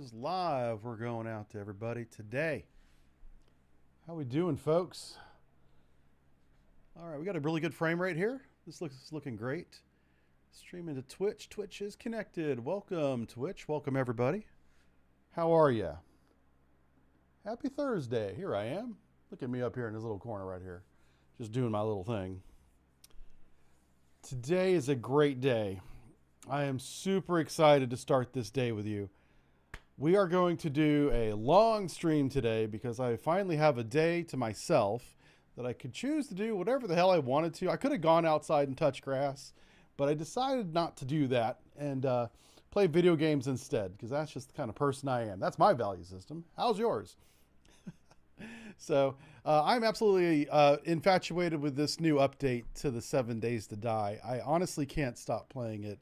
is live. We're going out to everybody today. How we doing, folks? All right, we got a really good frame rate here. This looks looking great. Streaming to Twitch. Twitch is connected. Welcome, Twitch. Welcome, everybody. How are you? Happy Thursday. Here I am. Look at me up here in this little corner right here. Just doing my little thing. Today is a great day. I am super excited to start this day with you. We are going to do a long stream today because I finally have a day to myself that I could choose to do whatever the hell I wanted to. I could have gone outside and touched grass, but I decided not to do that and play video games instead because that's just the kind of person I am. That's my value system. How's yours? So I'm absolutely infatuated with this new update to the 7 Days to Die. I honestly can't stop playing it.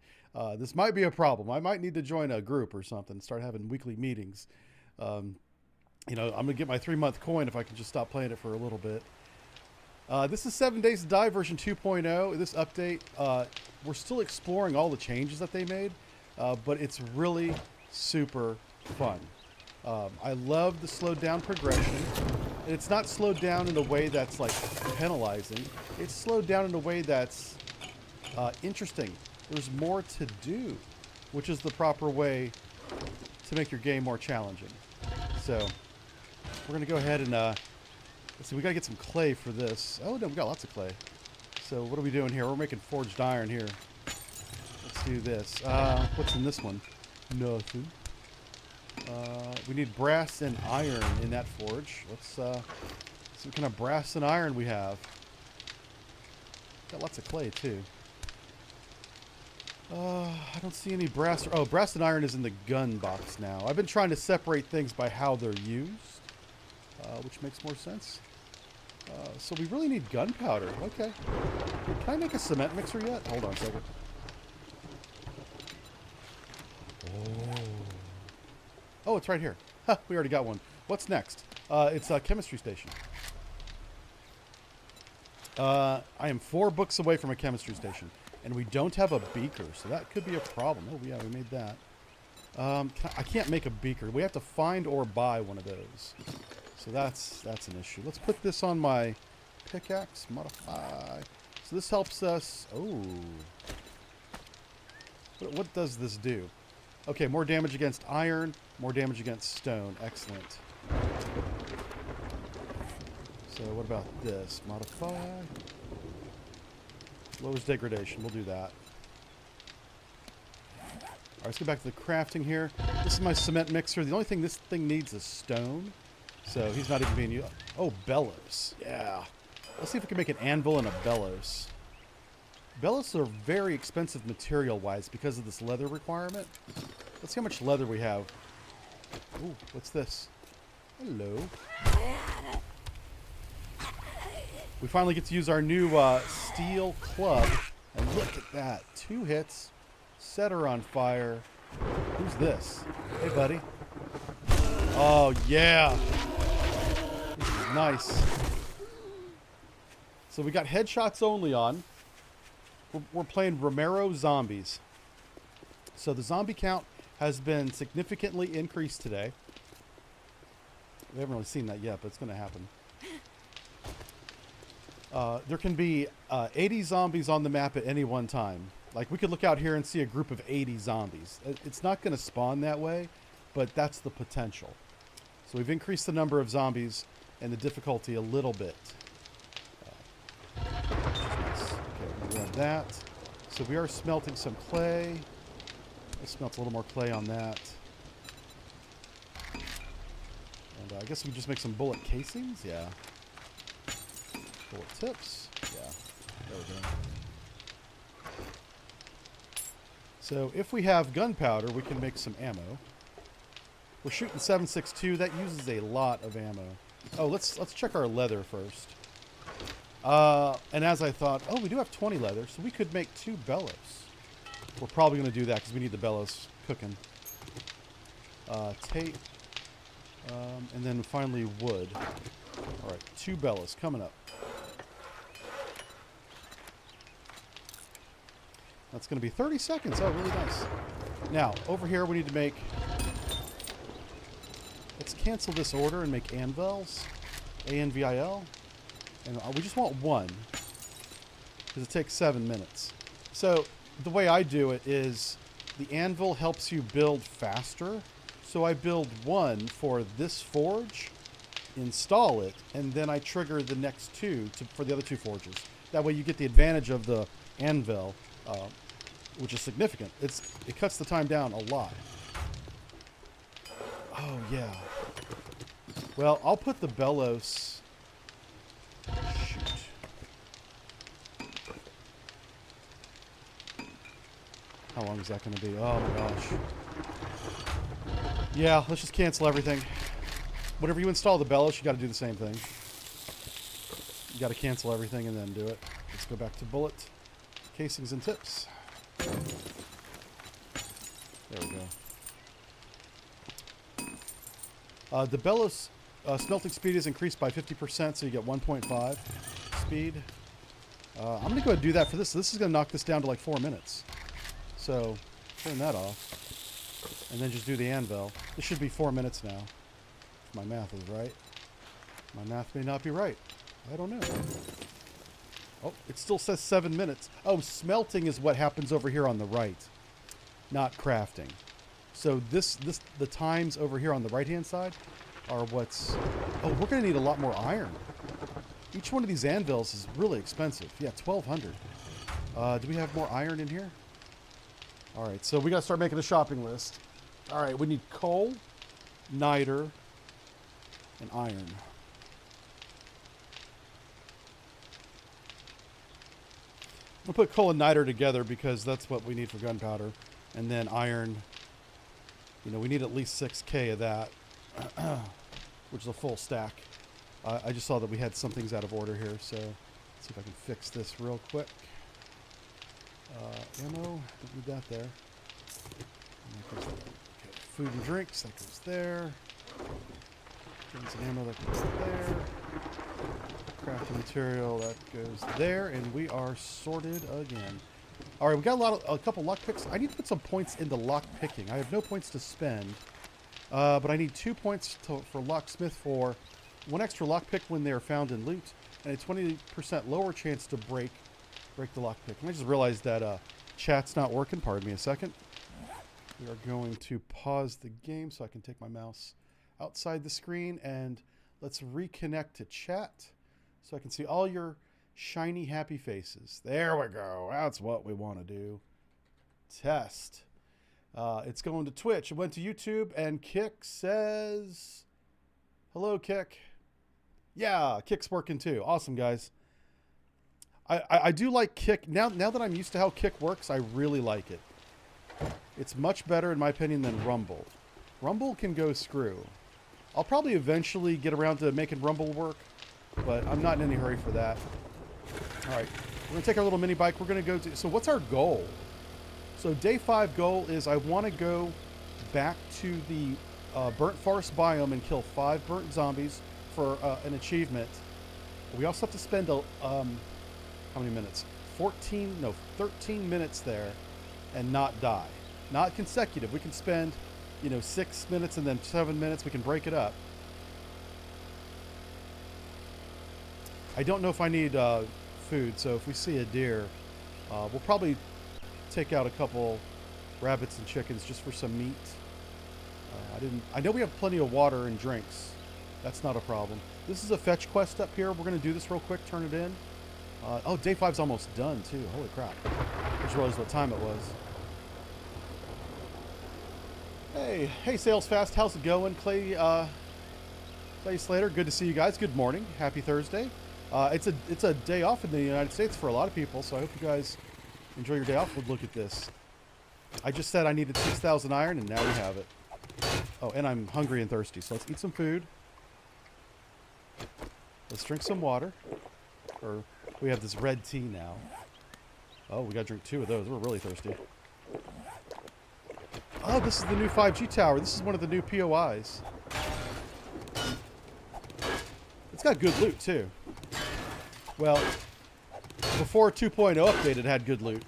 This might be a problem. I might need to join a group or something, start having weekly meetings. You know, I'm going to get my 3-month coin if I can just stop playing it for a little bit. This is 7 Days to Die version 2.0. This update, we're still exploring all the changes that they made, but it's really super fun. I love the slowed down progression. And it's not slowed down in a way that's like penalizing. It's slowed down in a way that's interesting. There's more to do, which is the proper way to make your game more challenging. So we're going to go ahead and let's see, we got to get some clay for this. Oh, no, we got lots of clay. So what are we doing here? We're making forged iron here. Let's do this. What's in this one? Nothing. We need brass and iron in that forge. Let's see what kind of brass and iron we have. Got lots of clay too. I don't see any brass. Oh, brass and iron is in the gun box now. I've been trying to separate things by how they're used, which makes more sense. So we really need gunpowder. Okay. Can I make a cement mixer yet? Hold on a second. Oh, it's right here. Huh, we already got one. What's next? It's a chemistry station. I am 4 books away from a chemistry station. And we don't have a beaker, so that could be a problem. Oh, yeah, we made that. I can't make a beaker. We have to find or buy one of those. So that's an issue. Let's put this on my pickaxe. Modify. So this helps us... Oh. What does this do? Okay, more damage against iron, more damage against stone. Excellent. So what about this? Modify. Lowers degradation. We'll do that. All right, let's go back to the crafting here. This is my cement mixer. The only thing this thing needs is stone. So he's not even being used. Oh, bellows. Yeah. Let's see if we can make an anvil and a bellows. Bellows are very expensive material-wise because of this leather requirement. Let's see how much leather we have. Ooh, what's this? Hello. We finally get to use our new steel club. And look at that. 2 hits. Set her on fire. Who's this? Hey, buddy. Oh, yeah. This is nice. So we got headshots only on. We're playing Romero Zombies. So the zombie count has been significantly increased today. We haven't really seen that yet, but it's going to happen. There can be 80 zombies on the map at any one time. Like, we could look out here and see a group of 80 zombies. It's not going to spawn that way, but that's the potential. So we've increased the number of zombies and the difficulty a little bit. Okay, we're going to grab that. So we are smelting some clay. Let's smelt a little more clay on that. And I guess we just make some bullet casings. Yeah. Bullet tips. Yeah. There we go. So if we have gunpowder, we can make some ammo. We're shooting 7.62. That uses a lot of ammo. Oh, let's check our leather first. And as I thought, oh, we do have 20 leather, so we could make 2 bellows. We're probably going to do that because we need the bellows cooking. Tape. And then finally wood. All right, 2 bellows coming up. That's going to be 30 seconds. Oh, really nice. Now, over here we need to make Let's cancel this order and make anvils. A-N-V-I-L. And we just want one, because it takes 7 minutes. So the way I do it is the anvil helps you build faster. So I build one for this forge, install it, and then I trigger the next two for the other two forges. That way you get the advantage of the anvil, which is significant. It cuts the time down a lot. Oh, yeah. Well, I'll put the bellows... Shoot. How long is that going to be? Oh, my gosh. Yeah, let's just cancel everything. Whenever you install the bellows, you got to do the same thing. You got to cancel everything and then do it. Let's go back to bullet. Casings and tips. There we go. The bellows smelting speed is increased by 50%, so you get 1.5 speed. I'm going to go ahead and do that for this. This is going to knock this down to like 4 minutes. So turn that off. And then just do the anvil. This should be 4 minutes now. If my math is right. My math may not be right. I don't know. Oh, it still says 7 minutes. Oh, smelting is what happens over here on the right, not crafting. So the times over here on the right-hand side are what's... Oh, we're going to need a lot more iron. Each one of these anvils is really expensive. Yeah, 1,200. Do we have more iron in here? All right, so we got to start making a shopping list. All right, we need coal, niter, and iron. We'll put coal and niter together because that's what we need for gunpowder. And then iron, you know, we need at least 6K of that, which is a full stack. I just saw that we had some things out of order here, so let's see if I can fix this real quick. Ammo, don't need that there. Okay, food and drinks, that goes there. Guns and ammo, that goes there. Crafting material, that goes there, and we are sorted again. All right, we got a couple lock picks. I need to put some points into lock picking. I have no points to spend, but I need 2 points for locksmith for 1 extra lockpick when they are found in loot, and a 20% lower chance to break the lockpick. And I just realized that chat's not working. Pardon me a second. We are going to pause the game so I can take my mouse outside the screen, and let's reconnect to chat so I can see all your shiny, happy faces. There we go. That's what we want to do. Test. It's going to Twitch. It went to YouTube, and Kick says, hello, Kick. Yeah, Kick's working too. Awesome, guys. I do like Kick. Now that I'm used to how Kick works, I really like it. It's much better, in my opinion, than Rumble. Rumble can go screw. I'll probably eventually get around to making Rumble work, but I'm not in any hurry for that. All right, we're going to take our little mini bike. We're going to go to... So what's our goal? So day 5 goal is I want to go back to the burnt forest biome and kill 5 burnt zombies for an achievement. We also have to spend how many minutes? 13 minutes there and not die. Not consecutive. We can spend, 6 minutes and then 7 minutes. We can break it up. I don't know if I need food, so if we see a deer, we'll probably take out a couple rabbits and chickens just for some meat. I know we have plenty of water and drinks. That's not a problem. This is a fetch quest up here. We're going to do this real quick, turn it in. Oh, day 5's almost done, too. Holy crap. I just realized what time it was. Hey, Sales Fast. How's it going? Clay Slater, good to see you guys. Good morning. Happy Thursday. It's a day off in the United States for a lot of people, so I hope you guys enjoy your day off. Look at this. I just said I needed 6,000 iron, and now we have it. Oh, and I'm hungry and thirsty, so let's eat some food. Let's drink some water. Or we have this red tea now. Oh, we gotta drink 2 of those. We're really thirsty. Oh, this is the new 5G tower. This is one of the new POIs. It's got good loot, too. Well, before 2.0 update, it had good loot.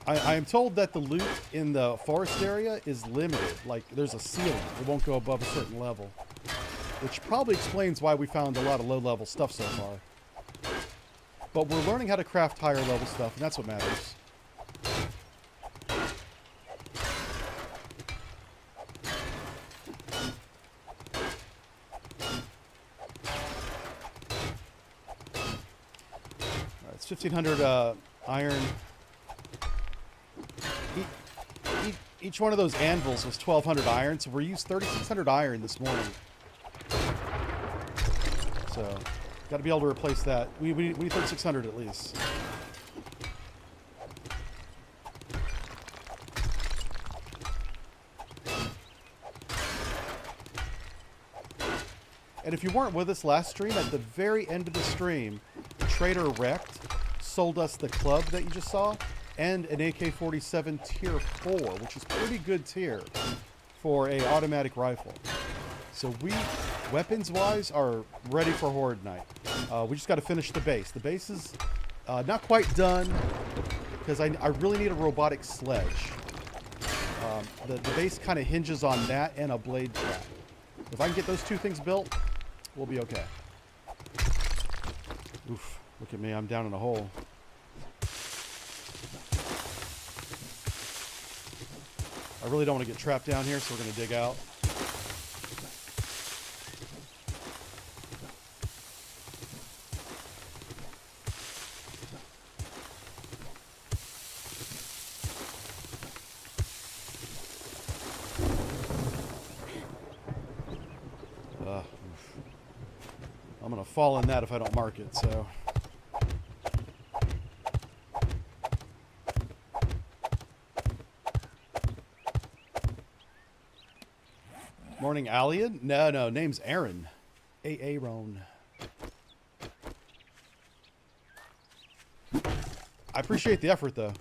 I am told that the loot in the forest area is limited. Like, there's a ceiling. It won't go above a certain level. Which probably explains why we found a lot of low-level stuff so far. But we're learning how to craft higher-level stuff, and that's what matters. Alright, it's 1,500 iron. Each one of those anvils was 1,200 iron, so we used 3,600 iron this morning. So, got to be able to replace that. We need 3,600 at least. And if you weren't with us last stream, at the very end of the stream, Trader Wrecked sold us the club that you just saw and an AK-47 tier 4, which is pretty good tier for a automatic rifle. So we, weapons-wise, are ready for Horde Night. We just got to finish the base. The base is not quite done because I really need a robotic sledge. The base kind of hinges on that and a blade trap. If I can get those two things built, we'll be okay. Oof, look at me, I'm down in a hole. I really don't want to get trapped down here, so we're going to dig out. I'm going to fall in that if I don't mark it, so... Morning, Alien? No, name's Aaron. Aaron. I appreciate the effort, though.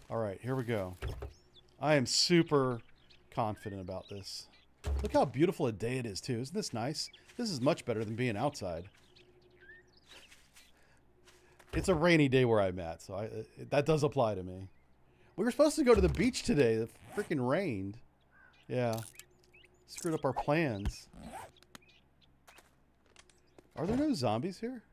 Alright, here we go. I am super confident about this. Look how beautiful a day it is, too. Isn't this nice? This is much better than being outside. It's a rainy day where I'm at, so that does apply to me. We were supposed to go to the beach today. It freaking rained. Yeah. Screwed up our plans. Are there no zombies here?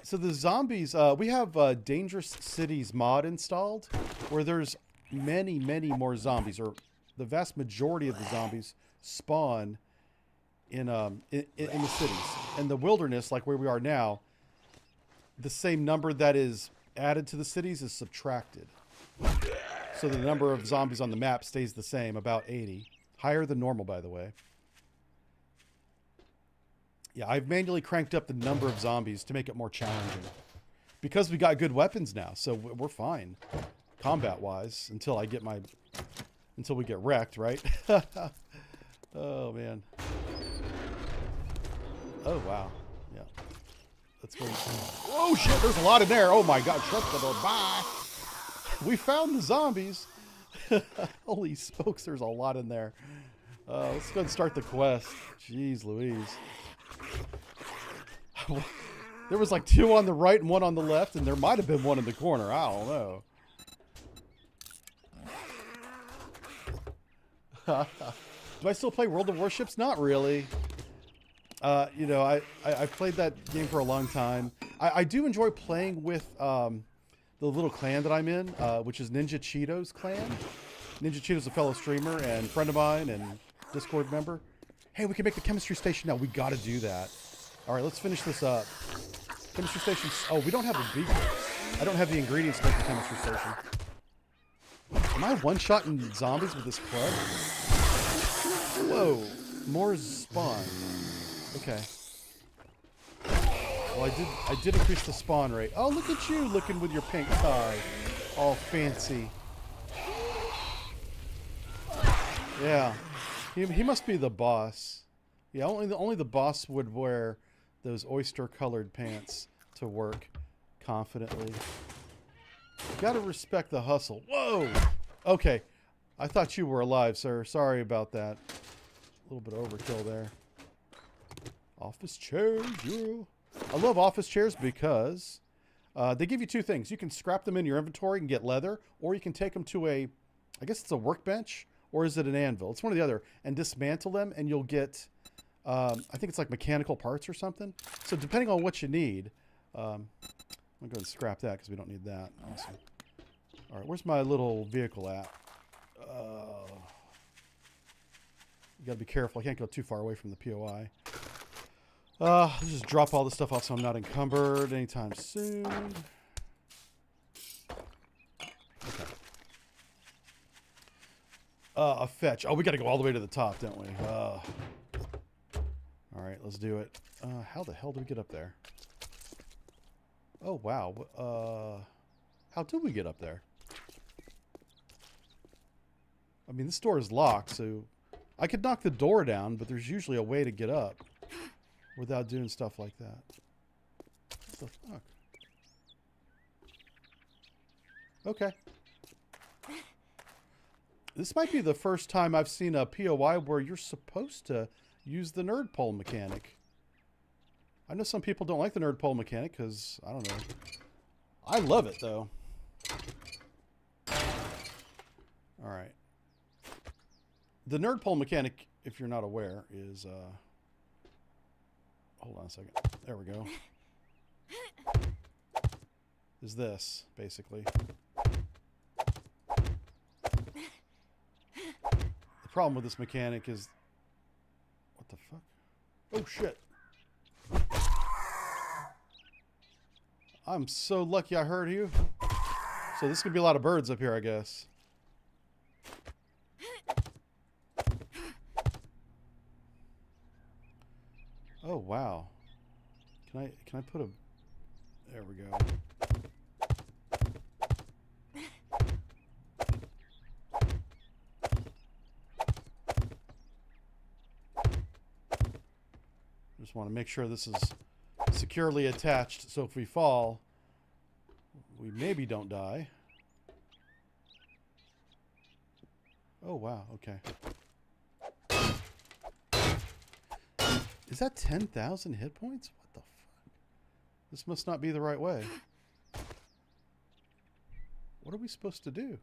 So the zombies, we have Dangerous Cities mod installed where there's many more zombies, or the vast majority of the zombies spawn in the cities. In the wilderness, like where we are now, the same number that is added to the cities is subtracted. So the number of zombies on the map stays the same, about 80. Higher than normal, by the way. Yeah, I've manually cranked up the number of zombies to make it more challenging. Because we got good weapons now, so we're fine. Combat-wise, until we get wrecked, right? Oh, man. Oh, wow. Yeah. That's where oh, shit, there's a lot in there. Oh, my God. Shut the door. Bye. We found the zombies. Holy smokes, there's a lot in there. Let's go and start the quest. Jeez Louise. There was like 2 on the right and 1 on the left, and there might have been 1 in the corner. I don't know. Do I still play World of Warships? Not really. You know, I've played that game for a long time. I do enjoy playing with the little clan that I'm in, which is Ninja Cheetos clan. Ninja Cheetos, a fellow streamer and friend of mine and Discord member. Hey, we can make the chemistry station now. We got to do that. All right, let's finish this up. Chemistry station. Oh, we don't have the beaker. I don't have the ingredients to make the chemistry station. Am I one-shotting zombies with this club? Whoa, more spawn. Okay. Well, I did increase the spawn rate. Oh, look at you looking with your pink tie. All fancy. Yeah. He must be the boss. Yeah, only the boss would wear those oyster-colored pants to work confidently. Gotta respect the hustle. Whoa! Okay. I thought you were alive, sir. Sorry about that. A little bit of overkill there. Office chairs, yeah. I love office chairs because they give you two things. You can scrap them in your inventory and get leather, or you can take them to a, I guess it's a workbench, or is it an anvil? It's one or the other, and dismantle them, and you'll get, I think it's like mechanical parts or something. So depending on what you need, I'm going to go and scrap that because we don't need that. Awesome. All right, where's my little vehicle at? You got to be careful. I can't go too far away from the POI. Let's just drop all this stuff off so I'm not encumbered anytime soon. Okay. A fetch. Oh, we got to go all the way to the top, don't we? All right, let's do it. How the hell do we get up there? Oh, wow. How did we get up there? I mean, this door is locked, so I could knock the door down, but there's usually a way to get up without doing stuff like that. What the fuck? Okay. This might be the first time I've seen a POI where you're supposed to use the nerd pole mechanic. I know some people don't like the nerd pole mechanic because, I don't know. I love it, though. Alright. The nerd pole mechanic, if you're not aware, is... hold on a second. There we go. Is this, basically. The problem with this mechanic is... What the fuck? Oh, shit. I'm so lucky I heard you. So this could be a lot of birds up here, I guess. Oh, wow. Can I put a... There we go. Just want to make sure this is securely attached, so if we fall, we maybe don't die. Oh, wow. Okay. Is that 10,000 hit points? What the fuck? This must not be the right way. What are we supposed to do?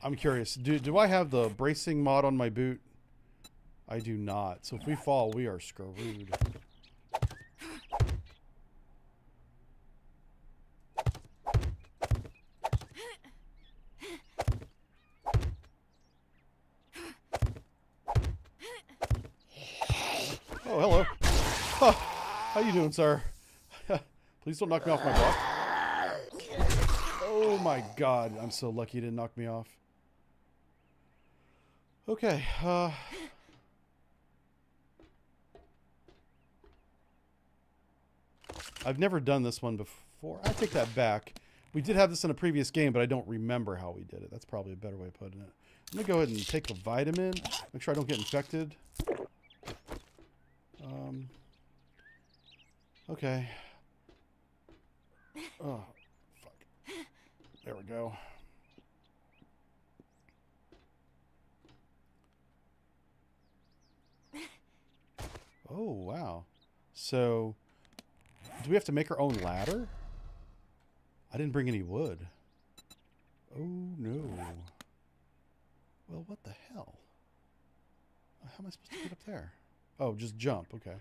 I'm curious. Do I have the bracing mod on my boot? I do not. So if we fall, we are screwed. Oh, hello. Huh. How you doing, sir? Please don't knock me off my block. Oh my god, I'm so lucky you didn't knock me off. Okay, I've never done this one before. I take that back. We did have this in a previous game, but I don't remember how we did it. That's probably a better way of putting it. I'm gonna go ahead and take a vitamin. Make sure I don't get infected. Okay. Oh, fuck. There we go. Oh, wow. So, do we have to make our own ladder? I didn't bring any wood. Oh, no. Well, what the hell? How am I supposed to get up there? Oh, just jump. Okay.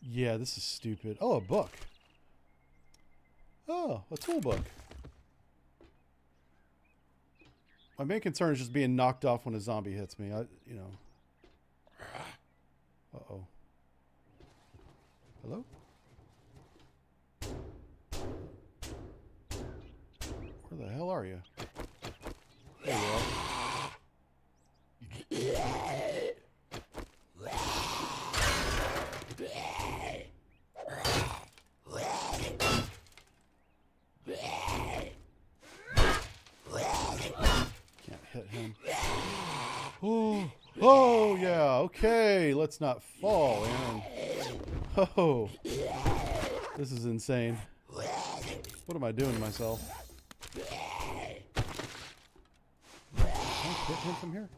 Yeah, this is stupid. Oh, a book. Oh, a tool book. My main concern is just being knocked off when a zombie hits me. You know. Uh-oh. Hello? Where the hell are you? There you are. Can't hit him. Oh, oh yeah. Okay, let's not fall, Aaron. Oh, this is insane. What am I doing to myself? hit him from here?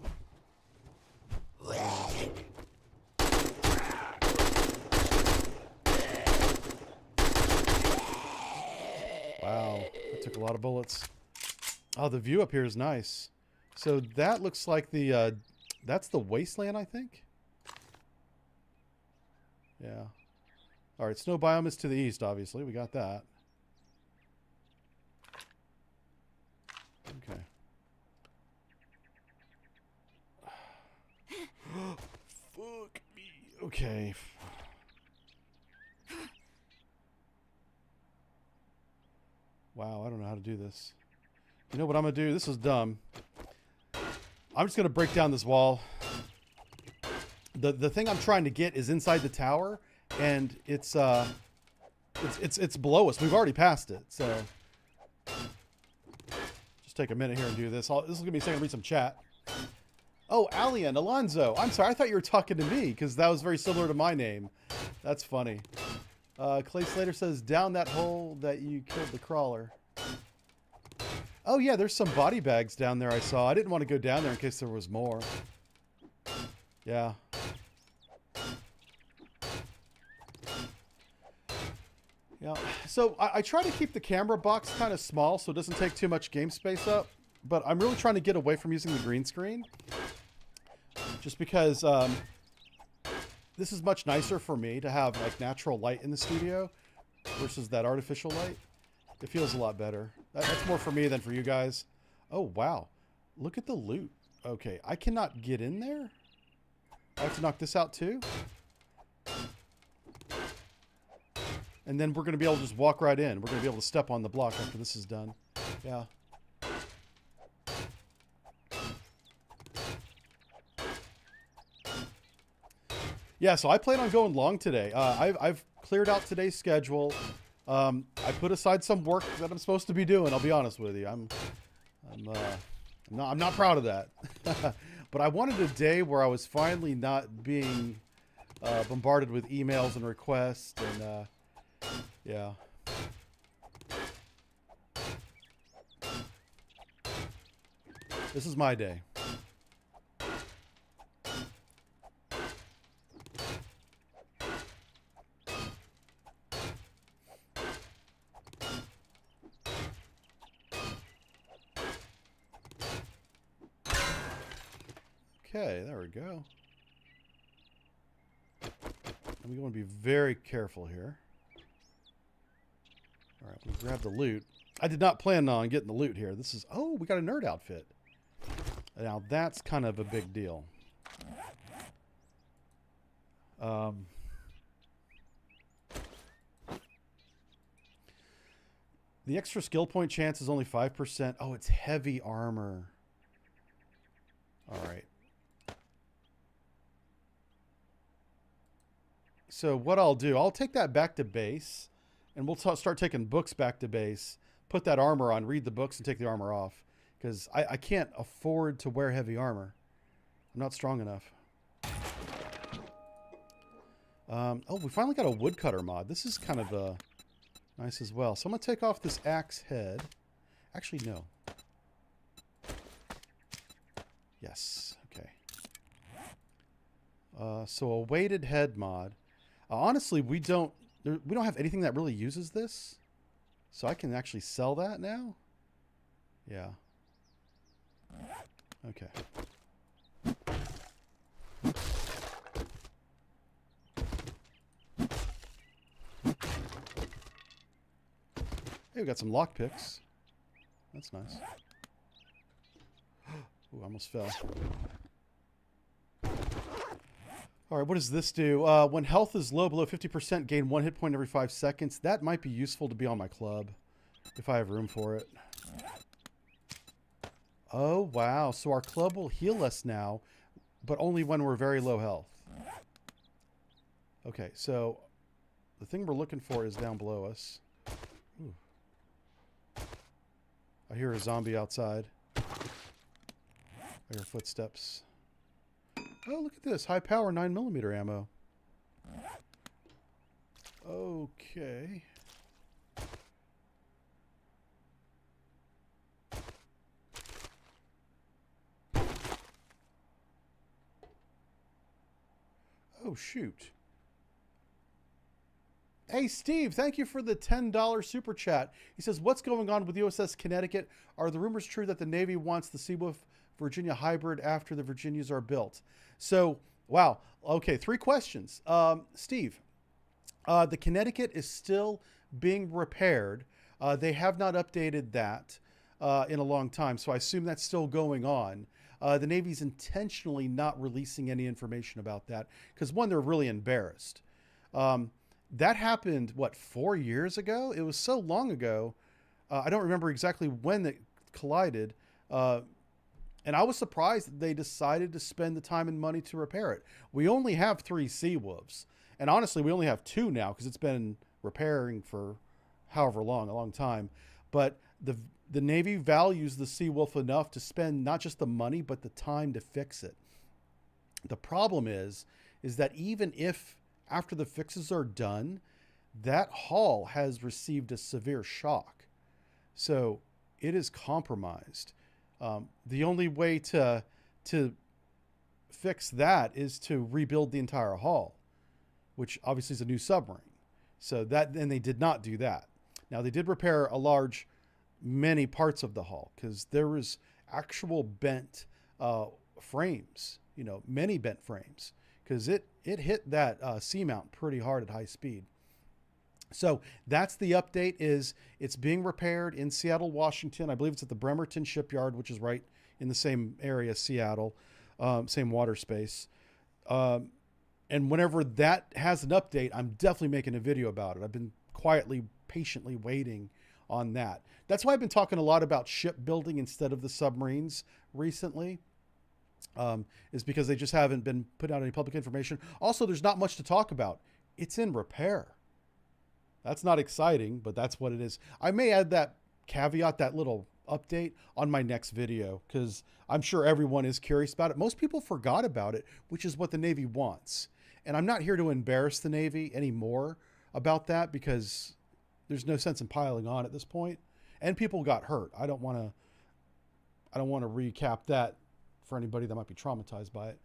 Wow, that took a lot of bullets. Oh, the view up here is nice. So that looks like the, that's the wasteland, I think? Yeah. Alright, snow biome is to the east, obviously. We got that. Okay. Fuck me. Okay. Wow, I don't know how to do this. You know what I'm going to do? This is dumb. I'm just going to break down this wall. The thing I'm trying to get is inside the tower, and it's below us. We've already passed it, so just take a minute here and do this. This is going to be a second to read some chat. Oh, Alien, Alonzo. I'm sorry, I thought you were talking to me because that was very similar to my name. That's funny. Clay Slater says, down that hole that you killed the crawler. Oh yeah, there's some body bags down there I saw. I didn't want to go down there in case there was more. Yeah. Yeah. So I try to keep the camera box kind of small so it doesn't take too much game space up. But I'm really trying to get away from using the green screen. Just because this is much nicer for me to have like natural light in the studio versus that artificial light. It feels a lot better. That's more for me than for you guys. Oh, wow. Look at the loot. Okay, I cannot get in there? I have to knock this out too? And then we're going to be able to just walk right in. We're going to be able to step on the block after this is done. Yeah. Yeah, so I plan on going long today. I've cleared out today's schedule. I put aside some work that I'm supposed to be doing. I'll be honest with you. I'm not proud of that. But I wanted a day where I was finally not being bombarded with emails and requests, and yeah. This is my day. Okay, there we go. And we want to be very careful here. All right, we grab the loot. I did not plan on getting the loot here. This is, oh, we got a nerd outfit. Now that's kind of a big deal. The extra skill point chance is only 5%. Oh, it's heavy armor. All right. So what I'll do, I'll take that back to base, and we'll start taking books back to base, put that armor on, read the books, and take the armor off. Because I can't afford to wear heavy armor. I'm not strong enough. Oh, we finally got a woodcutter mod. This is kind of nice as well. So I'm going to take off this axe head. Actually, no. Yes. Okay. So a weighted head mod. Honestly, we don't have anything that really uses this. So I can actually sell that now. Yeah. Okay. Hey, we got some lockpicks. That's nice. Ooh, I almost fell. Alright, what does this do? When health is low, below 50%, gain 1 hit point every 5 seconds. That might be useful to be on my club, if I have room for it. Oh, wow. So our club will heal us now, but only when we're very low health. Okay, so the thing we're looking for is down below us. Ooh. I hear a zombie outside. I hear footsteps. Oh, look at this. High power 9mm ammo. Okay. Oh, shoot. Hey, Steve, thank you for the $10 super chat. He says, what's going on with USS Connecticut? Are the rumors true that the Navy wants the Seawolf Virginia hybrid after the Virginias are built? So, wow. Okay, 3 questions. Steve, the Connecticut is still being repaired. They have not updated that in a long time, so I assume that's still going on. The Navy's intentionally not releasing any information about that because, one, they're really embarrassed. That happened, what, 4 years ago? It was so long ago. I don't remember exactly when it collided. And I was surprised that they decided to spend the time and money to repair it. We only have 3 Seawolves. And honestly, we only have 2 now because it's been repairing for however long, a long time. But the Navy values the Seawolf enough to spend not just the money, but the time to fix it. The problem is that even if after the fixes are done, that hull has received a severe shock. So it is compromised. The only way to fix that is to rebuild the entire hull, which obviously is a new submarine. So that, and they did not do that. Now they did repair many parts of the hull because there was actual bent frames, many bent frames, because it hit that seamount pretty hard at high speed. So that's the update. Is it's being repaired in Seattle, Washington. I believe it's at the Bremerton Shipyard, which is right in the same area as Seattle, same water space. And whenever that has an update, I'm definitely making a video about it. I've been quietly, patiently waiting on that. That's why I've been talking a lot about shipbuilding instead of the submarines recently. Is because they just haven't been put out any public information. Also, there's not much to talk about. It's in repair. That's not exciting, but that's what it is. I may add that caveat, that little update on my next video, because I'm sure everyone is curious about it. Most people forgot about it, which is what the Navy wants. And I'm not here to embarrass the Navy anymore about that because there's no sense in piling on at this point. And people got hurt. I don't want to recap that for anybody that might be traumatized by it.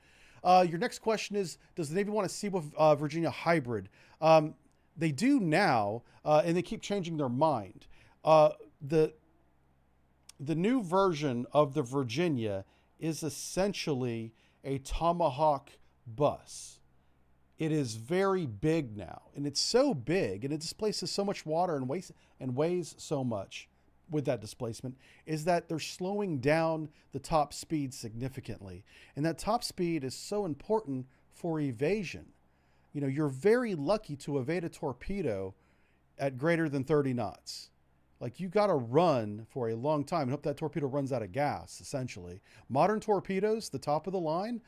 Your next question is, does the Navy want a Seawolf Virginia hybrid? They do now, and they keep changing their mind. The new version of the Virginia is essentially a Tomahawk bus. It is very big now, and it's so big, and it displaces so much water and weighs so much with that displacement, is that they're slowing down the top speed significantly. And that top speed is so important for evasion. You're very lucky to evade a torpedo at greater than 30 knots. Like, you got to run for a long time and hope that torpedo runs out of gas, essentially. Modern torpedoes, the top of the line,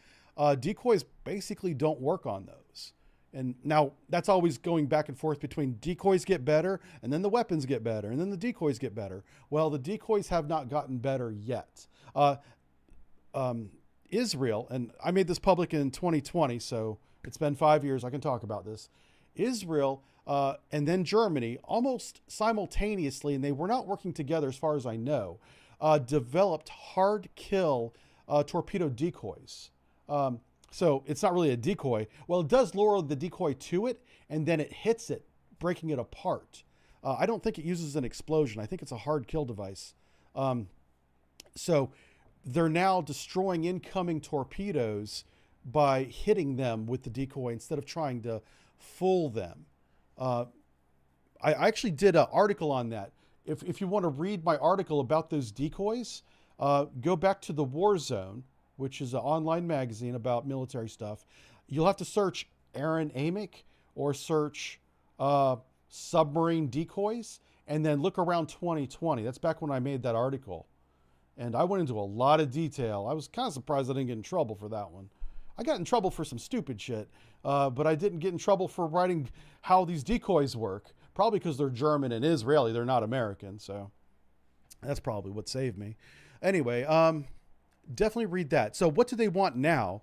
decoys basically don't work on those. And now that's always going back and forth between decoys get better and then the weapons get better and then the decoys get better. Well, the decoys have not gotten better yet. Israel, and I made this public in 2020, so it's been 5 years. I can talk about this. Israel and then Germany, almost simultaneously, and they were not working together as far as I know, developed hard kill torpedo decoys. So it's not really a decoy. Well, it does lure the decoy to it, and then it hits it, breaking it apart. I don't think it uses an explosion. I think it's a hard kill device. So they're now destroying incoming torpedoes by hitting them with the decoy instead of trying to fool them. I actually did an article on that. If you want to read my article about those decoys, go back to the War Zone, which is an online magazine about military stuff. You'll have to search Aaron Amick or search submarine decoys, and then look around 2020. That's back when I made that article. And I went into a lot of detail. I was kind of surprised I didn't get in trouble for that one. I got in trouble for some stupid shit, but I didn't get in trouble for writing how these decoys work. Probably because they're German and Israeli. They're not American, so that's probably what saved me. Anyway, definitely read that. So what do they want now?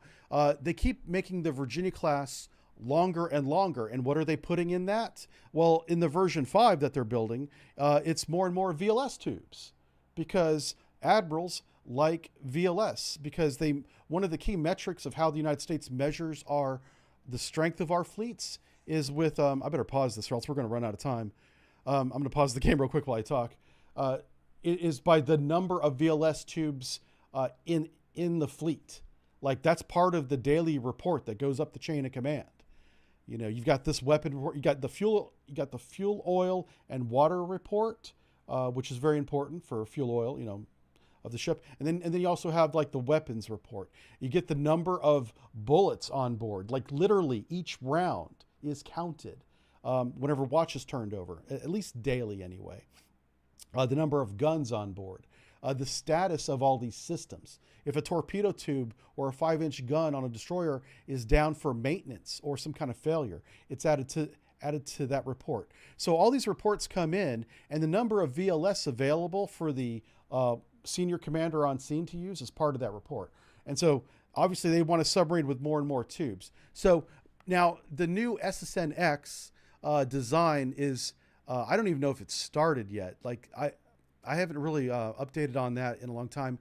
They keep making the Virginia class longer and longer. And what are they putting in that? Well, in the version 5 that they're building, it's more and more VLS tubes, because admirals like VLS, because one of the key metrics of how the United States measures our the strength of our fleets is with, I better pause this or else we're going to run out of time. I'm going to pause the game real quick while I talk. It is by the number of VLS tubes in the fleet. Like, that's part of the daily report that goes up the chain of command. You know, you've got this weapon report, you got the fuel oil and water report, which is very important for fuel oil, you know, of the ship. And then you also have like the weapons report. You get the number of bullets on board. Like, literally each round is counted whenever watch is turned over, at least daily anyway. The number of guns on board, the status of all these systems. If a torpedo tube or a 5-inch gun on a destroyer is down for maintenance or some kind of failure, it's added to that report. So all these reports come in, and the number of VLS available for the senior commander on scene to use is part of that report. And so obviously they want a submarine with more and more tubes. So now the new SSN-X design is, I don't even know if it's started yet. Like, I haven't really updated on that in a long time.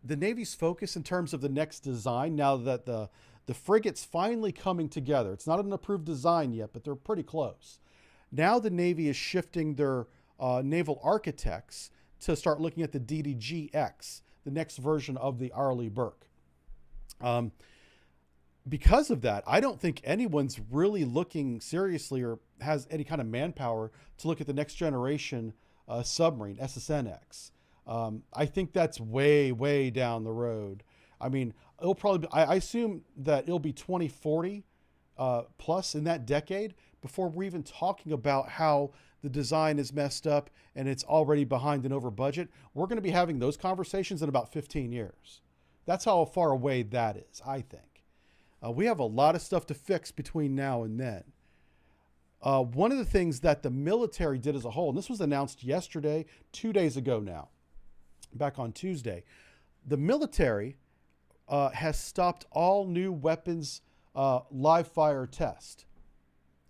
The Navy's focus in terms of the next design, now that the frigate's finally coming together, it's not an approved design yet, but they're pretty close. Now the Navy is shifting their naval architects to start looking at the DDG-X, the next version of the Arleigh Burke. Because of that, I don't think anyone's really looking seriously or has any kind of manpower to look at the next generation submarine, SSN-X. I think that's way, way down the road. I mean, it'll probably be, I assume that it'll be 2040 plus in that decade before we're even talking about how the design is messed up and it's already behind and over budget. We're going to be having those conversations in about 15 years. That's how far away that is, I think. We have a lot of stuff to fix between now and then. One of the things that the military did as a whole, and this was announced yesterday, 2 days ago now, back on Tuesday, the military has stopped all new weapons live fire test.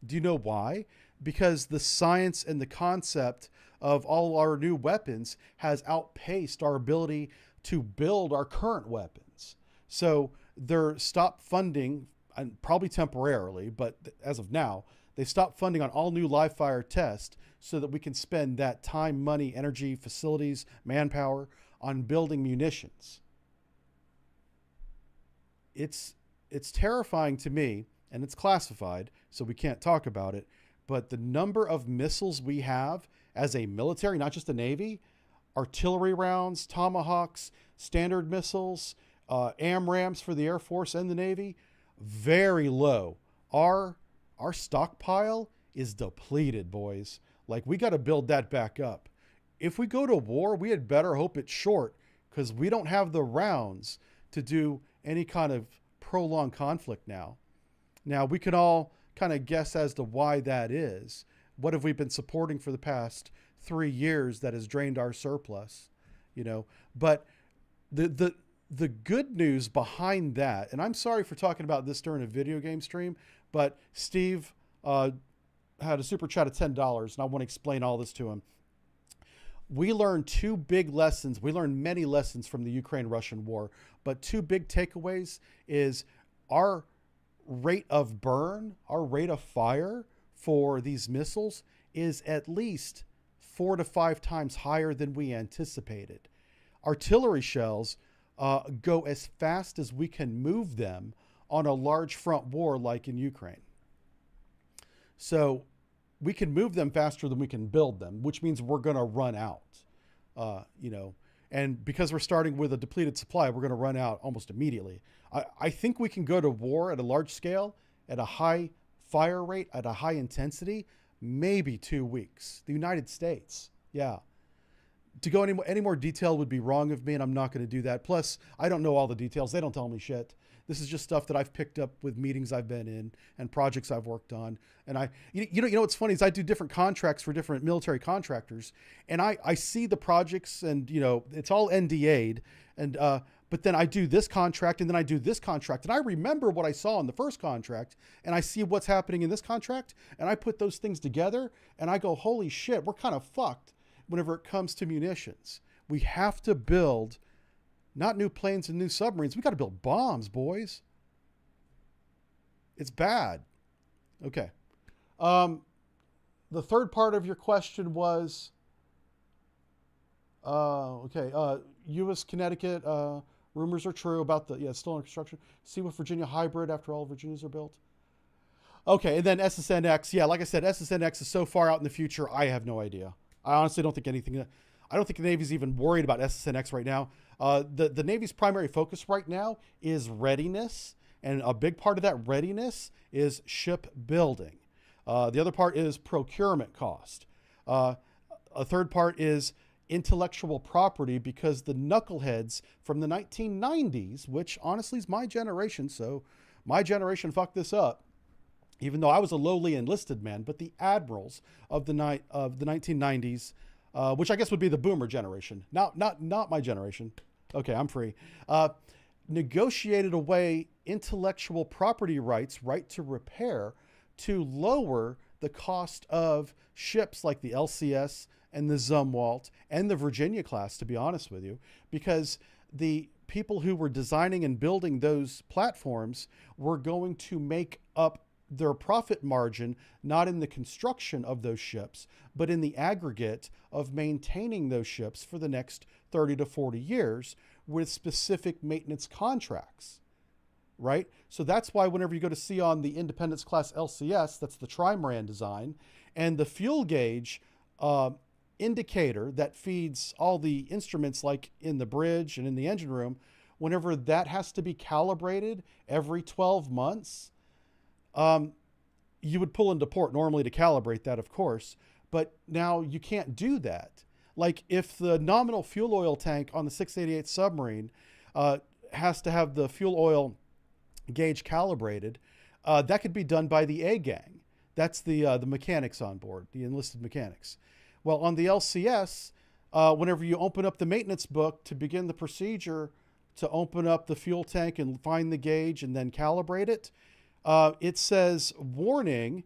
Do you know why? Because the science and the concept of all our new weapons has outpaced our ability to build our current weapons. So they're stopped funding, and probably temporarily, but as of now, they stopped funding on all new live fire tests so that we can spend that time, money, energy, facilities, manpower on building munitions. It's terrifying to me, and it's classified, so we can't talk about it, but the number of missiles we have as a military, not just the Navy, artillery rounds, Tomahawks, standard missiles, AMRAAMs for the Air Force and the Navy, very low. Our stockpile is depleted, boys. Like, we got to build that back up. If we go to war, we had better hope it's short, because we don't have the rounds to do any kind of prolonged conflict now. Now, we can all kind of guess as to why that is. What have we been supporting for the past 3 years that has drained our surplus? You know, but the good news behind that, and I'm sorry for talking about this during a video game stream, but Steve had a super chat of $10, and I want to explain all this to him. We learned 2 big lessons. We learned many lessons from the Ukraine-Russian war, but 2 big takeaways is our rate of burn, our rate of fire for these missiles is at least 4 to 5 times higher than we anticipated. Artillery shells go as fast as we can move them on a large front war like in Ukraine. So we can move them faster than we can build them, which means we're going to run out, you know, and because we're starting with a depleted supply, we're going to run out almost immediately. I think we can go to war at a large scale, at a high fire rate, at a high intensity, maybe 2 weeks. The United States. Yeah. To go any more detail would be wrong of me, and I'm not going to do that. Plus, I don't know all the details. They don't tell me shit. This is just stuff that I've picked up with meetings I've been in and projects I've worked on. And you know what's funny is I do different contracts for different military contractors, and I see the projects, and you know it's all NDA'd, and but then I do this contract, and then I do this contract, and I remember what I saw in the first contract, and I see what's happening in this contract, and I put those things together, and I go, holy shit, we're kind of fucked whenever it comes to munitions. We have to build not new planes and new submarines. We got to build bombs, boys. It's bad. Okay. Um, the third part of your question was, okay, U.S. Connecticut, rumors are true about the, yeah, still under construction. See what Virginia hybrid after all Virginias are built. Okay, and then SSNX, yeah, like I said, SSNX is so far out in the future, I have no idea. I honestly don't think anything, I don't think the Navy's even worried about SSNX right now. The Navy's primary focus right now is readiness, and a big part of that readiness is ship building. The other part is procurement cost. A third part is intellectual property, because the knuckleheads from the 1990s, which honestly is my generation, so my generation fucked this up, even though I was a lowly enlisted man, but the admirals of the 1990s, which I guess would be the boomer generation, not my generation. Okay, I'm free. Negotiated away intellectual property rights, right to repair, to lower the cost of ships like the LCS and the Zumwalt and the Virginia class, to be honest with you, because the people who were designing and building those platforms were going to make up their profit margin, not in the construction of those ships, but in the aggregate of maintaining those ships for the next 30 to 40 years with specific maintenance contracts, right? So that's why whenever you go to see on the Independence class LCS, that's the trimaran design, and the fuel gauge indicator that feeds all the instruments like in the bridge and in the engine room, whenever that has to be calibrated every 12 months, you would pull into port normally to calibrate that, of course, but now you can't do that. Like if the nominal fuel oil tank on the 688 submarine has to have the fuel oil gauge calibrated, that could be done by the A gang. That's the mechanics on board, the enlisted mechanics. Well, on the LCS, whenever you open up the maintenance book to begin the procedure to open up the fuel tank and find the gauge and then calibrate it, it says, warning,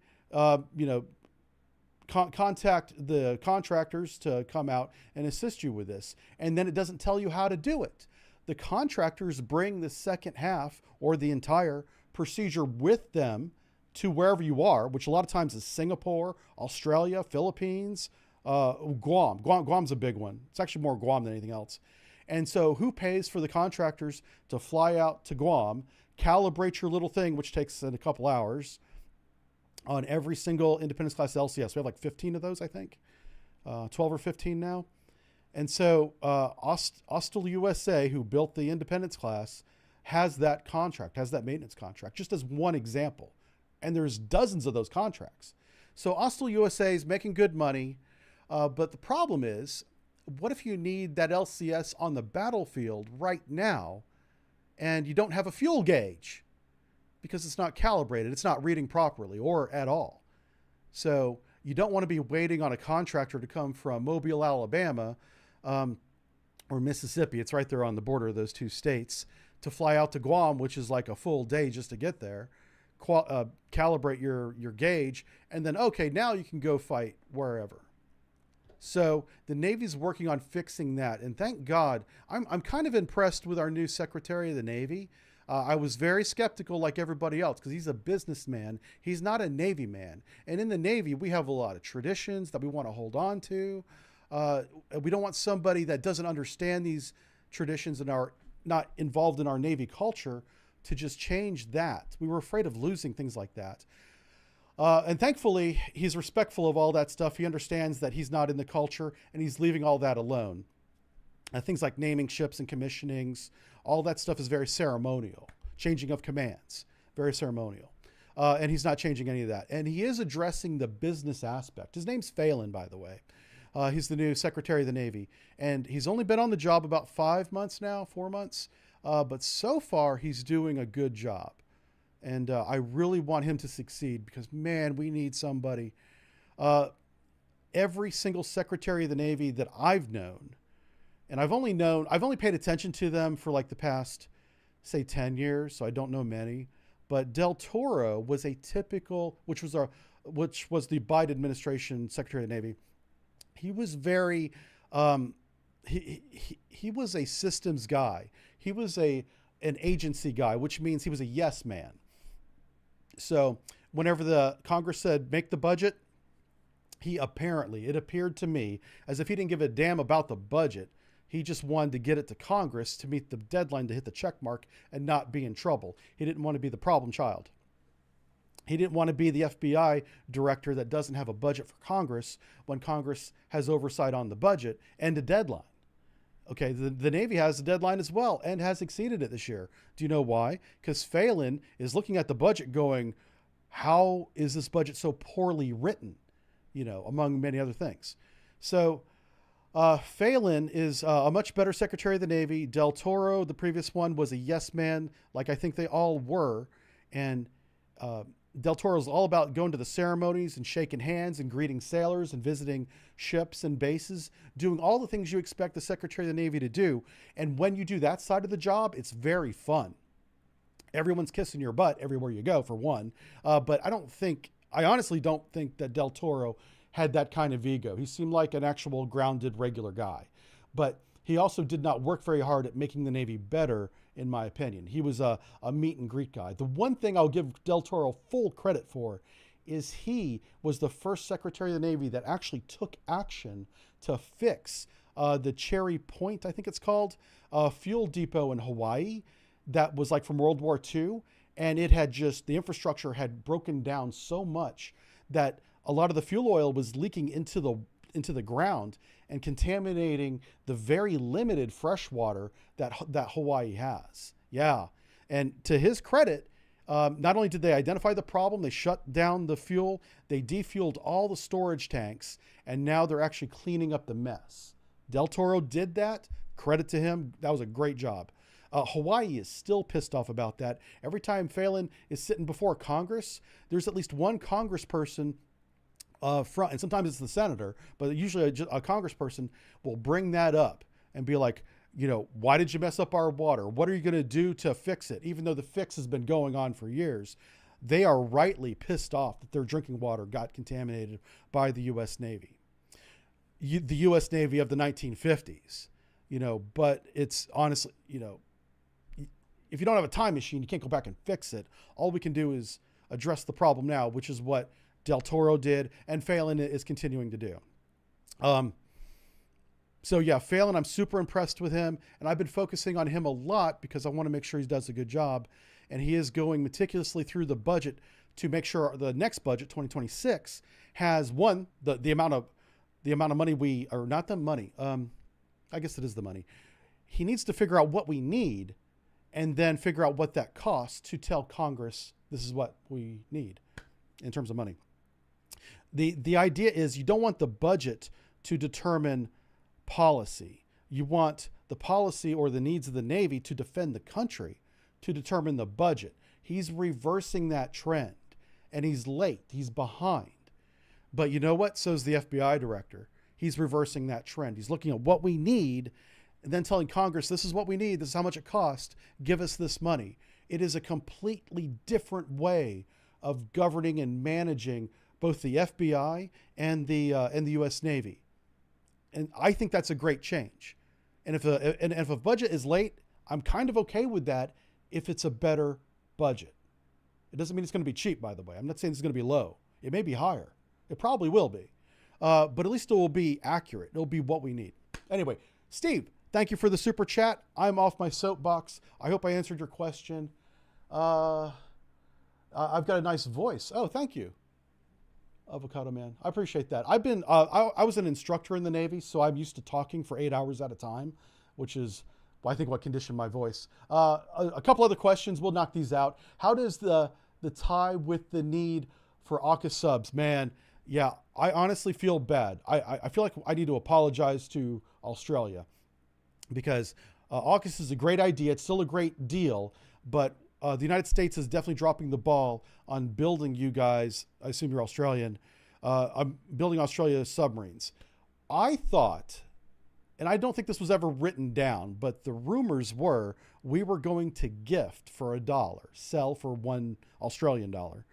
contact the contractors to come out and assist you with this. And then it doesn't tell you how to do it. The contractors bring the second half or the entire procedure with them to wherever you are, which a lot of times is Singapore, Australia, Philippines, Guam. Guam's a big one. It's actually more Guam than anything else. And so who pays for the contractors to fly out to Guam, calibrate your little thing, which takes a couple hours, on every single Independence class LCS? We have like 15 of those, I think, 12 or 15 now. And so Austal USA, who built the Independence class, has that contract, has that maintenance contract, just as one example. And there's dozens of those contracts. So Austal USA is making good money. But the problem is, what if you need that LCS on the battlefield right now and you don't have a fuel gauge because it's not calibrated, it's not reading properly or at all? So you don't want to be waiting on a contractor to come from Mobile, Alabama, or Mississippi. It's right there on the border of those two states, to fly out to Guam, which is like a full day just to get there, calibrate your gauge, and then, okay, now you can go fight wherever. So the Navy's working on fixing that. And thank God, I'm kind of impressed with our new Secretary of the Navy. I was very skeptical like everybody else because he's a businessman. He's not a Navy man. And in the Navy, we have a lot of traditions that we want to hold on to. We don't want somebody that doesn't understand these traditions and are not involved in our Navy culture to just change that. We were afraid of losing things like that. And thankfully, he's respectful of all that stuff. He understands that he's not in the culture, and he's leaving all that alone. Things like naming ships and commissionings, all that stuff is very ceremonial. Changing of commands, very ceremonial. And he's not changing any of that. And he is addressing the business aspect. His name's Phelan, by the way. He's the new Secretary of the Navy. And he's only been on the job about 4 months. But so far, he's doing a good job. And I really want him to succeed because, man, we need somebody. Every single Secretary of the Navy that I've known, and I've only paid attention to them for like the past, say, 10 years, so I don't know many. But Del Toro was a typical, which was the Biden administration Secretary of the Navy. He was very, he was a systems guy. He was an agency guy, which means he was a yes man. So whenever the Congress said make the budget, it appeared to me as if he didn't give a damn about the budget. He just wanted to get it to Congress to meet the deadline to hit the check mark and not be in trouble. He didn't want to be the problem child. He didn't want to be the FBI director that doesn't have a budget for Congress when Congress has oversight on the budget and a deadline. Okay, the Navy has a deadline as well and has exceeded it this year. Do you know why? Because Phelan is looking at the budget going, how is this budget so poorly written? You know, among many other things. So Phelan is a much better Secretary of the Navy. Del Toro, the previous one, was a yes man, like I think they all were. And Del Toro is all about going to the ceremonies and shaking hands and greeting sailors and visiting ships and bases, doing all the things you expect the Secretary of the Navy to do. And when you do that side of the job, it's very fun. Everyone's kissing your butt everywhere you go, for one. But I honestly don't think that Del Toro had that kind of ego. He seemed like an actual grounded, regular guy. But he also did not work very hard at making the Navy better, in my opinion. He was a meet and greet guy. The one thing I'll give Del Toro full credit for is he was the first Secretary of the Navy that actually took action to fix the Cherry Point, I think it's called, fuel depot in Hawaii that was like from World War II. And it had the infrastructure had broken down so much that a lot of the fuel oil was leaking into the ground and contaminating the very limited fresh water that Hawaii has. Yeah. And to his credit, not only did they identify the problem, they shut down the fuel, they defueled all the storage tanks, and now they're actually cleaning up the mess. Del Toro did that. Credit to him. That was a great job. Hawaii is still pissed off about that. Every time Phelan is sitting before Congress, there's at least one congressperson and sometimes it's the senator, but usually a congressperson will bring that up and be like, why did you mess up our water? What are you going to do to fix it? Even though the fix has been going on for years, they are rightly pissed off that their drinking water got contaminated by the U.S. Navy. The U.S. Navy of the 1950s, but it's honestly, if you don't have a time machine, you can't go back and fix it. All we can do is address the problem now, which is what Del Toro did and Phelan is continuing to do. So yeah, Phelan, I'm super impressed with him, and I've been focusing on him a lot because I want to make sure he does a good job. And he is going meticulously through the budget to make sure the next budget, 2026, has the amount of money not the money. I guess it is the money. He needs to figure out what we need and then figure out what that costs to tell Congress this is what we need in terms of money. The idea is you don't want the budget to determine policy. You want the policy or the needs of the Navy to defend the country to determine the budget. He's reversing that trend, and he's late. He's behind. But you know what? So's the FBI director. He's reversing that trend. He's looking at what we need and then telling Congress, this is what we need. This is how much it costs. Give us this money. It is a completely different way of governing and managing both the FBI and the U.S. Navy. And I think that's a great change. And if a budget is late, I'm kind of okay with that if it's a better budget. It doesn't mean it's going to be cheap, by the way. I'm not saying it's going to be low. It may be higher. It probably will be. But at least it will be accurate. It'll be what we need. Anyway, Steve, thank you for the super chat. I'm off my soapbox. I hope I answered your question. I've got a nice voice. Oh, thank you, Avocado Man. I appreciate that. I've been, I was an instructor in the Navy, so I'm used to talking for 8 hours at a time, which is, I think, what conditioned my voice. A couple other questions. We'll knock these out. How does the tie with the need for AUKUS subs? Man, yeah, I honestly feel bad. I feel like I need to apologize to Australia because AUKUS is a great idea. It's still a great deal, but the United States is definitely dropping the ball on building you guys. I assume you're Australian. I'm building Australia submarines. I thought, and I don't think this was ever written down, but the rumors were we were going to gift for $1, sell for $1 Australian dollar,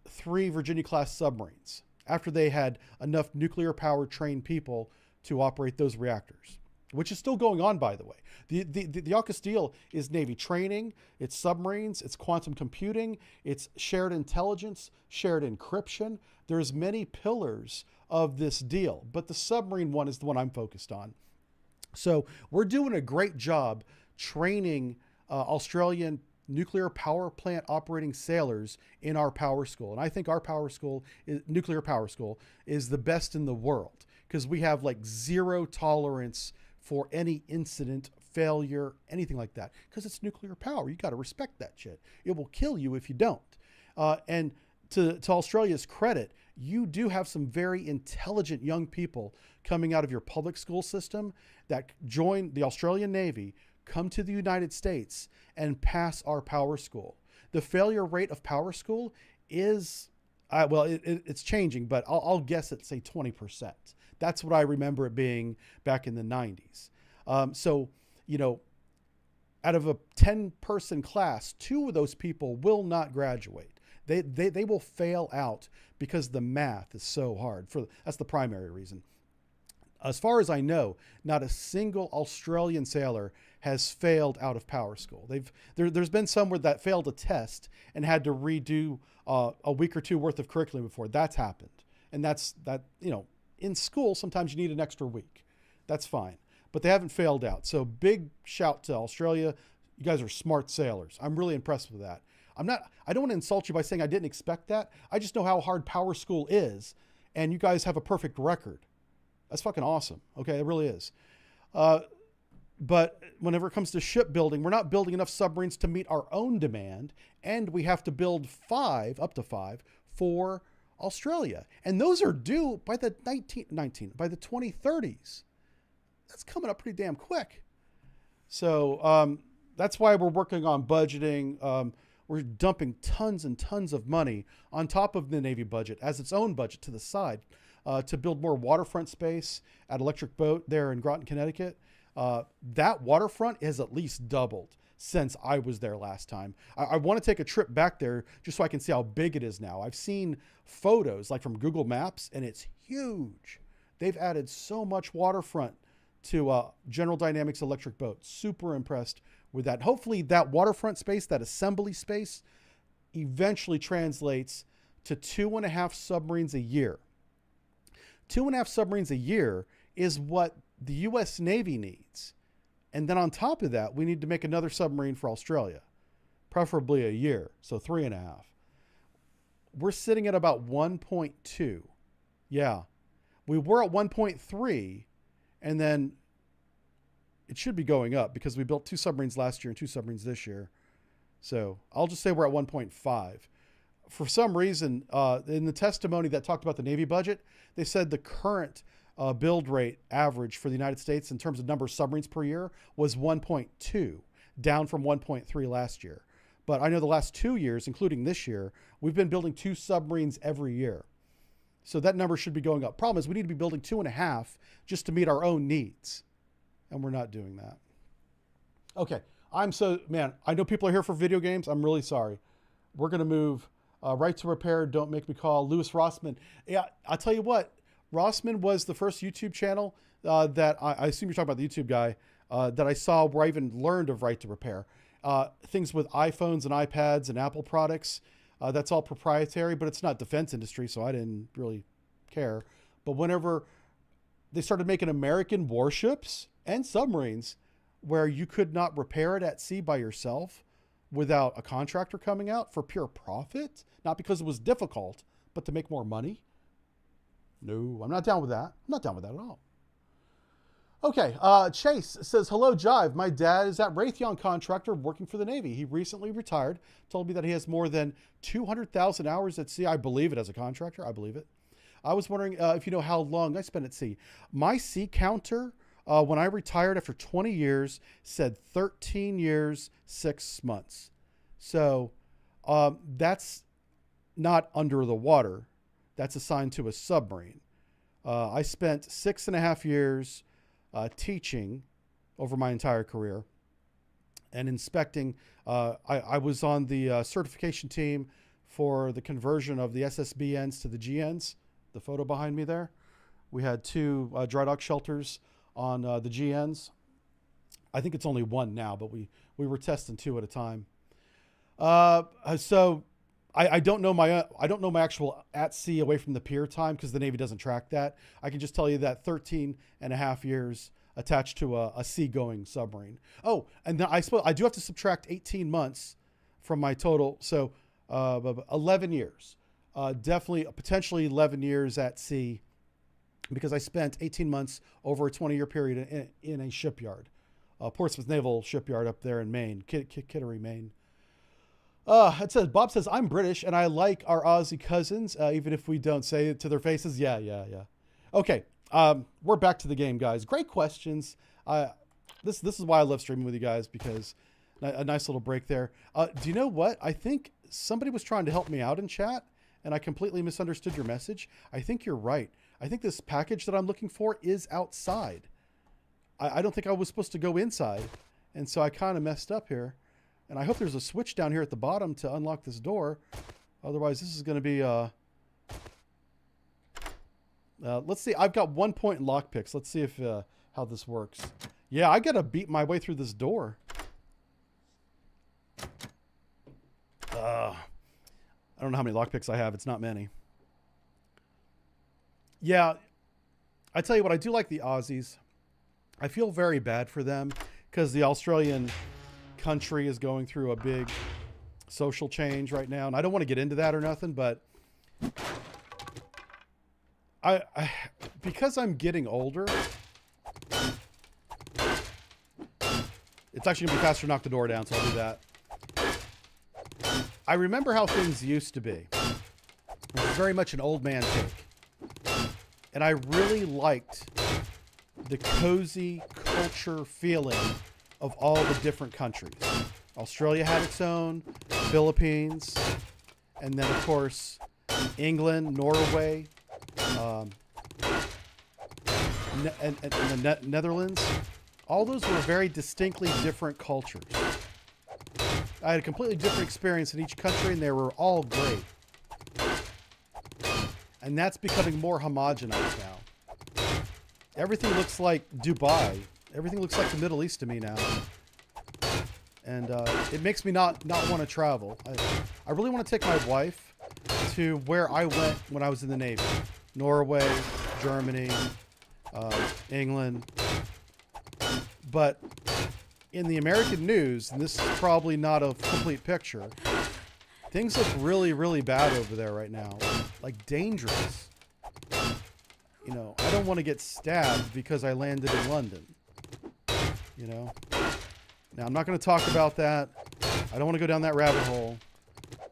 3 Virginia-class submarines after they had enough nuclear-powered trained people to operate those reactors. which is still going on, by the way. The AUKUS deal is Navy training, it's submarines, it's quantum computing, it's shared intelligence, shared encryption. There's many pillars of this deal, but the submarine one is the one I'm focused on. So we're doing a great job training Australian nuclear power plant operating sailors in our power school. And I think our nuclear power school is the best in the world because we have like zero tolerance for any incident, failure, anything like that. Because it's nuclear power. You got to respect that shit. It will kill you if you don't. And to Australia's credit, you do have some very intelligent young people coming out of your public school system that join the Australian Navy, come to the United States, and pass our power school. The failure rate of power school is, it's changing, but I'll guess at, say, 20%. That's what I remember it being back in the 90s. So, you know, out of a 10-person class, 2 of those people will not graduate. They will fail out because the math is so hard. That's the primary reason. As far as I know, not a single Australian sailor has failed out of power school. There's been some where that failed a test and had to redo a week or 2 worth of curriculum before. That's happened. And in school, sometimes you need an extra week. That's fine. But they haven't failed out. So big shout to Australia. You guys are smart sailors. I'm really impressed with that. I don't want to insult you by saying I didn't expect that. I just know how hard power school is. And you guys have a perfect record. That's fucking awesome. Okay, it really is. But whenever it comes to shipbuilding, we're not building enough submarines to meet our own demand. And we have to build up to five for Australia. And those are due by the by the 2030s. That's coming up pretty damn quick. So that's why we're working on budgeting. We're dumping tons and tons of money on top of the Navy budget as its own budget to the side to build more waterfront space at Electric Boat there in Groton, Connecticut. That waterfront has at least doubled since I was there last time. I want to take a trip back there just so I can see how big it is now. I've seen photos like from Google Maps and it's huge. They've added so much waterfront to General Dynamics Electric Boat. Super impressed with that. Hopefully that waterfront space, that assembly space, eventually translates to 2.5 submarines a year. 2.5 submarines a year is what the U.S. Navy needs. And then on top of that, we need to make another submarine for Australia, preferably a year. So 3.5. We're sitting at about 1.2. Yeah. We were at 1.3, and then it should be going up because we built 2 submarines last year and 2 submarines this year. So I'll just say we're at 1.5. For some reason, in the testimony that talked about the Navy budget, they said the current build rate average for the United States in terms of number of submarines per year was 1.2, down from 1.3 last year. But I know the last 2 years, including this year, we've been building 2 submarines every year. So that number should be going up. Problem is we need to be building 2.5 just to meet our own needs. And we're not doing that. Okay. I know people are here for video games. I'm really sorry. We're going to move Right to Repair, Don't Make Me Call, Louis Rossmann. Yeah, I'll tell you what. Rossmann was the first YouTube channel that I assume you're talking about the YouTube guy that I saw where I even learned of Right to Repair. Things with iPhones and iPads and Apple products. That's all proprietary, but it's not defense industry, so I didn't really care. But whenever they started making American warships and submarines where you could not repair it at sea by yourself without a contractor coming out for pure profit, not because it was difficult, but to make more money. No, I'm not down with that. I'm not down with that at all. Okay, Chase says, hello, Jive. My dad is at Raytheon contractor working for the Navy. He recently retired, told me that he has more than 200,000 hours at sea. I believe it as a contractor. I believe it. I was wondering if you know how long I spent at sea. My sea counter, when I retired after 20 years, said 13 years, 6 months. So that's not under the water. That's assigned to a submarine. I spent 6.5 years teaching over my entire career and inspecting. I was on the certification team for the conversion of the SSBNs to the GNs, the photo behind me there. We had 2 dry dock shelters on the GNs. I think it's only one now, but we were testing 2 at a time. So I don't know my actual at sea away from the pier time because the Navy doesn't track that. I can just tell you that 13 and a half years attached to a seagoing submarine. Oh, and then I suppose I do have to subtract 18 months from my total. So 11 years, definitely potentially 11 years at sea, because I spent 18 months over a 20-year period in a shipyard, Portsmouth Naval Shipyard up there in Maine, Kittery, Maine. It says, Bob says, I'm British and I like our Aussie cousins, even if we don't say it to their faces. Yeah. Okay. We're back to the game, guys. Great questions. This is why I love streaming with you guys, because a nice little break there. Do you know what? I think somebody was trying to help me out in chat and I completely misunderstood your message. I think you're right. I think this package that I'm looking for is outside. I don't think I was supposed to go inside. And so I kind of messed up here. And I hope there's a switch down here at the bottom to unlock this door. Otherwise, this is going to be... let's see. I've got 1 point in lockpicks. Let's see if how this works. Yeah, I got to beat my way through this door. I don't know how many lockpicks I have. It's not many. Yeah, I tell you what, I do like the Aussies. I feel very bad for them because the Australian country is going through a big social change right now, and I don't want to get into that or nothing, but I because I'm getting older, it's actually gonna be faster to knock the door down, so I'll do that. I remember how things used to be. It was very much an old man take, and I really liked the cozy culture feeling of all the different countries. Australia had its own, Philippines, and then of course England, Norway, and the Netherlands. All those were very distinctly different cultures. I had a completely different experience in each country, and they were all great. And that's becoming more homogenized now. Everything looks like Dubai. Everything looks like the Middle East to me now. And it makes me not want to travel. I really want to take my wife to where I went when I was in the Navy. Norway, Germany, England. But in the American news, and this is probably not a complete picture, things look really, really bad over there right now. Like dangerous. You know, I don't want to get stabbed because I landed in London. You know? Now, I'm not going to talk about that. I don't want to go down that rabbit hole.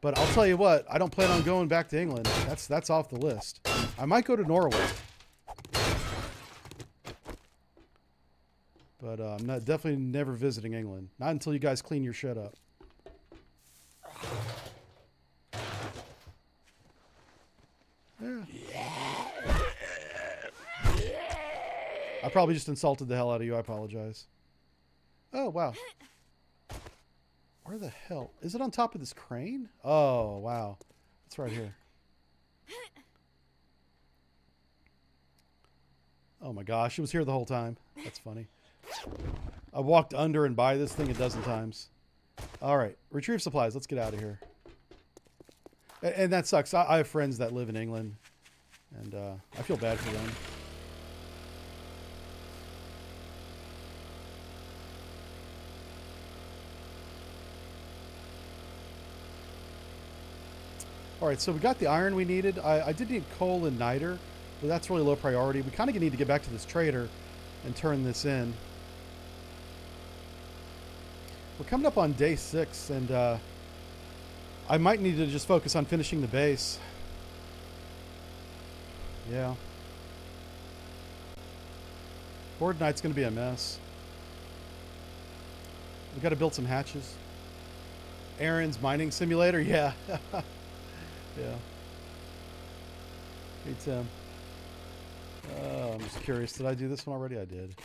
But I'll tell you what, I don't plan on going back to England. That's off the list. I might go to Norway. But I'm definitely never visiting England. Not until you guys clean your shit up. Yeah. I probably just insulted the hell out of you. I apologize. Oh, wow. Where the hell? Is it on top of this crane? Oh, wow. It's right here. Oh my gosh, it was here the whole time. That's funny. I walked under and by this thing a dozen times. All right, retrieve supplies. Let's get out of here. And that sucks. I have friends that live in England, and I feel bad for them. All right, so we got the iron we needed. I did need coal and niter, but that's really low priority. We kind of need to get back to this trader and turn this in. We're coming up on day 6, and I might need to just focus on finishing the base. Yeah. Board night's going to be a mess. We got to build some hatches. Aaron's mining simulator? Yeah. Yeah. Hey, Tim. I'm just curious. Did I do this one already? I did.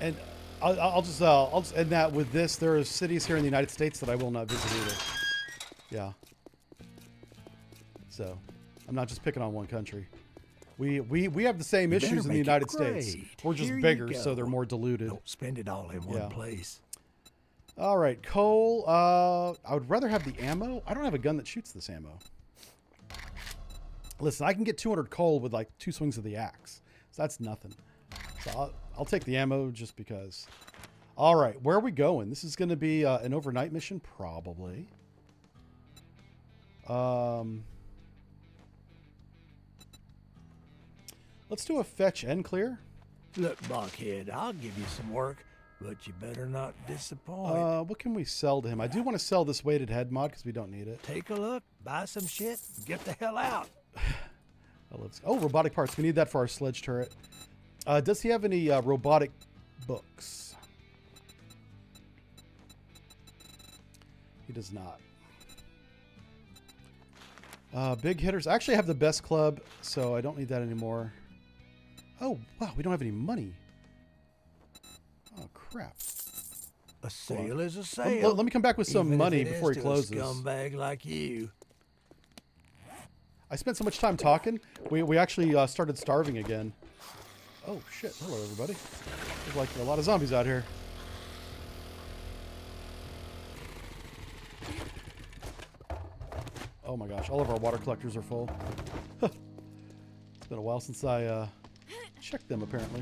And I'll just end that with this. There are cities here in the United States that I will not visit either. Yeah. So, I'm not just picking on one country. We have the same better issues in the make it United States. great. We're just Here you bigger, go. so they're more diluted. Don't spend it all in Yeah. one place. All right, coal. I would rather have the ammo. I don't have a gun that shoots this ammo. Listen, I can get 200 coal with like 2 swings of the axe. So that's nothing. So I'll take the ammo just because. All right, where are we going? This is going to be an overnight mission, probably. Let's do a fetch and clear. Look, Buckhead, I'll give you some work, but you better not disappoint. What can we sell to him? I do want to sell this weighted head mod because we don't need it. Take a look, buy some shit, and get the hell out. Oh, robotic parts. We need that for our sledge turret. Does he have any robotic books? He does not. Big hitters. I actually have the best club, so I don't need that anymore. Oh, wow. We don't have any money. Oh, crap. A sale is a sale. Let me come back with some even money if it before is he to a closes. scumbag like you. I spent so much time talking. We actually started starving again. Oh, shit. Hello, everybody. There's like a lot of zombies out here. Oh my gosh, all of our water collectors are full. It's been a while since I checked them, apparently.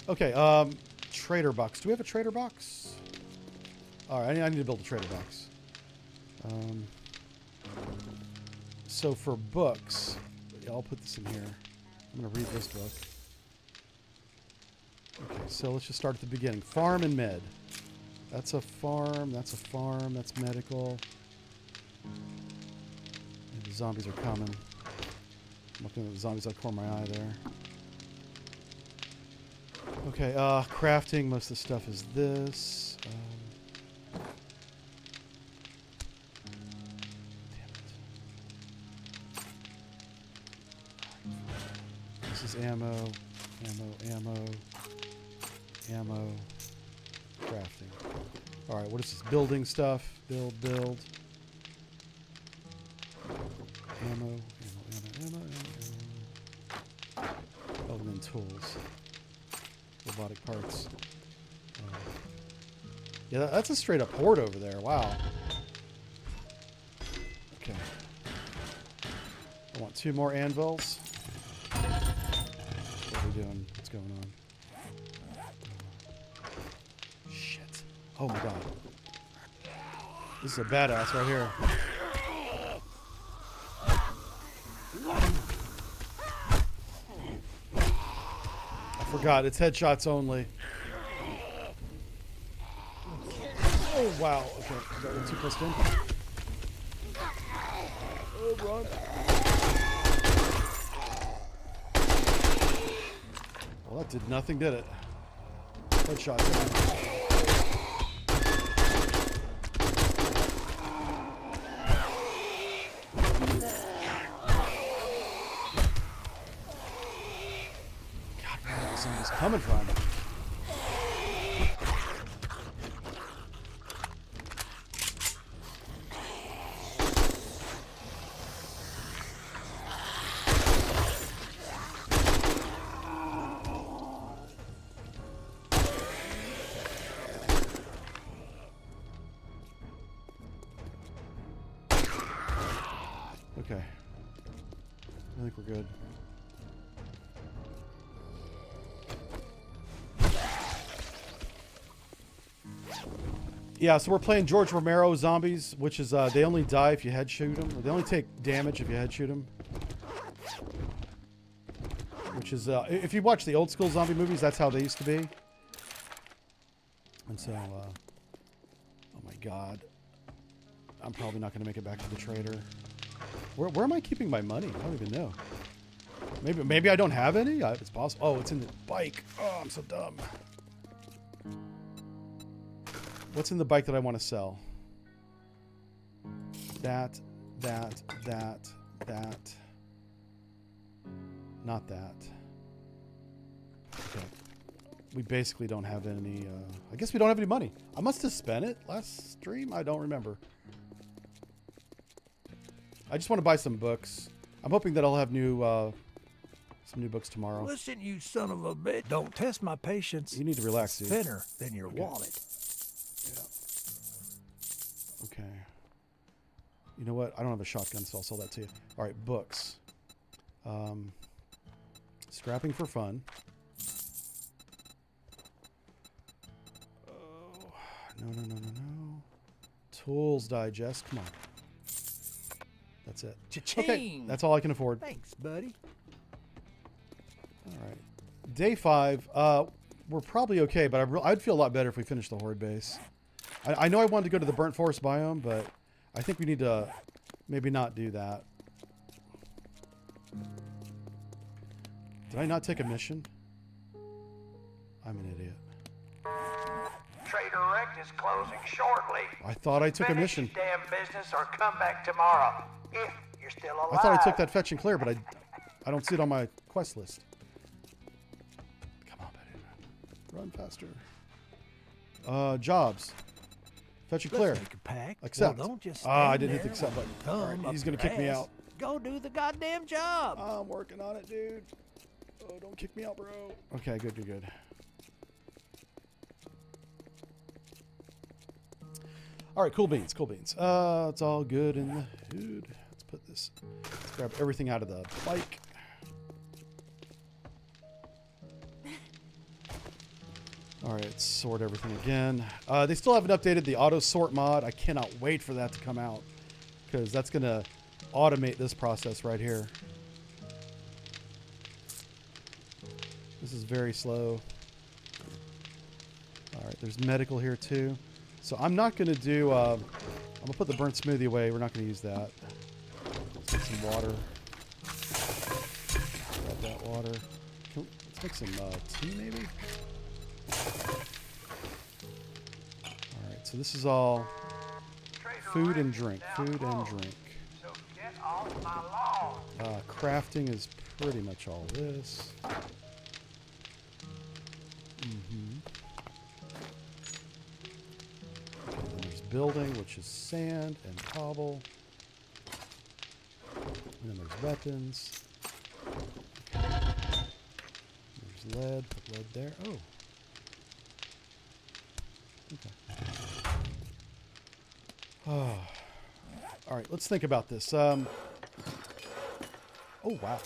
Okay, trader box. Do we have a trader box? Alright, I need to build a trader box. So for books, I'll put this in here. I'm going to read this book. Okay, so let's just start at the beginning. Farm and med. That's a farm, that's a farm, that's medical. And the zombies are coming. I'm looking at the zombies out of the corner of my eye there. Okay, crafting, most of the stuff is this. Damn it. This is ammo, ammo, crafting. All right, what is this? Building stuff. Build. Ammo. Oh, and then tools. Robotic parts. Yeah, that's a straight up horde over there. Wow. Okay. I want 2 more anvils. What are we doing? What's going on? Shit. Oh my god. This is a badass right here. I forgot. It's headshots only. Oh wow. Okay. Got too close in. Oh, run. Well, that did nothing, did it? Headshots. Coming from. Okay. I think we're good. Yeah, so we're playing George Romero zombies, which is they only die if you head shoot them, or they only take damage if you head shoot them. Which is, if you watch the old school zombie movies, that's how they used to be. And so, oh my god, I'm probably not going to make it back to the trader. Where am I keeping my money? I don't even know. Maybe I don't have any. It's possible. Oh, it's in the bike. Oh, I'm so dumb. What's in the bike that I want to sell? That. Not that. Okay. we basically don't have any, I guess we don't have any money. I must have spent it last stream. I don't remember. I just want to buy some books. I'm hoping that I'll have some new books tomorrow. Listen, you son of a bitch. Don't test my patience. You need to relax, dude. Thinner than your wallet. Yeah. Okay. You know what? I don't have a shotgun, so I'll sell that to you. All right, books. Scrapping for fun. Oh, no. Tools digest. Come on. That's it. Cha-ching. Okay, that's all I can afford. Thanks, buddy. All right. Day 5. We're probably okay, but I'd feel a lot better if we finished the Horde base. I know I wanted to go to the Burnt Forest biome, but I think we need to maybe not do that. Did I not take a mission? I'm an idiot. Trader Rect is closing shortly. I thought I took a Finish mission. your damn business or come back tomorrow if you're still alive. I thought I took that fetch and clear, but I don't see it on my quest list. Come on, buddy. Run faster. Jobs. Fetch and clear. Let's make a pact. Accept. Well, don't just I stand didn't hit the there accept with button. your All thumb right, he's up gonna your kick me ass. out. Go do the goddamn job. I'm working on it, dude. Oh, don't kick me out, bro. Okay, good. All right, cool beans. It's all good in the hood. Let's put this. Let's grab everything out of the bike. All right, let's sort everything again. They still haven't updated the auto sort mod. I cannot wait for that to come out because that's gonna automate this process right here. This is very slow. All right, there's medical here too. So I'm not going to do, I'm going to put the burnt smoothie away. We're not going to use that. Let's make some water. Grab that water. Let's make some tea maybe? All right, so this is all food and drink. So get off my lawn. Crafting is pretty much all this. Building, which is sand and cobble. And then there's weapons. There's lead. Put lead there. Oh. Okay. Oh. All right, let's think about this. Oh, wow.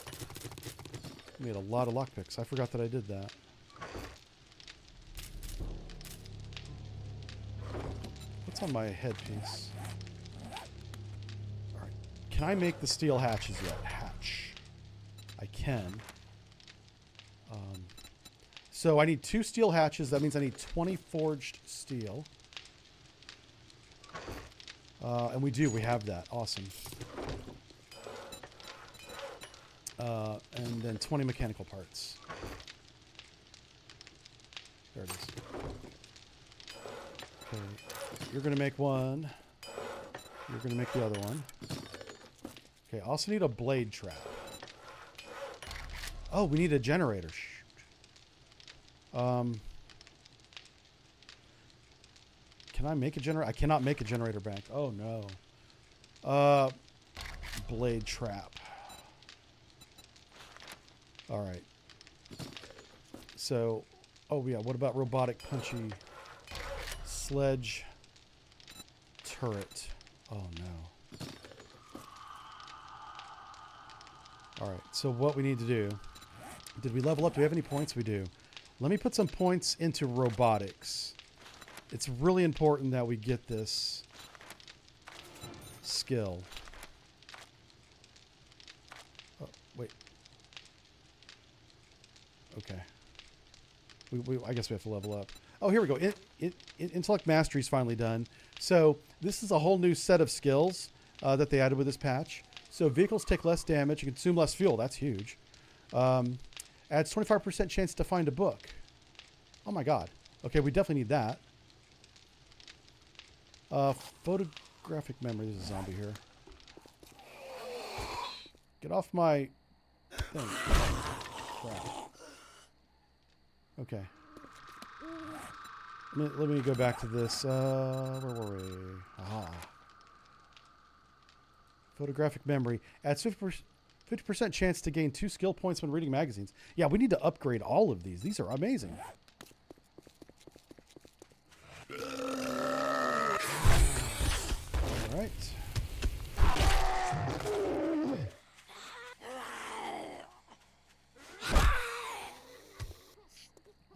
Made a lot of lockpicks. I forgot that I did that. What's on my headpiece? All right. Can I make the steel hatches yet? Hatch. I can. So I need 2 steel hatches. That means I need 20 forged steel. And we do. We have that. Awesome. And then 20 mechanical parts. There it is. Okay. You're going to make one. You're going to make the other one. Okay, I also need a blade trap. Oh, we need a generator. Shoot. Can I make a generator? I cannot make a generator bank. Oh, no. Blade trap. All right. So, oh, yeah, what about robotic punchy sledge turret? Oh, no. All right, so what we need to do, did we level up? Do we have any points? We do. Let me put some points into robotics. It's really important that we get this skill. Oh, wait. Okay. I guess we have to level up. Oh, here we go. Intellect Mastery is finally done. So this is a whole new set of skills that they added with this patch. So vehicles take less damage and consume less fuel. That's huge. Adds 25% chance to find a book. Oh my god. Okay, we definitely need that. Photographic memory. There's a zombie here. Get off my thing. Crap. Okay. Let me go back to this. Where were we? Aha. Photographic memory. Adds 50% chance to gain 2 skill points when reading magazines. Yeah, we need to upgrade all of these. These are amazing. All right.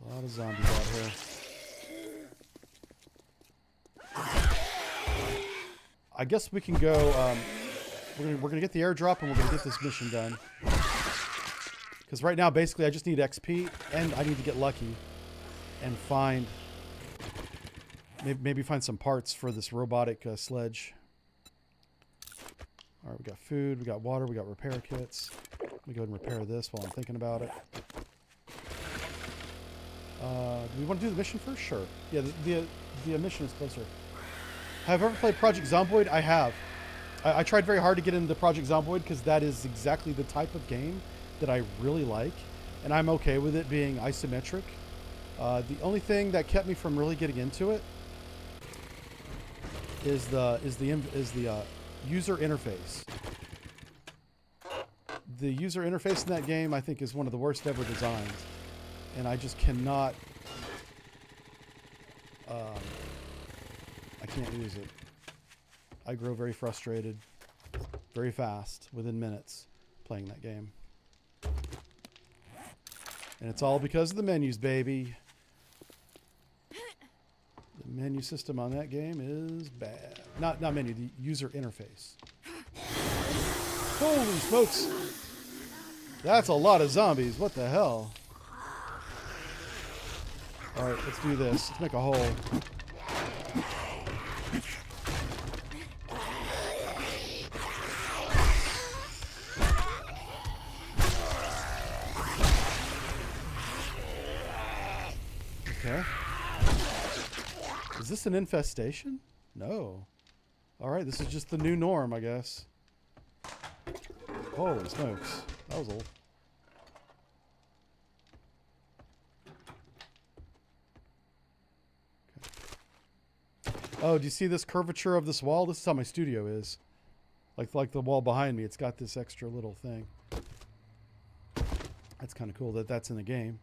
A lot of zombies out here. I guess we can go. We're gonna get the airdrop and we're gonna get this mission done. Because right now, basically, I just need XP and I need to get lucky and find maybe find some parts for this robotic sledge. All right, we got food, we got water, we got repair kits. Let me go ahead and repair this while I'm thinking about it. Do we want to do the mission first? Sure. Yeah, the mission is closer. Have I ever played Project Zomboid? I have. I tried very hard to get into Project Zomboid because that is exactly the type of game that I really like, and I'm okay with it being isometric. The only thing that kept me from really getting into it is the user interface. The user interface in that game, I think, is one of the worst ever designed, and I just cannot. I can't use it. I grow very frustrated, very fast, within minutes, playing that game. And it's all because of the menus, baby. The menu system on that game is bad. Not menu, the user interface. Holy smokes! That's a lot of zombies. What the hell? Alright, let's do this. Let's make a hole. Okay. Is this an infestation? No. Alright, this is just the new norm, I guess. Holy smokes. That was old. Okay. Oh, do you see this curvature of this wall? This is how my studio is. Like the wall behind me, it's got this extra little thing. That's kind of cool that that's in the game.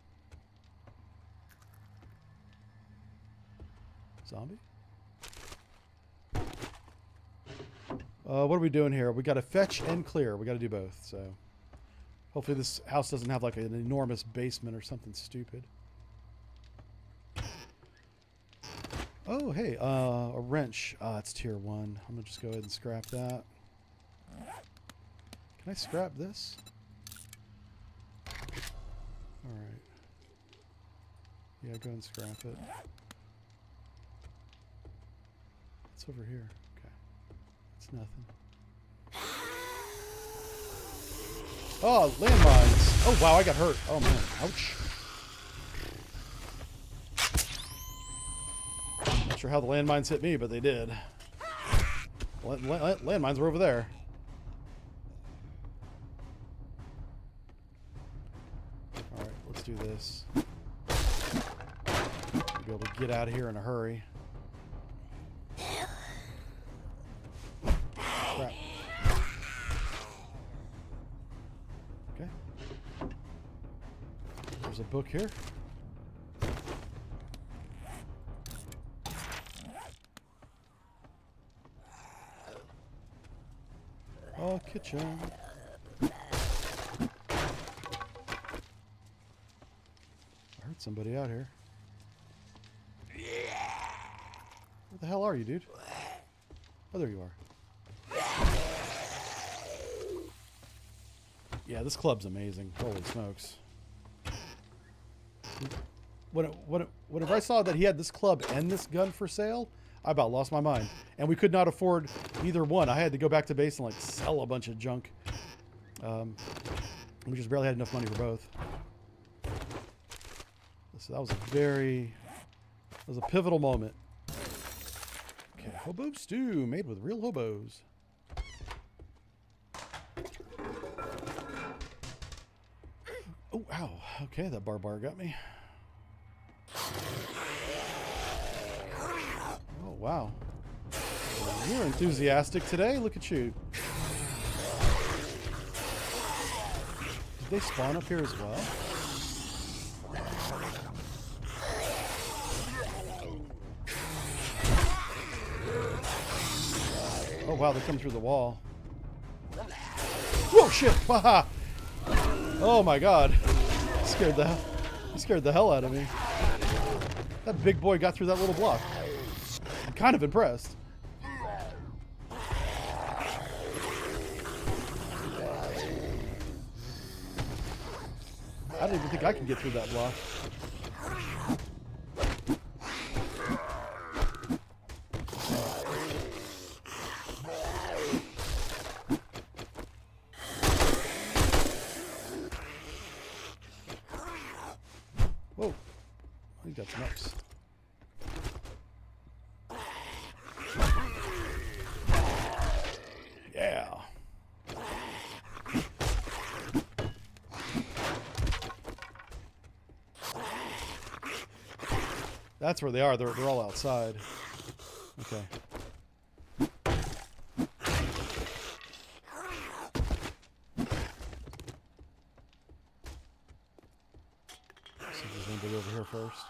Zombie? What are we doing here? We got to fetch and clear. We got to do both, so hopefully this house doesn't have like an enormous basement or something stupid. Oh, hey, a wrench. It's tier 1. I'm gonna just go ahead and scrap that. Can I scrap this? All right. Yeah, go ahead and scrap it. What's over here? Okay. It's nothing. Oh, landmines. Oh, wow, I got hurt. Oh, man. Ouch. Not sure how the landmines hit me, but they did. Landmines were over there. Alright, let's do this. We'll be able to get out of here in a hurry. Crap. Okay. There's a book here. Oh, kitchen. I heard somebody out here. Where the hell are you, dude? Oh, there you are. Yeah, this club's amazing. Holy smokes. Whenever I saw that he had this club and this gun for sale, I about lost my mind. And we could not afford either one. I had to go back to base and like sell a bunch of junk. We just barely had enough money for both. So that was a pivotal moment. Okay, hobo stew made with real hobos. Oh, ow. Okay, that bar got me. wow. You're enthusiastic today. Look at you. Did they spawn up here as well? Oh wow, they come through the wall. Whoa, shit! Haha! Oh my god. He scared the hell out of me. That big boy got through that little block. I'm kind of impressed. I don't even think I can get through that block. Whoa. I think that's nuts. Yeah. That's where they are. They're all outside. Okay. See if there's anybody over here first.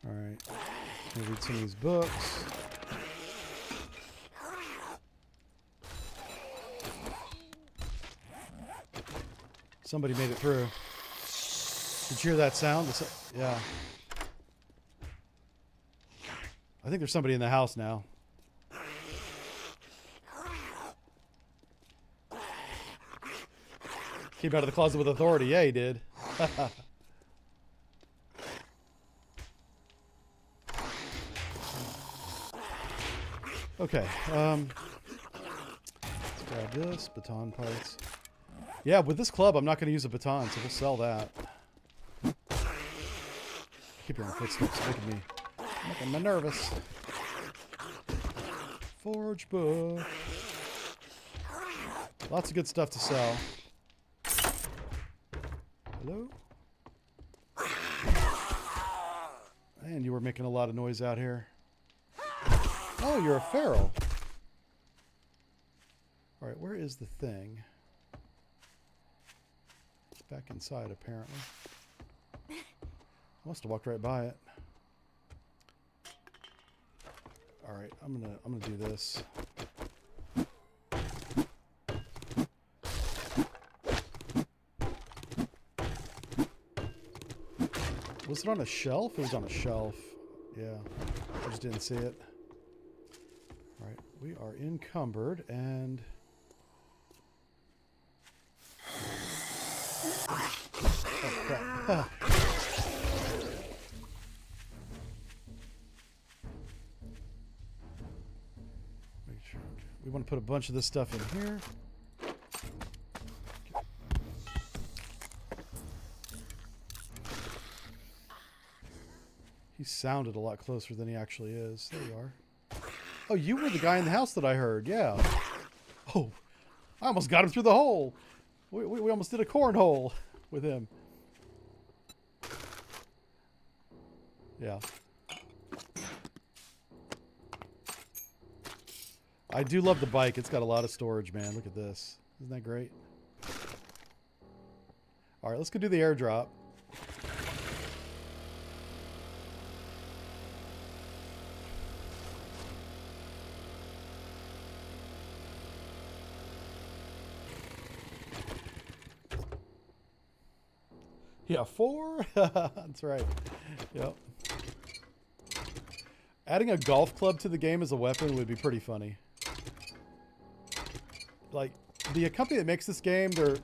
Alright, we'll read some of these books. Somebody made it through. Did you hear that sound? Yeah. I think there's somebody in the house now. Came out of the closet with authority. Yeah, he did. Okay, let's grab this, baton parts. Yeah, with this club, I'm not going to use a baton, so we'll sell that. Keep your own footsteps, making me nervous. Forge book. Lots of good stuff to sell. Hello? Man, you were making a lot of noise out here. Oh, you're a feral. Alright, where is the thing? It's back inside, apparently. I must have walked right by it. Alright, I'm gonna do this. Was it on a shelf? It was on a shelf. Yeah, I just didn't see it. Alright, we are encumbered and... Oh, crap. Make sure. We want to put a bunch of this stuff in here. He sounded a lot closer than he actually is. There you are. Oh, you were the guy in the house that I heard. Yeah. Oh, I almost got him through the hole. We almost did a cornhole with him. Yeah. I do love the bike. It's got a lot of storage, man. Look at this. Isn't that great? All right, let's go do the airdrop. Yeah, 4? That's right. Yep. Adding a golf club to the game as a weapon would be pretty funny. Like, the company that makes this game, their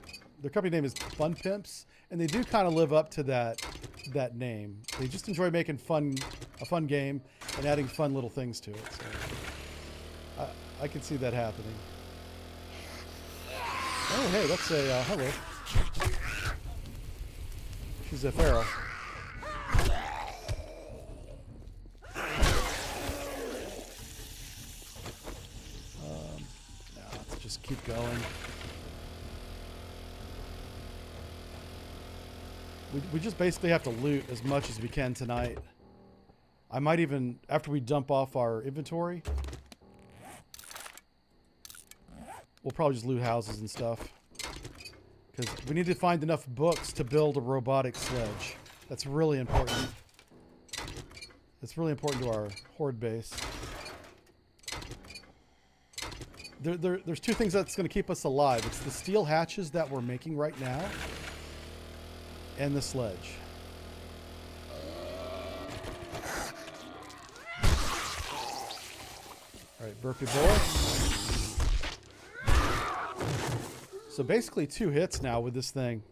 company name is Fun Pimps, and they do kind of live up to that name. They just enjoy making a fun game and adding fun little things to it. So I can see that happening. Oh, hey, that's a hello. She's a feral. going. We just basically have to loot as much as we can tonight. I might even, after we dump off our inventory, we'll probably just loot houses and stuff. Because we need to find enough books to build a robotic sledge. That's really important. It's really important to our horde base. There's two things that's going to keep us alive. It's the steel hatches that we're making right now, and the sledge. Alright, burpee boy. So basically 2 hits now with this thing.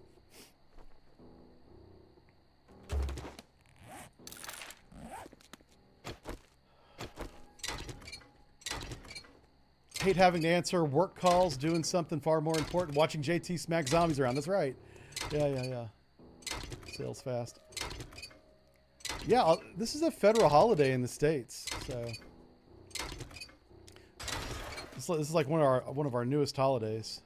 Hate having to answer work calls, doing something far more important. Watching JT smack zombies around. That's right. Yeah. Sales fast. Yeah, this is a federal holiday in the States, so this is like one of our newest holidays.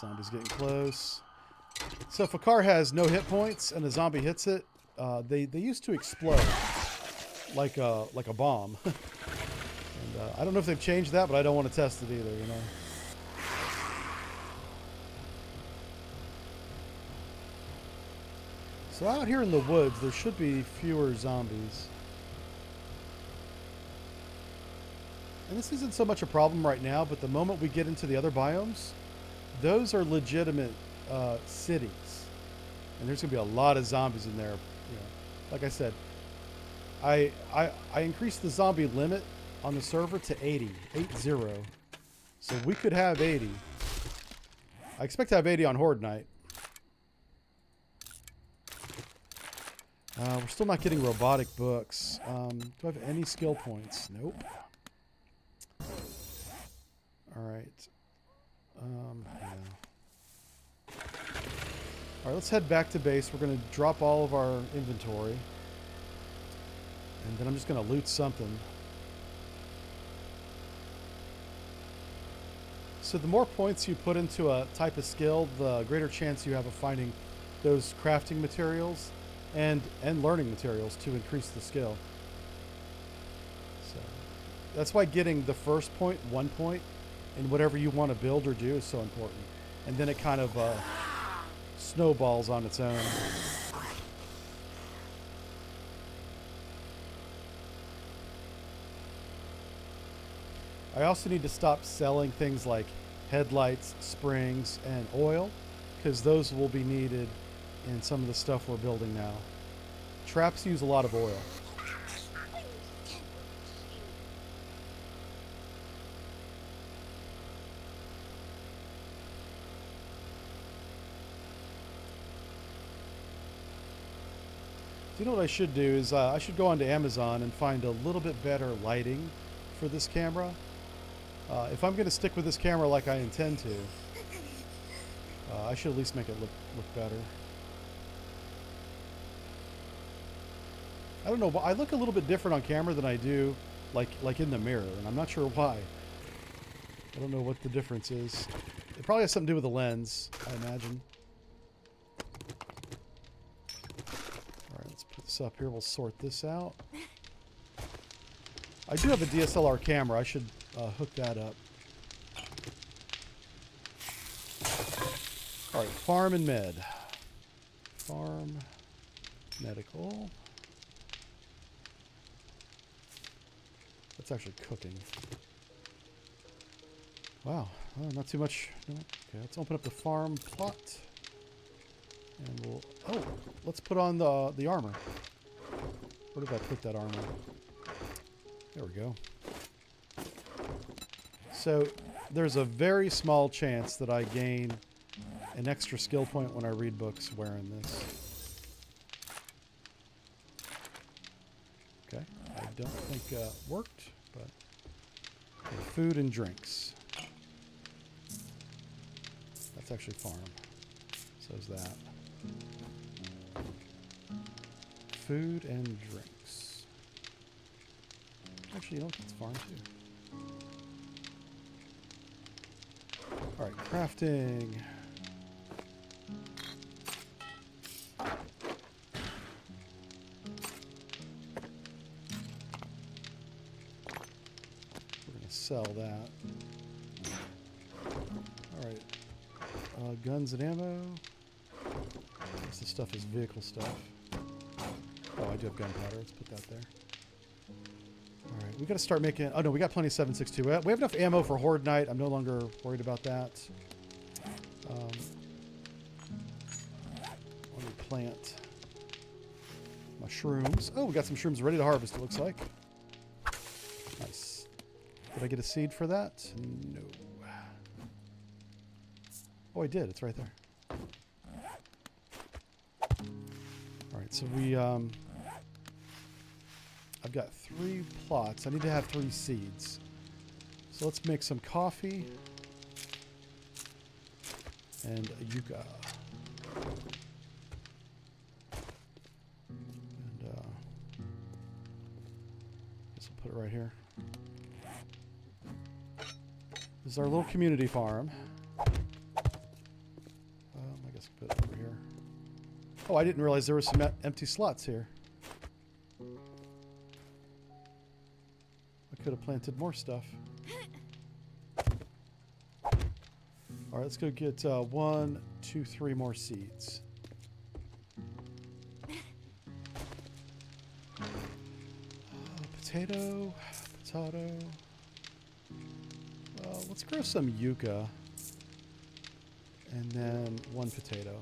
Zombie's getting close. So if a car has no hit points and a zombie hits it, they used to explode like a bomb. And I don't know if they've changed that, but I don't want to test it either, you know. So out here in the woods, there should be fewer zombies. And this isn't so much a problem right now, but the moment we get into the other biomes, those are legitimate cities, and there's gonna be a lot of zombies in there. You know, like I said, I increased the zombie limit on the server to 80, so we could have 80. I expect to have 80 on Horde Night. We're still not getting robotic books. Do I have any skill points? Nope. All right. Yeah. Alright, let's head back to base. We're going to drop all of our inventory. And then I'm just going to loot something. So the more points you put into a type of skill, the greater chance you have of finding those crafting materials and learning materials to increase the skill. So that's why getting the first point, 1 point, in whatever you want to build or do is so important. And then it kind of snowballs on its own. I also need to stop selling things like headlights, springs, and oil, because those will be needed in some of the stuff we're building now. Traps use a lot of oil. You know what I should do is I should go onto Amazon and find a little bit better lighting for this camera. If I'm going to stick with this camera like I intend to, I should at least make it look better. I don't know, but I look a little bit different on camera than I do like in the mirror, and I'm not sure why. I don't know what the difference is. It probably has something to do with the lens, I imagine. Up here, we'll sort this out. I do have a DSLR camera. I should hook that up. All right, farm and med. Farm, medical. That's actually cooking. Wow, oh, not too much. No. Okay, let's open up the farm plot. And we'll, oh, let's put on the armor. Where did I put that armor? There we go. So there's a very small chance that I gain an extra skill point when I read books wearing this. worked, but okay, food and drinks. That's actually farm. So is that. Food and drinks. Actually, you know, it's farm too. Alright, crafting. We're going to sell that. Alright. Guns and ammo. Most of the stuff is vehicle stuff. Oh, I do have gunpowder. Let's put that there. Alright, we got to start making... Oh, no, we got plenty of 7.62. We have enough ammo for Horde Night. I'm no longer worried about that. Let me plant mushrooms. Oh, we got some shrooms ready to harvest, it looks like. Nice. Did I get a seed for that? No. Oh, I did. It's right there. Alright, so we... I've got 3 plots. I need to have 3 seeds. So let's make some coffee. And a yucca. And, guess we'll put it right here. This is our little community farm. I guess we'll put it over here. Oh, I didn't realize there were some empty slots here. I could have planted more stuff. Alright, let's go get 1, 2, 3 more seeds. Potato. Let's grow some yucca. And then 1 potato.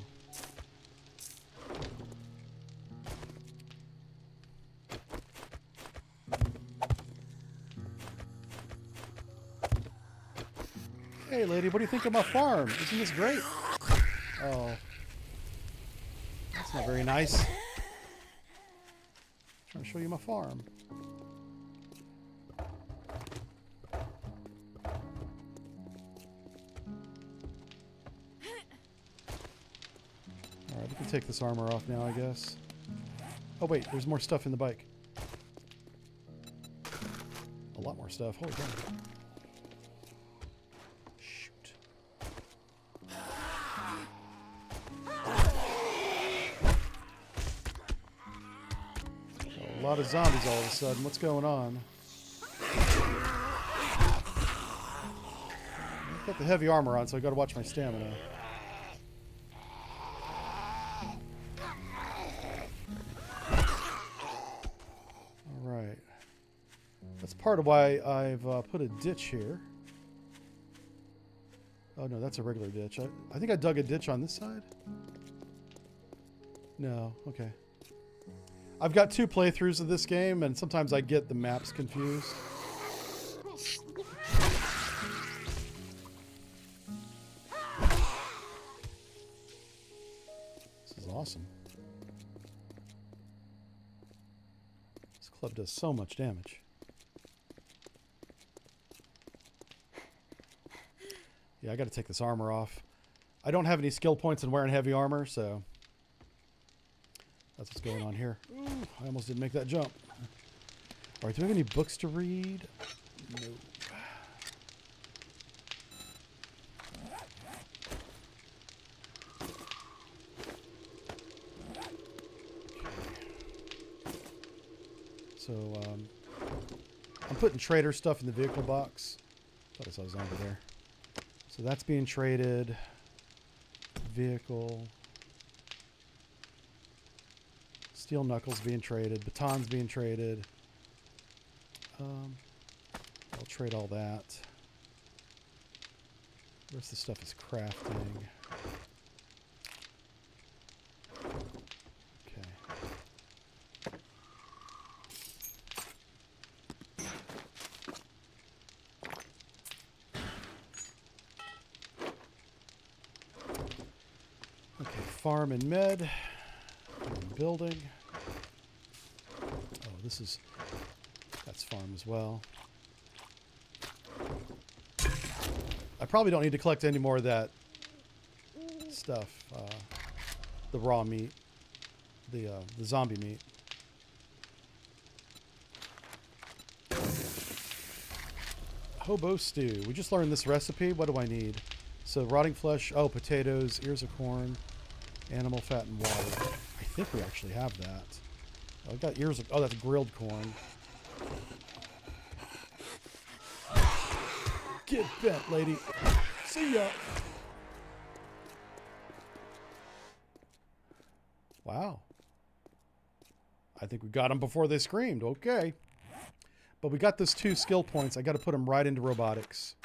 Hey lady, what do you think of my farm? Isn't this great? Oh. That's not very nice. Trying to show you my farm. Alright, we can take this armor off now, I guess. Oh wait, there's more stuff in the bike. A lot more stuff. Holy cow. A lot of zombies all of a sudden. What's going on? I've got the heavy armor on, so I gotta watch my stamina. Alright. That's part of why I've put a ditch here. Oh no, that's a regular ditch. I think I dug a ditch on this side. No, okay. I've got 2 playthroughs of this game, and sometimes I get the maps confused. This is awesome. This club does so much damage. Yeah, I gotta take this armor off. I don't have any skill points in wearing heavy armor, so... That's what's going on here. Ooh, I almost didn't make that jump. Alright, do we have any books to read? No. So, I'm putting trader stuff in the vehicle box. Thought I saw a zombie there. So that's being traded. Vehicle... Steel knuckles being traded. Batons being traded. I'll trade all that. The rest of the stuff is crafting. Okay. Okay, farm and med. Building. Oh, this is... That's farm as well. I probably don't need to collect any more of that stuff. The raw meat. The zombie meat. Hobo stew. We just learned this recipe. What do I need? So rotting flesh. Oh, potatoes, ears of corn, animal fat, and water. I think we actually have that. Oh, I got ears of... Oh, that's grilled corn. Get bent, lady. See ya. Wow. I think we got them before they screamed. Okay. But we got those 2 skill points. I got to put them right into robotics.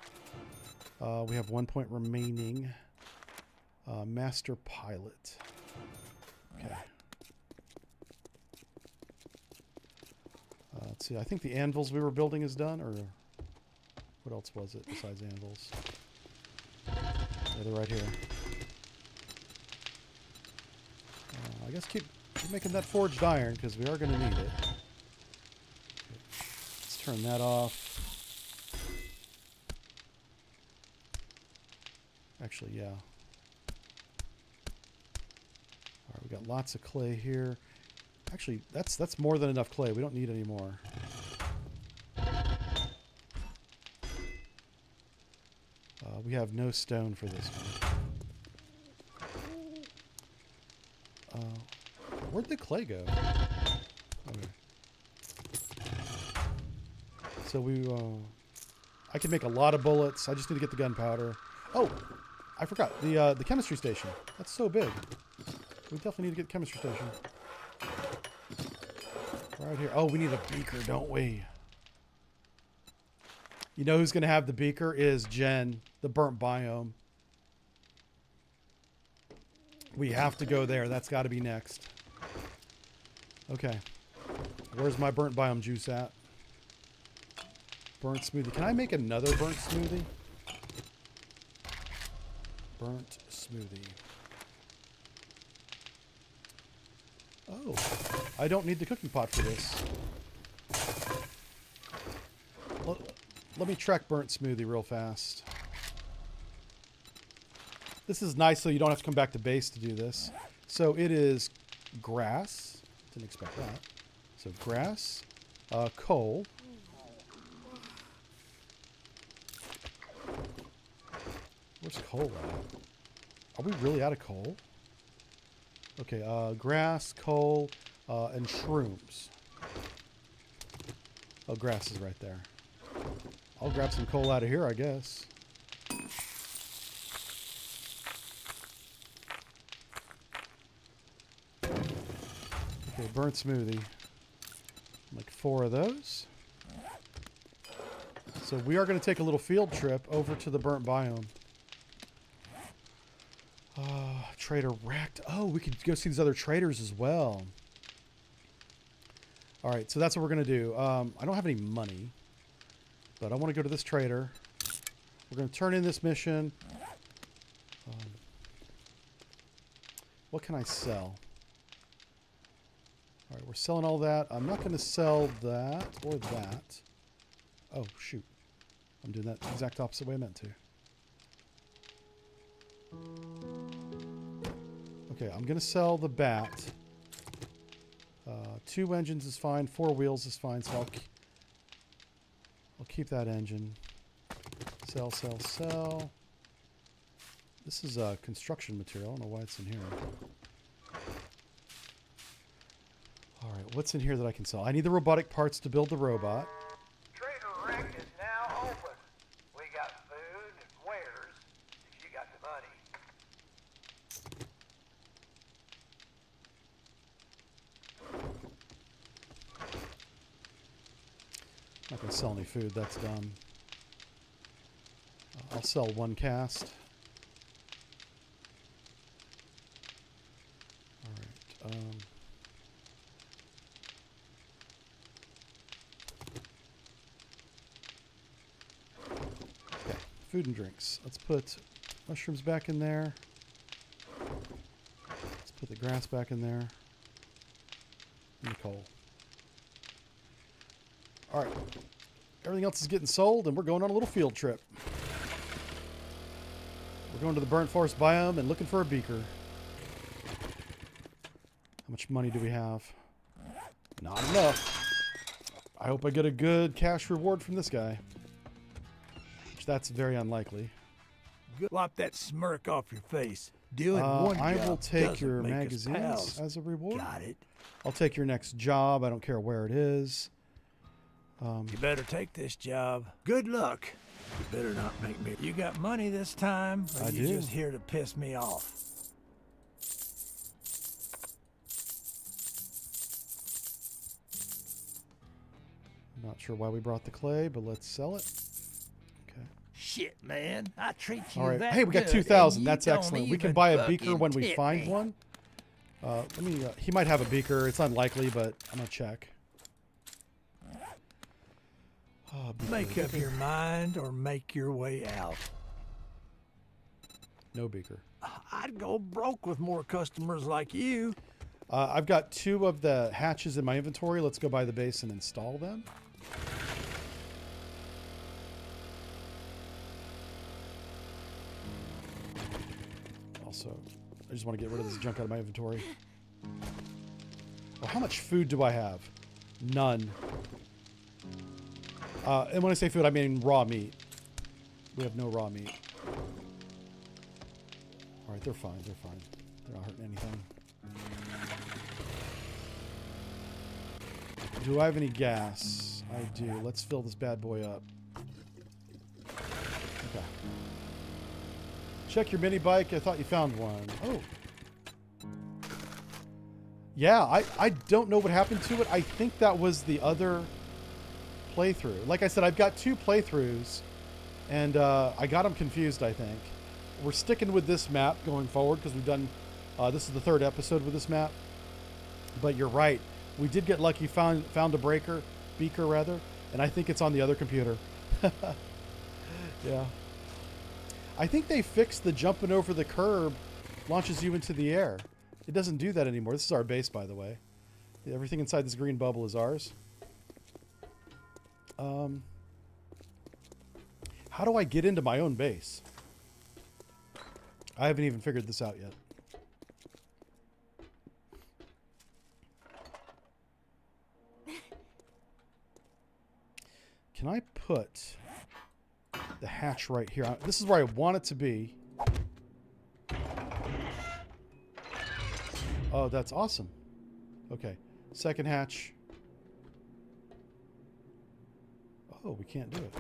We have 1 point remaining. Master pilot. Okay. Let's see. I think the anvils we were building is done, or what else was it besides anvils? Yeah, they're right here. I guess keep making that forged iron because we are going to need it. Okay. Let's turn that off. Actually, yeah. All right, we got lots of clay here. Actually, that's more than enough clay. We don't need any more. We have no stone for this one. Where'd the clay go? Okay. So I can make a lot of bullets. I just need to get the gunpowder. Oh, I forgot the chemistry station. That's so big. We definitely need to get the chemistry station. Right here. Oh, we need a beaker, don't we? You know who's going to have the beaker is Jen, the burnt biome. We have to go there. That's got to be next. Okay. Where's my burnt biome juice at? Burnt smoothie. Can I make another burnt smoothie? Burnt smoothie. Oh, I don't need the cooking pot for this. Let me track burnt smoothie real fast. This is nice so you don't have to come back to base to do this. So it is grass. Didn't expect that. So grass, coal. Where's coal at? Are we really out of coal? Okay, grass, coal, and shrooms. Oh, grass is right there. I'll grab some coal out of here, I guess. Okay, burnt smoothie. Like 4 of those. So we are going to take a little field trip over to the burnt biome. Trader wrecked. Oh, we could go see these other traders as well. All right, so that's what we're going to do. I don't have any money, but I want to go to this trader. We're going to turn in this mission. What can I sell? All right, we're selling all that. I'm not going to sell that or that. Oh, shoot. I'm doing that exact opposite way I meant to. Okay, I'm going to sell the bat. 2 engines is fine. 4 wheels is fine. So I'll keep that engine. Sell, sell, sell. This is construction material. I don't know why it's in here. All right, what's in here that I can sell? I need the robotic parts to build the robot. Trader Rick is now open. We got food and wares if you got the money. Not going to sell any food. That's done. I'll sell 1 cast. All right. Okay. Food and drinks. Let's put mushrooms back in there. Let's put the grass back in there. And the coal. All right. Everything else is getting sold, and we're going on a little field trip. We're going to the burnt forest biome and looking for a beaker. How much money do we have? Not enough. I hope I get a good cash reward from this guy. Which that's very unlikely. Wipe that smirk off your face. Doing one I job will take doesn't your make us magazines pals. as a reward. Got it. I'll take your next job. I don't care where it is. You better take this job. Good luck. You better not make me. You got money this time, or I you do. just here to piss me off? I'm not sure why we brought the clay, but let's sell it. Okay. Shit, man. I treat you All right. that Hey, we got good, 2,000. and you That's don't excellent. We can even buy a fucking beaker when we tip find me. one. Let me. He might have a beaker. It's unlikely, but I'm gonna check. Oh, beaker, Make up beaker. your mind or make your way out. No beaker. I'd go broke with more customers like you. I've got 2 of the hatches in my inventory. Let's go by the base and install them. Also, I just want to get rid of this junk out of my inventory. Well, how much food do I have? None. And when I say food, I mean raw meat. We have no raw meat. All right, they're fine. They're fine. They're not hurting anything. Do I have any gas? I do. Let's fill this bad boy up. Okay. Check your mini bike. I thought you found one. Oh. Yeah, I don't know what happened to it. I think that was the other playthrough. Like I said, I've got 2 playthroughs, and I got them confused, I think. We're sticking with this map going forward because we've done... this is the 3rd episode with this map. But you're right. We did get lucky, found a beaker rather, and I think it's on the other computer. Yeah. I think they fixed the jumping over the curb launches you into the air. It doesn't do that anymore. This is our base, by the way. Everything inside this green bubble is ours. How do I get into my own base? I haven't even figured this out yet. Can I put the hatch right here? This is where I want it to be. Oh, that's awesome. Okay. Second hatch. Oh, we can't do it.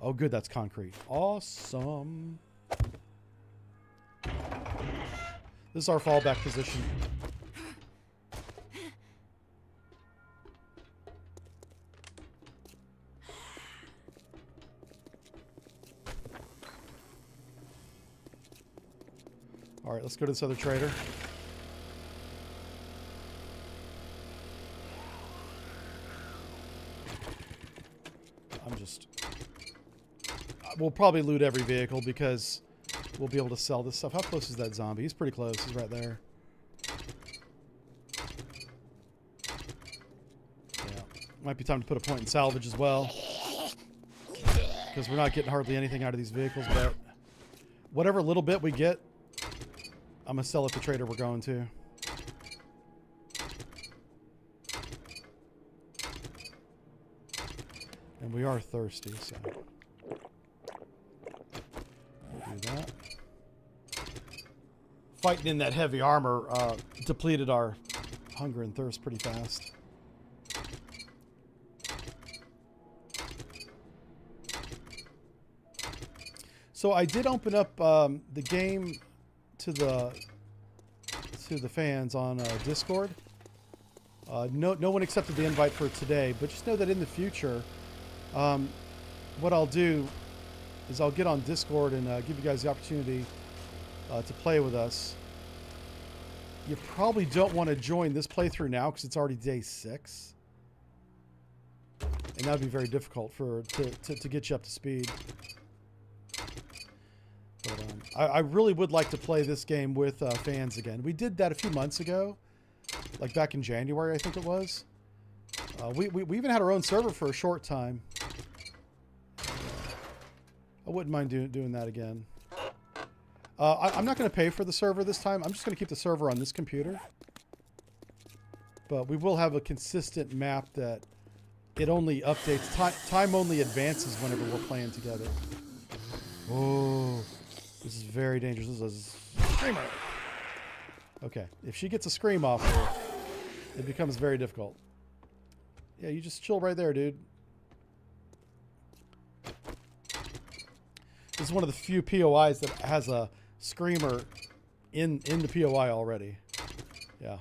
Oh, good. That's concrete. Awesome. This is our fallback position. All right, let's go to this other trader. We'll probably loot every vehicle because we'll be able to sell this stuff. How close is that zombie? He's pretty close. He's right there. Yeah. Might be time to put a point in salvage as well. Because we're not getting hardly anything out of these vehicles, but whatever little bit we get, I'm going to sell at the trader we're going to. And we are thirsty, so we'll do that. Fighting in that heavy armor depleted our hunger and thirst pretty fast. So I did open up the game to the fans on Discord. No one accepted the invite for today, but just know that in the future, what I'll do is I'll get on Discord and give you guys the opportunity to play with us. You probably don't want to join this playthrough now because it's already day 6. and that would be very difficult to get you up to speed. But I really would like to play this game with fans again. We did that a few months ago, like back in January, I think it was. We even had our own server for a short time. I wouldn't mind doing that again. I'm not going to pay for the server this time. I'm just going to keep the server on this computer. But we will have a consistent map that it only updates. Time only advances whenever we're playing together. Oh, this is very dangerous. This is a screamer. Okay, if she gets a scream off her, it becomes very difficult. Yeah, you just chill right there, dude. This is one of the few POIs that has a screamer in the POI already. Yeah.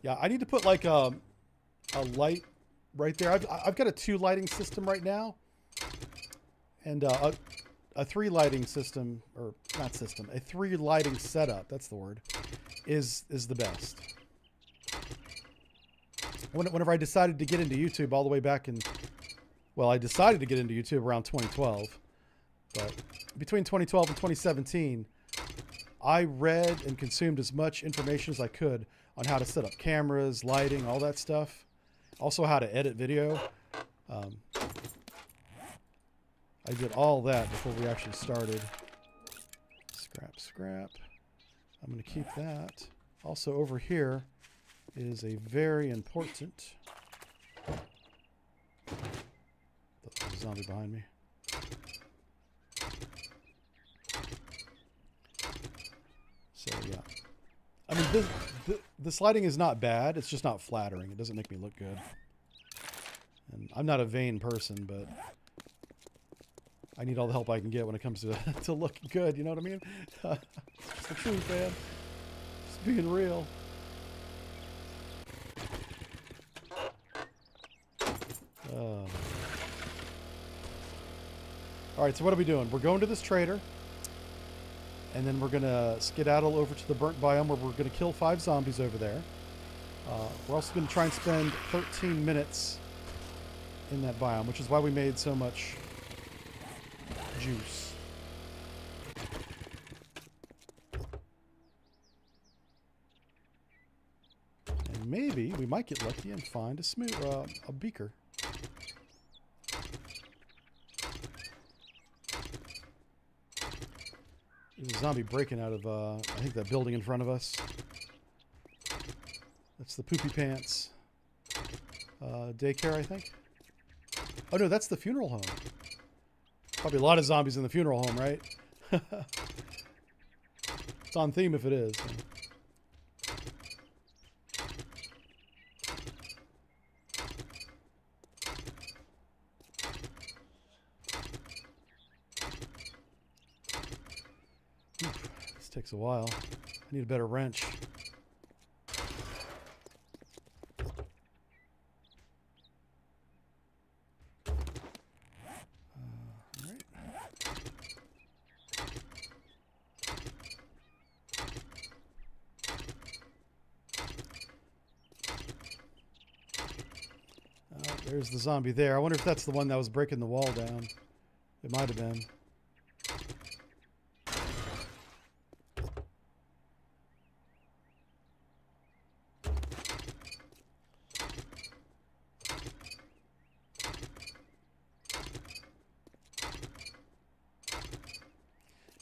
Yeah, I need to put like a light right there. I've got a 2 lighting system right now, and a 3 lighting system, or not system, a 3 lighting setup. That's the word. Is the best. Whenever I decided to get into YouTube all the way back in, well, I decided to get into YouTube around 2012, but between 2012 and 2017, I read and consumed as much information as I could on how to set up cameras, lighting, all that stuff. Also how to edit video. I did all that before we actually started. Scrap. I'm going to keep that. Also over here is a very important... There's a zombie behind me. So yeah. I mean, this lighting is not bad. It's just not flattering. It doesn't make me look good. And I'm not a vain person, but I need all the help I can get when it comes to looking good. You know what I mean? It's just the truth, man. Just being real. All right, so what are we doing? We're going to this trader, and then we're going to skedaddle over to the burnt biome where we're going to kill 5 zombies over there. We're also going to try and spend 13 minutes in that biome, which is why we made so much juice. And maybe we might get lucky and find a beaker. There's a zombie breaking out of, I think, that building in front of us. That's the Poopy Pants daycare, I think. Oh, no, that's the funeral home. Probably a lot of zombies in the funeral home, right? It's on theme if it is. This takes a while. I need a better wrench. There's the zombie there. I wonder if that's the one that was breaking the wall down. It might have been.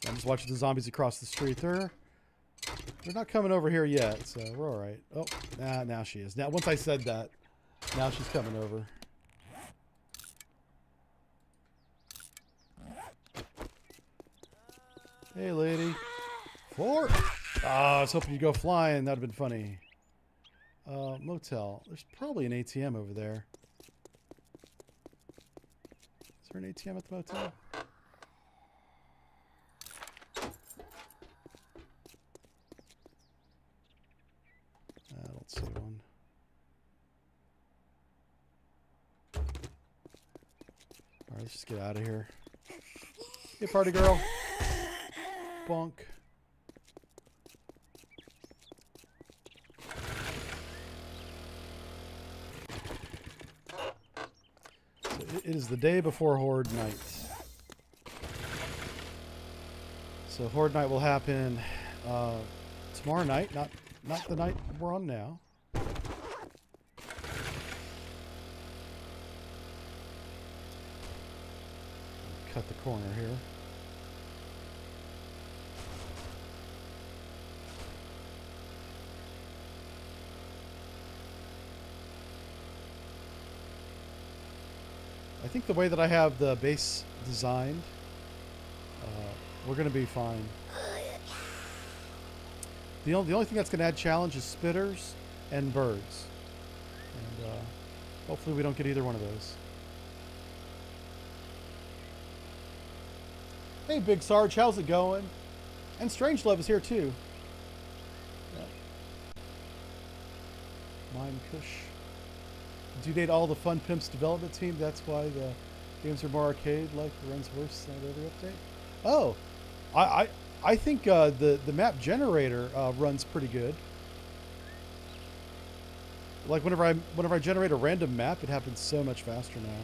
I'm just watching the zombies across the street. They're not coming over here yet, so we're all right. Oh, now she is. Now, once I said that, now she's coming over. Hey, lady. 4. I was hoping you'd go flying. That would have been funny. Motel. There's probably an ATM over there. Is there an ATM at the motel? I don't see one. Alright, let's just get out of here. Hey, party girl. Bonk. it is the day before Horde Night. So Horde Night will happen tomorrow night, not the night we're on now. Cut the corner here. I think the way that I have the base designed, we're going to be fine. The only thing that's going to add challenge is spitters and birds. And hopefully we don't get either one of those. Hey, Big Sarge, how's it going? And Strangelove is here too. Yep. Mine Kush. Due date all the Fun Pimps development team. That's why the games are more arcade like, runs worse than every update. Oh, I think the map generator runs pretty good. Like whenever I generate a random map, it happens so much faster now.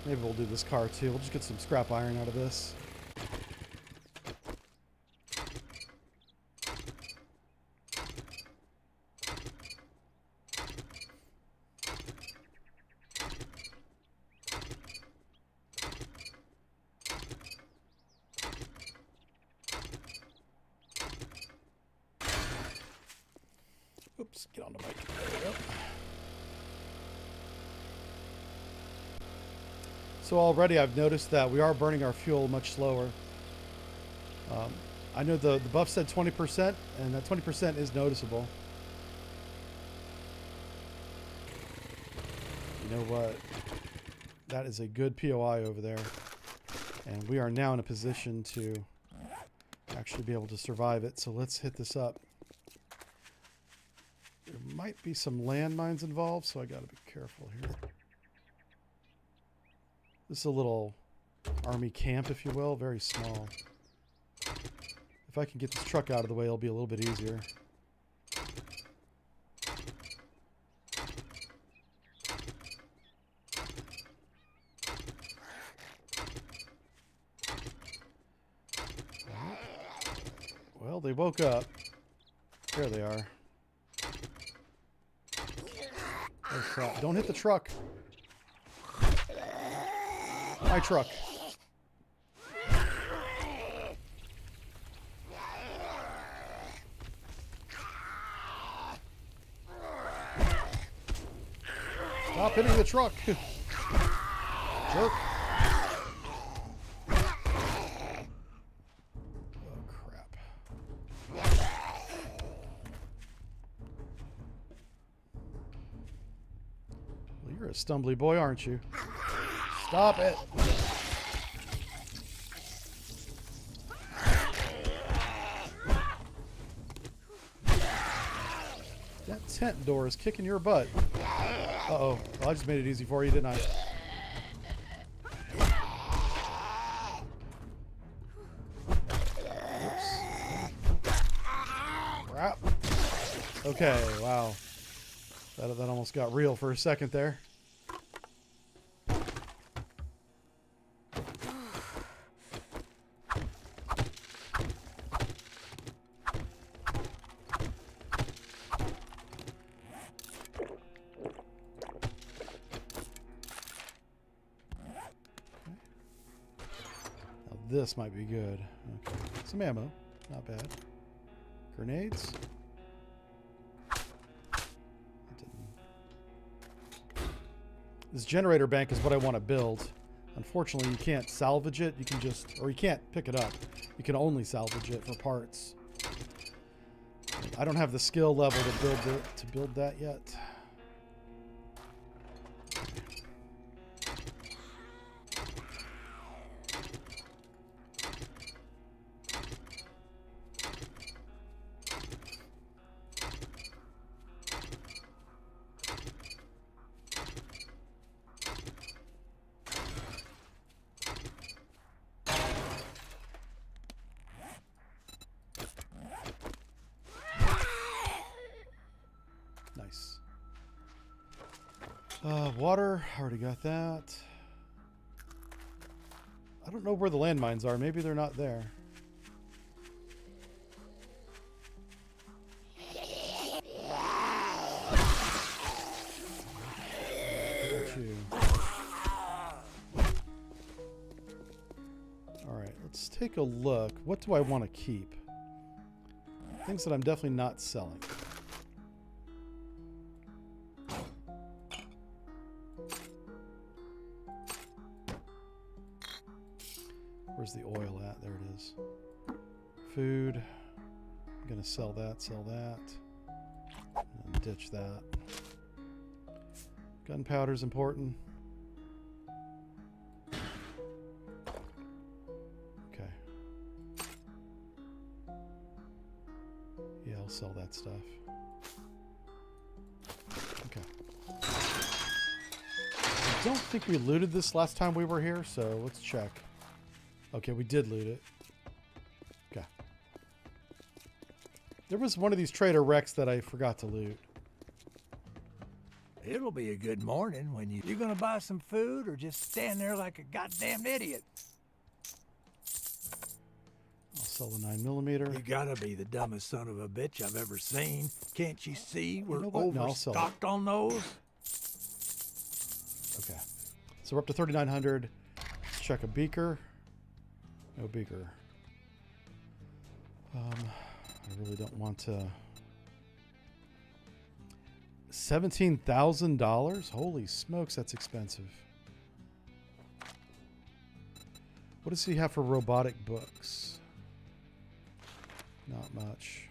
Maybe we'll do this car too. We'll just get some scrap iron out of this. Oops, get on the mic. There we go. So already I've noticed that we are burning our fuel much slower. I know the buff said 20%, and that 20% is noticeable. You know what? That is a good POI over there. And we are now in a position to actually be able to survive it. So let's hit this up. There might be some landmines involved, so I gotta be careful here. This is a little army camp, if you will, very small. If I can get this truck out of the way, it'll be a little bit easier. Well, they woke up. There they are. Oh crap, don't hit the truck. My truck. Stop hitting the truck. Jerk. Oh, crap. Well, you're a stumbly boy, aren't you? Stop it. That tent door is kicking your butt. Uh-oh. Well, I just made it easy for you, didn't I? Oops. Crap. Okay, wow. That almost got real for a second there. This might be good. Okay. Some ammo. Not bad. Grenades. This generator bank is what I want to build. Unfortunately, you can't salvage it. You can just, or you can't pick it up. You can only salvage it for parts. I don't have the skill level to build that yet. Water, already got that. I don't know where the landmines are. Maybe they're not there. Alright, let's take a look. What do I want to keep? Things that I'm definitely not selling. Where's the oil at? There it is. Food. I'm going to sell that, and ditch that. Gunpowder's important. Okay. Yeah, I'll sell that stuff. Okay. I don't think we looted this last time we were here, so let's check. Okay, we did loot it. Okay. There was one of these trader wrecks that I forgot to loot. It'll be a good morning when you gonna buy some food or just stand there like a goddamn idiot? I'll sell the 9mm. You gotta be the dumbest son of a bitch I've ever seen. Can't you see we're know what? No, I'll sell it. overstocked on those? Okay. So we're up to 3,900. Let's check a beaker. No beaker. I really don't want to... $17,000? Holy smokes, that's expensive. What does he have for robotic books? Not much.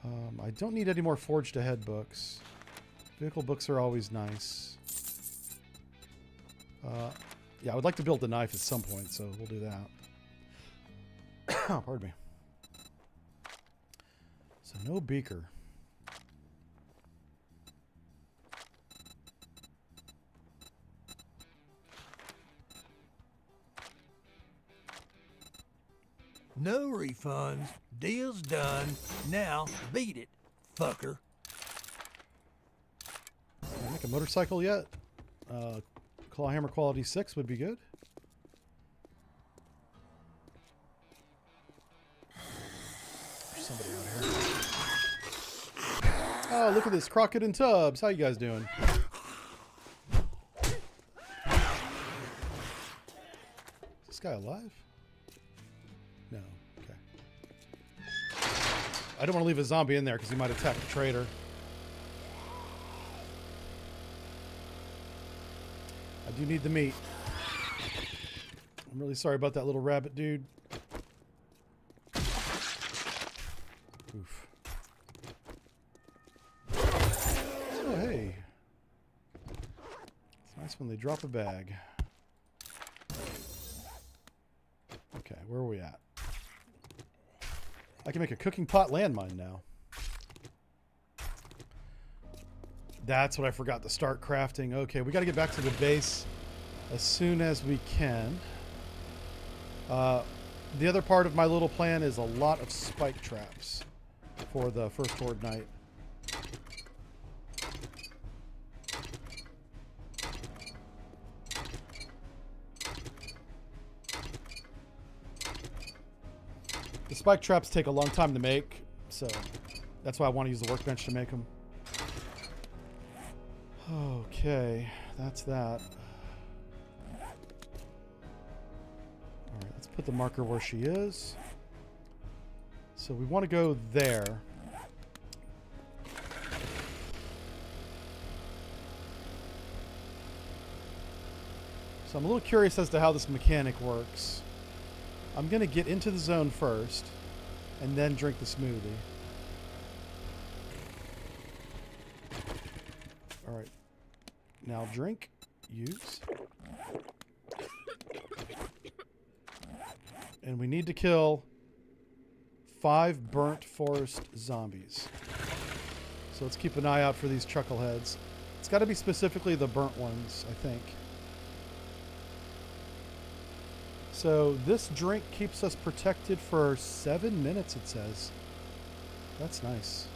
I don't need any more Forged Ahead books. Vehicle books are always nice. Yeah, I would like to build the knife at some point, so we'll do that. Pardon me. So no beaker. No refunds. Deal's done. Now beat it, fucker. Can I make a motorcycle yet? Clawhammer quality 6 would be good. There's somebody out here. Oh, look at this. Crockett and Tubbs. How you guys doing? Is this guy alive? No. Okay. I don't want to leave a zombie in there because he might attack the trader. I do need the meat. I'm really sorry about that little rabbit dude. Oof. Oh, hey. It's nice when they drop a bag. Okay, where are we at? I can make a cooking pot landmine now. That's what I forgot to start crafting. Okay, we got to get back to the base as soon as we can. The other part of my little plan is a lot of spike traps for the first horde night. The spike traps take a long time to make, so that's why I want to use the workbench to make them. Okay, that's that. Alright, let's put the marker where she is. So we want to go there. So I'm a little curious as to how this mechanic works. I'm going to get into the zone first, and then drink the smoothie. Alright. Now drink. Use. And we need to kill 5 burnt forest zombies. So let's keep an eye out for these chuckleheads. It's got to be specifically the burnt ones, I think. So this drink keeps us protected for 7 minutes, it says. That's nice.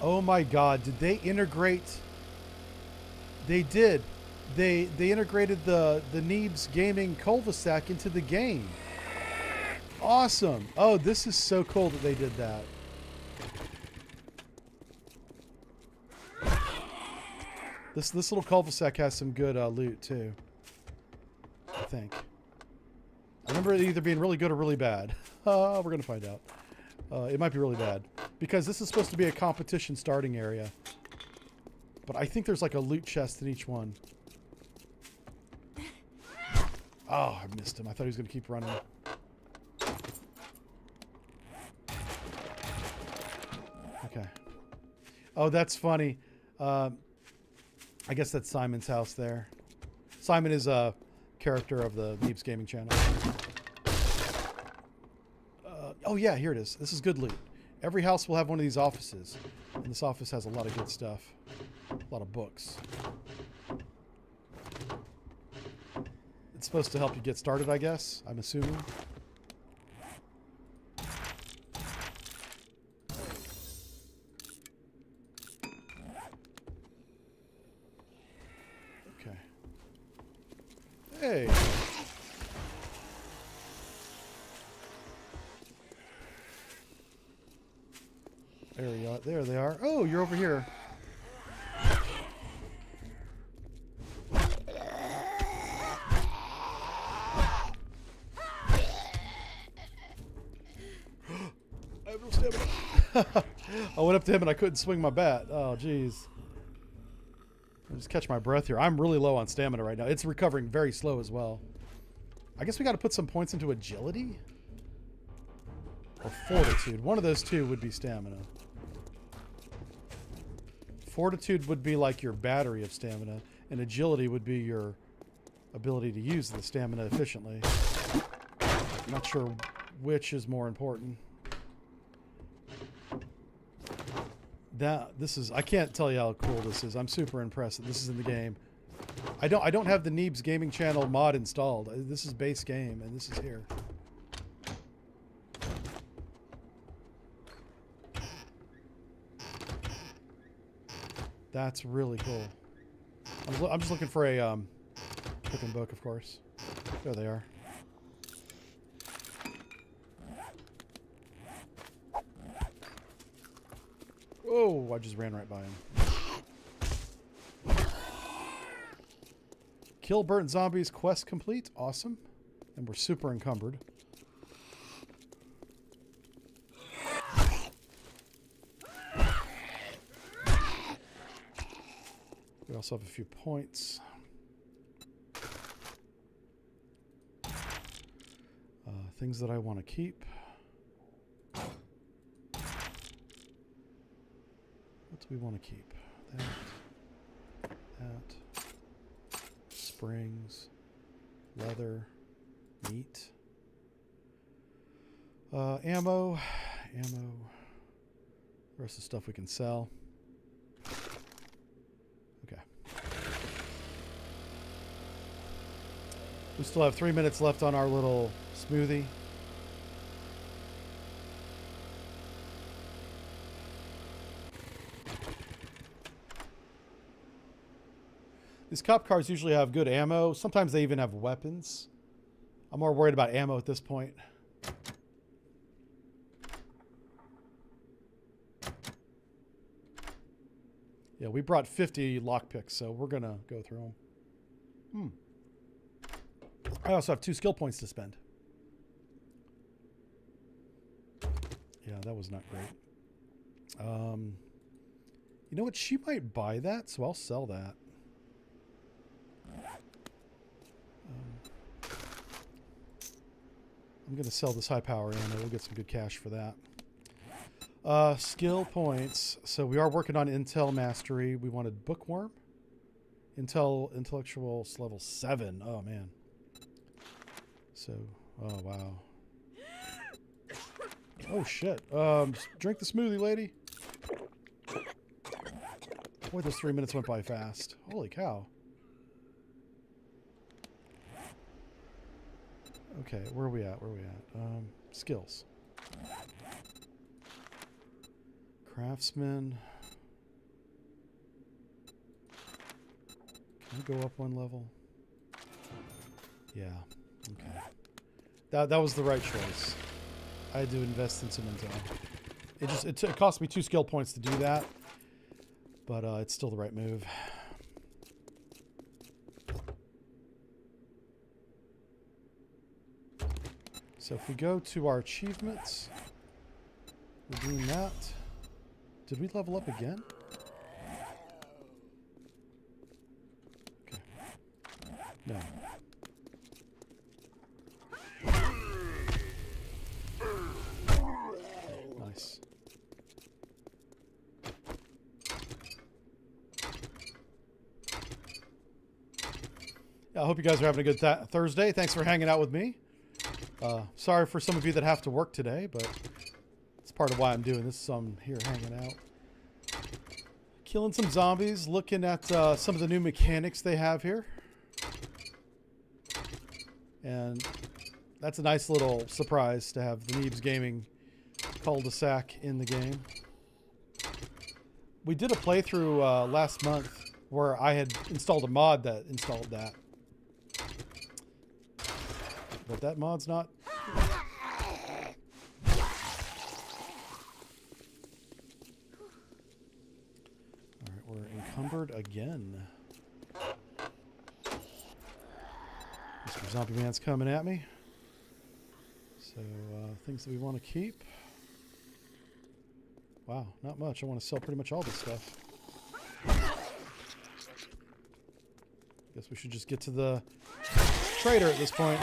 Oh my God! Did they integrate? They did. They integrated the Neebs Gaming cul-de-sac into the game. Awesome! Oh, this is so cool that they did that. This little cul-de-sac has some good loot too. I think. I remember it either being really good or really bad. We're gonna find out. It might be really bad because this is supposed to be a competition starting area. But I think there's like a loot chest in each one. Oh, I missed him. I thought he was gonna keep running. Okay. Oh, that's funny. I guess that's Simon's house there. Simon is a character of the Neebs Gaming channel. Oh yeah, here it is. This is good loot. Every house will have one of these offices. And this office has a lot of good stuff. A lot of books. It's supposed to help you get started, I guess. I'm assuming. Okay. Hey. There they are. Oh, you're over here. I have no stamina. I went up to him and I couldn't swing my bat. Oh, jeez. I just catch my breath here. I'm really low on stamina right now. It's recovering very slow as well. I guess we got to put some points into agility or fortitude. One of those two would be stamina. Fortitude would be like your battery of stamina, and agility would be your ability to use the stamina efficiently. I'm not sure which is more important. I can't tell you how cool this is. I'm super impressed that this is in the game. I don't have the Neebs Gaming channel mod installed. This is base game, and this is here. That's really cool. I'm just looking for a cooking book, of course. There they are. Oh, I just ran right by him. Kill Burnt Zombies quest complete. Awesome. And we're super encumbered. We also have a few points. Things that I want to keep. What do we want to keep? That. Springs. Leather. Meat. Ammo. The rest of the stuff we can sell. We still have 3 minutes left on our little smoothie. These cop cars usually have good ammo. Sometimes they even have weapons. I'm more worried about ammo at this point. Yeah, we brought 50 lockpicks, so we're going to go through them. I also have 2 skill points to spend. Yeah, that was not great. You know what? She might buy that, so I'll sell that. I'm going to sell this high power ammo. We'll get some good cash for that. Skill points. So we are working on Intel Mastery. We wanted Bookworm. Intellectuals level 7. Oh, man. So, oh, wow. Oh, shit. Drink the smoothie, lady. Boy, those 3 minutes went by fast. Holy cow. Okay, where are we at? Skills. Craftsman. it go up one level? Yeah. Okay. That was the right choice. I had to invest in some intel. It cost me 2 skill points to do that, but it's still the right move. So if we go to our achievements, we're doing that. Did we level up again? Okay. No. Nice. Yeah, I hope you guys are having a good Thursday. Thanks for hanging out with me. Sorry for some of you that have to work today, but it's part of why I'm doing this, so I'm here hanging out. Killing some zombies, looking at some of the new mechanics they have here. And that's a nice little surprise to have the Neebs Gaming cul-de-sac in the game. We did a playthrough last month where I had installed a mod that installed that. But that mod's not... Alright, we're encumbered again. Mr. Zombie Man's coming at me. So, things that we want to keep. Wow, not much. I want to sell pretty much all this stuff. Guess we should just get to the trader at this point.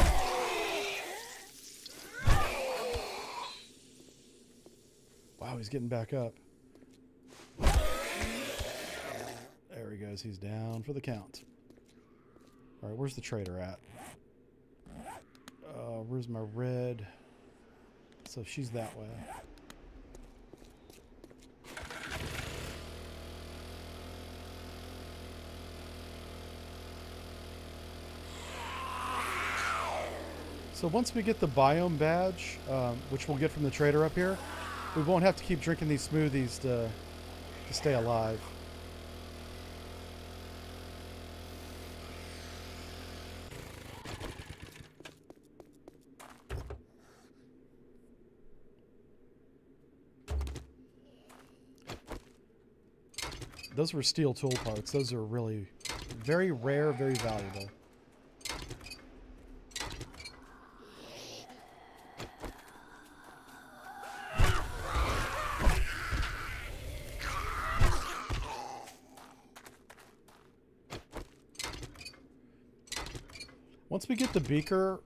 Wow, he's getting back up. There he goes. He's down for the count. All right, where's the trader at? Where's my red? So she's that way. So once we get the biome badge, which we'll get from the trader up here, we won't have to keep drinking these smoothies to stay alive. Those were steel tool parts. Those are really very rare, very valuable. Once we get the beaker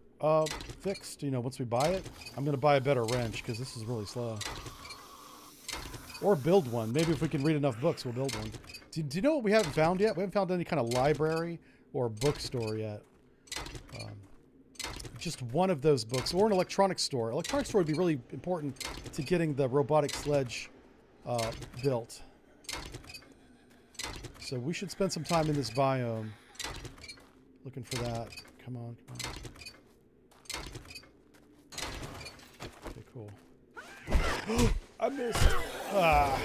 fixed, you know, once we buy it, I'm going to buy a better wrench because this is really slow. Or build one. Maybe if we can read enough books, we'll build one. Do you know what we haven't found yet? We haven't found any kind of library or bookstore yet. Just one of those books. Or an electronics store. Electronics store would be really important to getting the robotic sledge built. So we should spend some time in this biome looking for that. Come on, come on. Okay, cool. I missed. Ah.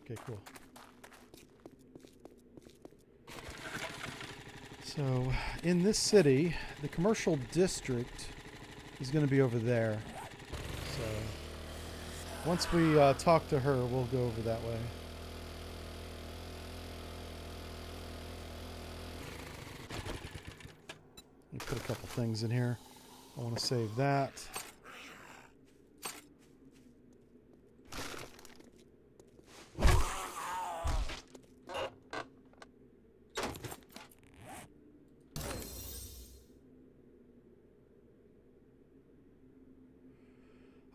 Okay, cool. So, in this city, the commercial district is going to be over there. So, once we talk to her, we'll go over that way. Let me put a couple things in here. I want to save that.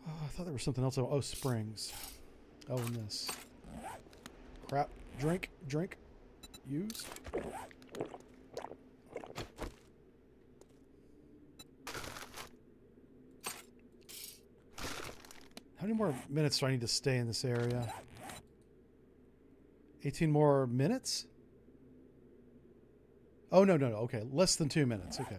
I thought there was something else. Oh, springs. Oh, and this. Crap. Drink. Use. How many more minutes do I need to stay in this area? 18 more minutes? Oh, no. Okay. Less than 2 minutes. Okay.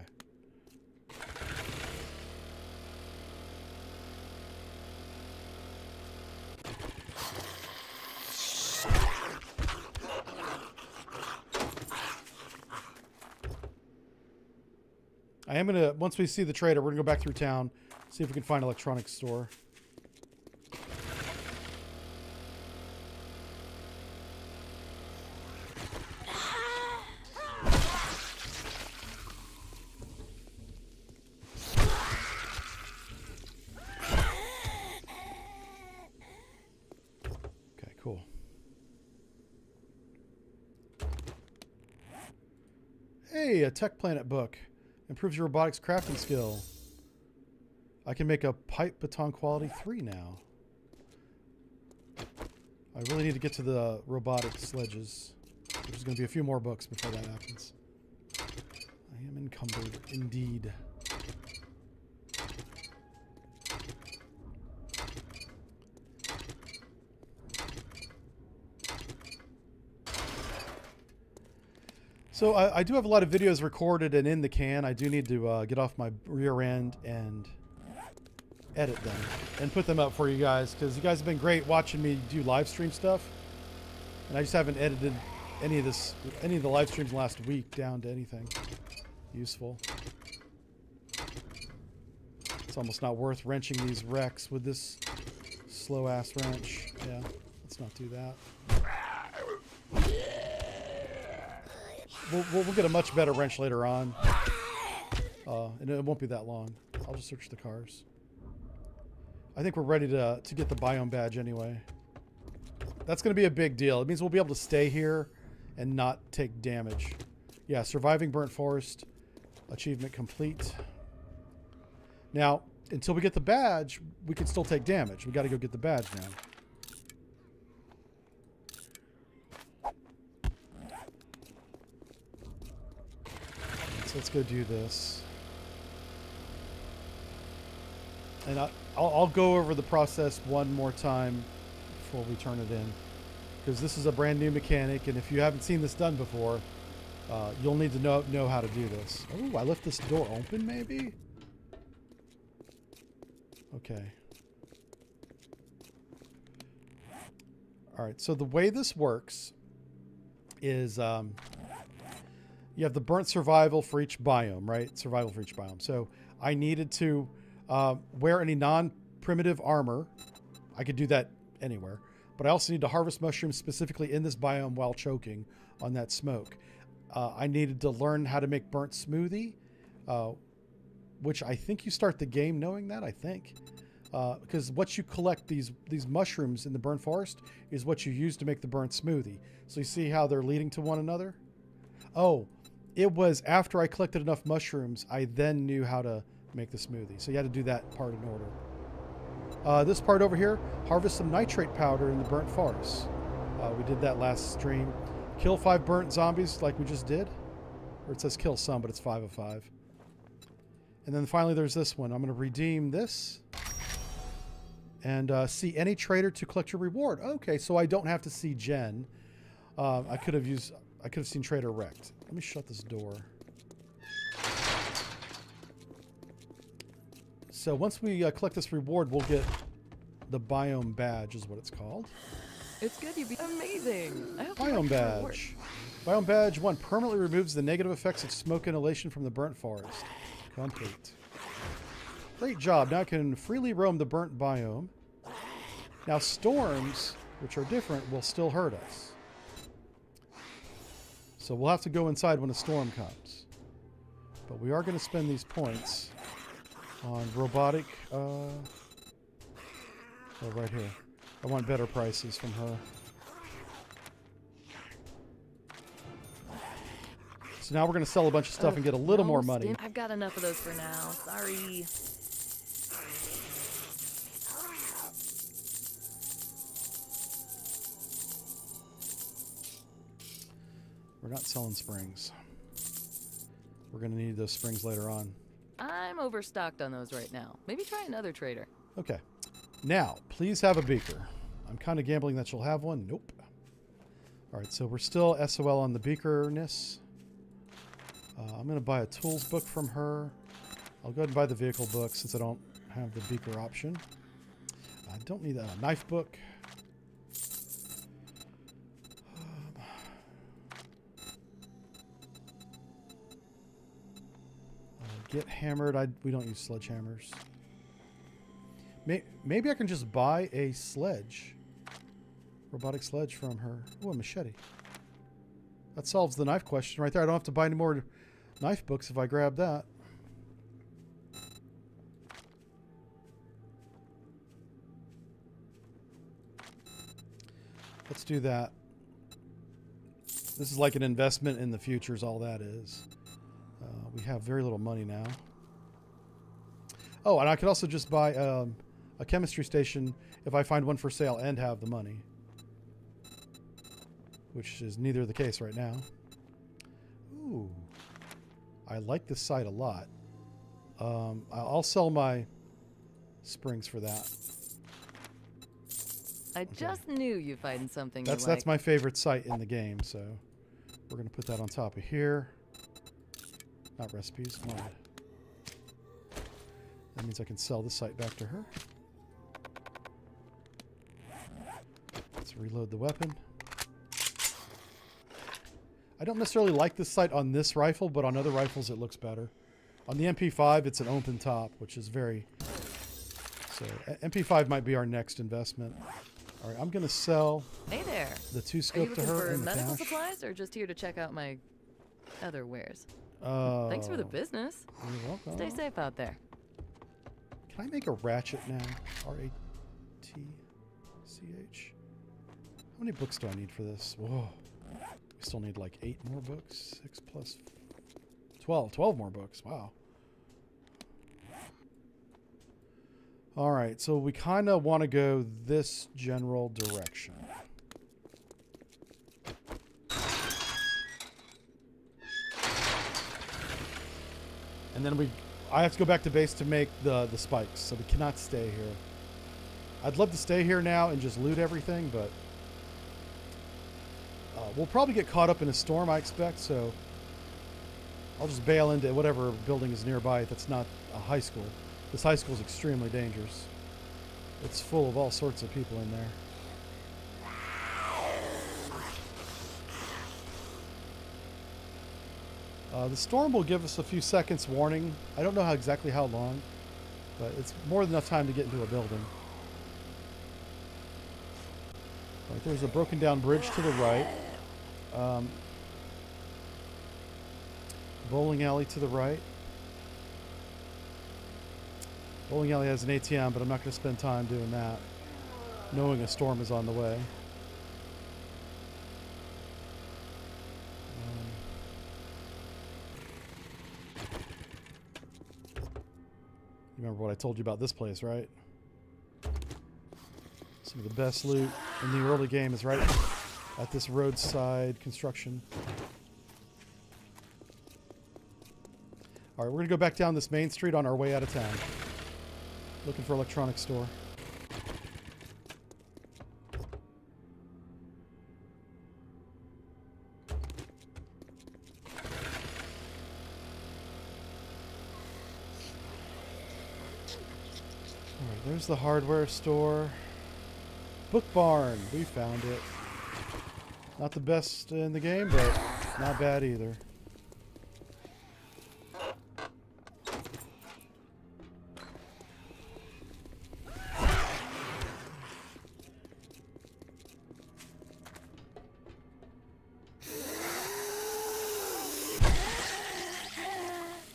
I am gonna, once we see the trader, we're gonna go back through town, see if we can find an electronics store. Okay, cool. Hey, a Tech Planet book. Improves your robotics crafting skill. I can make a pipe baton quality 3 now. I really need to get to the robotic sledges. There's going to be a few more books before that happens. I am encumbered, indeed. So I do have a lot of videos recorded and in the can. I do need to get off my rear end and edit them and put them up for you guys, because you guys have been great watching me do live stream stuff, and I just haven't edited any of the live streams last week down to anything useful. It's almost not worth wrenching these wrecks with this slow ass wrench. Yeah, let's not do that. We'll get a much better wrench later on, and it won't be that long. I'll just search the cars. I think we're ready to get the biome badge anyway. That's going to be a big deal. It means we'll be able to stay here and not take damage. Yeah, surviving burnt forest, achievement complete. Now, until we get the badge, we can still take damage. We got to go get the badge now. So let's go do this. And I'll go over the process one more time before we turn it in, because this is a brand new mechanic, and if you haven't seen this done before, you'll need to know how to do this. Oh, I left this door open, maybe? Okay. All right, so the way this works is you have the burnt survival for each biome, right? Survival for each biome. So I needed to wear any non-primitive armor. I could do that anywhere. But I also need to harvest mushrooms specifically in this biome while choking on that smoke. I needed to learn how to make burnt smoothie, which I think you start the game knowing that, I think. Because what you collect, these mushrooms in the burnt forest, is what you use to make the burnt smoothie. So you see how they're leading to one another? Oh, it was after I collected enough mushrooms, I then knew how to make the smoothie. So you had to do that part in order. This part over here, harvest some nitrate powder in the burnt forest. We did that last stream. Kill 5 burnt zombies like we just did. Or it says kill some, but it's 5 of 5. And then finally there's this one. I'm going to redeem this. And see any trader to collect your reward. Okay, so I don't have to see Jen. I could have seen Trader wrecked. Let me shut this door. So once we collect this reward, we'll get the biome badge, is what it's called. It's good. You'd be amazing. I hope Biome badge. Biome badge 1 permanently removes the negative effects of smoke inhalation from the burnt forest. Complete. Great job. Now I can freely roam the burnt biome. Now storms, which are different, will still hurt us. So we'll have to go inside when a storm comes. But we are going to spend these points on robotic. Oh, right here. I want better prices from her. So now we're going to sell a bunch of stuff and get a little more money. I've got enough of those for now. Sorry. We're not selling springs. We're going to need those springs later on. I'm overstocked on those right now. Maybe try another trader. Okay. Now, please have a beaker. I'm kind of gambling that you'll have one. Nope. All right, so we're still SOL on the beakerness. I'm going to buy a tools book from her. I'll go ahead and buy the vehicle book since I don't have the beaker option. I don't need a knife book. get hammered. We don't use sledgehammers. Maybe I can just buy a sledge. Robotic sledge from her. Oh, a machete. That solves the knife question right there. I don't have to buy any more knife books if I grab that. Let's do that. This is like an investment in the future is all that is. We have very little money now. Oh, and I could also just buy a chemistry station if I find one for sale and have the money. Which is neither the case right now. Ooh. I like this site a lot. I'll sell my springs for that. I just knew you'd find something That's you like. my favorite site in the game, so we're going to put that on top of here. Not recipes, mod. That means I can sell this site back to her. Let's reload the weapon. I don't necessarily like this sight on this rifle, but on other rifles it looks better. On the MP5, it's an open top, which is very... So, MP5 might be our next investment. All right, I'm going to sell Hey there. the Are you 2-scope to looking her for and the medical cash. supplies or just here to check out my other wares? Oh, Thanks for the business. You're welcome. Stay safe out there. Can I make a ratchet now? R-A-T-C-H. How many books do I need for this? Whoa. We still need like 8 more books. 6 plus 12. 12 more books. Wow. All right. So we kind of want to go this general direction. And then I have to go back to base to make the spikes, so we cannot stay here. I'd love to stay here now and just loot everything, but we'll probably get caught up in a storm, I expect, so I'll just bail into whatever building is nearby that's not a high school. This high school is extremely dangerous. It's full of all sorts of people in there. The storm will give us a few seconds warning. I don't know exactly how long, but it's more than enough time to get into a building. Right, there's a broken down bridge to the right. Bowling alley to the right. Bowling alley has an ATM, but I'm not going to spend time doing that, knowing a storm is on the way. You remember what I told you about this place, right? Some of the best loot in the early game is right at this roadside construction. All right, we're going to go back down this main street on our way out of town. Looking for electronics store. Alright, there's the hardware store. Book Barn, we found it. Not the best in the game, but not bad either.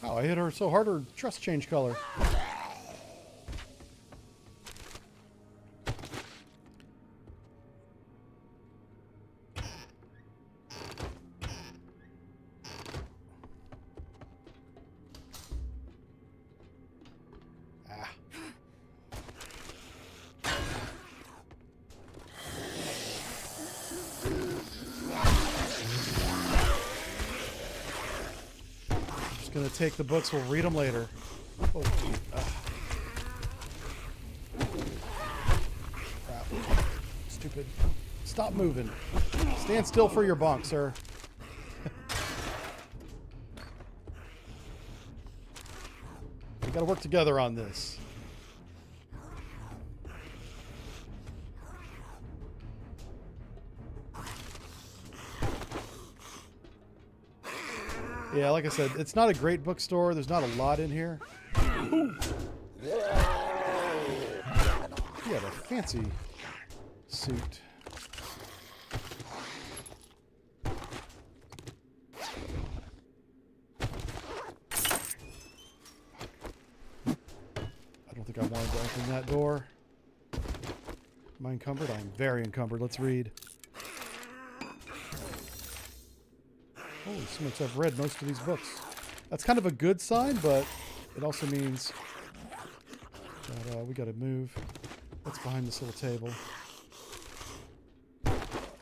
Oh, I hit her so hard her dress changed color. Gonna take the books, we'll read them later. Oh, crap. Stupid. Stop moving. Stand still for your bonk, sir. We gotta work together on this. Yeah, like I said, it's not a great bookstore. There's not a lot in here. He had a fancy suit. I don't think I wanted to open that door. Am I encumbered? I'm very encumbered. Let's read. Holy smokes, I've read most of these books. That's kind of a good sign, but it also means that we gotta move. What's behind this little table?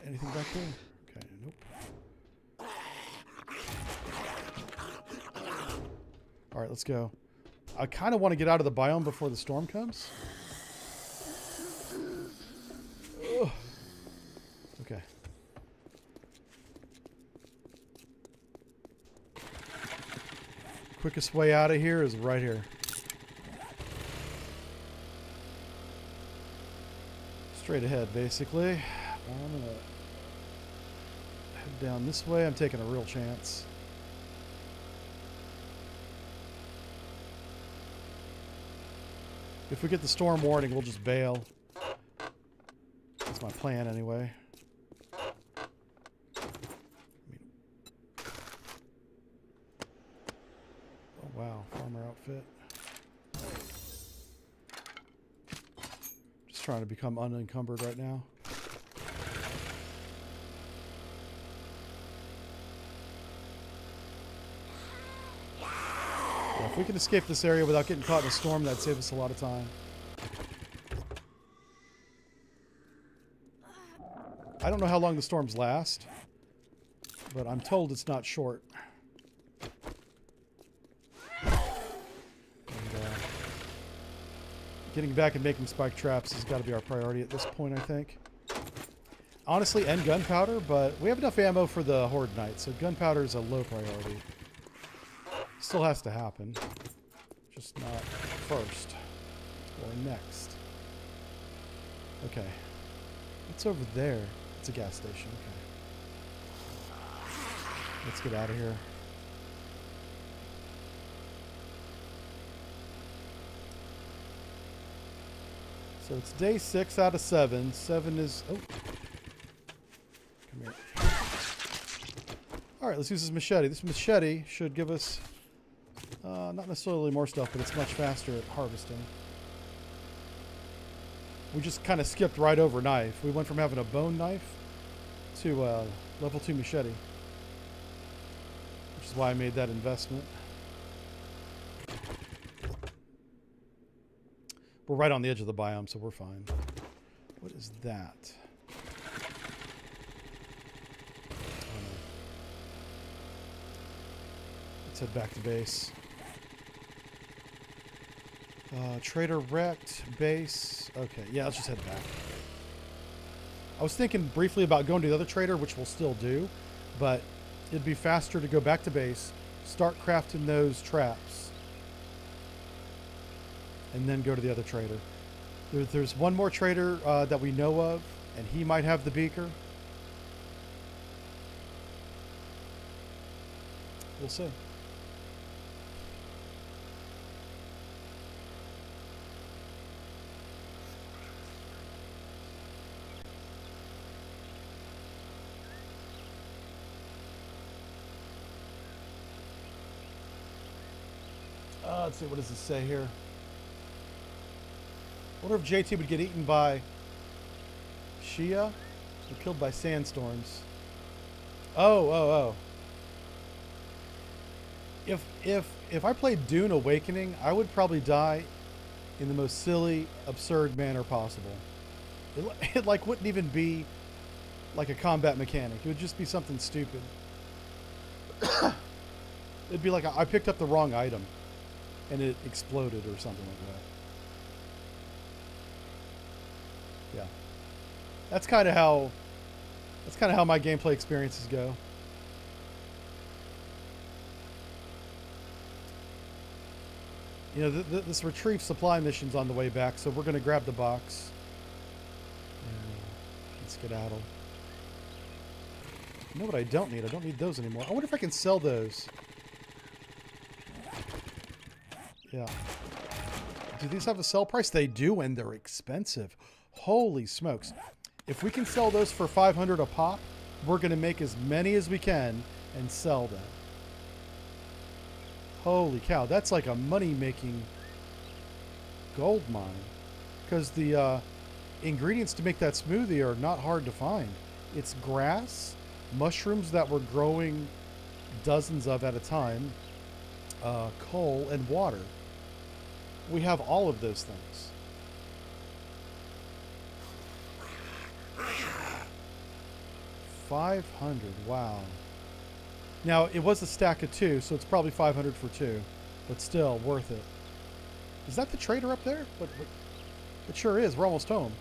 Anything back there? Okay, nope. Alright, let's go. I kind of want to get out of the biome before the storm comes. Ugh. Okay. Quickest way out of here is right here. Straight ahead, basically. I'm gonna head down this way. I'm taking a real chance. If we get the storm warning, we'll just bail. That's my plan, anyway. Oh, wow. Farmer outfit. Just trying to become unencumbered right now. Yeah, if we can escape this area without getting caught in a storm, that'd save us a lot of time. I don't know how long the storms last, but I'm told it's not short. Getting back and making spike traps has got to be our priority at this point, I think. Honestly, and gunpowder, but we have enough ammo for the Horde Knight, so gunpowder is a low priority. Still has to happen. Just not first. Or next. Okay. What's over there? It's a gas station, okay. Let's get out of here. So it's day 6 out of 7. 7 is... Oh. Come here. Alright, let's use this machete. This machete should give us... not necessarily more stuff, but it's much faster at harvesting. We just kind of skipped right over knife. We went from having a bone knife to level 2 machete. Which is why I made that investment. We're right on the edge of the biome, so we're fine. What is that? Oh, no. Let's head back to base. Trader wrecked. Base. Okay, yeah, let's just head back. I was thinking briefly about going to the other trader, which we'll still do, but it'd be faster to go back to base, start crafting those traps, and then go to the other trader. There's one more trader that we know of, and he might have the beaker. We'll see. Let's see, what does it say here? I wonder if JT would get eaten by Shia or killed by sandstorms. Oh. If I played Dune Awakening, I would probably die in the most silly, absurd manner possible. It like wouldn't even be like a combat mechanic. It would just be something stupid. It'd be like I picked up the wrong item and it exploded or something like that. Yeah. That's kind of how my gameplay experiences go. You know, this retrieve supply mission's on the way back, so we're going to grab the box and skedaddle. You know what I don't need? I don't need those anymore. I wonder if I can sell those. Yeah. Do these have a sell price? They do, and they're expensive. Holy smokes. If we can sell those for 500 a pop, we're going to make as many as we can and sell them. Holy cow. That's like a money-making gold mine. Because the ingredients to make that smoothie are not hard to find. It's grass, mushrooms that we're growing dozens of at a time, coal, and water. We have all of those things. $500, wow. Now, it was a stack of 2, so it's probably 500 for 2, but still worth it. Is that the trader up there? It sure is. We're almost home.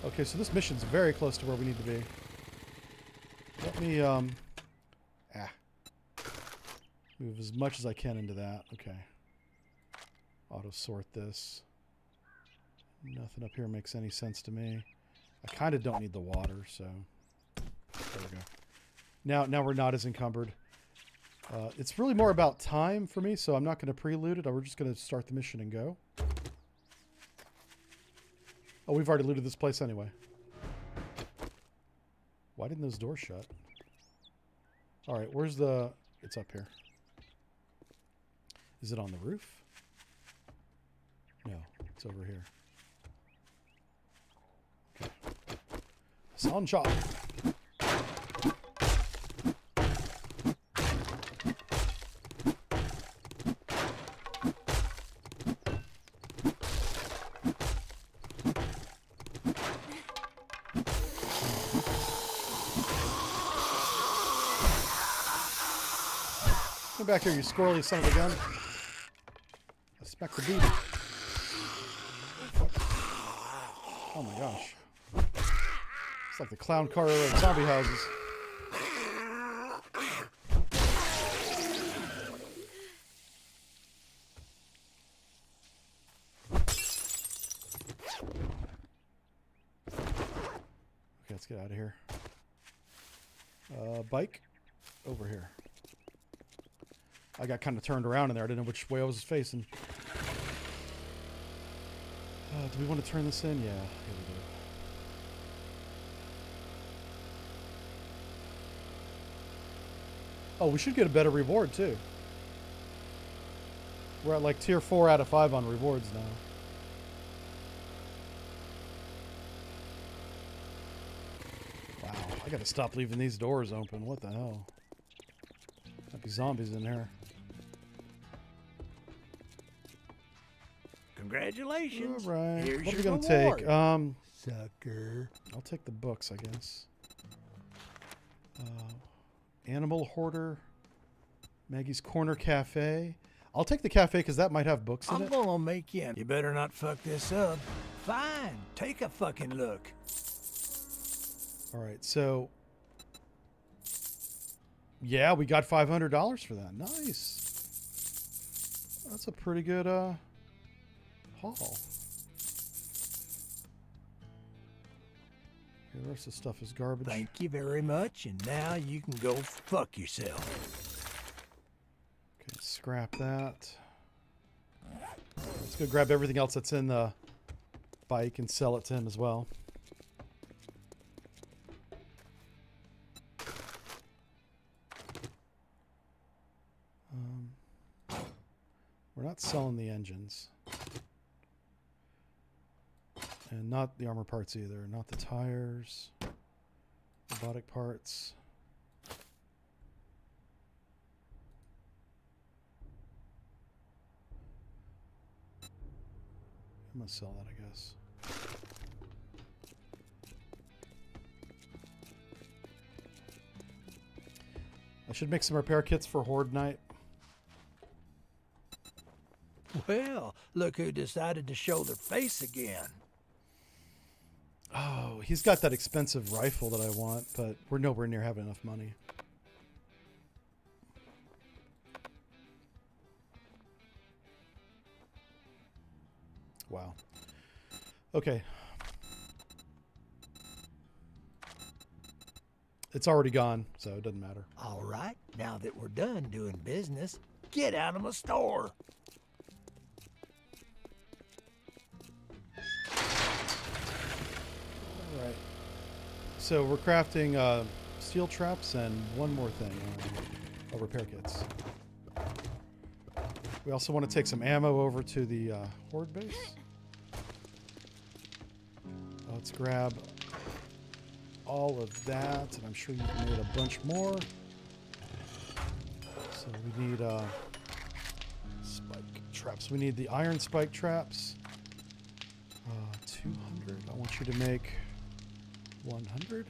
Okay, so this mission's very close to where we need to be. Let me, move as much as I can into that. Okay. Auto sort this. Nothing up here makes any sense to me. I kind of don't need the water, so there we go. Now we're not as encumbered. It's really more about time for me, so I'm not going to prelude it. We're just going to start the mission and go. Oh, we've already looted this place anyway. Why didn't those doors shut? All right, where's the... It's up here. Is it on the roof? No, it's over here. Okay. Sound shot. Come back here, you squirrely son of a gun. I smack the beat. Oh my gosh. It's like the clown car of zombie houses. Okay, let's get out of here. Bike over here. I got kind of turned around in there. I didn't know which way I was facing. Do we want to turn this in? Yeah, here we do. Oh, we should get a better reward, too. We're at like tier 4 out of 5 on rewards now. Wow, I gotta stop leaving these doors open. What the hell? Might be zombies in there. Congratulations. All right. Here's What are we your gonna reward. take? Sucker. I'll take the books, I guess. Animal Hoarder, Maggie's Corner Cafe. I'll take the cafe because that might have books in I'm it. gonna make you. You better not fuck this up. Fine. Take a fucking look. All right, so yeah, we got $500 for that. Nice. That's a pretty good haul. Okay, the rest of the stuff is garbage. Thank you very much, and now you can go fuck yourself. Okay, scrap that. Let's go grab everything else that's in the bike and sell it to him as well. We're not selling the engines. And not the armor parts either. Not the tires. Robotic parts. I'm going to sell that, I guess. I should make some repair kits for Horde Night. Well, look who decided to show their face again. Oh, he's got that expensive rifle that I want, but we're nowhere near having enough money. Wow. Okay. It's already gone, so it doesn't matter. All right, now that we're done doing business, Get out of my store. All right. So we're crafting steel traps and one more thing, repair kits. We also want to take some ammo over to the horde base. Let's grab all of that, and I'm sure you've made a bunch more. So we need spike traps. We need the iron spike traps. 200. I want you to make 100.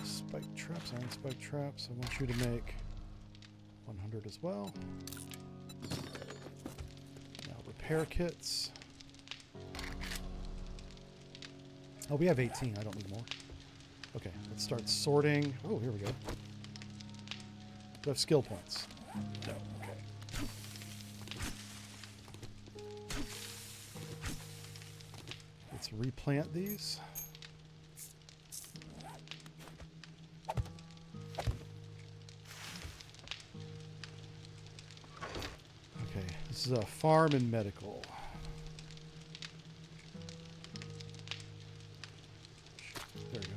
Spike traps, iron spike traps. I want you to make 100 as well. Now repair kits. Oh, we have 18. I don't need more. Okay, let's start sorting. Oh, here we go. We have skill points. No, okay. Let's replant these. Okay, this is a farm and medical. There we go.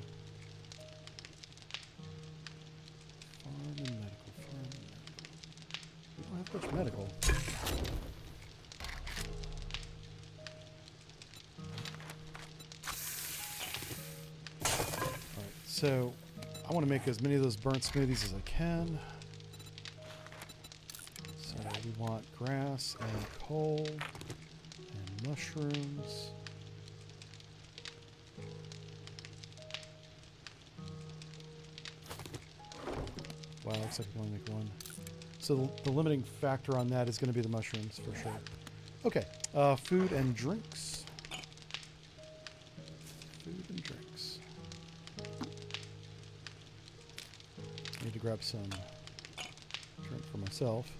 Farm and medical, farm and medical. We don't have much medical. Alright, so I want to make as many of those burnt smoothies as I can. So we want grass and coal and mushrooms. Wow, looks like we can only make one. So the limiting factor on that is going to be the mushrooms for sure. Okay, food and drinks. Food and drinks. Need to grab some drink for myself.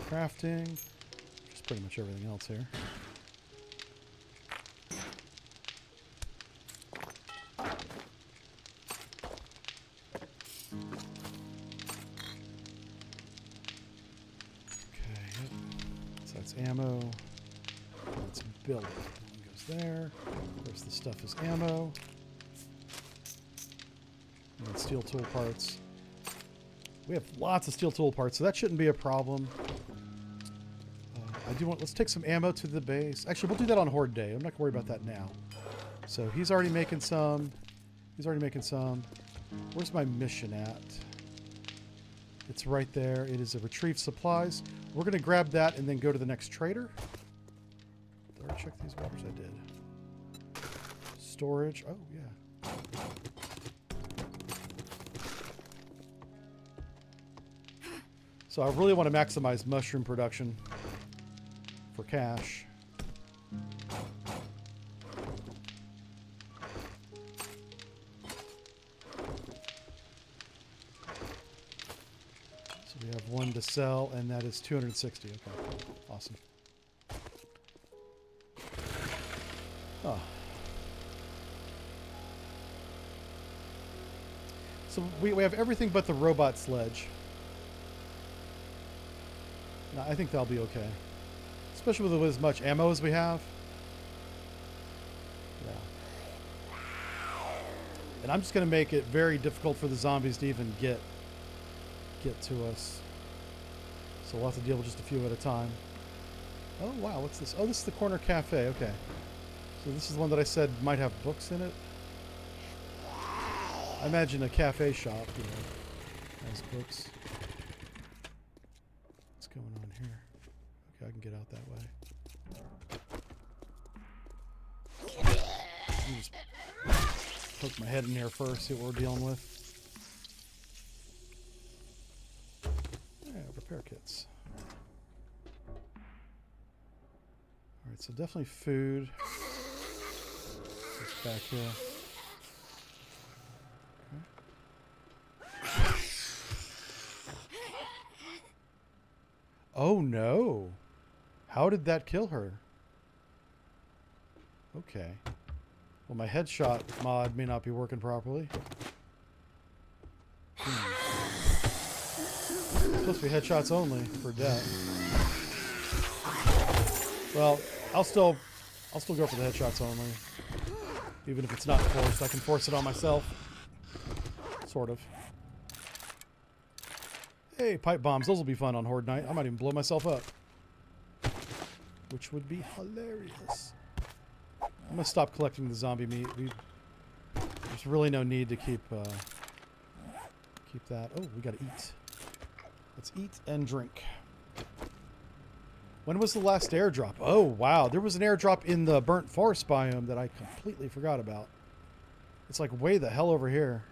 Crafting. Just pretty much everything else here. Ammo. Let's build it. One goes there. Of course, the stuff is ammo. And then steel tool parts. We have lots of steel tool parts, so that shouldn't be a problem. I do want. Let's take some ammo to the base. Actually, we'll do that on Horde Day. I'm not gonna worry about that now. So he's already making some. He's already making some. Where's my mission at? It's right there. It is a retrieve supplies. We're going to grab that and then go to the next trader. Did I check these waters? I did. Storage. Oh, yeah. So I really want to maximize mushroom production for cash. We have one to sell, and that is 260. Okay, awesome. Oh. So we have everything but the robot sledge. No, I think that'll be okay. Especially with as much ammo as we have. Yeah. And I'm just going to make it very difficult for the zombies to even get to us. So we'll have to deal with just a few at a time. Oh, wow, what's this? Oh, this is the corner cafe. Okay. So this is the one that I said might have books in it. I imagine a cafe shop, you know, has books. What's going on here? Okay, I can get out that way. Let me just poke my head in here first, see what we're dealing with. Repair kits. Alright, so definitely food. It's back here. Okay. Oh no! How did that kill her? Okay. Well, my headshot mod may not be working properly. Supposed to be headshots only for death. Well, I'll still go for the headshots only. Even if it's not forced, I can force it on myself. Sort of. Hey, pipe bombs. Those will be fun on Horde Night. I might even blow myself up. Which would be hilarious. I'm going to stop collecting the zombie meat. There's really no need to keep that. Oh, we got to eat. Let's eat and drink. When was the last airdrop? Oh, wow. There was an airdrop in the Burnt Forest biome that I completely forgot about. It's like way the hell over here.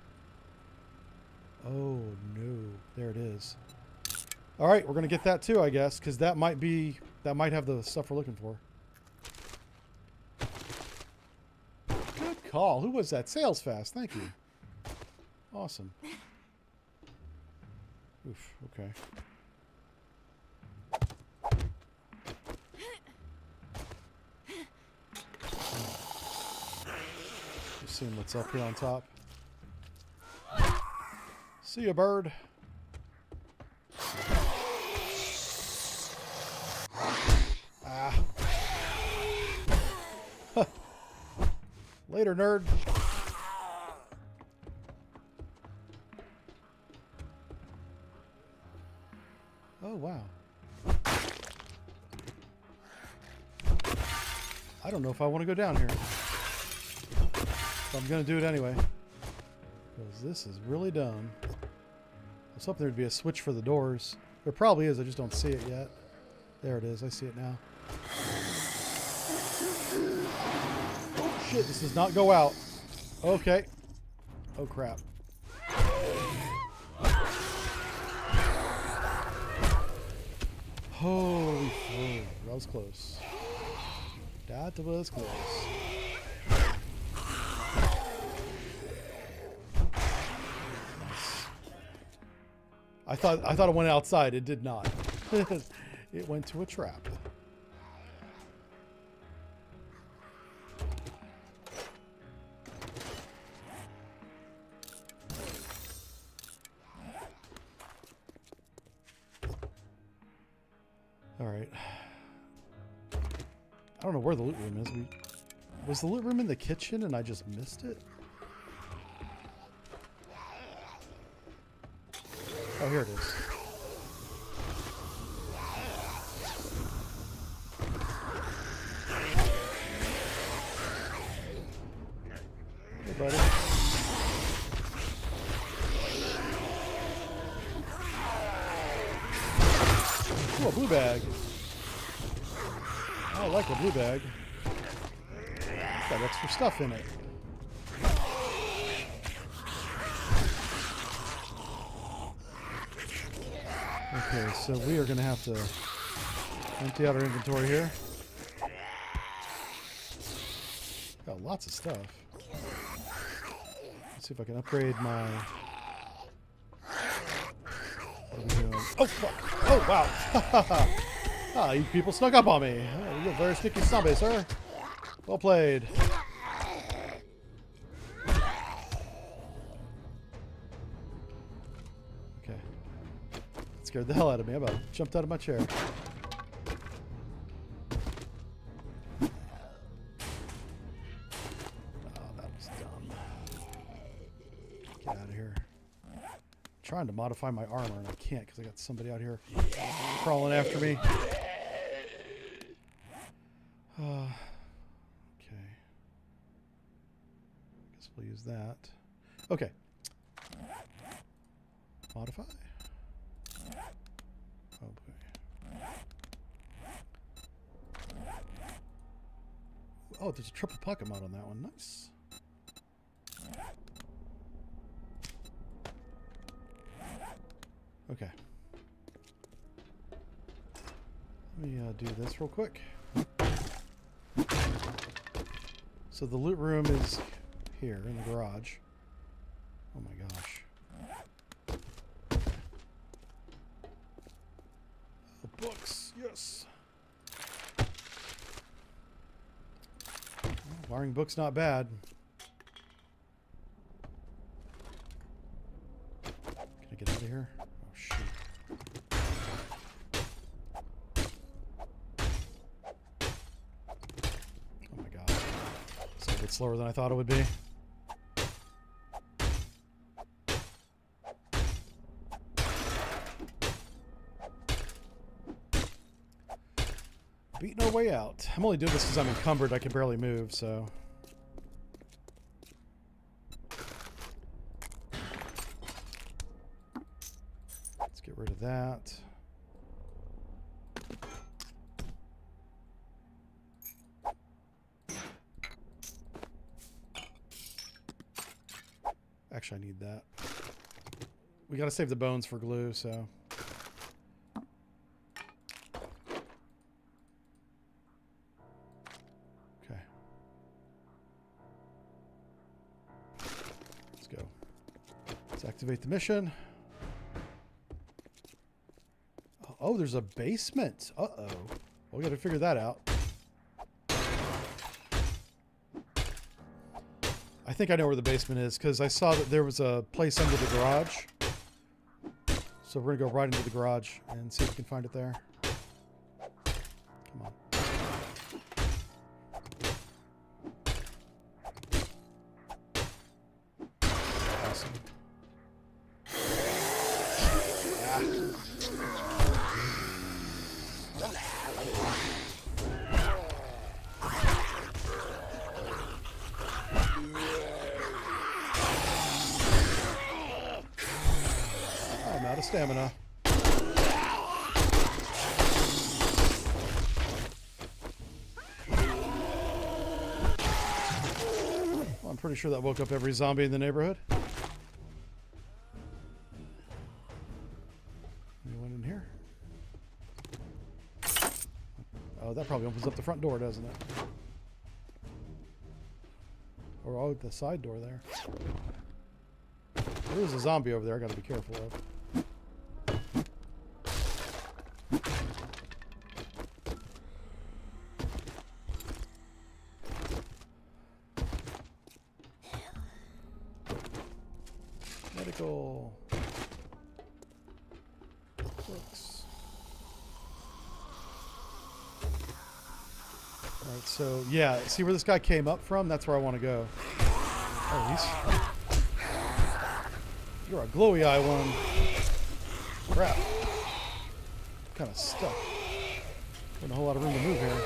Oh, no. There it is. All right, we're going to get that too, I guess, because that might have the stuff we're looking for. Good call. Who was that? Sales Fast. Thank you. Awesome. Oof, okay. Just seeing what's up here on top. See ya, bird. Ah. Later, nerd. Oh, wow. I don't know if I want to go down here. But I'm going to do it anyway. Because this is really dumb. I was hoping there'd be a switch for the doors. There probably is, I just don't see it yet. There it is, I see it now. Oh shit, this does not go out. Okay. Oh crap. Holy fuck, that was close. That was close. I thought it went outside. It did not. It went to a trap. All right. I don't know where the loot room is. Was the loot room in the kitchen and I just missed it? Oh, here it is. Hey, buddy. Ooh, a blue bag. I like a blue bag. It's got extra stuff in it. Okay, so we are going to have to empty out our inventory here. Got lots of stuff. Let's see if I can upgrade my... What are we doing? Oh, fuck! Oh, wow! Ah, you people snuck up on me. Oh, you're a very sneaky zombie, sir. Well played. Okay. Scared the hell out of me. I about jumped out of my chair. Oh, that was dumb. Get out of here. I'm trying to modify my armor and I can't because I got somebody out here crawling after me. Okay. Guess we'll use that. Okay. Modify. Okay. Oh, there's a triple pocket mod on that one. Nice. Okay. Let me do this real quick. So the loot room is here in the garage. Oh my gosh. The books, yes. Wiring book's not bad. Can I get out of here? Oh, shoot. Oh my god. It's a bit slower than I thought it would be. Beating our way out. I'm only doing this because I'm encumbered. I can barely move, so. Let's get rid of that. Actually, I need that. We gotta save the bones for glue, so. Activate the mission. Oh, there's a basement. Uh-oh. Well, we got to figure that out. I think I know where the basement is because I saw that there was a place under the garage. So we're going to go right into the garage and see if we can find it there. Come on. Awesome. I'm out of stamina. Well, I'm pretty sure that woke up every zombie in the neighborhood. Anyone in here? Oh, that probably opens up the front door, doesn't it? Or oh, the side door there. There's a zombie over there I gotta be careful of. Medical. Books. Alright, so yeah, see where this guy came up from? That's where I want to go. Oh, he's... You're a glowy eye one. Crap. Kind of stuck. Got a whole lot of room to move here.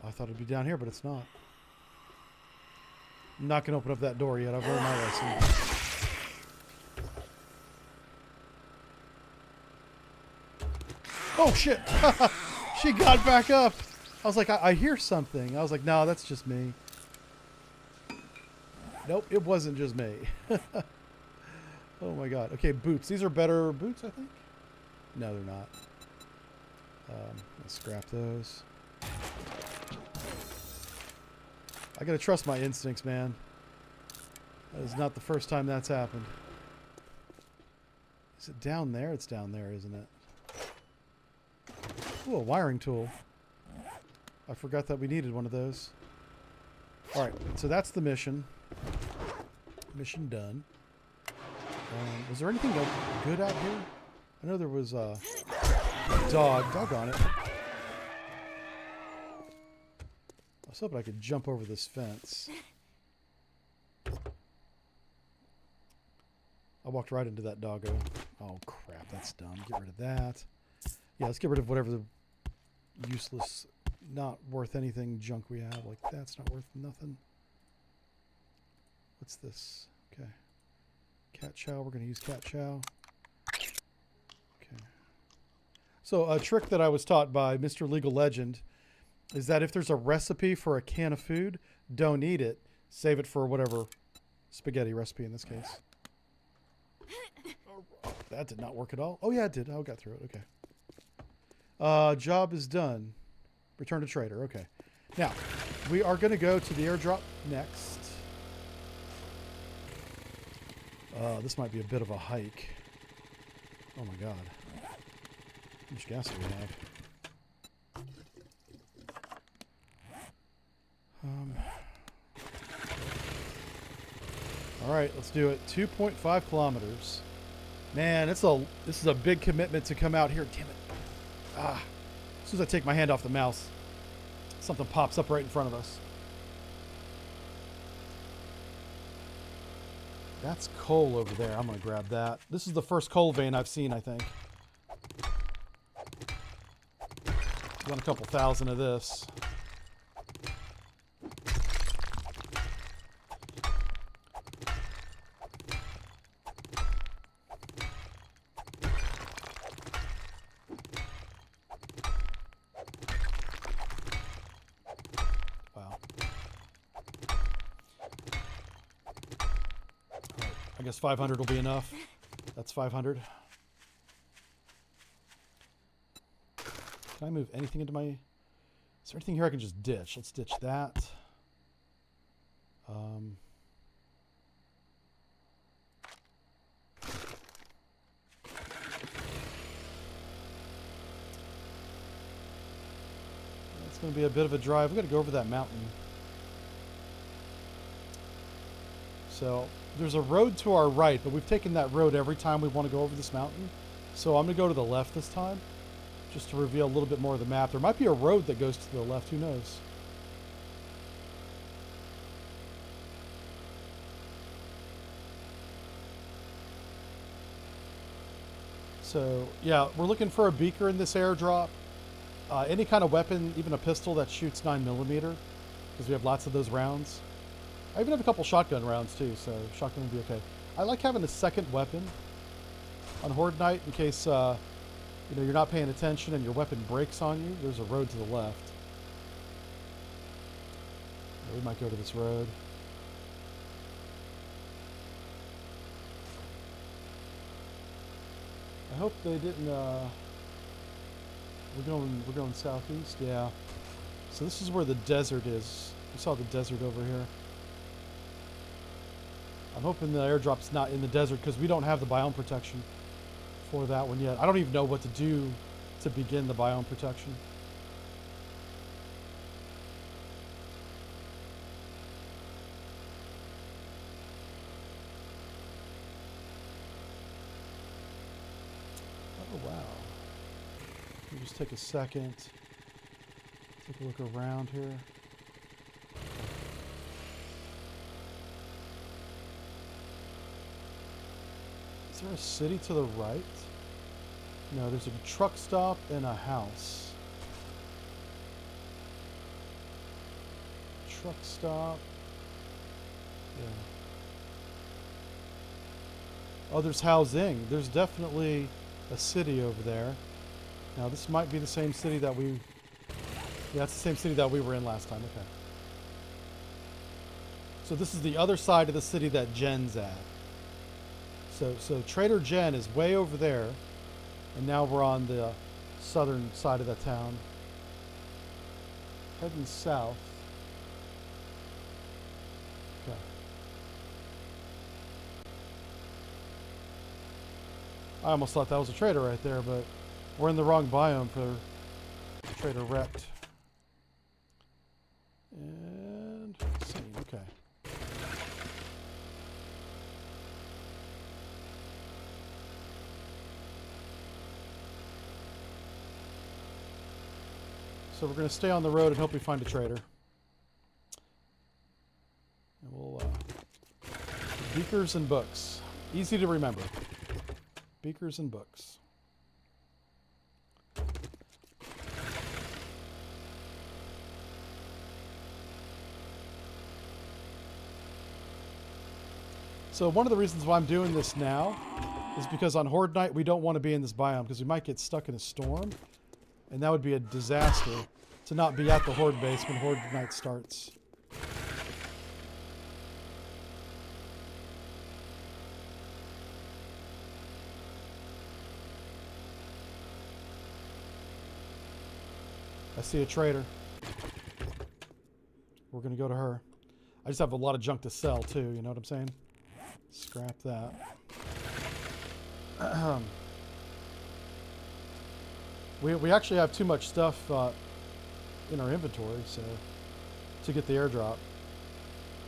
I thought it'd be down here, but it's not. I'm not going to open up that door yet. I've learned my lesson. Oh, shit. She got back up. I was like, I hear something. I was like, no, that's just me. Nope, it wasn't just me. Oh, my God. Okay, boots. These are better boots, I think? No, they're not. Let's scrap those. I got to trust my instincts, man. That is not the first time that's happened. Is it down there? It's down there, isn't it? Ooh, a wiring tool. I forgot that we needed one of those. Alright, so that's the mission. Mission done. Was there anything good out here? I know there was a dog. Doggone it. I was hoping I could jump over this fence. I walked right into that doggo. Oh, crap. That's dumb. Get rid of that. Yeah, let's get rid of whatever the useless, not worth anything junk we have. Like, that's not worth nothing. What's this? Okay. Cat chow. We're going to use cat chow. Okay. So, a trick that I was taught by Mr. Legal Legend is that if there's a recipe for a can of food, don't eat it. Save it for whatever spaghetti recipe in this case. That did not work at all. Oh, yeah, it did. I got through it. Okay. Job is done. Return to trader. Okay. Now, we are going to go to the airdrop next. This might be a bit of a hike. Oh my god. How much gas do we have? Alright, let's do it. 2.5 kilometers. Man, this is a big commitment to come out here. Damn it. Ah. As soon as I take my hand off the mouse, something pops up right in front of us. That's coal over there. I'm going to grab that. This is the first coal vein I've seen, I think. Done a couple thousand of this. Wow. I guess 500 will be enough. That's 500. Can I move anything into my... Is there anything here I can just ditch? Let's ditch that. It's going to be a bit of a drive. We've got to go over that mountain. So there's a road to our right, but we've taken that road every time we want to go over this mountain. So I'm going to go to the left this time, just to reveal a little bit more of the map. There might be a road that goes to the left. Who knows? So yeah, we're looking for a beaker in this airdrop. Any kind of weapon, even a pistol that shoots 9mm, because we have lots of those rounds. I even have a couple shotgun rounds too, so shotgun would be okay. I like having a second weapon on Horde Night in case you know, you're not paying attention and your weapon breaks on you. There's a road to the left. We might go to this road. I hope they didn't. We're going southeast. Yeah. So this is where the desert is. We saw the desert over here. I'm hoping the airdrop's not in the desert because we don't have the biome protection for that one yet. I don't even know what to do to begin the biome protection. Oh wow. Let me just take a second. Take a look around here. Is there a city to the right? No, there's a truck stop and a house. Truck stop. Yeah. Oh, there's housing. There's definitely a city over there. Now, this might be the same city that we... Yeah, it's the same city that we were in last time. Okay. So this is the other side of the city that Jen's at. So Trader Jen is way over there, and now we're on the southern side of the town. Heading south. Okay. I almost thought that was a trader right there, but we're in the wrong biome for Trader Wrecked. And let's see, okay. So we're going to stay on the road and hope we find a trader. And we'll, beakers and books. Easy to remember. Beakers and books. So one of the reasons why I'm doing this now is because on Horde Night we don't want to be in this biome because we might get stuck in a storm. And that would be a disaster to not be at the Horde base when Horde Night starts. I see a trader. We're going to go to her. I just have a lot of junk to sell too, you know what I'm saying? Scrap that. We actually have too much stuff in our inventory, so to get the airdrop.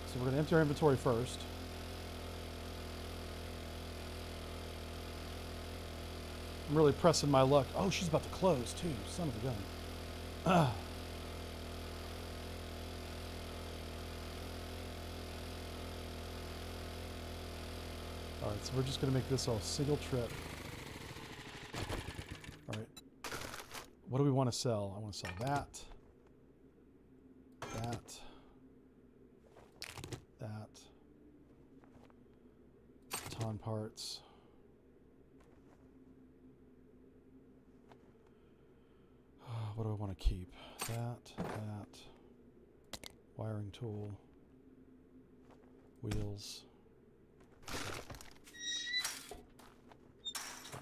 So we're going to empty our inventory first. I'm really pressing my luck. Oh, she's about to close too. Son of a gun. Alright, so we're just going to make this all single trip. Alright. What do we want to sell? I want to sell that. That. Ton parts. What do I want to keep? That. Wiring tool. Wheels.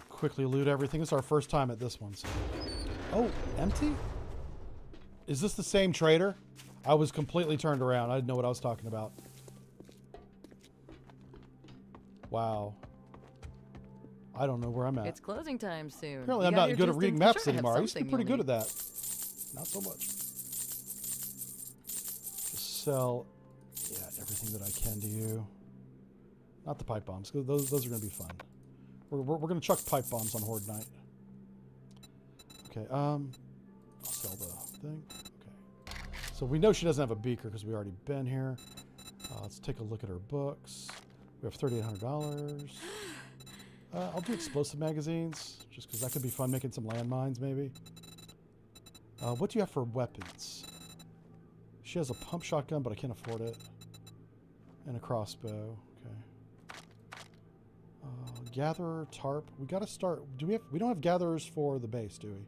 Quickly loot everything. It's our first time at this one. So. Oh, empty? Is this the same trader? I was completely turned around. I didn't know what I was talking about. Wow. I don't know where I'm at. It's closing time soon. Apparently You I'm got not here good at just reading in- maps sure, I have anymore. I used to be something pretty you'll good at need. that. Not so much. Just sell, yeah, everything that I can to you. Not the pipe bombs, because those are going to be fun. We're going to chuck pipe bombs on Horde Night. Okay, I'll sell the thing. Okay. So we know she doesn't have a beaker because we already been here. Let's take a look at her books. We have $3,800. I'll do explosive magazines, just because that could be fun, making some landmines, maybe. What do you have for weapons? She has a pump shotgun, but I can't afford it. And a crossbow. Okay. Gatherer, tarp. We got to start. We don't have gatherers for the base, do we?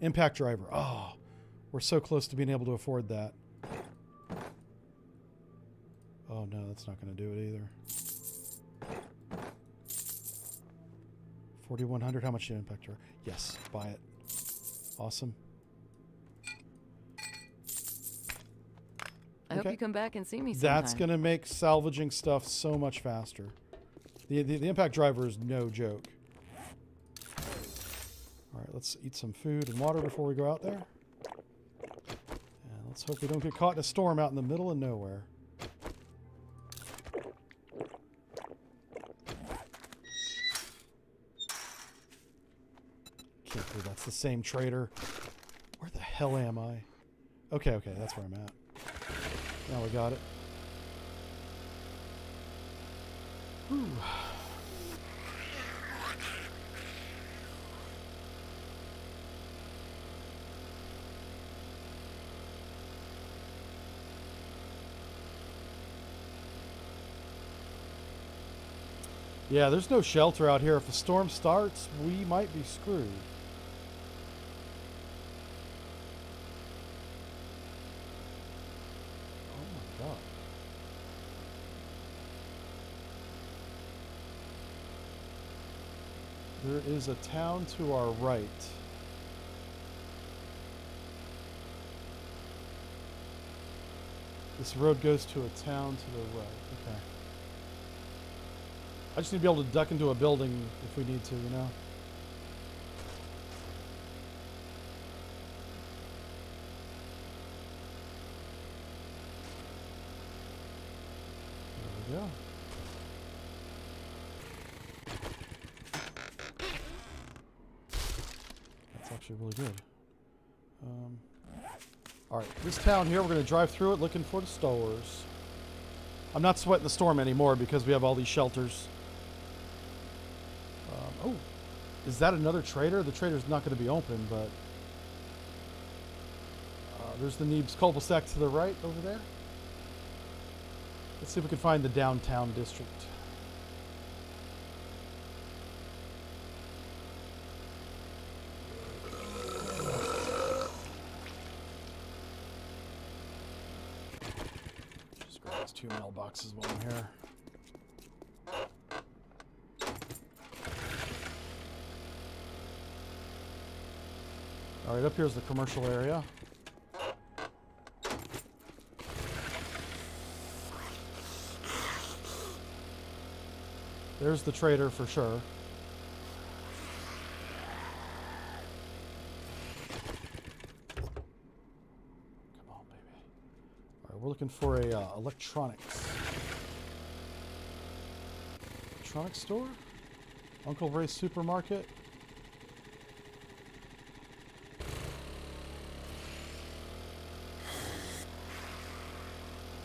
Impact driver. Oh, we're so close to being able to afford that. Oh no, that's not going to do it either. 4,100. How much do you impact driver? Yes, buy it. Awesome. I hope you come back and see me sometime. That's going to make salvaging stuff so much faster. The impact driver is no joke. All right, let's eat some food and water before we go out there. And let's hope we don't get caught in a storm out in the middle of nowhere. Can't believe that's the same trader. Where the hell am I? Okay, that's where I'm at. Now we got it. Whew. Yeah, there's no shelter out here. If the storm starts, we might be screwed. Oh my god. There is a town to our right. This road goes to a town to the right. Okay. I just need to be able to duck into a building if we need to, you know? There we go. That's actually really good. Alright, this town here, we're going to drive through it looking for the stores. I'm not sweating the storm anymore because we have all these shelters. Oh, is that another trader? The trader's not going to be open, but... there's the Neebs cul-de-sac to the right over there. Let's see if we can find the downtown district. Just grab these 2 mailboxes while I'm here. All right, up here's the commercial area. There's the trader for sure. Come on, baby. All right, we're looking for a electronics store. Uncle Ray's Supermarket.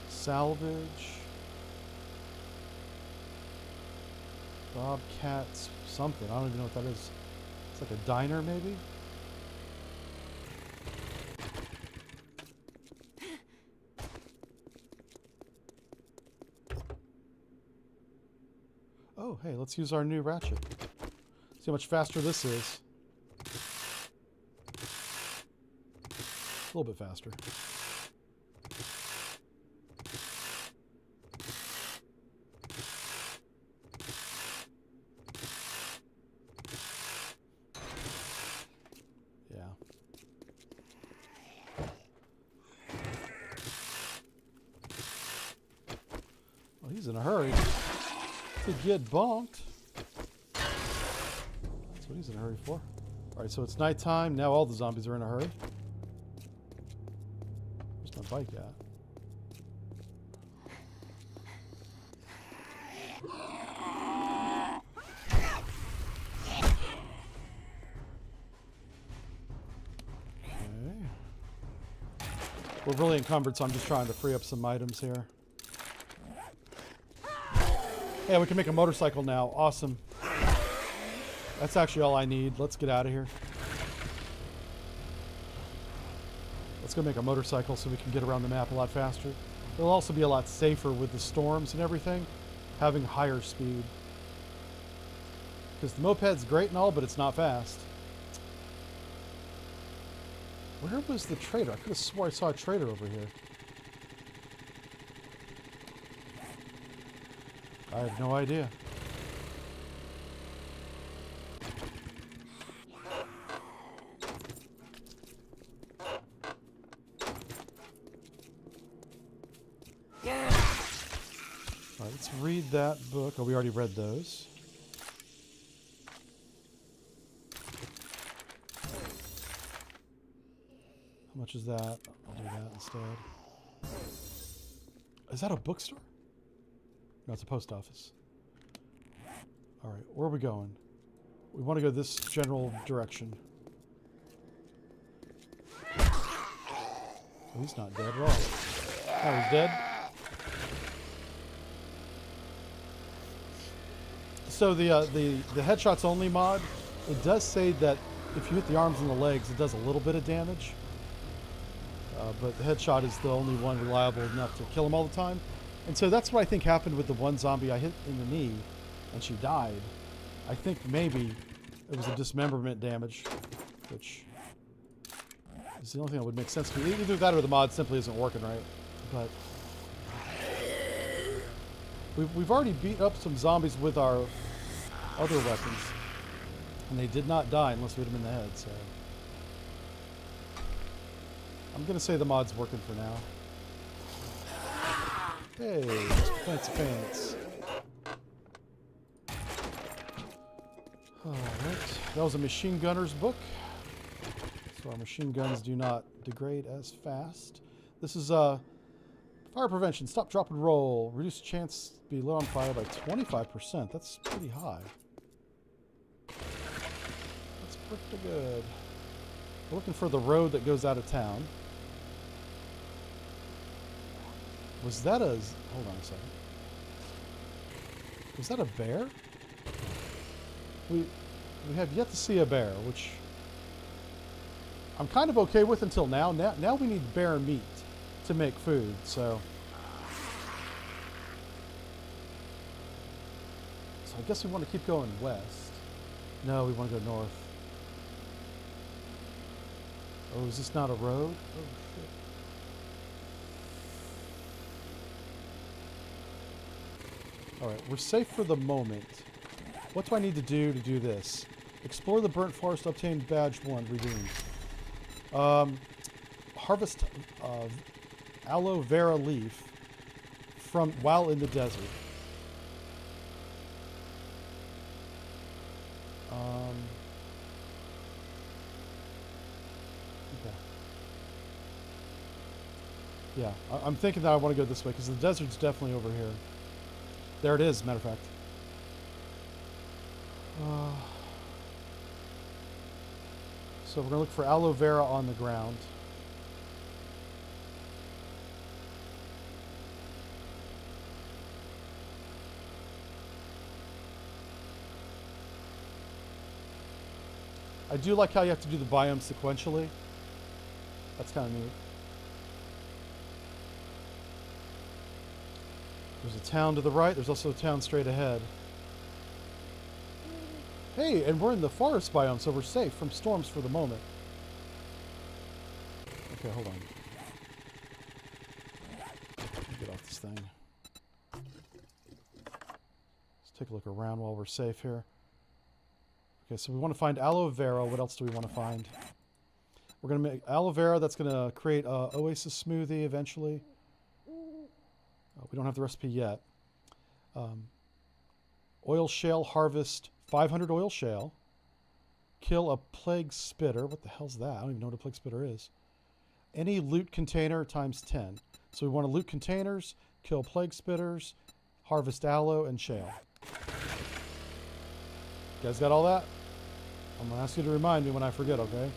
Salvage. Bobcats something. I don't even know what that is. It's like a diner maybe? Oh, hey, let's use our new ratchet. See how much faster this is. A little bit faster. Yeah. Well, he's in a hurry to get bonked. That's what he's in a hurry for. Alright, so it's nighttime. Now all the zombies are in a hurry. Where's my bike at? Okay. We're really encumbered, so I'm just trying to free up some items here. Yeah, we can make a motorcycle now. Awesome. That's actually all I need. Let's get out of here. Let's go make a motorcycle so we can get around the map a lot faster. It'll also be a lot safer with the storms and everything, having higher speed. Because the moped's great and all, but it's not fast. Where was the trader? I could have swore I saw a trader over here. I have no idea. Alright, let's read that book. Oh, we already read those. How much is that? I'll do that instead. Is that a bookstore? No, it's a post office. Alright, where are we going? We want to go this general direction. Oh, he's not dead at all. Oh, he's dead? So the headshots only mod, it does say that if you hit the arms and the legs, it does a little bit of damage. But the headshot is the only one reliable enough to kill him all the time. And so that's what I think happened with the one zombie I hit in the knee, and she died. I think maybe it was a dismemberment damage, which is the only thing that would make sense to me. Either that or the mod simply isn't working right. But we've already beat up some zombies with our other weapons, and they did not die unless we hit them in the head. So I'm gonna say the mod's working for now. Hey, fancy pants. Alright, that was a machine gunner's book. So our machine guns do not degrade as fast. This is fire prevention. Stop, drop, and roll. Reduce chance to be lit on fire by 25%. That's pretty high. That's pretty good. We're looking for the road that goes out of town. Was that a... Hold on a second. Was that a bear? We have yet to see a bear, which I'm kind of okay with until now. Now we need bear meat to make food, so I guess we want to keep going west. No, we want to go north. Oh, is this not a road? Oh, shit. Alright, we're safe for the moment. What do I need to do this? Explore the burnt forest, obtain badge 1, redeemed. Harvest aloe vera leaf from while in the desert. Okay. Yeah, I'm thinking that I want to go this way because the desert's definitely over here. There it is, matter of fact. So we're going to look for aloe vera on the ground. I do like how you have to do the biome sequentially. That's kind of neat. There's a town to the right. There's also a town straight ahead. Hey, and we're in the forest biome, so we're safe from storms for the moment. Okay, hold on. Let me get off this thing. Let's take a look around while we're safe here. Okay, so we want to find aloe vera. What else do we want to find? We're going to make aloe vera. That's going to create a oasis smoothie eventually. We don't have the recipe yet. Oil shale harvest 500 oil shale. Kill a plague spitter. What the hell's that? I don't even know what a plague spitter is. Any loot container times 10. So we want to loot containers, kill plague spitters, harvest aloe, and shale. You guys got all that? I'm going to ask you to remind me when I forget, okay?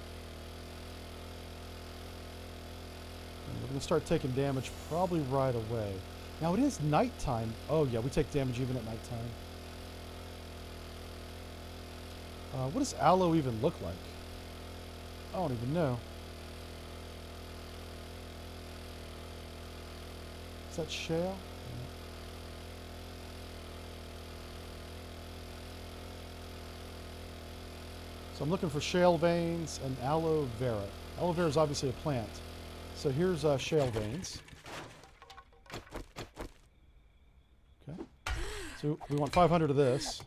And we're going to start taking damage probably right away. Now it is nighttime. Oh yeah, we take damage even at nighttime. What does aloe even look like? I don't even know. Is that shale? Yeah. So I'm looking for shale veins and aloe vera. Aloe vera is obviously a plant. So here's shale veins. Okay. So we want 500 of this.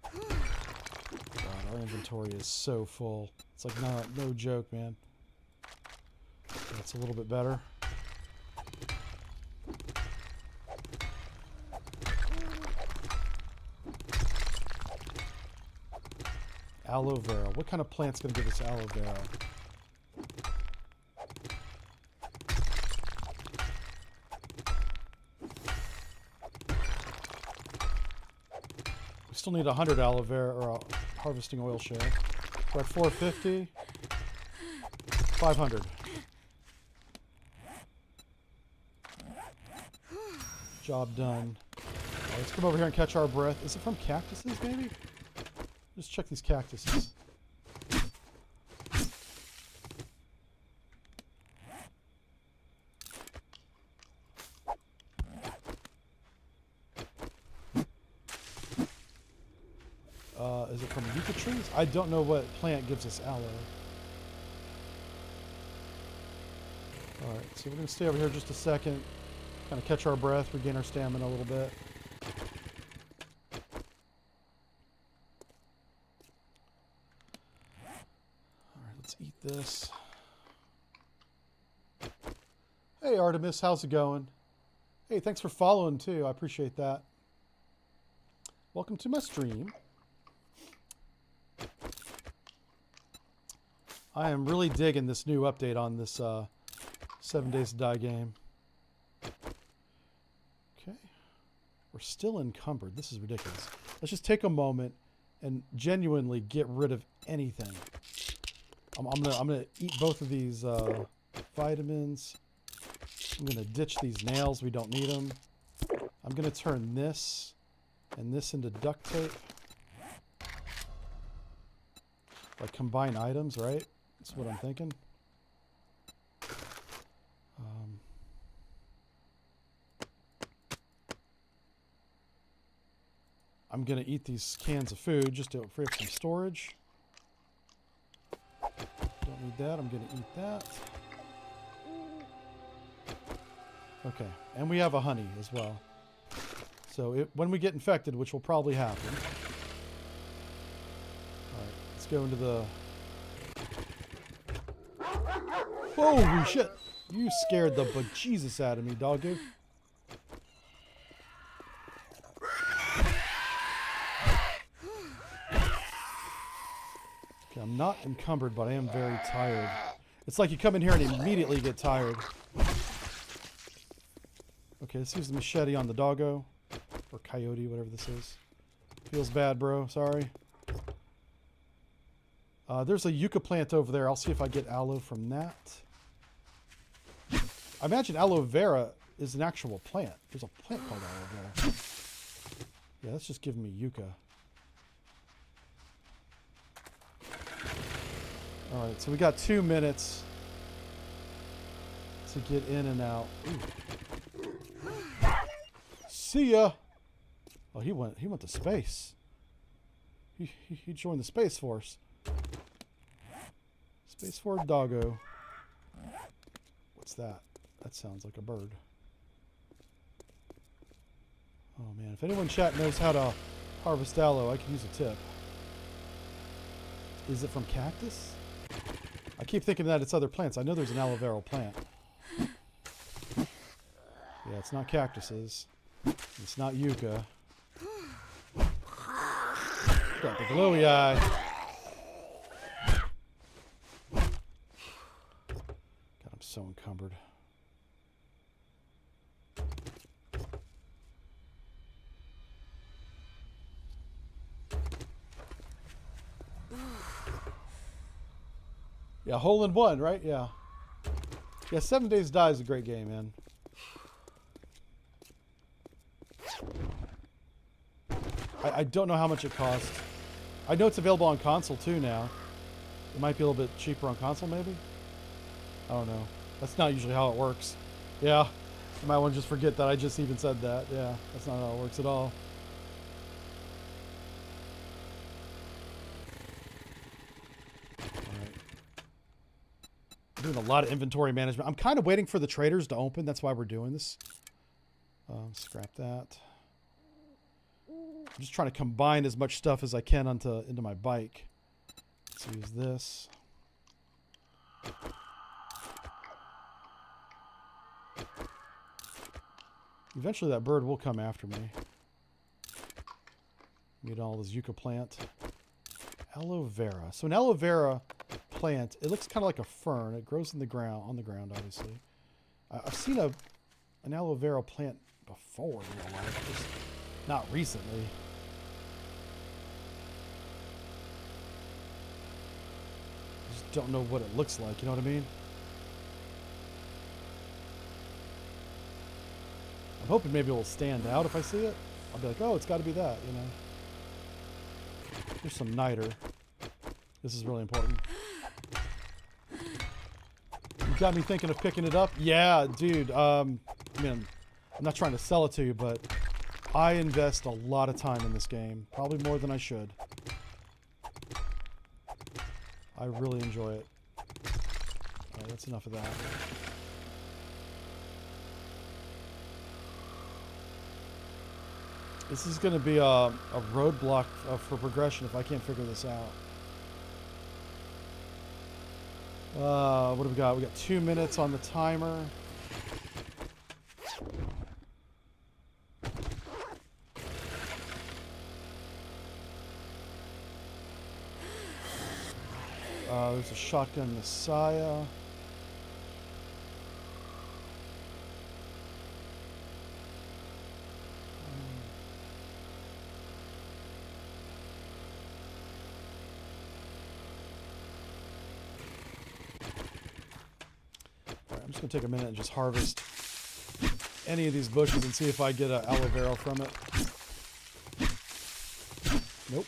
God, our inventory is so full. It's like no joke, man. That's a little bit better. Aloe vera. What kind of plant's going to give us aloe vera? We still need 100 aloe vera or harvesting oil shale. We're at 450. 500. Job done. Right, let's come over here and catch our breath. Is it from cactuses, maybe? Just check these cactuses. Is it from yucca trees? I don't know what plant gives us aloe. Alright, so we're going to stay over here just a second. Kind of catch our breath, regain our stamina a little bit. Let's eat this. Hey Artemis, how's it going? Hey, thanks for following too. I appreciate that. Welcome to my stream. I am really digging this new update on this 7 Days to Die game. Okay. We're still encumbered. This is ridiculous. Let's just take a moment and genuinely get rid of anything. I'm gonna eat both of these vitamins. I'm gonna ditch these nails. We don't need them. I'm gonna turn this and this into duct tape. Like combine items, right? That's what I'm thinking. I'm gonna eat these cans of food just to free up some storage. Don't need that. I'm going to eat that. Okay. And we have a honey as well. So when we get infected, which will probably happen. Alright. Let's go into the... Holy shit! You scared the bejesus out of me, doggo. I'm not encumbered, but I am very tired. It's like you come in here and immediately get tired. Okay, let's use the machete on the doggo. Or coyote, whatever this is. Feels bad, bro. Sorry. There's a yucca plant over there. I'll see if I get aloe from that. I imagine aloe vera is an actual plant. There's a plant called aloe vera. Yeah, that's just giving me yucca. Alright, so we got 2 minutes to get in and out. Ooh. See ya! Oh, he went to space. He joined the Space Force. Space Force doggo. What's that? That sounds like a bird. Oh man, if anyone in chat knows how to harvest aloe, I could use a tip. Is it from cactus? I keep thinking that it's other plants. I know there's an aloe vera plant. Yeah, it's not cactuses. It's not yucca. Got the glowy eye. God, I'm so encumbered. Yeah, hole in one, right? Yeah. Yeah, 7 Days to Die is a great game, man. I don't know how much it costs. I know it's available on console too now. It might be a little bit cheaper on console, maybe? I don't know. That's not usually how it works. Yeah. You might want to just forget that I just even said that. Yeah, that's not how it works at all. Alright. I'm doing a lot of inventory management. I'm kind of waiting for the traders to open. That's why we're doing this. Scrap that. I'm just trying to combine as much stuff as I can into my bike. Let's use this. Eventually that bird will come after me. Get all this yucca plant. Aloe vera. So an aloe vera plant, it looks kind of like a fern. It grows in the ground, on the ground, obviously. I've seen an aloe vera plant before in real life, just not recently. I just don't know what it looks like, you know what I mean? I'm hoping maybe it will stand out if I see it. I'll be like, oh, it's got to be that, you know. Here's some niter. This is really important. You got me thinking of picking it up? Yeah, dude. I mean, I'm not trying to sell it to you, but I invest a lot of time in this game. Probably more than I should. I really enjoy it. Alright, that's enough of that. This is going to be a roadblock for progression if I can't figure this out. What do we got? We got 2 minutes on the timer. There's a shotgun Messiah. I'm just going to take a minute and just harvest any of these bushes and see if I get an aloe vera from it. Nope.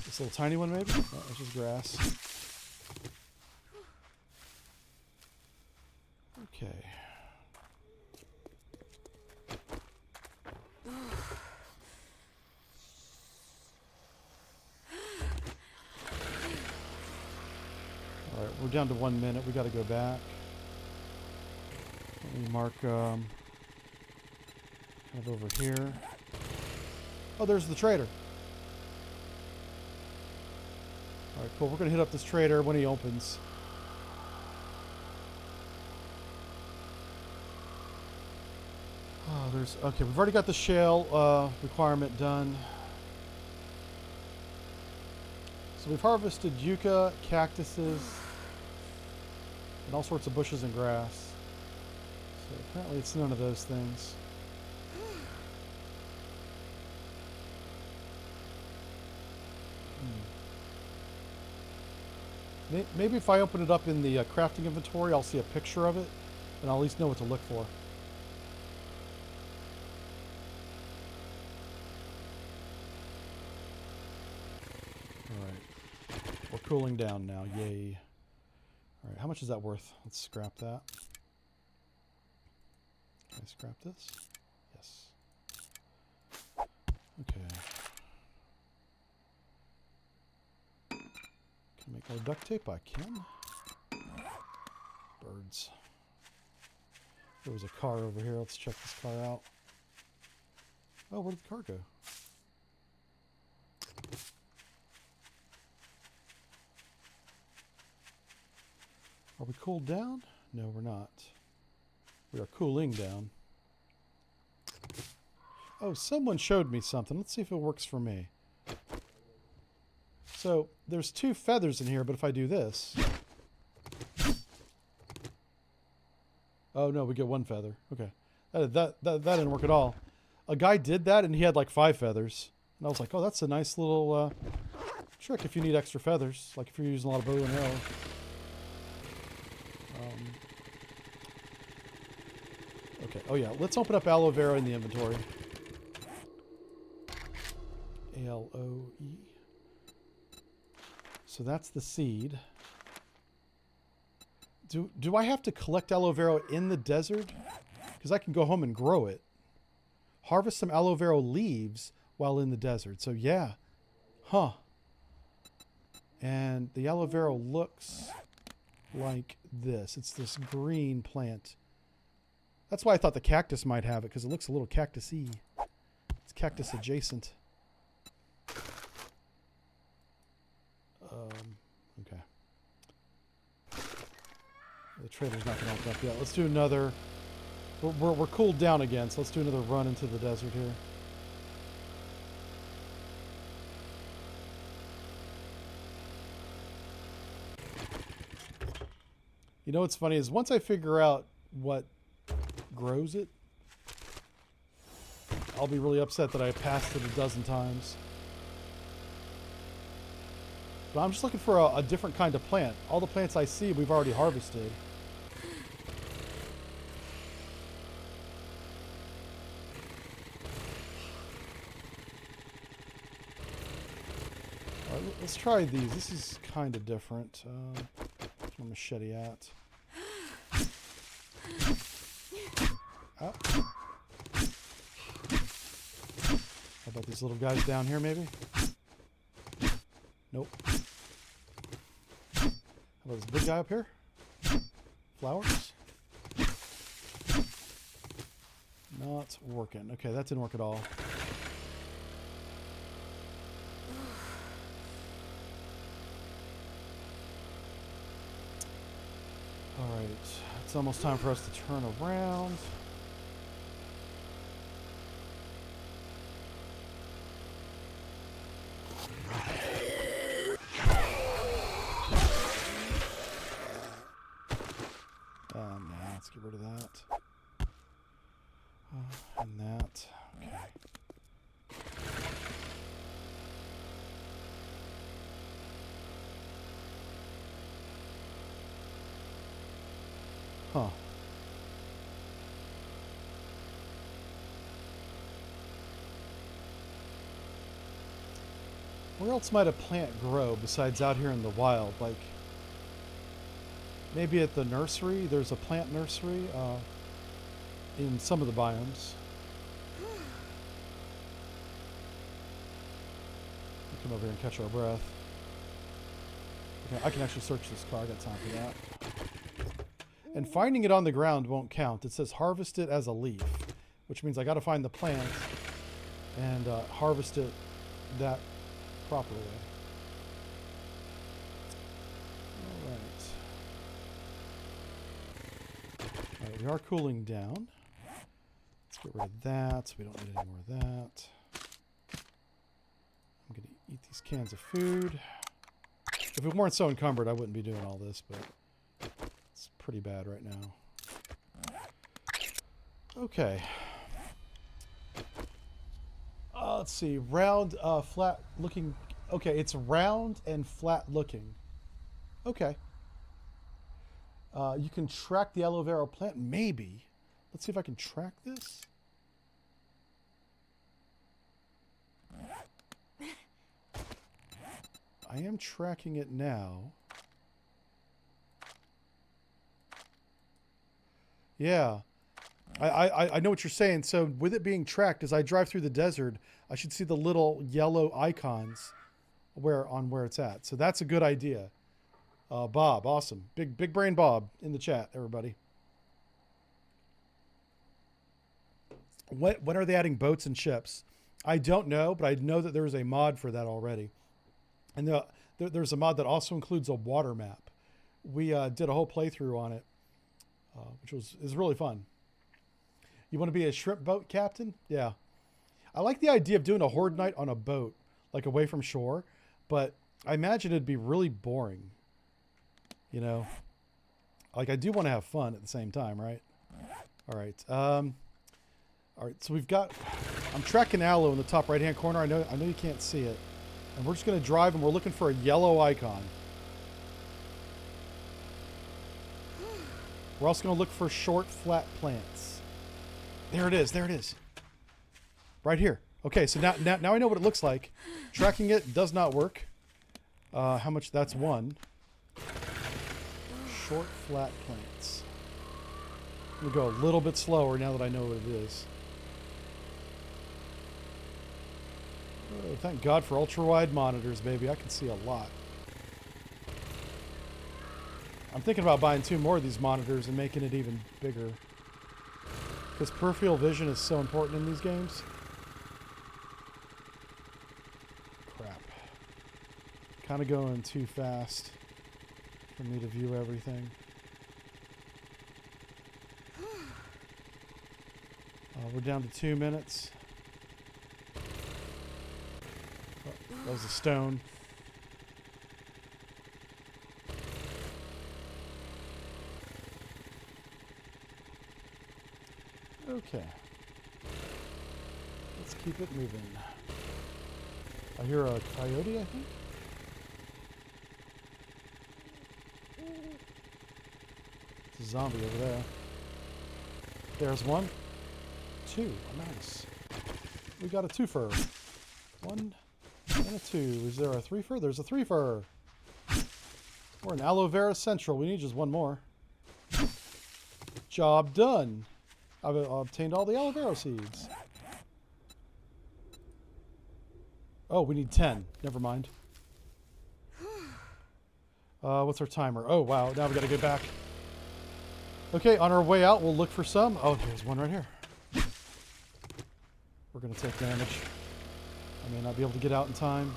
This little tiny one maybe? No, it's just grass. Okay. Alright, we're down to 1 minute. We got to go back. Let me mark kind of over here. Oh, there's the trader. Alright, cool. We're going to hit up this trader when he opens. Oh, okay, we've already got the shale requirement done. So we've harvested yucca, cactuses, and all sorts of bushes and grass. So apparently it's none of those things. Maybe if I open it up in the crafting inventory, I'll see a picture of it, and I'll at least know what to look for. Alright. We're cooling down now. Yay. Alright, how much is that worth? Let's scrap that. Can I scrap this? Yes. Okay. Can I make more duct tape? I can. Birds. There was a car over here. Let's check this car out. Oh, where did the car go? Are we cooled down? No, we're not. We are cooling down. Oh, someone showed me something. Let's see if it works for me. So, there's 2 feathers in here, but if I do this... Oh, no, we get 1 feather. Okay. That didn't work at all. A guy did that, and he had like 5 feathers. And I was like, oh, that's a nice little trick if you need extra feathers. Like if you're using a lot of bow and arrow. Okay. Oh, yeah. Let's open up aloe vera in the inventory. A-L-O-E. So that's the seed. Do I have to collect aloe vera in the desert? Because I can go home and grow it. Harvest some aloe vera leaves while in the desert. So yeah. Huh. And the aloe vera looks like this. It's this green plant. That's why I thought the cactus might have it, because it looks a little cactus-y. It's cactus adjacent. Okay. The trader's not going to open up yet. Let's do another... We're cooled down again, so let's do another run into the desert here. You know what's funny is once I figure out what grows it, I'll be really upset that I passed it a dozen times. But I'm just looking for a different kind of plant. All the plants I see, we've already harvested. All right, let's try these. This is kind of different. Where's my machete at? Oh. How about these little guys down here, maybe? Nope. How about this big guy up here? Flowers? Not working. Okay, that didn't work at all. Alright, it's almost time for us to turn around. Let's get rid of that. And that. Okay. Huh. Where else might a plant grow besides out here in the wild? Like, maybe at the nursery. There's a plant nursery in some of the biomes. We'll come over here and catch our breath. Okay, I can actually search this car. I got time for that. And finding it on the ground won't count. It says harvest it as a leaf, which means I got to find the plant and harvest it that proper way. Alright, we are cooling down. Let's get rid of that. We don't need any more of that. I'm going to eat these cans of food. If we weren't so encumbered, I wouldn't be doing all this, but it's pretty bad right now. Okay. Let's see. Round, flat looking. Okay, it's round and flat looking. Okay. You can track the aloe vera plant? Maybe. Let's see if I can track this. I am tracking it now. Yeah. I know what you're saying. So with it being tracked, as I drive through the desert, I should see the little yellow icons where it's at. So that's a good idea. Bob, awesome. Big brain Bob in the chat, everybody. When are they adding boats and ships? I don't know, but I know that there is a mod for that already. And there's a mod that also includes a water map. We did a whole playthrough on it, which is really fun. You want to be a shrimp boat captain? Yeah. I like the idea of doing a horde night on a boat, like away from shore, but I imagine it'd be really boring. You know, like I do want to have fun at the same time, right? All right. All right. So I'm tracking aloe in the top right-hand corner. I know you can't see it. And we're just going to drive and we're looking for a yellow icon. We're also going to look for short, flat plants. There it is. There it is. Right here. Okay, so now I know what it looks like. Tracking it does not work. How much? That's one. Short, flat plants. I'm going to go a little bit slower now that I know what it is. Oh, thank God for ultra-wide monitors, baby. I can see a lot. I'm thinking about buying 2 more of these monitors and making it even bigger. Because peripheral vision is so important in these games. Crap. Kind of going too fast for me to view everything. We're down to 2 minutes. Oh, that was a stone. Okay. Let's keep it moving. I hear a coyote, I think. It's a zombie over there. There's one. 2. Nice. We got a 2-fer. 1 and a 2. Is there a 3-fer? There's a 3-fer. We're in Aloe Vera Central. We need just 1 more. Job done. I've obtained all the aloe vera seeds. Oh, we need 10. Never mind. What's our timer? Oh, wow. Now we got to get back. Okay, on our way out, we'll look for some. Oh, there's one right here. We're going to take damage. I may not be able to get out in time.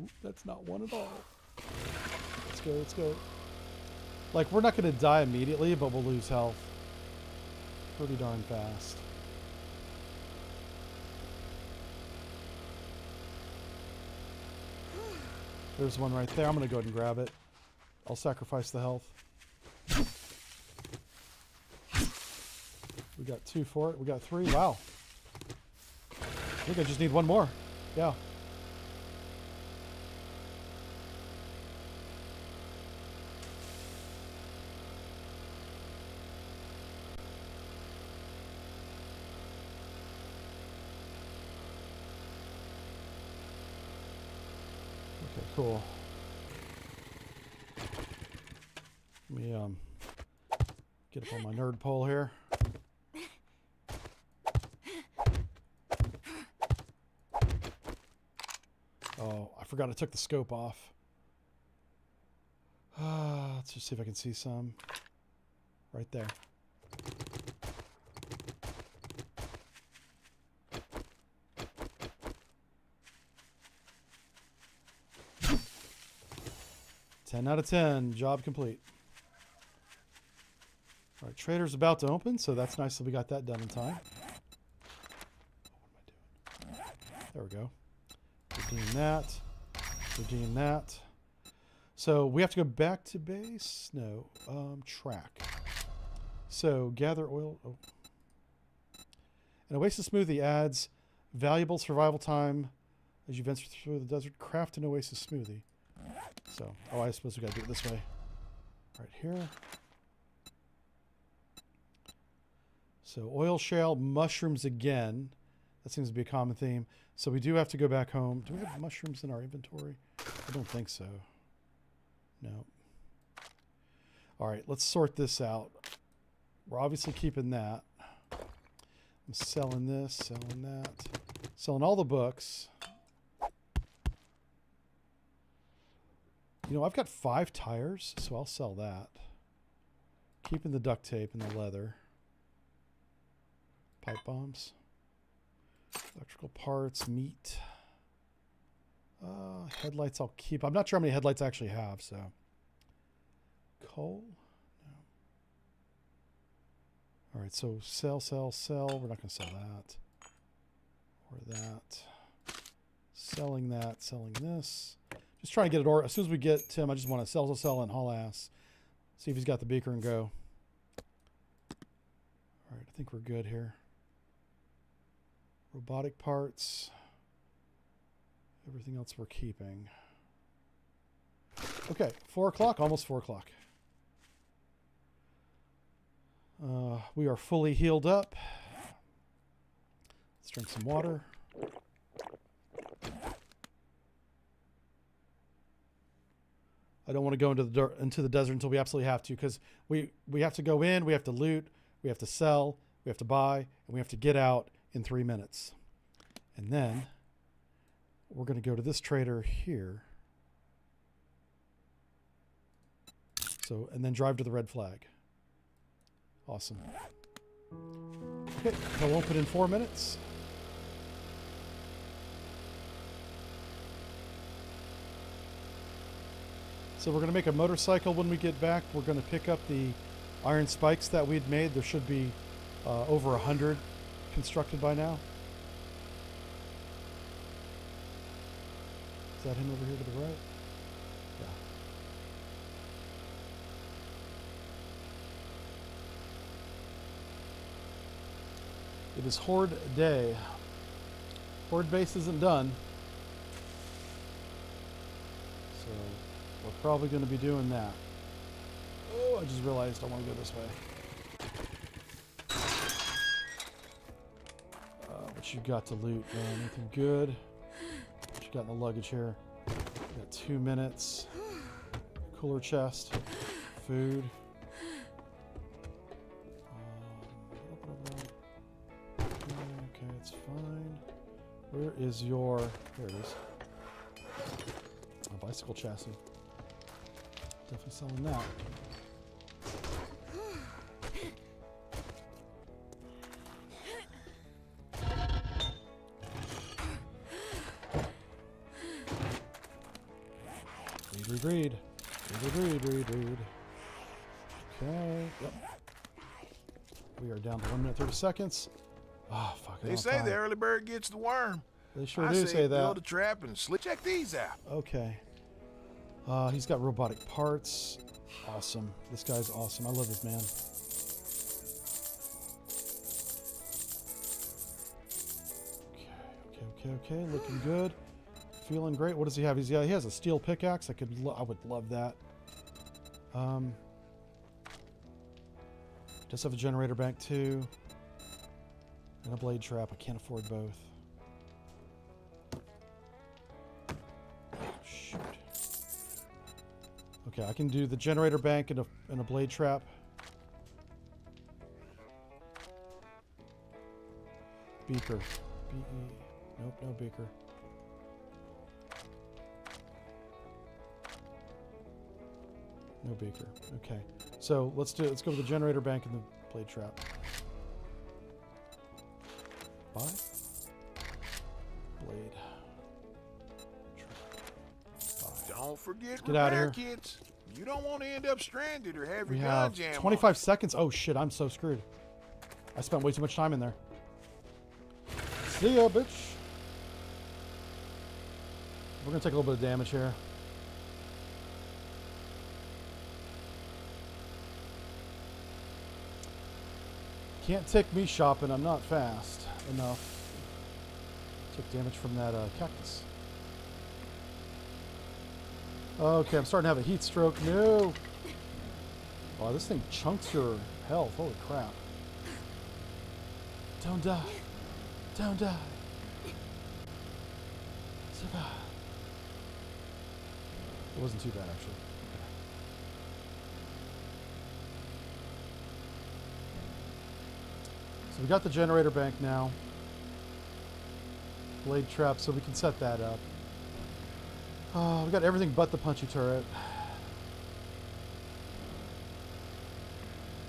Oop, that's not one at all. Let's go, let's go. Like, we're not going to die immediately, but we'll lose health pretty darn fast. There's one right there. I'm going to go ahead and grab it. I'll sacrifice the health. We got 2 for it. We got 3. Wow. I think I just need 1 more. Yeah. Okay, cool. Let me get up on my nerd pole here. Oh, I forgot I took the scope off. Let's just see if I can see some. Right there. Ten out of 10. Job complete. All right, trader's about to open, so that's nice that we got that done in time. What am I doing? There we go. Redeem that. Redeem that. So we have to go back to base? No. Track. So gather oil. Oh. An Oasis smoothie adds valuable survival time as you venture through the desert. Craft an Oasis smoothie. So, oh, I suppose we got to do it this way. Right here. So oil shale, mushrooms again. That seems to be a common theme. So we do have to go back home. Do we have mushrooms in our inventory? I don't think so. No. All right, let's sort this out. We're obviously keeping that. I'm selling this, selling that. Selling all the books. You know, I've got 5 tires, so I'll sell that. Keeping the duct tape and the leather. Pipe bombs. Electrical parts, meat. Headlights I'll keep. I'm not sure how many headlights I actually have, so. Coal? No. All right, so sell, sell, sell. We're not going to sell that. Or that. Selling that, selling this. Just trying to get it, or as soon as we get Tim, I just want to sell, and haul ass. See if he's got the beaker and go. All right, I think we're good here. Robotic parts. Everything else we're keeping. Okay, 4 o'clock, almost 4 o'clock. We are fully healed up. Let's drink some water. I don't want to go into the desert until we absolutely have to, because we have to go in, we have to loot, we have to sell, we have to buy, and we have to get out in 3 minutes. And then we're going to go to this trader here. So, and then drive to the red flag. Awesome. Okay, they'll open in 4 minutes. So we're going to make a motorcycle when we get back. We're going to pick up the iron spikes that we'd made. There should be over 100 constructed by now. Is that him over here to the right? Yeah. It is Horde Day. Horde base isn't done. So we're probably going to be doing that. Oh, I just realized I want to go this way. What you got to loot, man? Anything good? What you got in the luggage here? Got 2 minutes. Cooler chest. Food. Okay, it's fine. Where is your... There it is. A bicycle chassis. Definitely selling that. Read. Okay. Yep. We are down to 1 minute 30 seconds. Oh, fuck. They say the early bird gets the worm. They sure do say that. Build a trap and check these out. Okay. He's got robotic parts. Awesome. This guy's awesome. I love this man. Okay. Looking good. Feeling great. What does he have? He has a steel pickaxe. I would love that. Does have a generator bank too. And a blade trap. I can't afford both. Shoot. Okay, I can do the generator bank and a blade trap. Beaker. B-E. Nope, no beaker. No beaker. Okay. So let's go with the generator bank and the blade trap. Buy. Blade. Trap. Buy. Don't forget Get out of repair here. kits. You don't want to end up stranded or have We your gun have jammed. 25 seconds. Oh shit, I'm so screwed. I spent way too much time in there. See ya, bitch. We're going to take a little bit of damage here. Can't take me shopping. I'm not fast enough. Took damage from that cactus. Okay, I'm starting to have a heat stroke. No! Wow, this thing chunks your health. Holy crap. Don't die. Don't die. Survive. It wasn't too bad, actually. Okay. So we got the generator bank now. Blade trap, so we can set that up. We got everything but the punchy turret.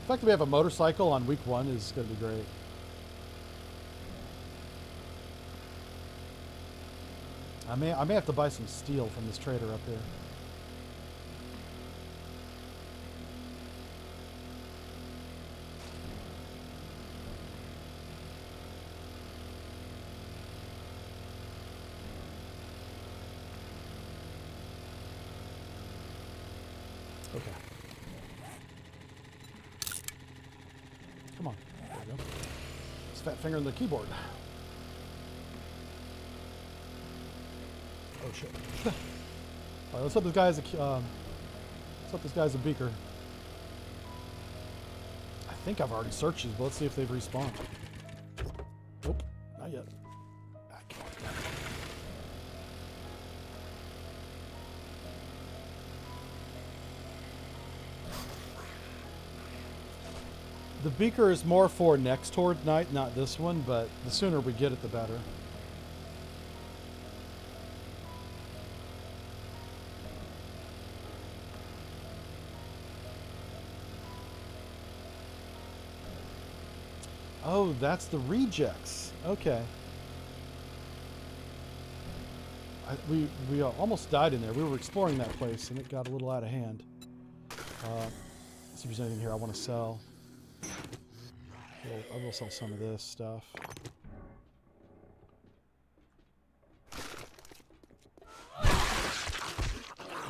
The fact that we have a motorcycle on week 1 is going to be great. I may have to buy some steel from this trader up here. Okay. Come on. There we go. It's fat finger on the keyboard. Oh shit. Alright, let's hope this guy is a beaker. I think I've already searched these, but let's see if they've respawned. Nope, not yet. The beaker is more for next Horde night, not this one, but the sooner we get it, the better. Oh, that's the rejects. Okay. We almost died in there. We were exploring that place, and it got a little out of hand. Let's see if there's anything here I want to sell. I will sell some of this stuff.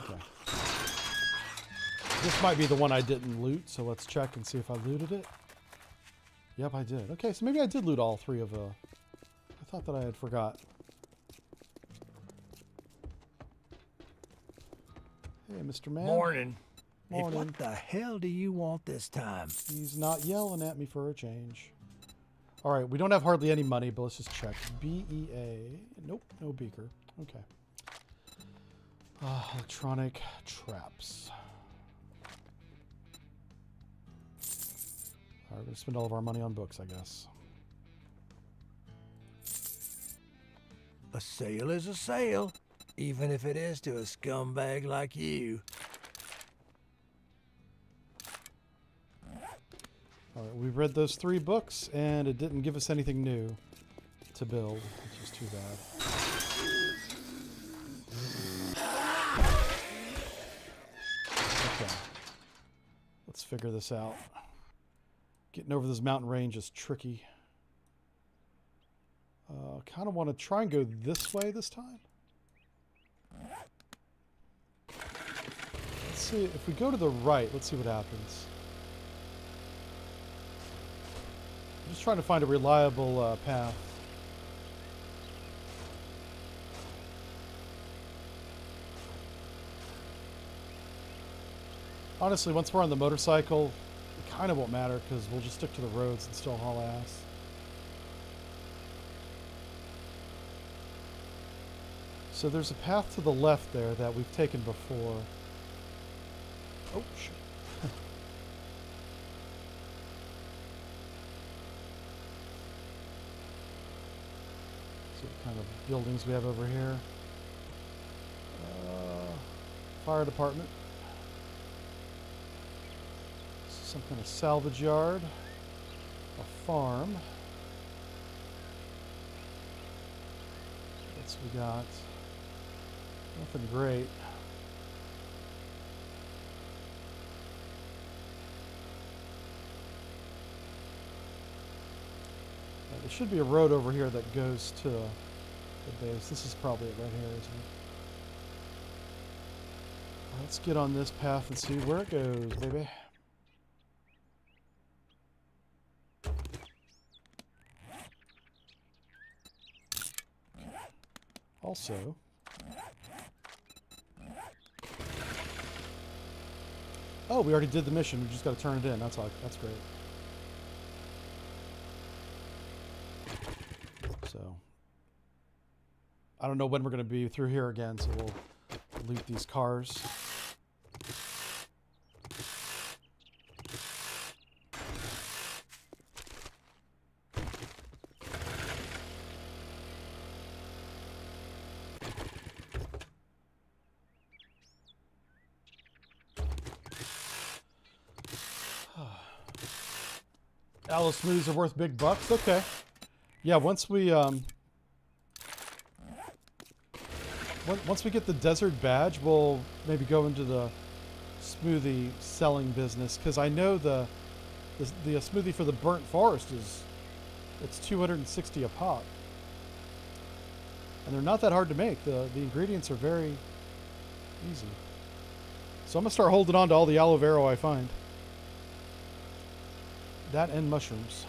Okay. This might be the one I didn't loot, so let's check and see if I looted it. Yep, I did. Okay, so maybe I did loot all 3 of I thought that I had forgot. Hey, Mr. Man. Morning. Hey, Morning. what the hell do you want this time? He's not yelling at me for a change. All right, we don't have hardly any money, but let's just check. BEA. Nope, no beaker. Okay. Electronic traps. All right, we're going to spend all of our money on books, I guess. A sale is a sale, even if it is to a scumbag like you. All right, we read those 3 books, and it didn't give us anything new to build, which is too bad. Okay. Let's figure this out. Getting over this mountain range is tricky. Kind of want to try and go this way this time. Let's see, if we go to the right, let's see what happens. I'm just trying to find a reliable path. Honestly, once we're on the motorcycle, it kind of won't matter because we'll just stick to the roads and still haul ass. So there's a path to the left there that we've taken before. Oh, shit. See what kind of buildings we have over here. Fire department. Some kind of salvage yard. A farm. What's we got? Nothing great. There should be a road over here that goes to the base. This is probably it right here, isn't it? Let's get on this path and see where it goes, baby. Also, oh, we already did the mission. We just got to turn it in. That's all. That's great. So, I don't know when we're going to be through here again, so we'll loot these cars. Aloe smoothies are worth big bucks. Okay. Yeah, once we once we get the desert badge, we'll maybe go into the smoothie selling business, because I know the smoothie for the burnt forest it's 260 a pop, and they're not that hard to make. The ingredients are very easy. So I'm gonna start holding on to all the aloe vera I find. That and mushrooms.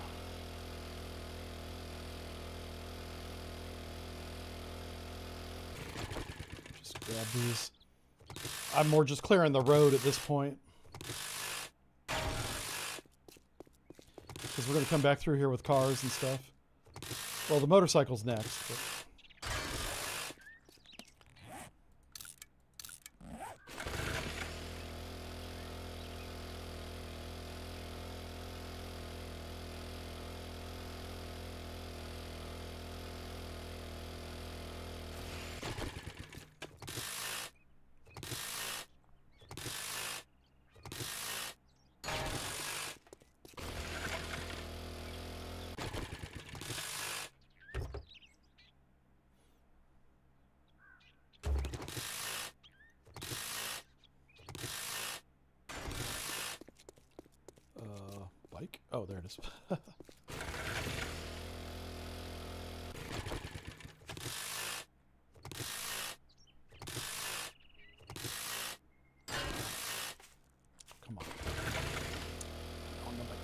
Just grab these. I'm more just clearing the road at this point, because we're going to come back through here with cars and stuff. Well, the motorcycle's next. But... bike? Oh, there it is. Come on. On the bike.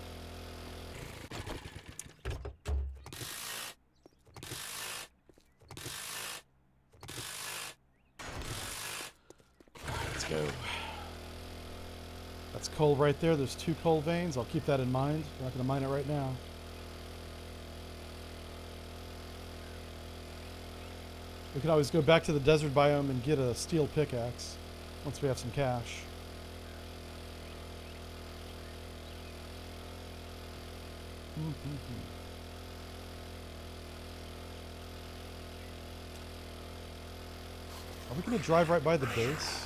Let's go. That's coal right there. There's 2 coal veins. I'll keep that in mind. We're not going to mine it right now. We can always go back to the desert biome and get a steel pickaxe once we have some cash. Are we going to drive right by the base?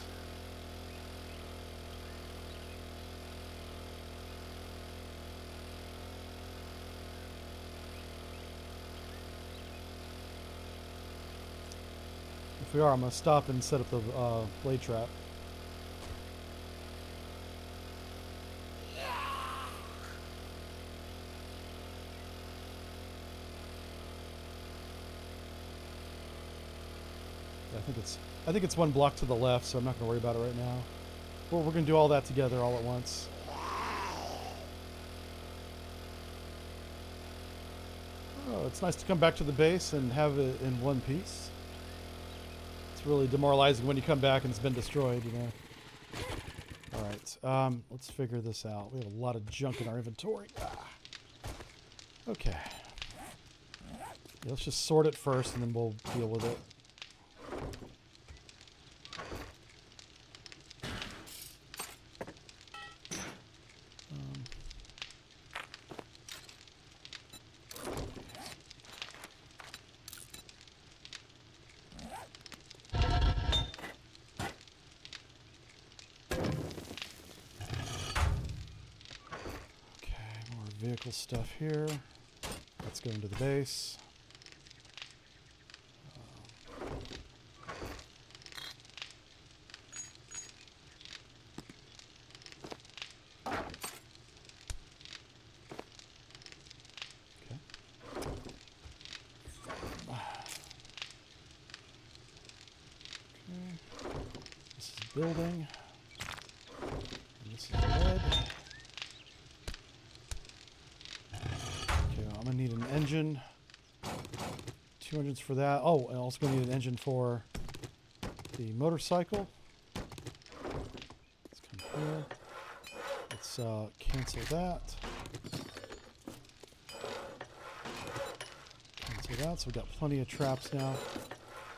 If we are, I'm going to stop and set up the blade trap. Yeah, I think it's 1 block to the left, so I'm not going to worry about it right now. We're going to do all that together all at once. Oh, it's nice to come back to the base and have it in one piece. It's really demoralizing when you come back and it's been destroyed, you know. All right, let's figure this out. We have a lot of junk in our inventory. Okay. Yeah, let's just sort it first, and then we'll deal with it. Vehicle stuff here. Let's go into the base. Okay. This is building. I need an engine. 2 engines for that. Oh, and also going to need an engine for the motorcycle. Let's come here. Let's cancel that. Cancel that. So we've got plenty of traps now.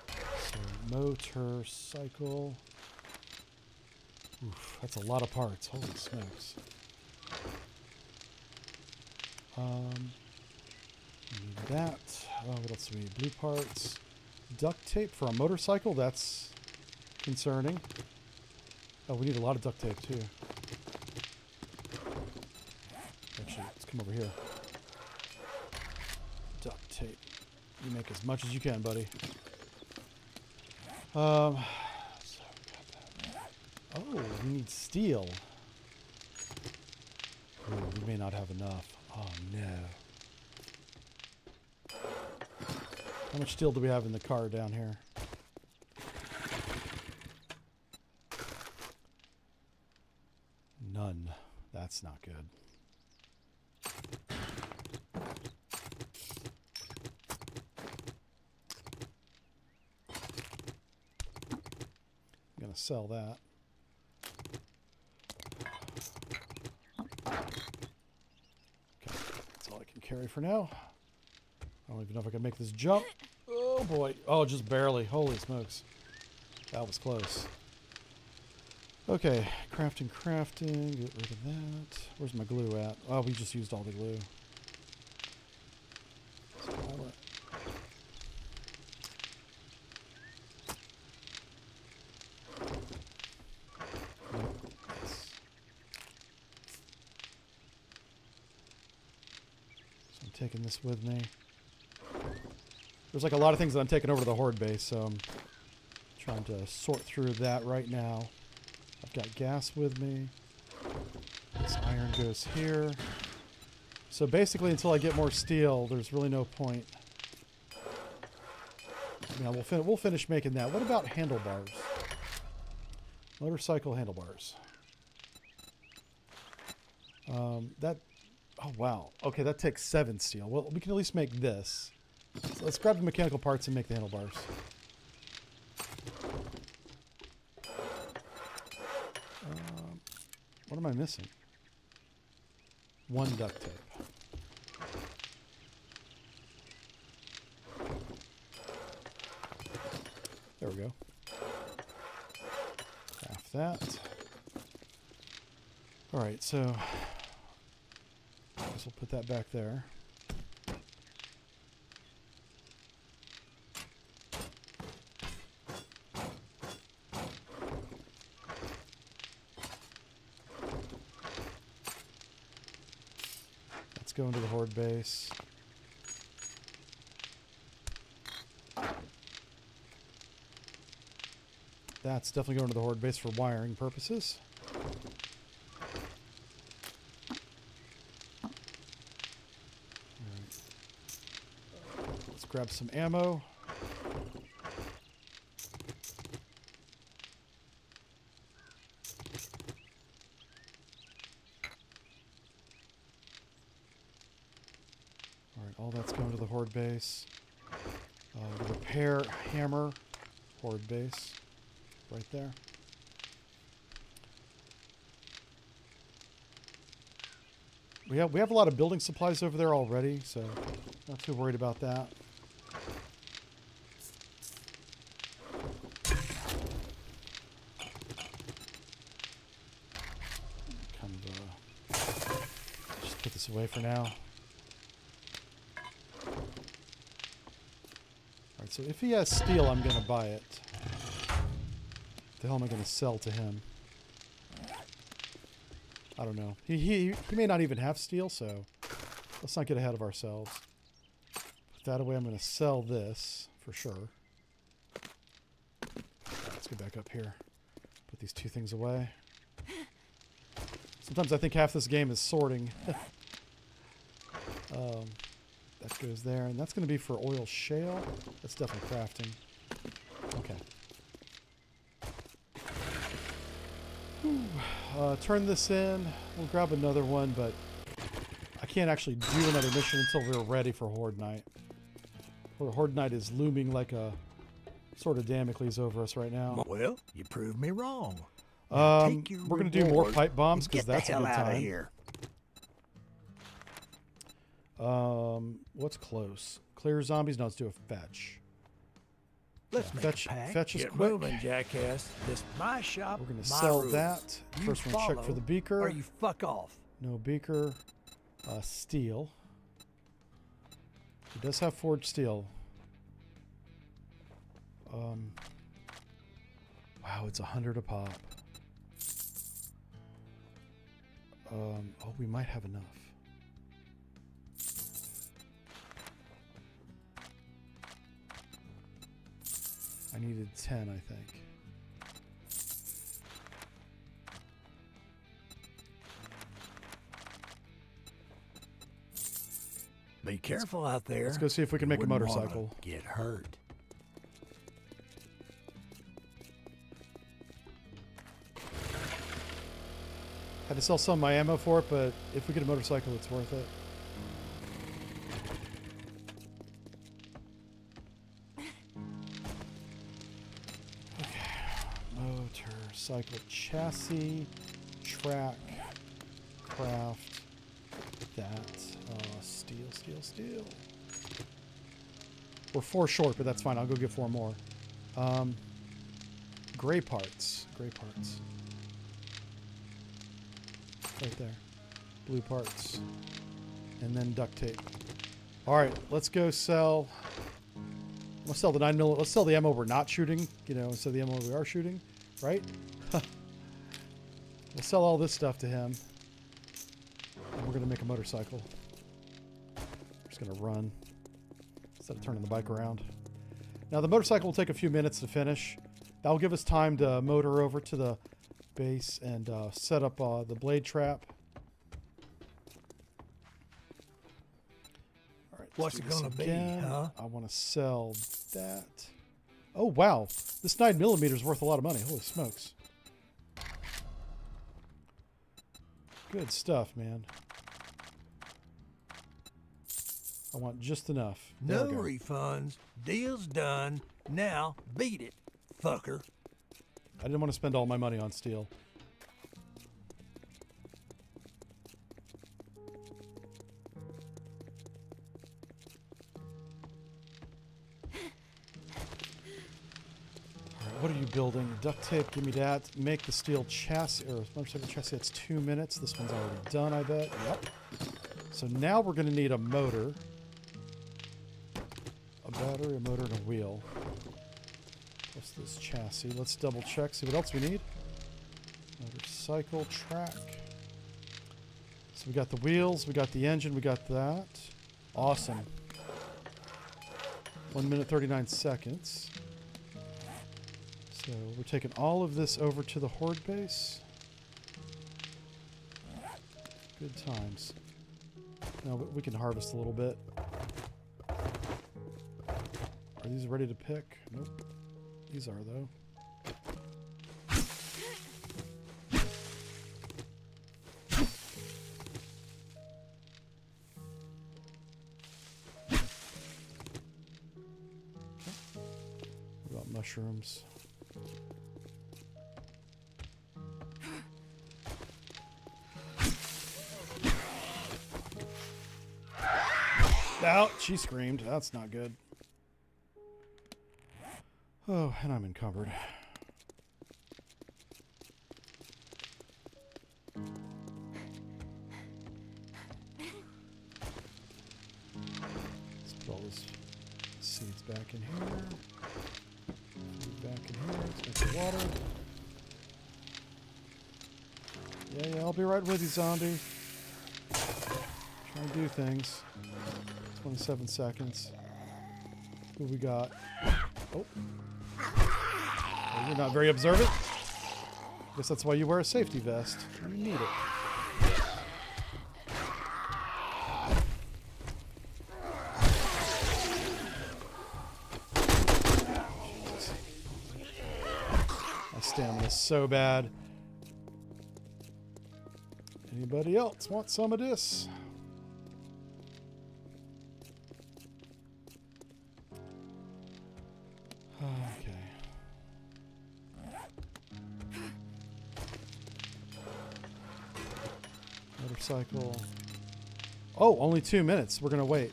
So motorcycle. Oof, that's a lot of parts. Holy smokes. Need that. What else do we need? Blue parts. Duct tape for a motorcycle? That's concerning. Oh, we need a lot of duct tape too. Actually, let's come over here. Duct tape. You make as much as you can, buddy. So we got that. Oh, we need steel. Ooh, we may not have enough. Oh no. How much steel do we have in the car down here? None. That's not good. I'm gonna sell that. Okay, that's all I can carry for now. I don't even know if I can make this jump. Oh boy. Oh, just barely. Holy smokes. That was close. Okay, crafting. Get rid of that. Where's my glue at? Oh, we just used all the glue. So I'm taking this with me. There's like a lot of things that I'm taking over to the Horde base, so I'm trying to sort through that right now. I've got gas with me. This iron goes here. So basically, until I get more steel, there's really no point. Yeah, we'll finish making that. What about handlebars? Motorcycle handlebars. That. Oh wow. Okay, that takes 7 steel. Well, we can at least make this. So let's grab the mechanical parts and make the handlebars. What am I missing? 1 duct tape. There we go. Craft that. Alright, so I guess we'll put that back there. Let's go into the Horde base. That's definitely going to the Horde base for wiring purposes. Let's grab some ammo. Alright, all that's going to the Horde base. The repair hammer, Horde base, right there. We have a lot of building supplies over there already, so not too worried about that. Kind of just put this away for now. Alright, so if he has steel, I'm going to buy it. The hell am I going to sell to him? I don't know. He may not even have steel, so let's not get ahead of ourselves. Put that away. I'm going to sell this for sure. Let's get back up here. Put these 2 things away. Sometimes I think half this game is sorting. That goes there, and that's going to be for oil shale. That's definitely crafting. Okay. Turn this in. We'll grab another one, but I can't actually do another mission until we're ready for Horde Night. Horde Night is looming like a sort of Damocles over us right now. Well, you proved me wrong. Now take your We're going to do more reward pipe bombs and because get that's the a hell good out of time. here. What's close? Clear zombies? No, let's do a fetch. Let's Yeah, make fetch- a pact. fetch is Get quick. moving, jackass. This is my shop. We're going to my sell rules. that. You First one, check for follow the beaker. Or you fuck off. No beaker. Steel. It does have forged steel. Wow, it's 100 a pop. Oh, we might have enough. I needed 10, I think. Be careful out there. Let's go see if we can make a Wouldn't wanna motorcycle. Get hurt. Had to sell some of my ammo for it, but if we get a motorcycle, it's worth it. Motorcycle chassis, track, craft, that, steel. We're 4 short, but that's fine. I'll go get 4 more. Gray parts. Right there. Blue parts. And then duct tape. Alright, let's go sell. Let's sell the 9mm. Let's sell the ammo we're not shooting, instead of the ammo we are shooting. Right? We'll sell all this stuff to him. And we're going to make a motorcycle. Just going to run instead of turning the bike around. Now, the motorcycle will take a few minutes to finish. That will give us time to motor over to the base and set up the blade trap. All right, What's it gonna be, huh? I want to sell that. Oh, wow. This 9mm is worth a lot of money. Holy smokes. Good stuff, man. I want just enough. There No we go. refunds. Deal's done. Now beat it, fucker. I didn't want to spend all my money on steel. Alright, what are you building? Duct tape, give me that. Make the steel chassis, or motorcycle chassis, that's 2 minutes. This one's already done, I bet. Yep. So now we're going to need a motor. A battery, a motor, and a wheel. Plus this chassis. Let's double check, see what else we need. Motorcycle track. So we got the wheels, we got the engine, we got that. Awesome. 1 minute 39 seconds. So we're taking all of this over to the Horde base. Good times. Now we can harvest a little bit. Are these ready to pick? Nope. These are, though. What about mushrooms? Ouch, she screamed. That's not good. Oh, and I'm encumbered. Let's put all these seeds back in here. Food back in here. Let's make the water. Yeah, I'll be right with you, zombie. Trying to do things. 27 seconds. Who we got? Oh. Well, you're not very observant. Guess that's why you wear a safety vest. You need it. Jesus. My stamina's so bad. Anybody else want some of this? motorcycle. Oh, only 2 minutes. We're going to wait.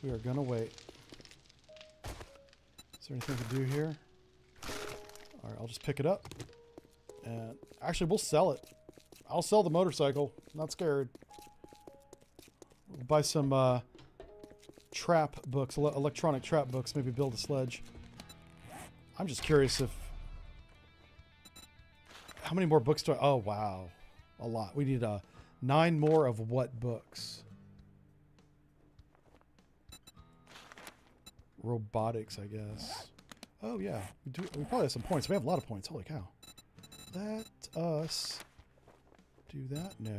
We are going to wait. Is there anything to do here? All right, I'll just pick it up. And actually, we'll sell it. I'll sell the motorcycle. Not scared. We'll buy some trap books, electronic trap books, maybe build a sledge. I'm just curious if... How many more books do I... Oh, wow. A lot. We need 9 more of what books? Robotics, I guess. Oh, yeah. We probably have some points. We have a lot of points. Holy cow. Let us do that. No.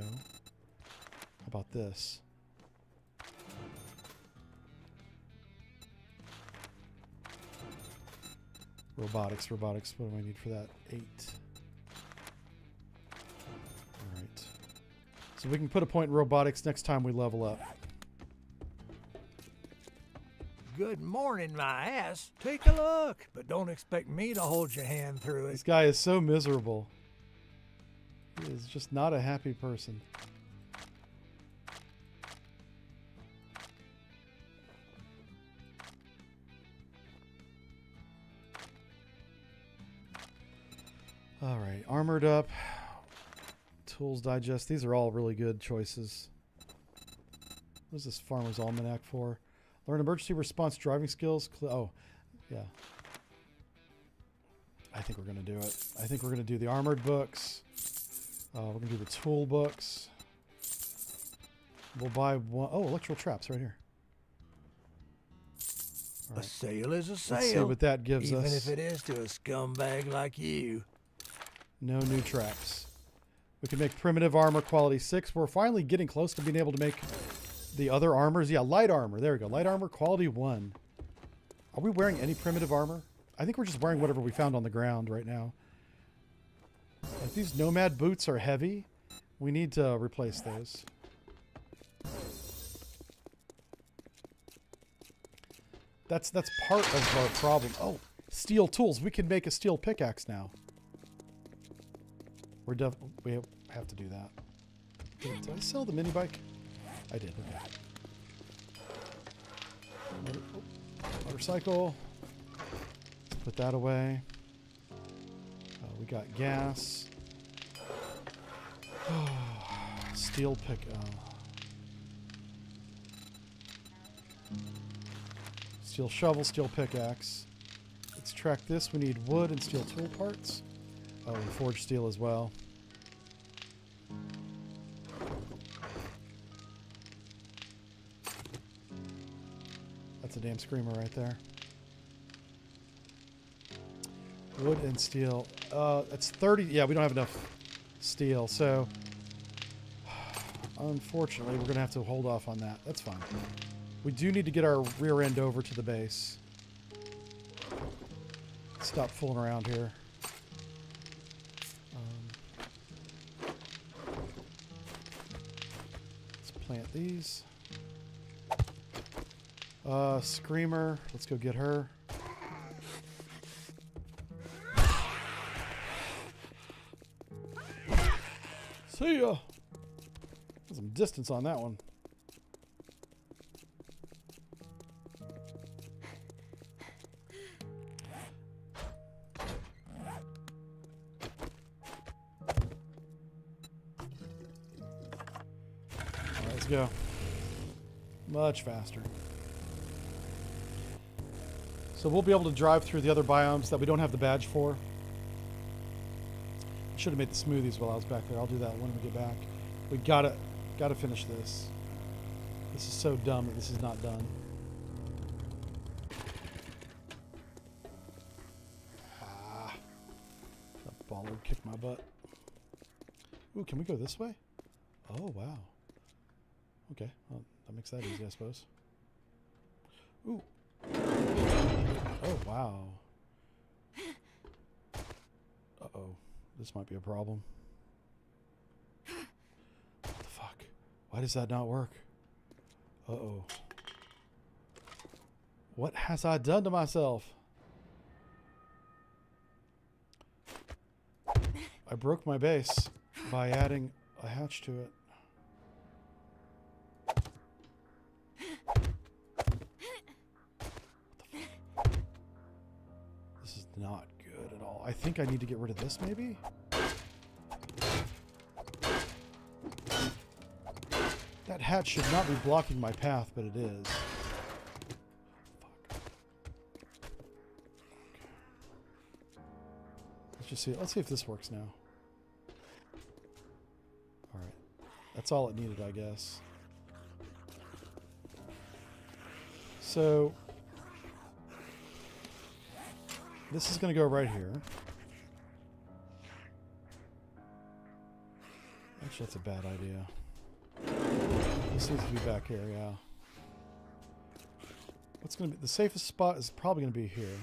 How about this? Robotics. What do I need for that? 8. Alright. So we can put a point in robotics next time we level up. Good morning, my ass. Take a look, but don't expect me to hold your hand through it. This guy is so miserable. He is just not a happy person. All right, armored up. Tools digest. These are all really good choices. What is this Farmer's Almanac for? Learn emergency response driving skills. Oh, yeah. I think we're going to do it. I think we're going to do the armored books. We're going to do the tool books. We'll buy one. Oh, electrical traps right here. All A right. sale is a sale. Let's see what that gives even us. if it is to a scumbag like you. No new traps. We can make primitive armor quality 6. We're finally getting close to being able to make the other armors. Yeah, light armor. There we go. Light armor quality 1. Are we wearing any primitive armor? I think we're just wearing whatever we found on the ground right now. Like these nomad boots are heavy. We need to replace those. That's part of our problem. Oh, steel tools. We can make a steel pickaxe now. We have to do that. Did I sell the mini bike? I did. Okay. Motorcycle. Let's put that away. We got gas. Steel pick. Steel shovel, steel pickaxe. Let's track this. We need wood and steel tool parts. Oh, and forged steel as well. That's a damn screamer right there. Wood and steel. It's 30. Yeah, we don't have enough steel, so unfortunately, we're going to have to hold off on that. That's fine. We do need to get our rear end over to the base. Stop fooling around here. Let's plant these. Screamer. Let's go get her. See ya. There's some distance on that one. All right, let's go. Much faster. So we'll be able to drive through the other biomes that we don't have the badge for. Should have made the smoothies while I was back there. I'll do that when we get back. We gotta finish this. This is so dumb that this is not done. That baller kicked my butt. Ooh, can we go this way? Oh, wow. Okay, well, that makes that easy, I suppose. Ooh. Oh, wow. Uh-oh. This might be a problem. What the fuck? Why does that not work? Uh-oh. What has I done to myself? I broke my base by adding a hatch to it. This is not good at all. I think I need to get rid of this, maybe? That hatch should not be blocking my path, but it is. Fuck. Okay. Let's just see. Let's see if this works now. All right. That's all it needed, I guess. So this is going to go right here. Actually, that's a bad idea. This needs to be back here, yeah. What's going to be the safest spot is probably going to be here.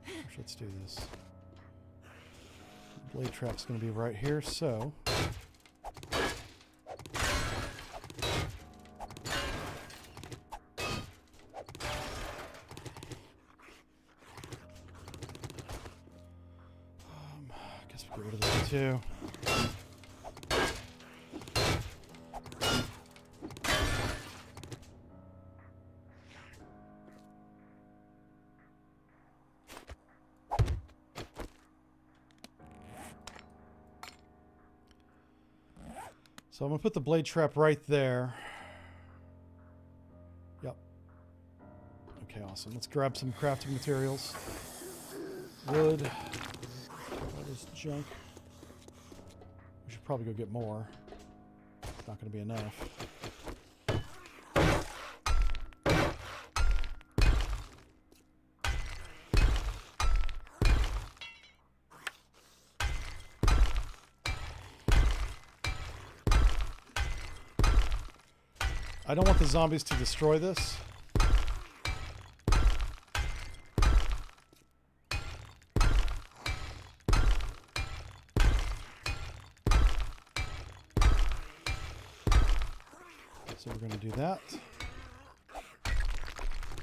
Actually, let's do this. Blade trap's going to be right here, so I guess we'll get rid of this one too. So I'm going to put the blade trap right there. Yep. Okay, awesome. Let's grab some crafting materials. Wood. All this junk. We should probably go get more. It's not going to be enough. I don't want the zombies to destroy this. So we're going to do that.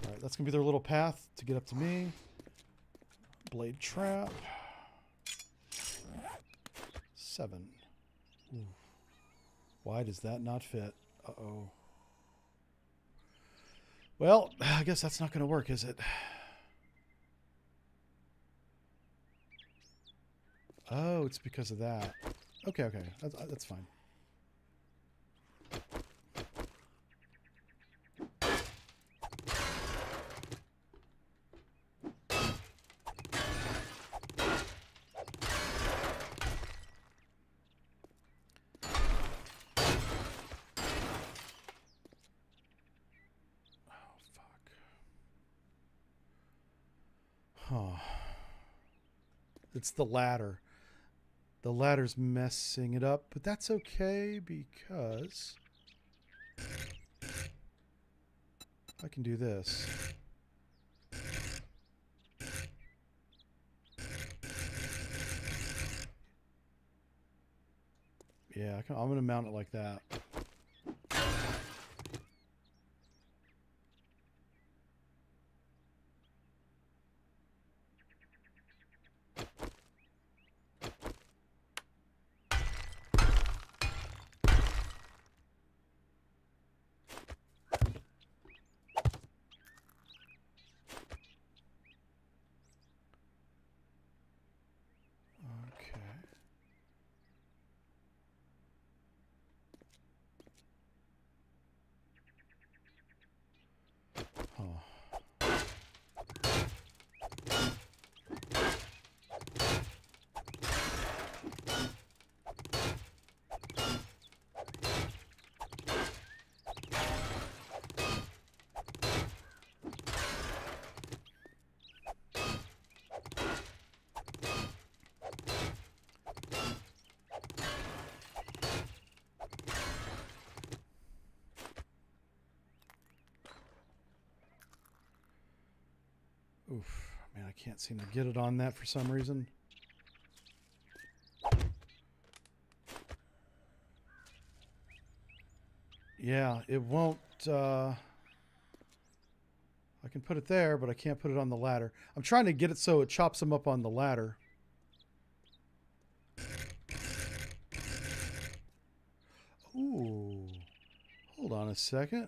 Alright, that's going to be their little path to get up to me. Blade trap. 7. Ooh. Why does that not fit? Uh-oh. Well, I guess that's not going to work, is it? Oh, it's because of that. Okay, okay. That's fine. Oh. It's the ladder. The ladder's messing it up, but that's okay because I can do this. Yeah, I'm going to mount it like that. Oof, man, I can't seem to get it on that for some reason. Yeah, it won't... I can put it there, but I can't put it on the ladder. I'm trying to get it so it chops them up on the ladder. Ooh. Hold on a second.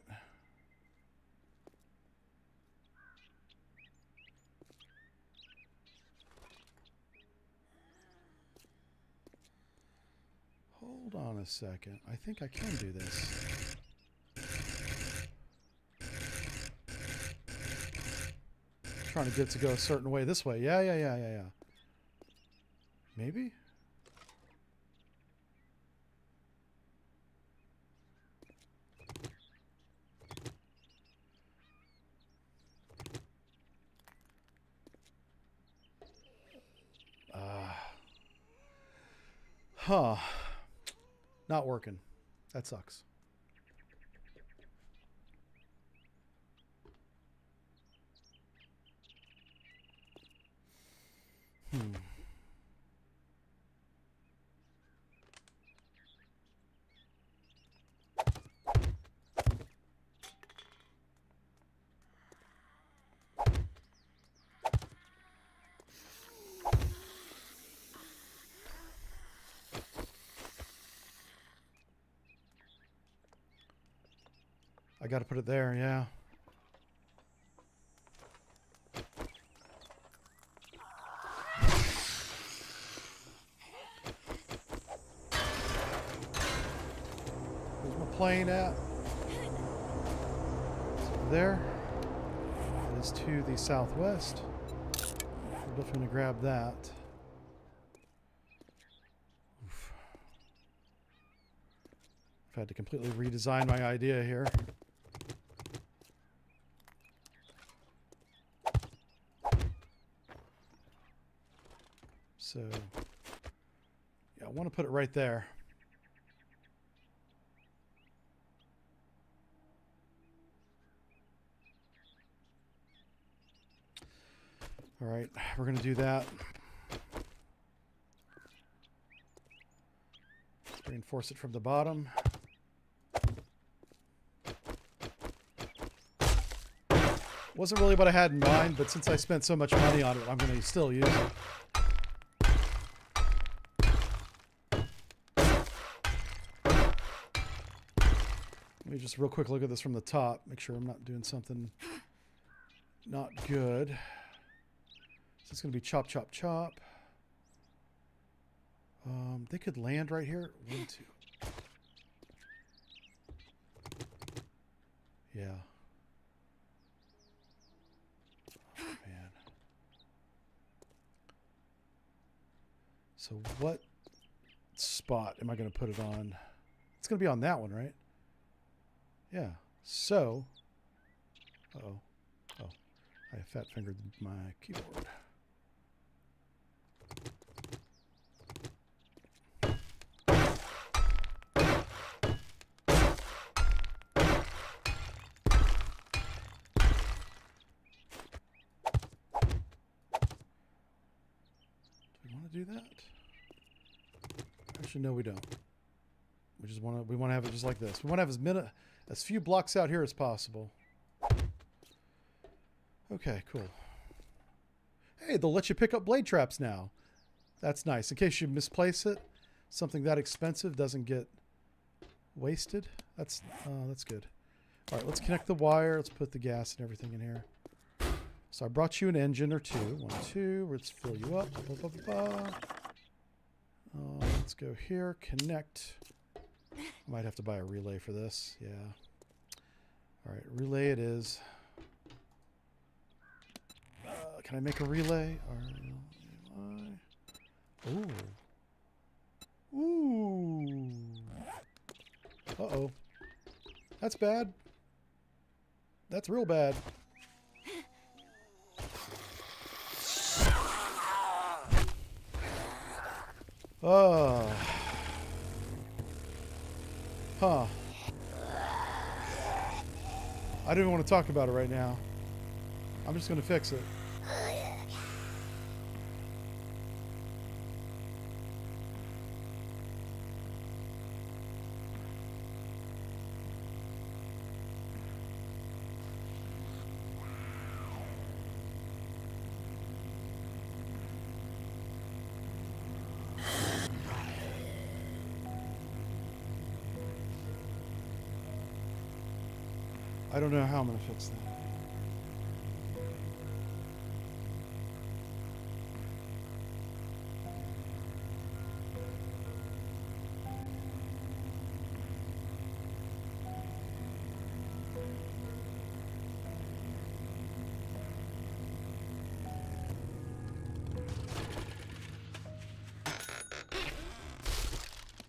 Hold on a second. I think I can do this. Trying to get it to go a certain way. This way. Yeah. Maybe? Huh. Not working. That sucks. I got to put it there, yeah. Where's my plane at? It's over there. It is to the southwest. I'm definitely going to grab that. Oof. I've had to completely redesign my idea here. So, yeah, I want to put it right there. All right, we're going to do that. Let's reinforce it from the bottom. Wasn't really what I had in mind, but since I spent so much money on it, I'm going to still use it. Let me just real quick look at this from the top. Make sure I'm not doing something not good. So it's going to be chop, chop, chop. They could land right here. 1, 2. Yeah. Oh, man. So what spot am I going to put it on? It's going to be on that one, right? Yeah, so, uh-oh, oh, I fat fingered my keyboard. Do we want to do that? Actually, no, we don't. We want to have it just like this. We want to have as few blocks out here as possible. Okay, cool. Hey, they'll let you pick up blade traps now. That's nice. In case you misplace it, something that expensive doesn't get wasted. That's good. All right, let's connect the wire. Let's put the gas and everything in here. So I brought you an engine or two. 1, 2. Let's fill you up. Let's go here. Connect. I might have to buy a relay for this. Yeah. All right, relay it is. Can I make a relay? Ooh. Ooh. Uh-oh. That's bad. That's real bad. Oh. Huh. I don't even want to talk about it right now. I'm just going to fix it. don't know how I'm going to fix that.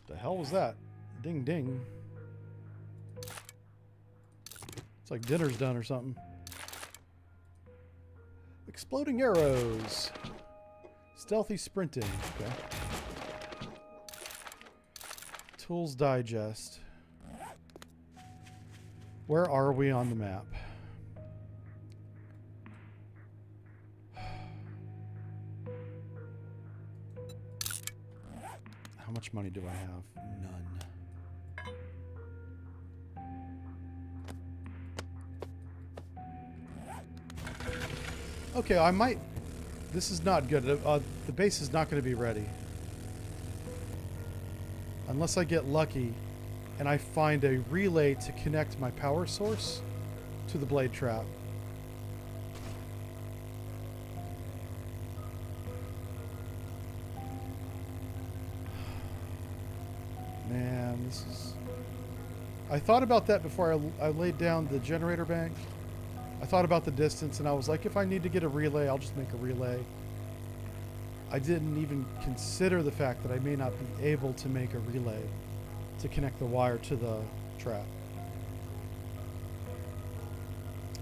The hell was that? Ding ding. It's like dinner's done or something. Exploding arrows. Stealthy sprinting. Okay. Tools digest. Where are we on the map? How much money do I have? None. Okay, I might... This is not good. The base is not going to be ready. Unless I get lucky and I find a relay to connect my power source to the blade trap. Man, this is... I thought about that before I laid down the generator bank. I thought about the distance, and I was like, if I need to get a relay, I'll just make a relay. I didn't even consider the fact that I may not be able to make a relay to connect the wire to the trap.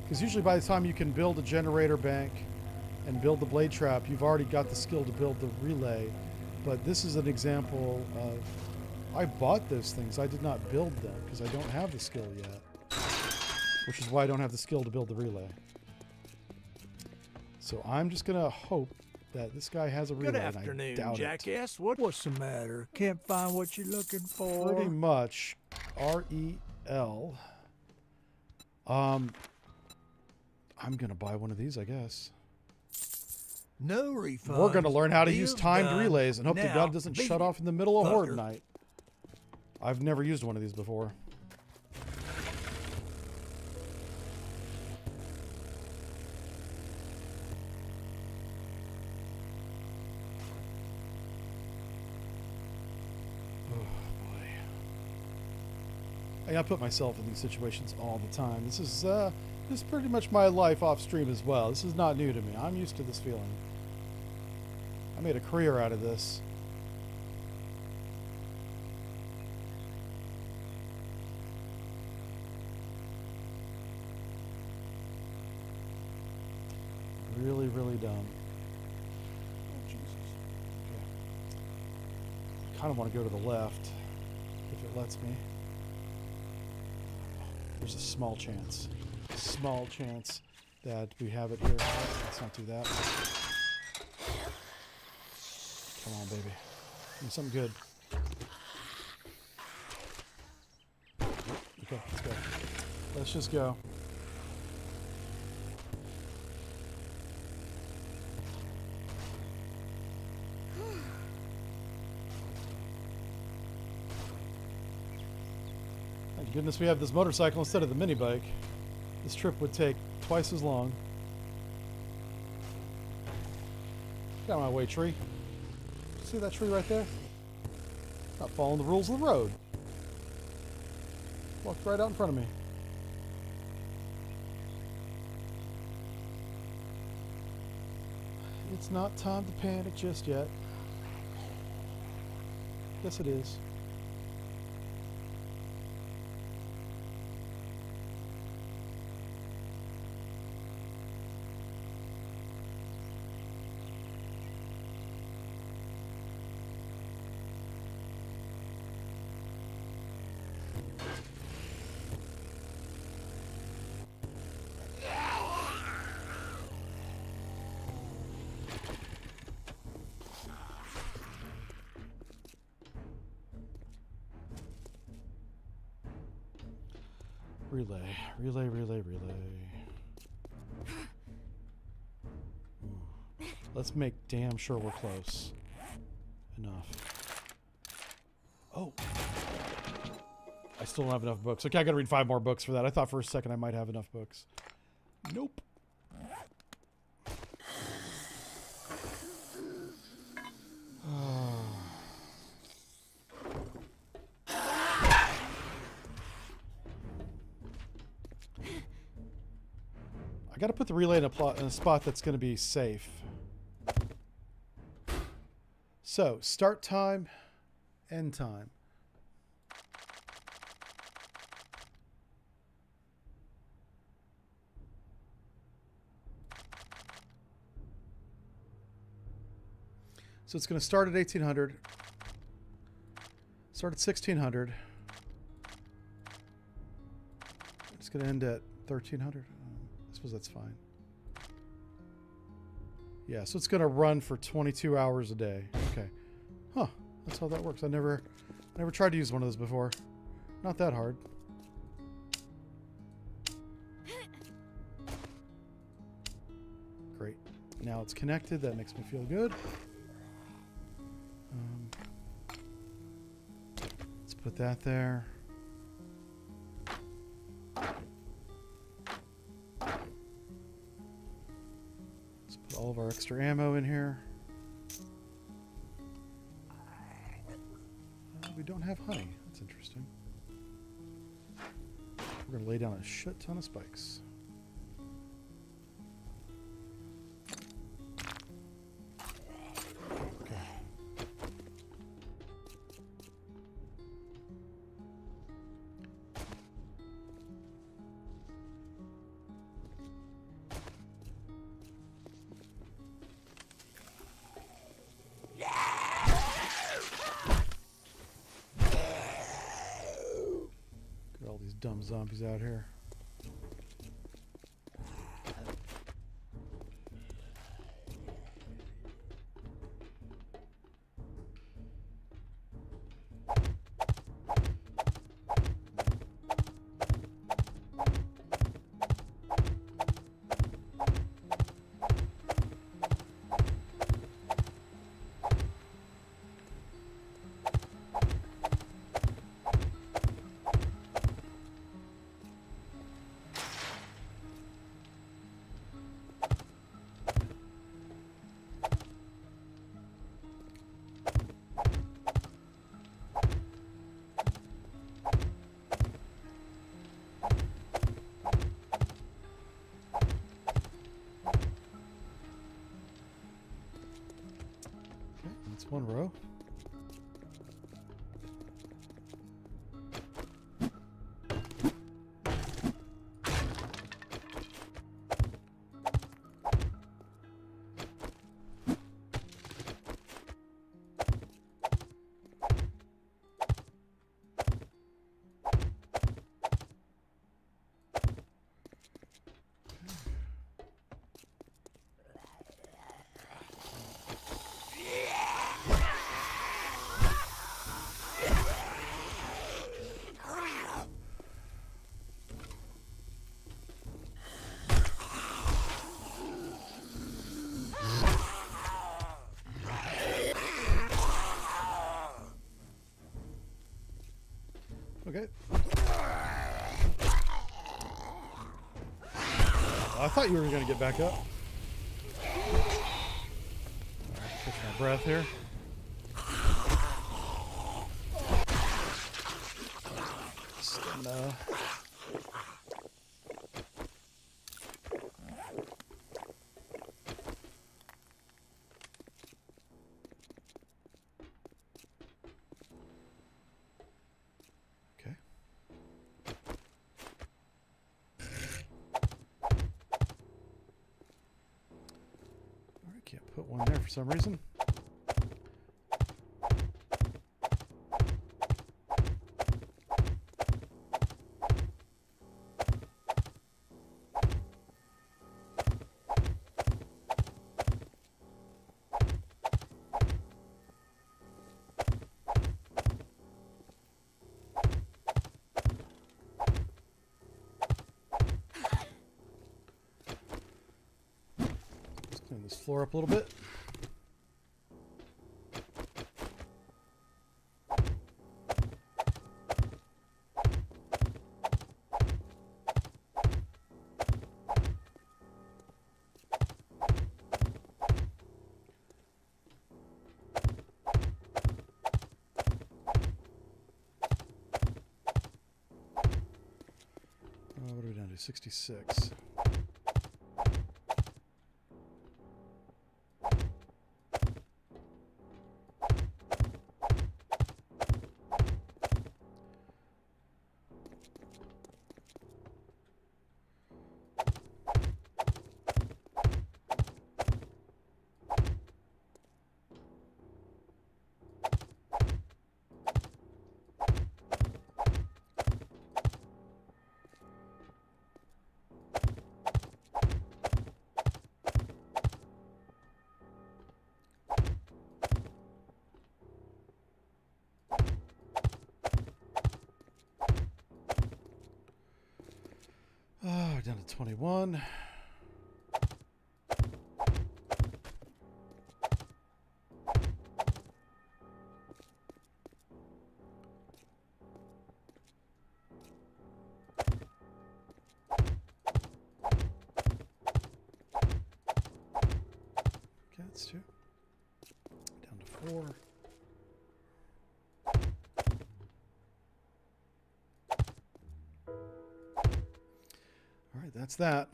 Because usually by the time you can build a generator bank and build the blade trap, you've already got the skill to build the relay. But this is an example of... I bought those things. I did not build them because I don't have the skill yet. Which is why I don't have the skill to build the relay. So I'm just going to hope that this guy has a relay. Good afternoon, and I doubt jackass. What's the matter? Can't find what you're looking for? Pretty much. R-E-L. I'm going to buy one of these, I guess. No refund. We're going to learn how to use Deal's timed done. relays and hope to Now, God it doesn't beat shut it, off in the middle of Horde fucker. Night. I've never used one of these before. I put myself in these situations all the time. This is pretty much my life off stream as well. This is not new to me. I'm used to this feeling. I made a career out of this. Really, really dumb. Oh, Jesus. Okay. I kind of want to go to the left, if it lets me. There's a small chance that we have it here. Let's not do that. Come on, baby. Give me something good. Okay, let's go. Let's just go. Thank goodness we have this motorcycle instead of the mini bike. This trip would take twice as long. Get out of my way, tree. See that tree right there? Not following the rules of the road. Walked right out in front of me. It's not time to panic just yet. Yes, it is. Relay, relay, relay, relay. Ooh. Let's make damn sure we're close enough. Oh. I still don't have enough books. Okay, I gotta read 5 more books for that. I thought for a second I might have enough books. Nope. I gotta put the relay in a spot that's gonna be safe. So, start time, end time. So it's going to start at 1800, start at 1600. It's going to end at 1300. I suppose that's fine. Yeah, so it's going to run for 22 hours a day. Okay. Huh. That's how that works. I never tried to use one of those before. Not that hard. Great. Now it's connected. That makes me feel good. Let's put that there. Let's put all of our extra ammo in here. We don't have honey. That's interesting. We're going to lay down a shit ton of spikes. Dumb zombies out here. That's one row. Okay. I thought you were going to get back up. All right, catch my breath here. Stamina. Can't put one there for some reason. Clean this floor up a little bit. 66. Oh, we're down to 21. Okay, that's 2. Down to 4. All right, that's that.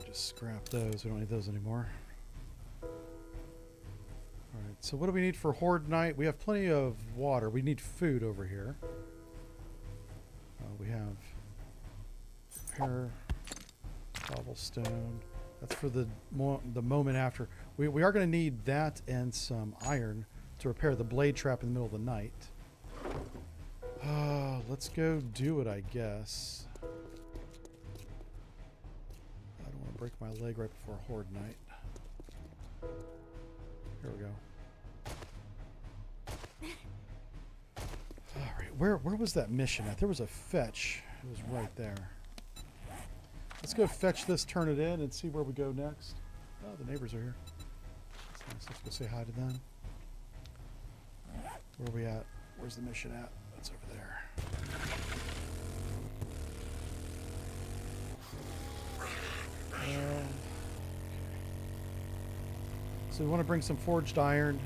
Just scrap those. We don't need those anymore. All right, so what do we need for Horde Night? We have plenty of water. We need food over here. We have repair, cobblestone. That's for the moment after. We are going to need that and some iron to repair the blade trap in the middle of the night. Let's go do it, I guess. I don't want to break my leg right before Horde Night. Here we go. Alright, where was that mission at? There was a fetch. It was right there. Let's go fetch this, turn it in, and see where we go next. Oh, the neighbors are here. That's nice. Let's go say hi to them. Where are we at? Where's the mission at? That's over there. So we want to bring some forged iron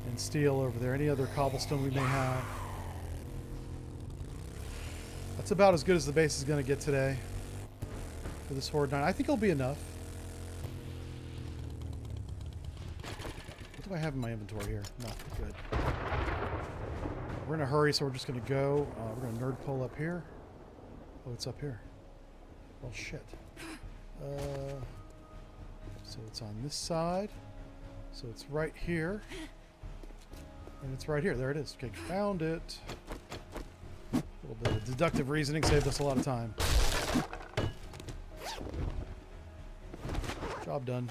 and steel over there. Any other cobblestone we may have. That's about as good as the base is going to get today for this Horde Night. I think it'll be enough. What do I have in my inventory here? Nothing. Good. We're in a hurry, so we're just going to go. We're going to nerd pull up here. Oh, it's up here. Well, shit. So it's on this side. So it's right here. And it's right here. There it is. Okay, found it. A little bit of deductive reasoning saved us a lot of time. Job done.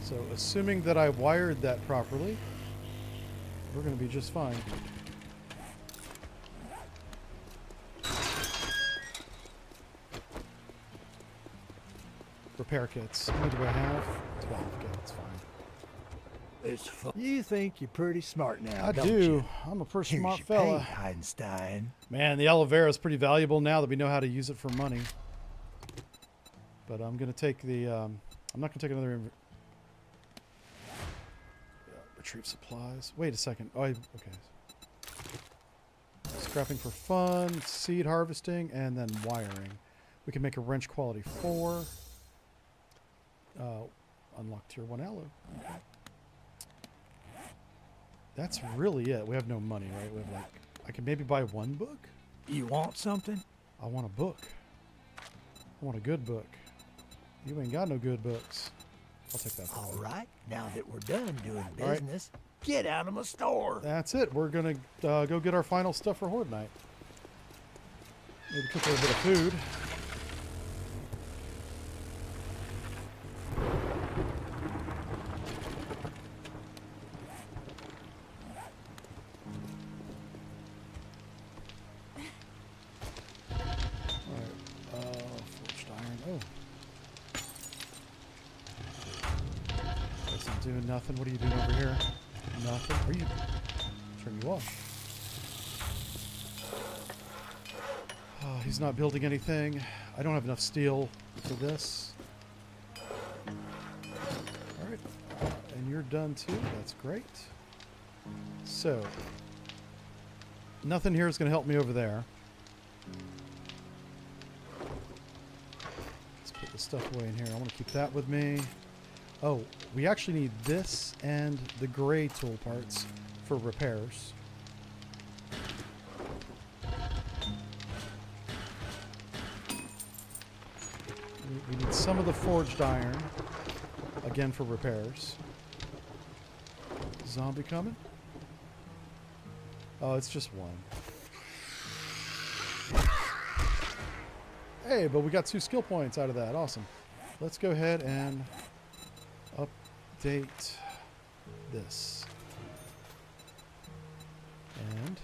So, assuming that I wired that properly, we're going to be just fine. Repair kits. How many do I have? 12. Okay, that's fine. It's fun. You think you're pretty smart now, I don't do. you? I'm a pretty Here's smart your fella. pay, Einstein. Man, the aloe vera is pretty valuable now that we know how to use it for money. But I'm going to take the... I'm not going to take another... retrieve supplies. Wait a second. Oh, okay. Scrapping for fun, seed harvesting, and then wiring. We can make a wrench quality 4. Unlock tier 1 aloe. Okay. That's really it. We have no money, right? We have like, I can maybe buy 1 book. You want something? I want a book. I want a good book. You ain't got no good books. I'll take that. All right. Now that we're done doing All right. business, get out of my store. That's it. We're going to go get our final stuff for Horde Night. Maybe cook a little bit of food. Alright. Doing nothing. What are you doing over here? Nothing. Are you? Turn you off. Oh, he's not building anything. I don't have enough steel for this. Alright. And you're done too. That's great. So, nothing here is going to help me over there. Let's put this stuff away in here. I want to keep that with me. Oh, we actually need this and the gray tool parts for repairs. We need some of the forged iron, again for repairs. Zombie coming? Oh, it's just one. Hey, but we got 2 skill points out of that. Awesome. Let's go ahead and update this. And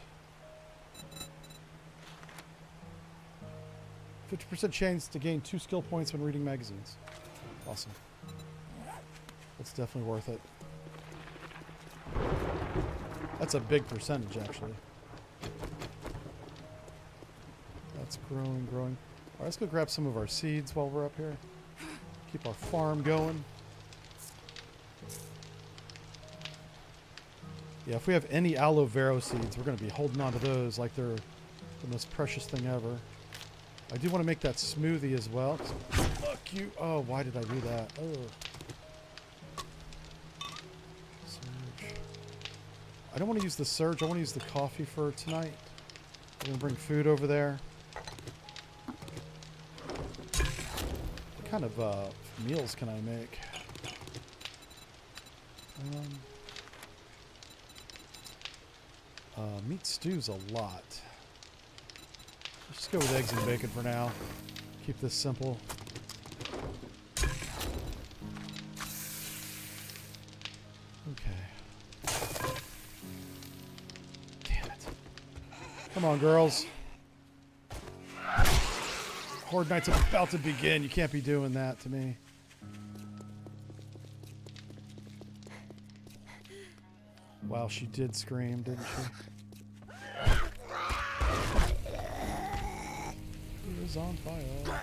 50% chance to gain 2 skill points when reading magazines. Awesome. That's definitely worth it. That's a big percentage, actually. That's growing, growing. All right, let's go grab some of our seeds while we're up here. Keep our farm going. Yeah, if we have any aloe vera seeds, we're going to be holding on to those like they're the most precious thing ever. I do want to make that smoothie as well. Fuck you. Oh, why did I do that? Oh. Surge. I don't want to use the surge. I want to use the coffee for tonight. I'm going to bring food over there. What kind of meals can I make? Meat stew's a lot. Let's just go with eggs and bacon for now. Keep this simple. Okay. Damn it. Come on, girls. Horde Night's about to begin. You can't be doing that to me. Wow, she did scream, didn't she? He is on fire.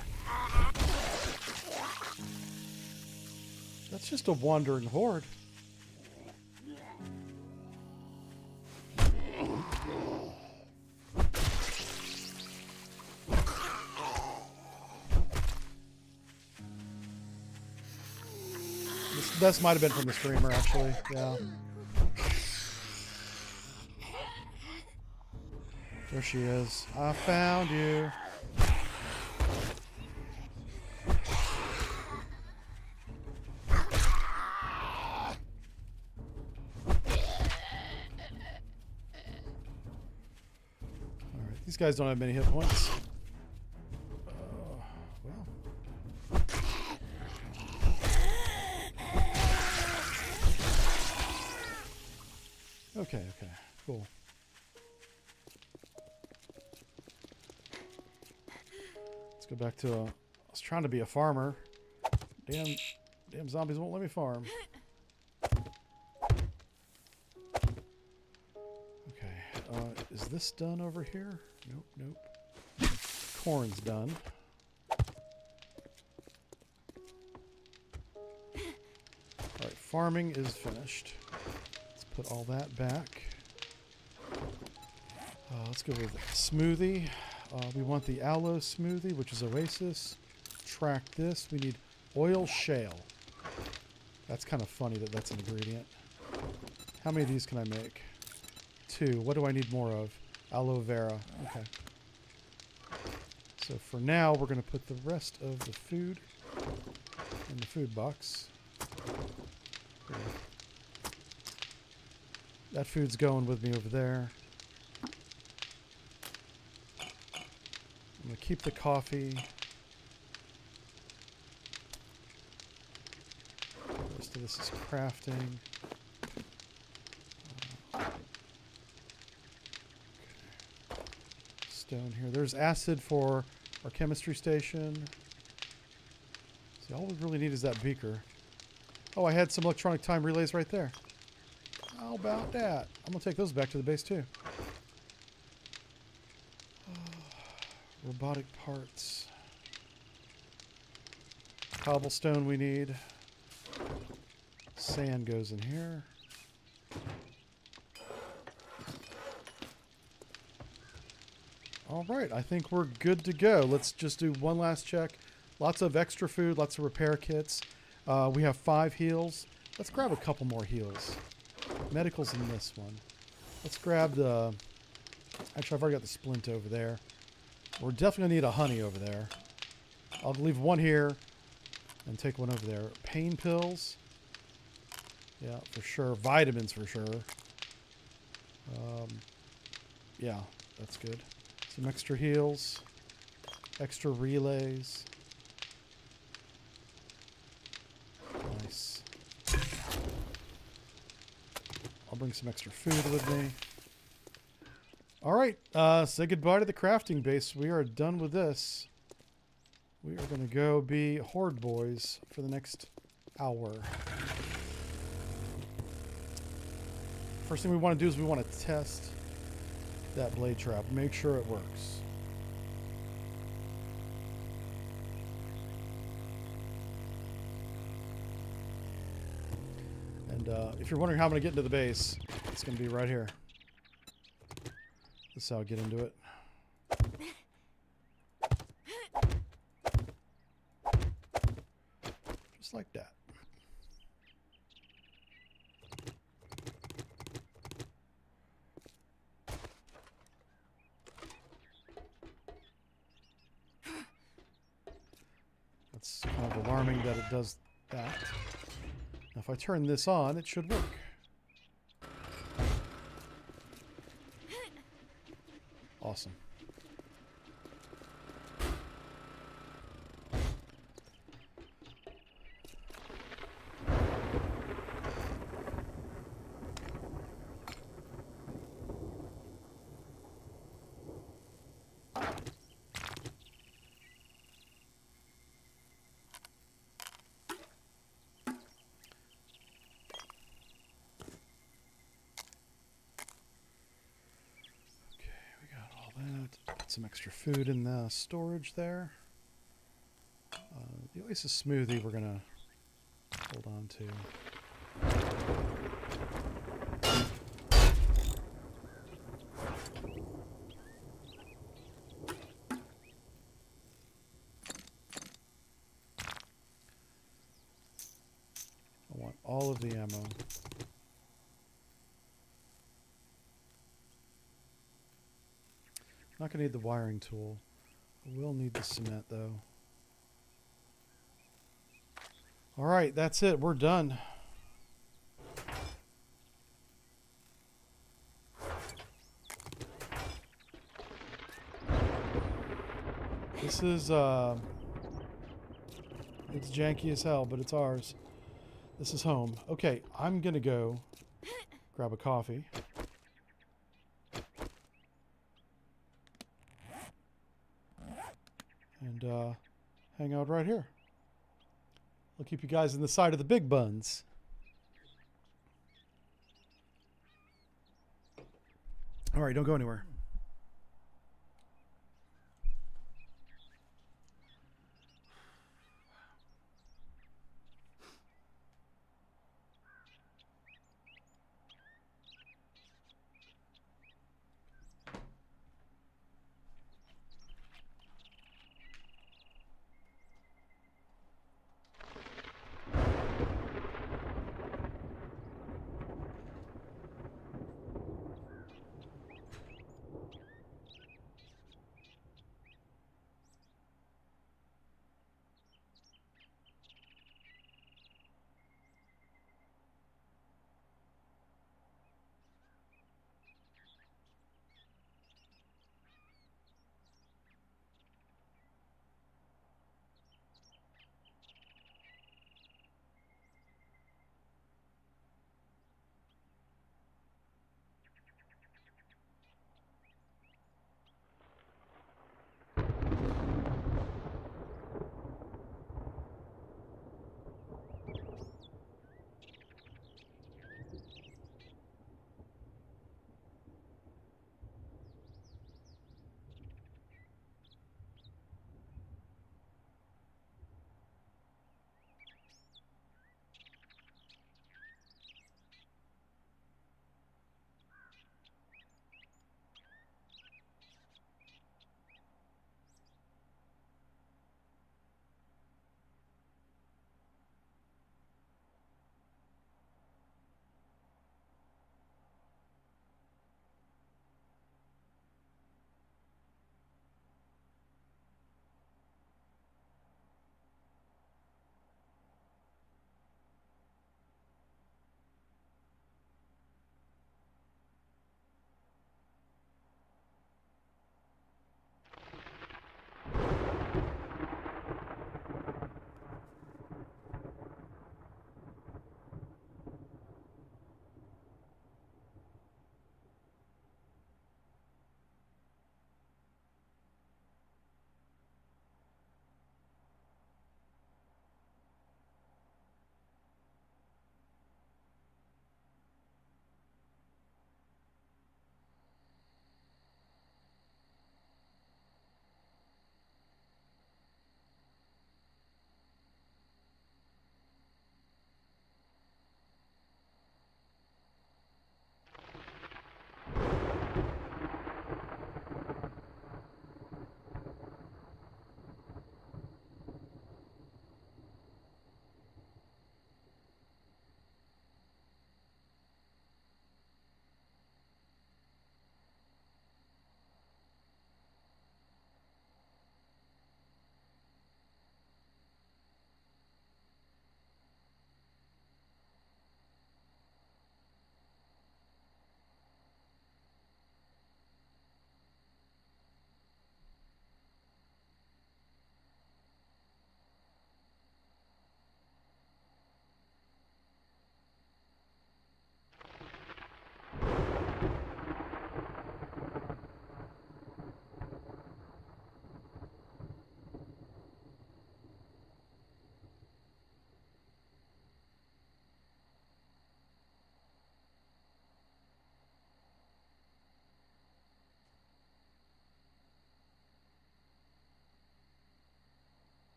That's just a wandering horde. This might have been from the streamer, actually. Yeah. There she is. I found you. Alright, these guys don't have many hit points. Well. Okay, cool. Let's go back to I was trying to be a farmer. Damn zombies won't let me farm. Okay, is this done over here? Nope. Corn's done. Alright, farming is finished. Let's put all that back. Let's go with smoothie. We want the aloe smoothie, which is Oasis. Track this. We need oil shale. That's kind of funny that that's an ingredient. How many of these can I make? 2. What do I need more of? Aloe vera. Okay. So for now, we're going to put the rest of the food in the food box. There. That food's going with me over there. I'm going to keep the coffee. The rest of this is crafting. Okay. Stone here. There's acid for our chemistry station. See, all we really need is that beaker. Oh, I had some electronic time relays right there. How about that? I'm going to take those back to the base too. Robotic parts. Cobblestone we need. Sand goes in here. All right, I think we're good to go. Let's just do one last check. Lots of extra food, lots of repair kits. We have 5 heals. Let's grab a couple more heals. Medical's in this one. Let's grab the... Actually, I've already got the splint over there. We're definitely going to need a honey over there. I'll leave one here and take one over there. Pain pills. Yeah, for sure. Vitamins for sure. Yeah, that's good. Some extra heals. Extra relays. Nice. I'll bring some extra food with me. All right, say goodbye to the crafting base. We are done with this. We are going to go be Horde boys for the next hour. First thing we want to do is we want to test that blade trap. Make sure it works. And if you're wondering how I'm going to get into the base, it's going to be right here. This is how I get into it. Just like that. That's kind of alarming that it does that. Now if I turn this on, it should work. Awesome. Some extra food in the storage there. The Oasis smoothie we're gonna hold on to. I want all of the ammo. Not going to need the wiring tool. I will need the cement though. Alright, that's it. We're done. This is, it's janky as hell, but it's ours. This is home. Okay, I'm going to go grab a coffee. And hang out right here. I'll keep you guys in the side of the big buns. All right, don't go anywhere.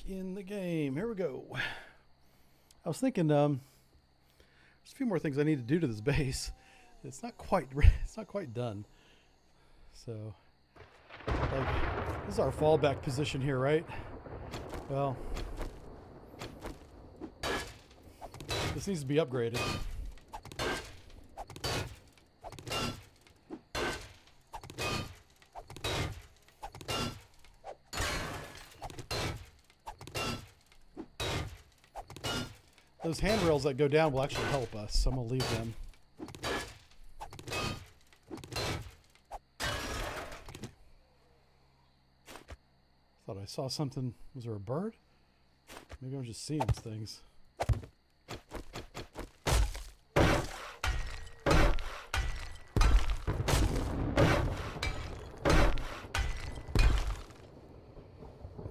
in the game. Here we go. I was thinking, there's a few more things I need to do to this base. It's not quite done. So, like, this is our fallback position here, right? Well, this needs to be upgraded. Those handrails that go down will actually help us, so I'm going to leave them. Thought I saw something. Was there a bird? Maybe I'm just seeing things.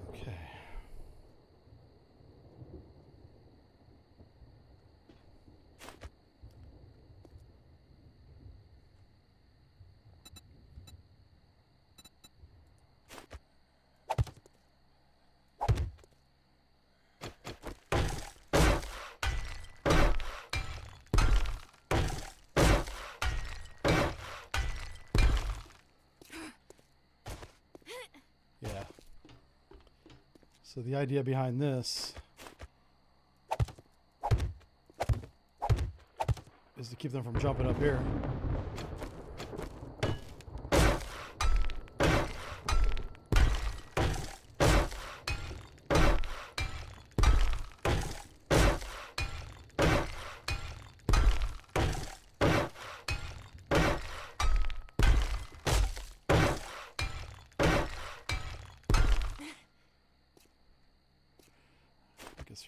Okay. Yeah. So the idea behind this is to keep them from jumping up here.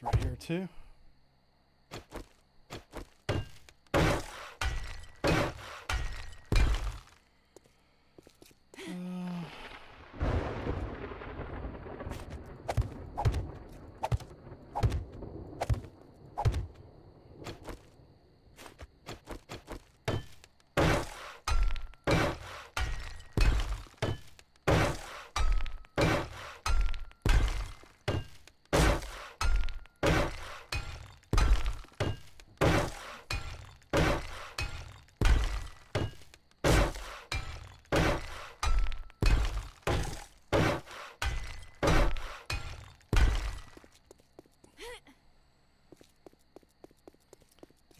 Right here too.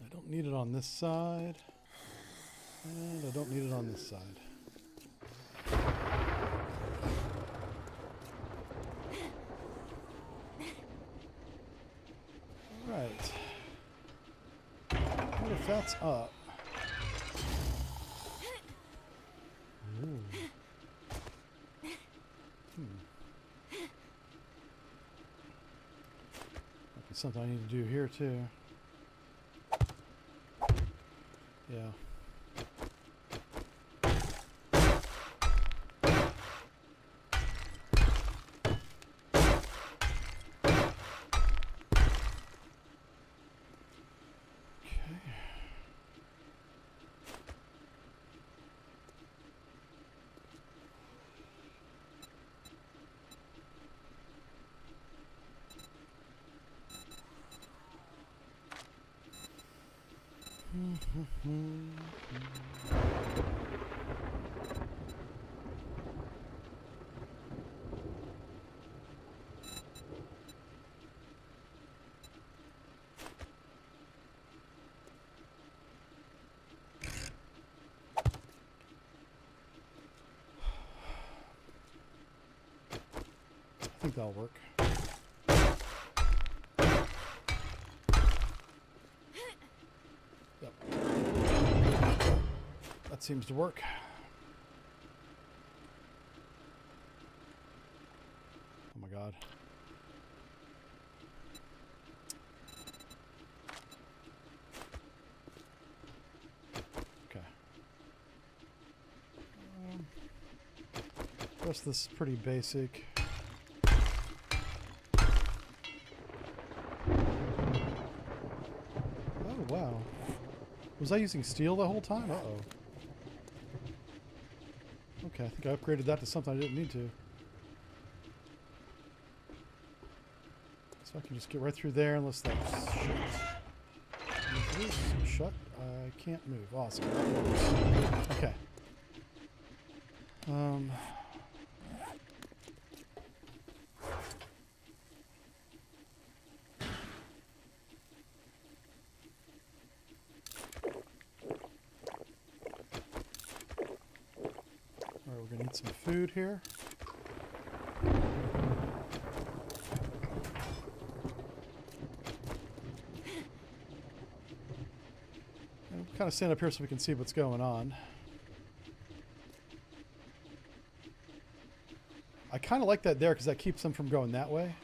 I don't need it on this side, and I don't need it on this side. Right. What if that's up? Ooh. Might be something I need to do here too. Yeah. I think that'll work. Yep. That seems to work. Oh my God. Okay. The rest of this is pretty basic. Wow. Was I using steel the whole time? Uh-oh. Okay, I think I upgraded that to something I didn't need to. So I can just get right through there unless that's shut. I can't move. Awesome. Okay. Alright, we're gonna need some food here. Kind of stand up here so we can see what's going on. I kind of like that there because that keeps them from going that way.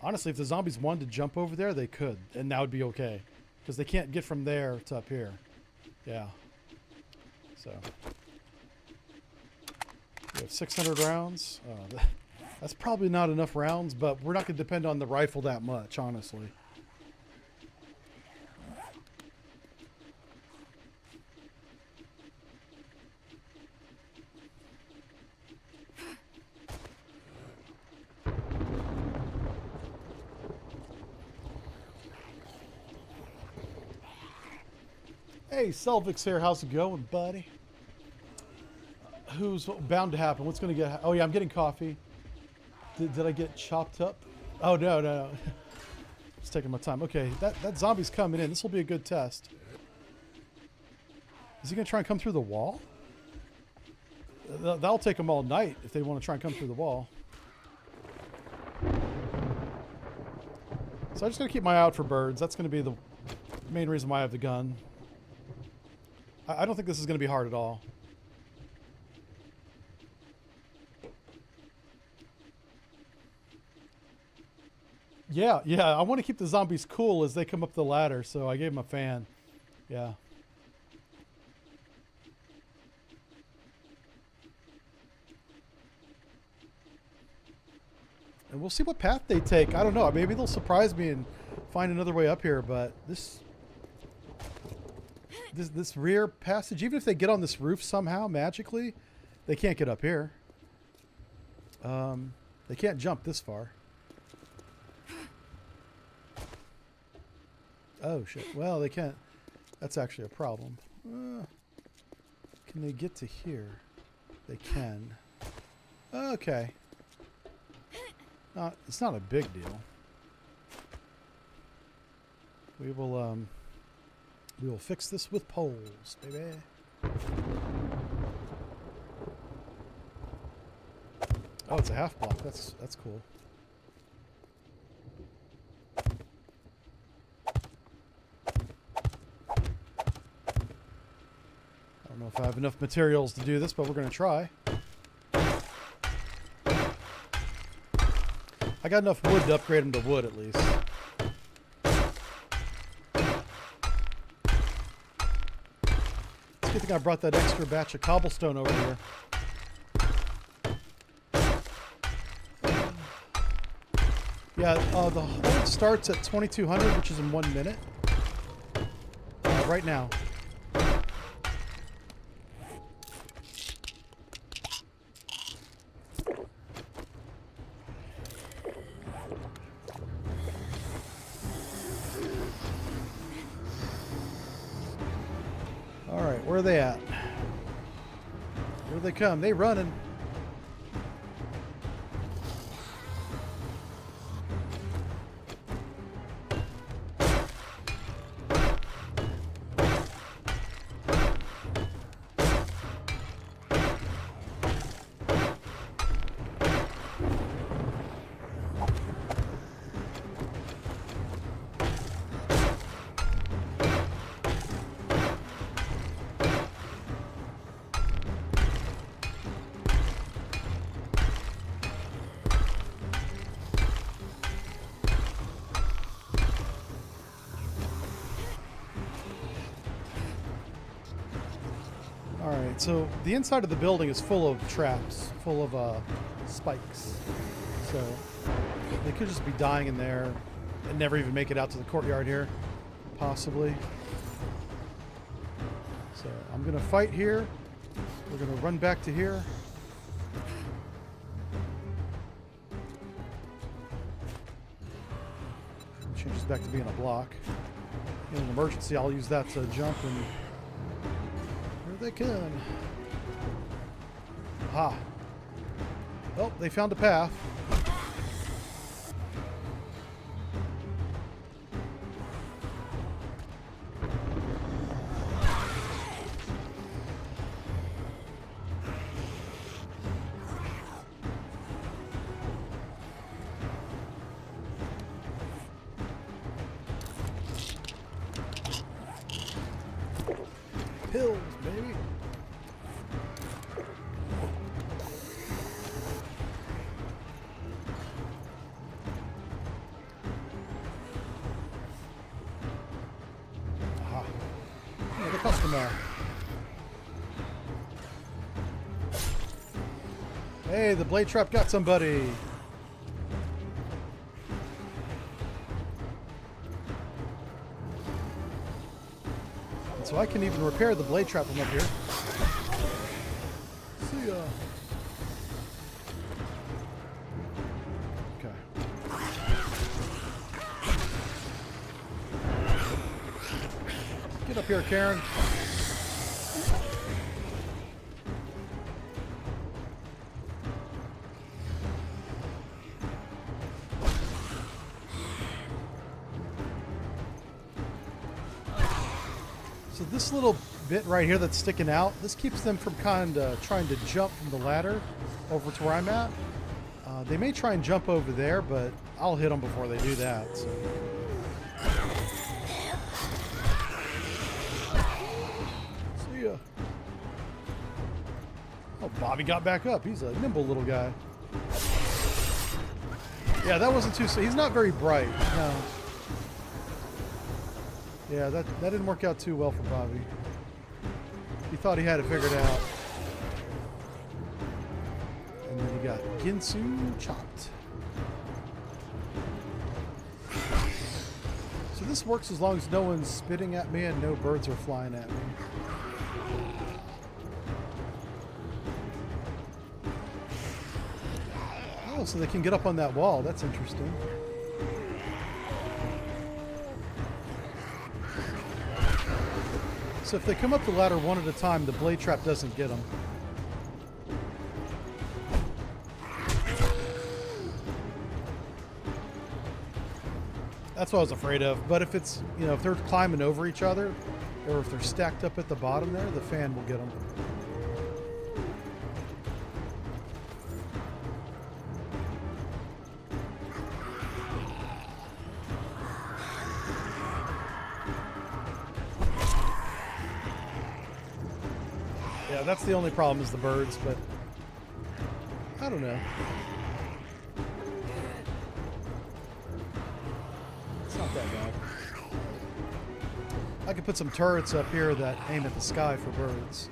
Honestly, if the zombies wanted to jump over there, they could, and that would be okay. Because they can't get from there to up here. Yeah. So. We have 600 rounds. That's probably not enough rounds, but we're not going to depend on the rifle that much, honestly. Hey, Selvix here. How's it going, buddy? Who's bound to happen? What's going to get... Oh, yeah, I'm getting coffee. Did I get chopped up? Oh, no. Just taking my time. Okay, that zombie's coming in. This will be a good test. Is he going to try and come through the wall? That'll take them all night if they want to try and come through the wall. So I just got to keep my eye out for birds. That's going to be the main reason why I have the gun. I don't think this is going to be hard at all. Yeah, I want to keep the zombies cool as they come up the ladder, so I gave them a fan. Yeah. And we'll see what path they take. I don't know. Maybe they'll surprise me and find another way up here, but this rear passage, even if they get on this roof somehow magically, they can't get up here. They can't jump this far. Oh shit. Well, they can't. That's actually a problem. Can they get to here? They can. Okay. It's not a big deal. We will fix this with poles, baby. Oh, it's a half block. That's cool. I don't know if I have enough materials to do this, but we're going to try. I got enough wood to upgrade them to wood at least. It's a good thing I brought that extra batch of cobblestone over here. Yeah, the hold starts at 2200, which is in 1 minute. Right now. Alright, where are they at? Here they come. They running. Alright, so the inside of the building is full of traps, full of spikes. So they could just be dying in there and never even make it out to the courtyard here, possibly. So I'm going to fight here. We're going to run back to here. back to being a block. In an emergency, I'll use that to jump, and here they come. Aha. Well, they found a path. Pills, baby. Aha. Yeah, the customer. Hey, the blade trap got somebody. So I can even repair the blade trap from up here. See ya. Okay. Get up here, Karen. So this little bit right here that's sticking out, this keeps them from kind of trying to jump from the ladder over to where I'm at. They may try and jump over there, but I'll hit them before they do that. So. See ya. Oh, Bobby got back up. He's a nimble little guy. Yeah, that wasn't too... He's not very bright. No. Yeah, that didn't work out too well for Bobby. He thought he had it figured out. And then he got Ginsu chopped. So this works as long as no one's spitting at me and no birds are flying at me. Oh, so they can get up on that wall. That's interesting. So if they come up the ladder one at a time, the blade trap doesn't get them. That's what I was afraid of. But if it's, you know, if they're climbing over each other, or if they're stacked up at the bottom there, the fan will get them. Yeah, that's the only problem is the birds, but I don't know. It's not that bad. I could put some turrets up here that aim at the sky for birds.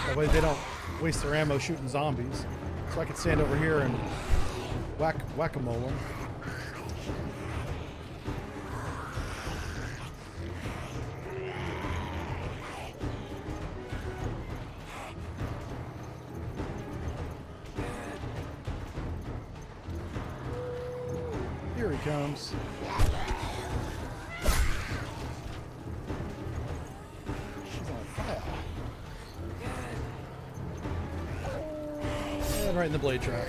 That way they don't waste their ammo shooting zombies. So I could stand over here and whack-a-mole them. Here he comes. She's on fire. And right in the blade trap.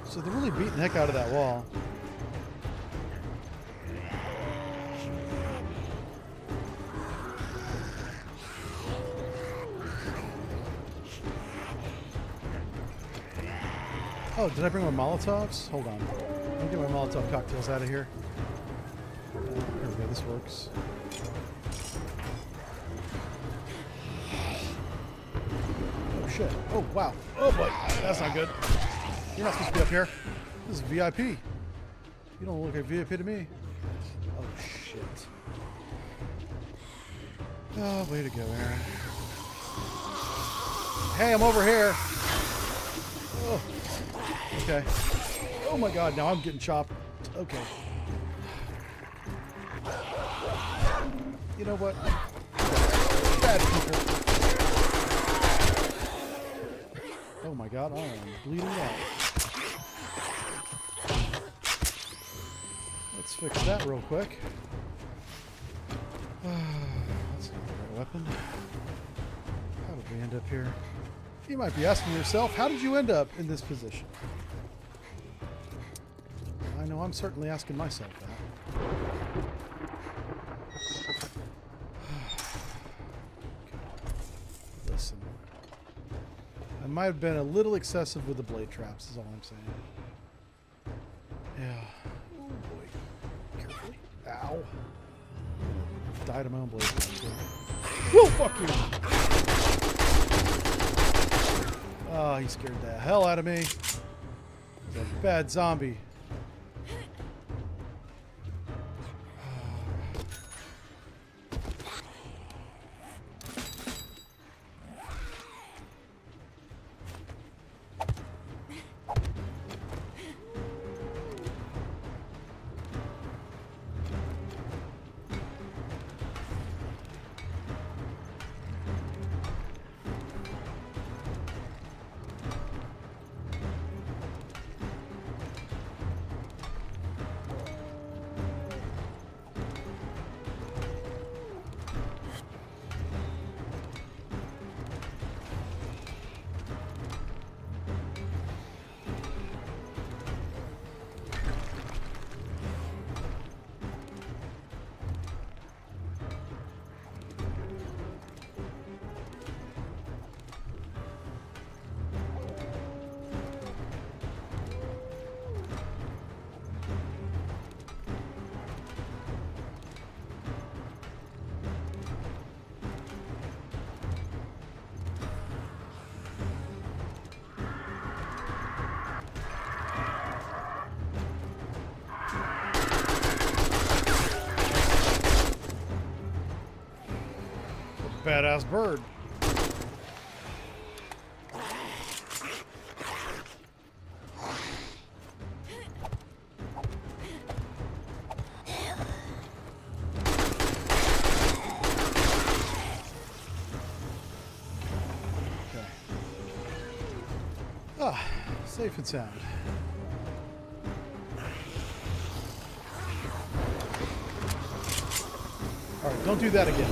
So they're really beating the heck out of that wall. Oh, did I bring my Molotovs? Hold on. Let me get my Molotov cocktails out of here. Here we go, this works. Oh shit. Oh wow. Oh boy. That's not good. You're not supposed to be up here. This is VIP. You don't look like VIP to me. Oh shit. Oh, way to go, Aaron. Hey, I'm over here. Oh. Okay. Oh my god, now I'm getting chopped. Okay. You know what? Okay. bad people. Oh my god, I am bleeding out. Let's fix that real quick. That's not the right weapon. How did we end up here? You might be asking yourself, how did you end up in this position? I know I'm certainly asking myself that. Listen. I might have been a little excessive with the blade traps, is all I'm saying. Yeah. Oh boy. Carefully. Ow. Died of my own blade traps. Whoa, fuck you! Oh, he scared the hell out of me. He's a bad zombie. Badass bird. Okay. Ah, safe and sound. All right, don't do that again.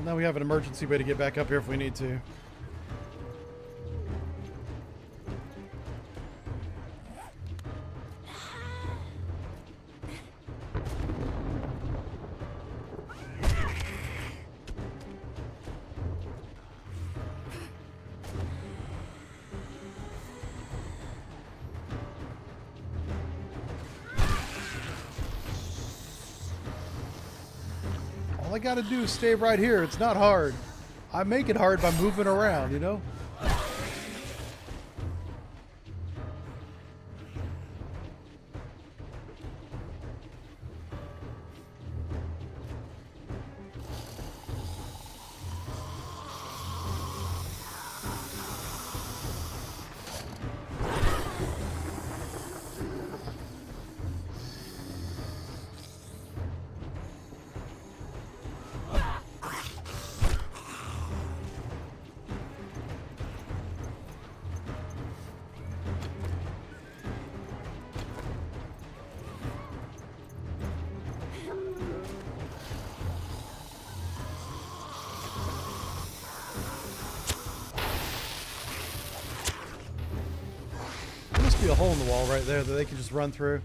Now we have an emergency way to get back up here if we need to. All I gotta do is stay right here. It's not hard. I make it hard by moving around, you know? Be a hole in the wall right there that they can just run through.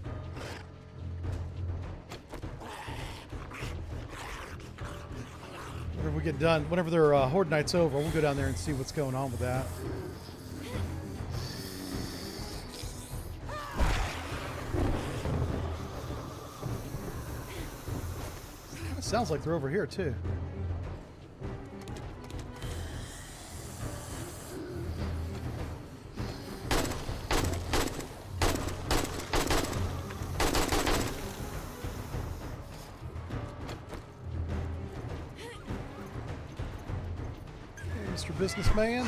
Whenever we get done, whenever their Horde Night's over, we'll go down there and see what's going on with that. It sounds like they're over here too. Mr. Businessman.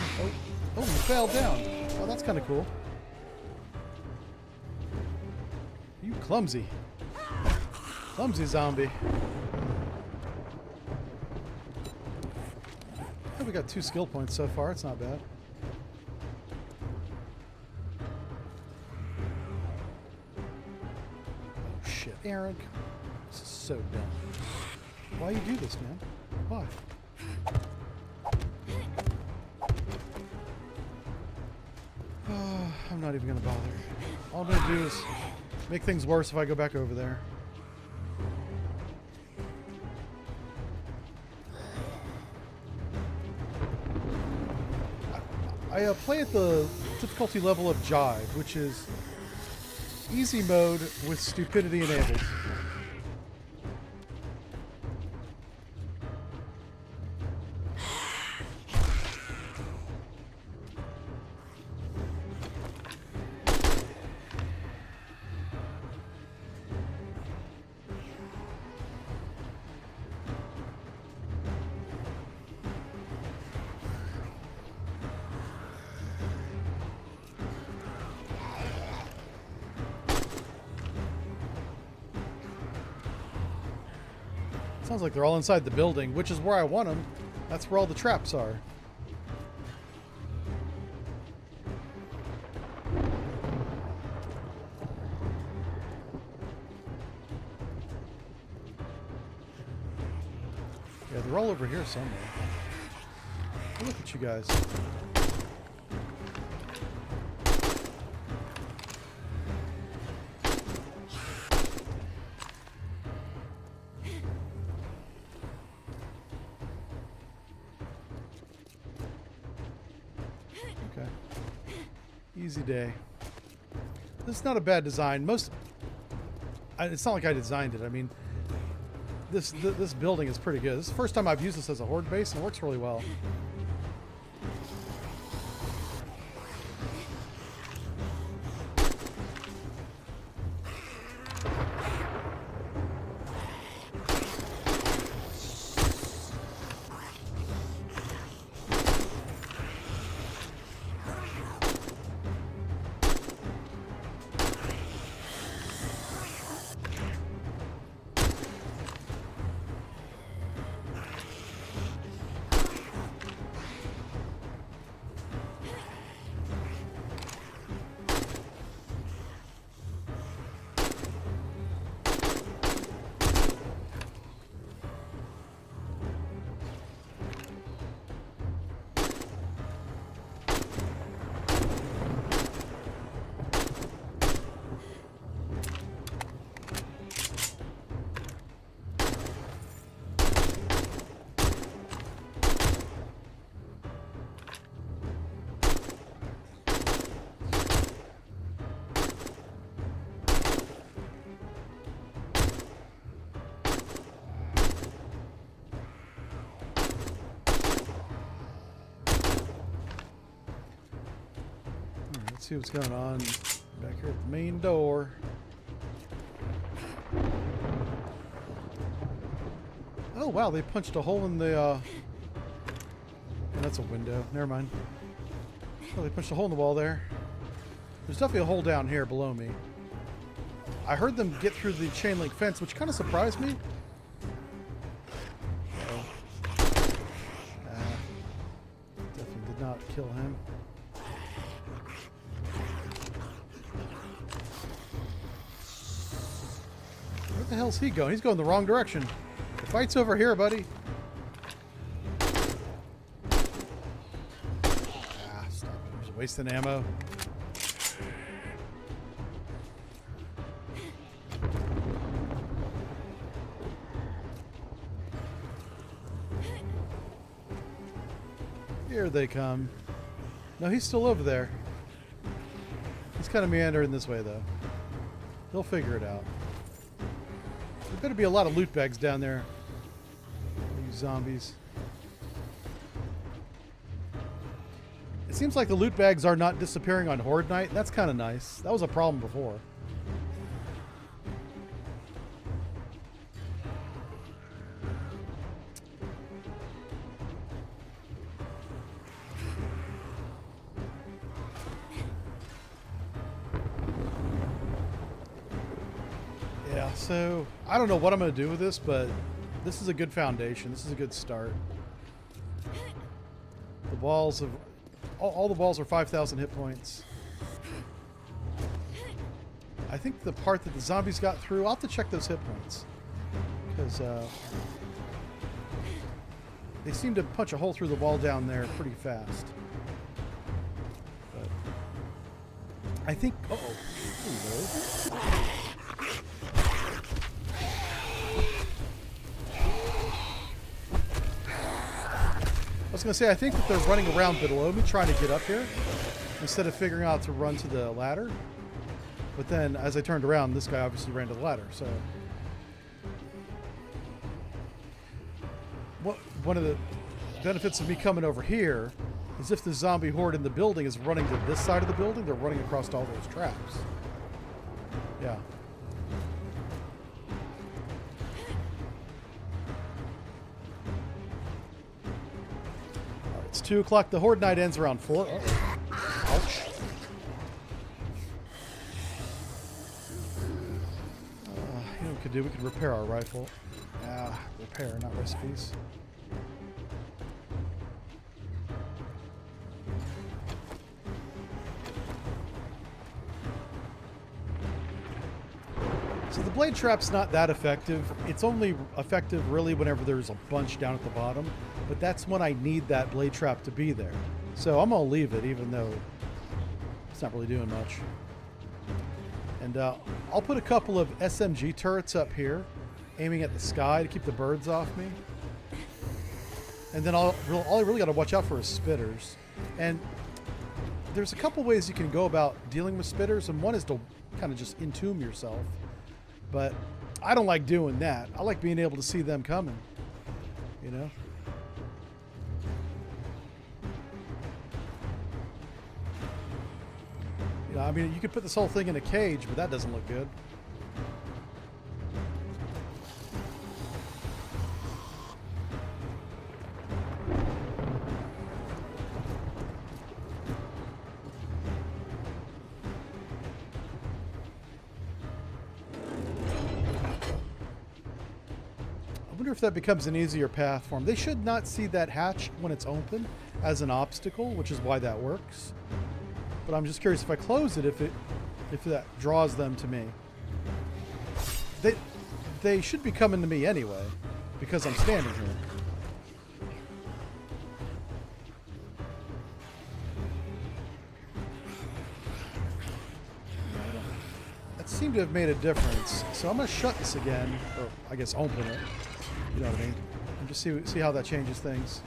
Oh, you fell down. Oh, that's kind of cool. You clumsy. Clumsy zombie. Oh, we got 2 skill points so far. It's not bad. Oh, shit. Aaron. This is so dumb. Why you do this, man? Why? I'm not even gonna bother. All I'm gonna do is make things worse if I go back over there. I play at the difficulty level of Jive, which is easy mode with stupidity enabled. Sounds like they're all inside the building, which is where I want them. That's where all the traps are. Yeah, they're all over here somewhere. Oh, look at you guys. Okay. Easy day. This is not a bad design. It's not like I designed it. I mean, this building is pretty good. This is the first time I've used this as a horde base, and it works really well. Let's see what's going on back here at the main door. Oh wow, they punched a hole in the oh, that's a window. Never mind. Oh, they punched a hole in the wall there. There's definitely a hole down here below me. I heard them get through the chain link fence, which kind of surprised me. Definitely did not kill him. Where the hell's he going? He's going the wrong direction. The fight's over here, buddy. Ah, stop it. I'm just wasting ammo. Here they come. No, he's still over there. He's kind of meandering this way, though. He'll figure it out. There better be a lot of loot bags down there. You zombies. It seems like the loot bags are not disappearing on Horde Night. That's kind of nice. That was a problem before. So, I don't know what I'm going to do with this, but this is a good foundation. This is a good start. The balls have... All the balls are 5,000 hit points. I think the part that the zombies got through, I'll have to check those hit points. Because they seem to punch a hole through the wall down there pretty fast. But I think... Uh-oh. Hello. I was going to say, I think that they're running around below me trying to get up here instead of figuring out to run to the ladder. But then, as I turned around, this guy obviously ran to the ladder, so... One of the benefits of me coming over here is if the zombie horde in the building is running to this side of the building, they're running across all those traps. Yeah. Alright, it's 2 o'clock. The horde night ends around 4. Oh. Ouch. You know what we could do? We could repair our rifle. Repair, not recipes. So the blade trap's not that effective. It's only effective really whenever there's a bunch down at the bottom, but that's when I need that blade trap to be there. So I'm gonna leave it even though it's not really doing much. And I'll put a couple of SMG turrets up here, aiming at the sky to keep the birds off me. And then all I really got to watch out for is spitters. And there's a couple ways you can go about dealing with spitters, and one is to kind of just entomb yourself. But I don't like doing that. I like being able to see them coming, you know? You know, I mean, you could put this whole thing in a cage, but that doesn't look good. I wonder if that becomes an easier path for them. They should not see that hatch when it's open as an obstacle, which is why that works. But I'm just curious if I close it, if that draws them to me. They should be coming to me anyway, because I'm standing here. That seemed to have made a difference. So I'm going to shut this again, or I guess open it. You know what I mean? And just see how that changes things.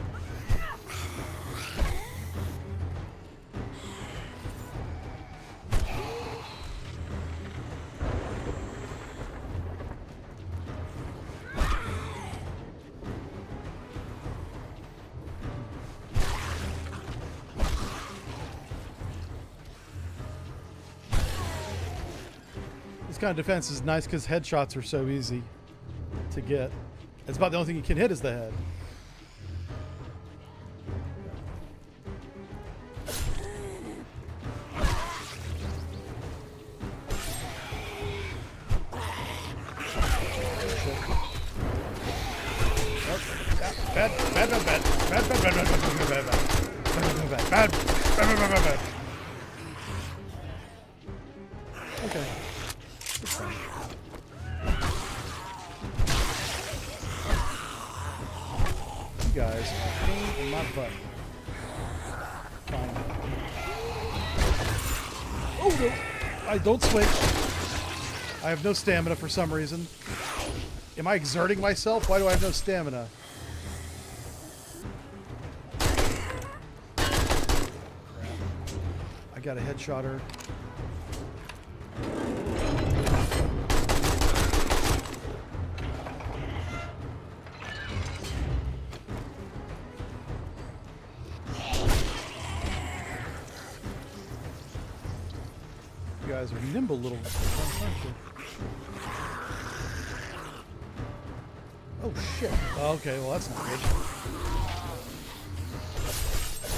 This kind of defense is nice because headshots are so easy to get. It's about the only thing you can hit is the head. Okay. It's fine. You guys are a pain in my butt. Fine. Oh no! I don't switch. I have no stamina for some reason. Am I exerting myself? Why do I have no stamina? I got a headshot her. You guys are nimble little punks, aren't you? Oh shit. Okay, well that's not good.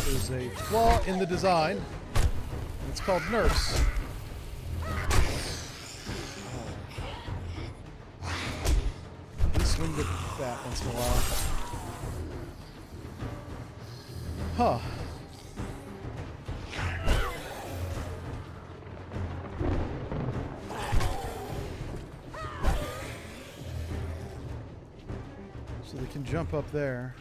There's a flaw in the design. And it's called nurse. get fat once in a while. Huh. So they can jump up there.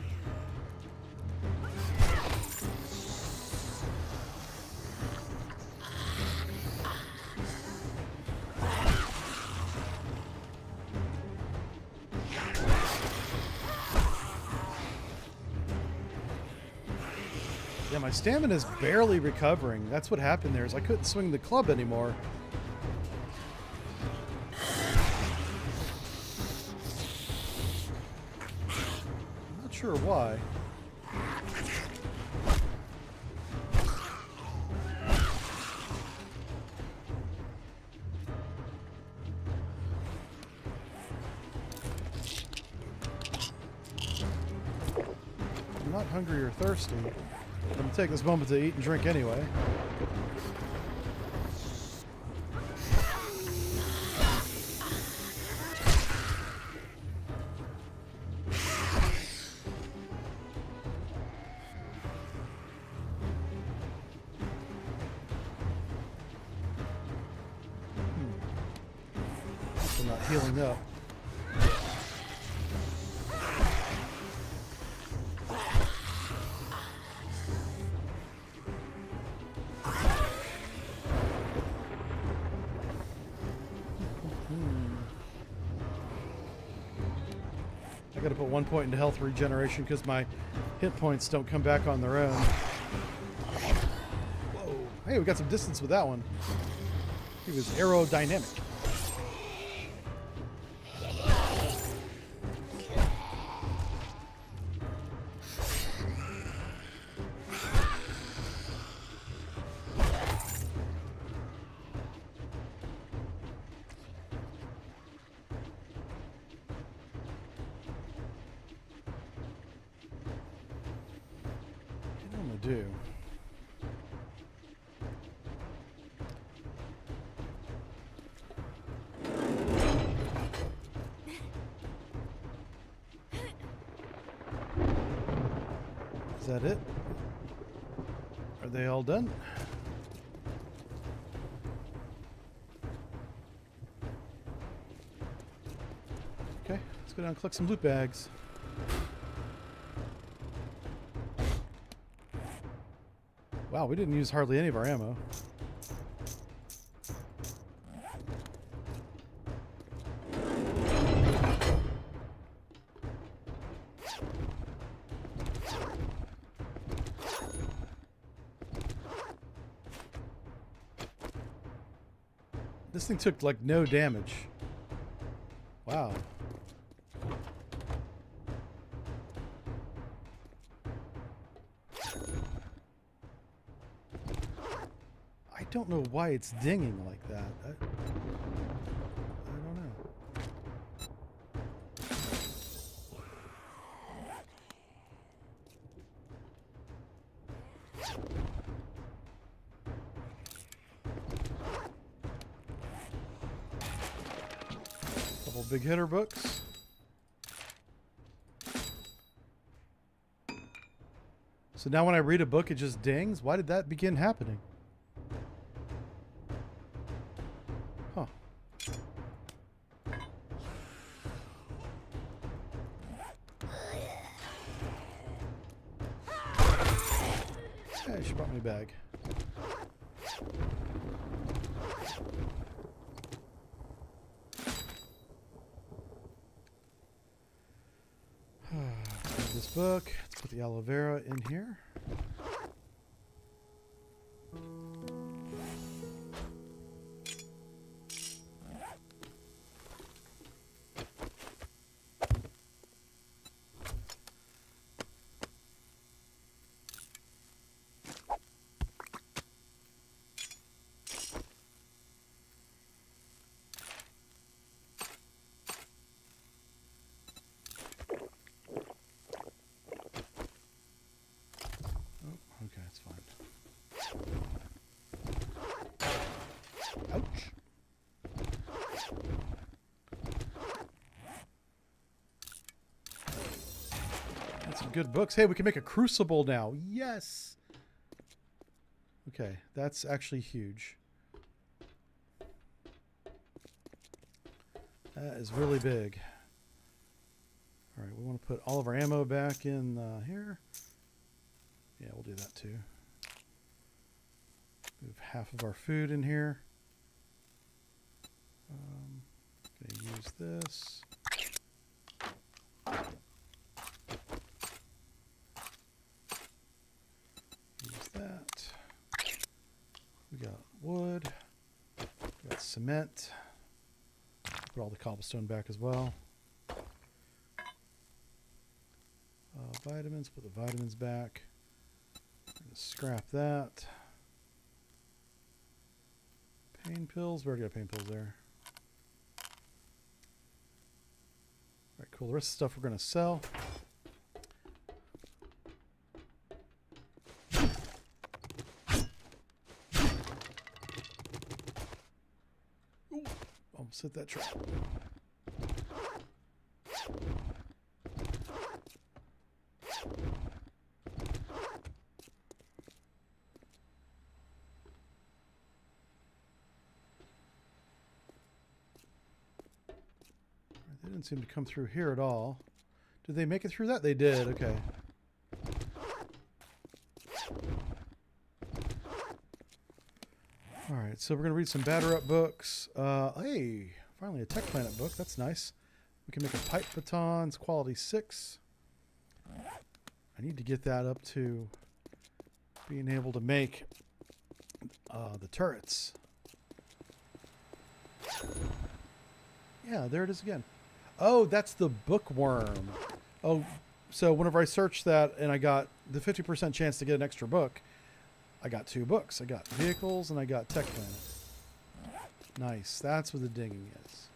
Yeah, my stamina's barely recovering. That's what happened there, is I couldn't swing the club anymore. I'm not sure why. I'm not hungry or thirsty. I'm going to take this moment to eat and drink anyway. I'm not healing up. I gotta put 1 point into health regeneration because my hit points don't come back on their own. Whoa. Hey, we got some distance with that one. He was aerodynamic. Do. Is that it? Are they all done? Okay, let's go down and collect some loot bags. Wow, we didn't use hardly any of our ammo. This thing took like no damage. Wow. I don't know why it's dinging like that. I don't know. Couple big hitter books. So now when I read a book, it just dings? Why did that begin happening? Huh. Hey, she brought me a bag. This book. Let's put the aloe vera in here. good books. Hey, we can make a crucible now. Yes. Okay, that's actually huge. That is really big. All right, we want to put all of our ammo back in here. Yeah, we'll do that too. Move half of our food in here. Gonna use this. Use that. We got wood. We got cement. Put all the cobblestone back as well. Vitamins, put the vitamins back. Scrap that. Pain pills, we already got pain pills there. Alright, cool. The rest of the stuff we're going to sell. Ooh, almost hit that trap. They didn't seem to come through here at all. Did they make it through that? They did. Okay. All right, so we're going to read some Batter Up books. Hey, finally a Tech Planet book. That's nice. We can make a pipe baton. It's quality 6. I need to get that up to being able to make the turrets. Yeah, there it is again. Oh, that's the bookworm. Oh, so whenever I searched that and I got the 50% chance to get an extra book, I got 2 books. I got vehicles and I got Tech Planet. Nice. That's what the dinging is.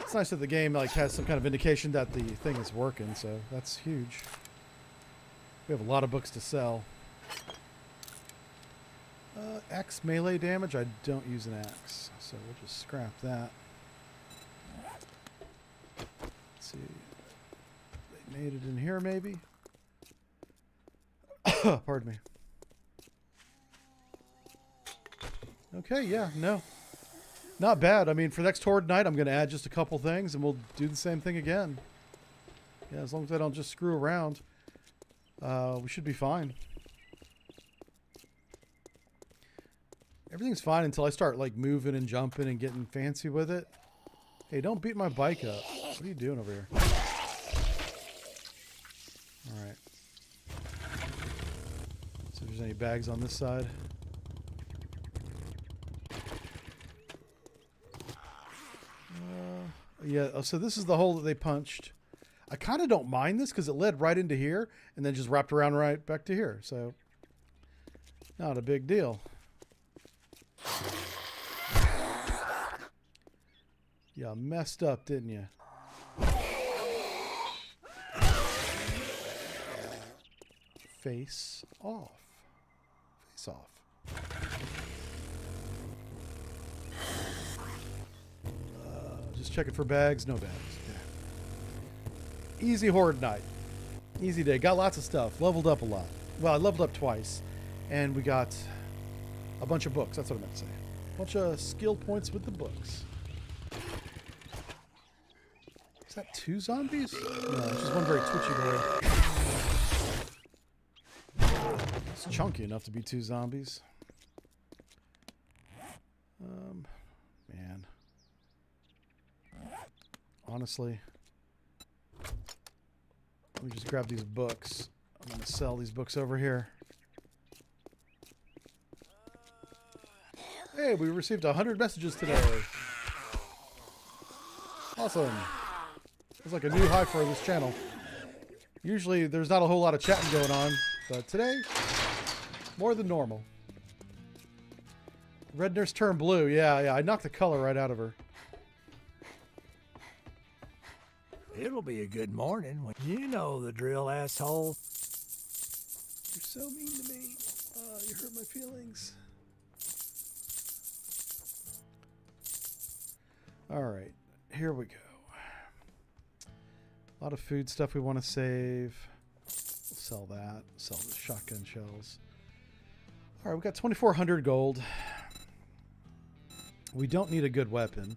It's nice that the game like has some kind of indication that the thing is working, so that's huge. We have a lot of books to sell. Axe melee damage. I don't use an axe, so we'll just scrap that. Let's see. They made it in here, maybe? Pardon me. Okay, yeah, no. Not bad. I mean, for next Horde night, I'm going to add just a couple things, and we'll do the same thing again. Yeah, as long as I don't just screw around, we should be fine. Everything's fine until I start like moving and jumping and getting fancy with it. Hey, don't beat my bike up. What are you doing over here? Alright. See if there's any bags on this side. Yeah, oh, so this is the hole that they punched. I kind of don't mind this because it led right into here and then just wrapped around right back to here. So, not a big deal. Yeah, messed up, didn't you? Face off. Face off. Just checking for bags. No bags. Okay. Easy Horde night. Easy day. Got lots of stuff. Leveled up a lot. Well, I leveled up twice. And we got a bunch of books. That's what I meant to say. A bunch of skill points with the books. Is that 2 zombies? No, it's just one very twitchy boy. It's chunky enough to be 2 zombies. Man. Honestly, let me just grab these books. I'm going to sell these books over here. Hey, we received 100 messages today. Awesome. It's like a new high for this channel. Usually there's not a whole lot of chatting going on, but today, more than normal. Red nurse turned blue. Yeah, I knocked the color right out of her. It'll be a good morning when you know the drill, asshole. You're so mean to me. You hurt my feelings. All right, here we go. A lot of food stuff we want to save. We'll sell that. Sell the shotgun shells. All right, we got 2,400 gold. We don't need a good weapon.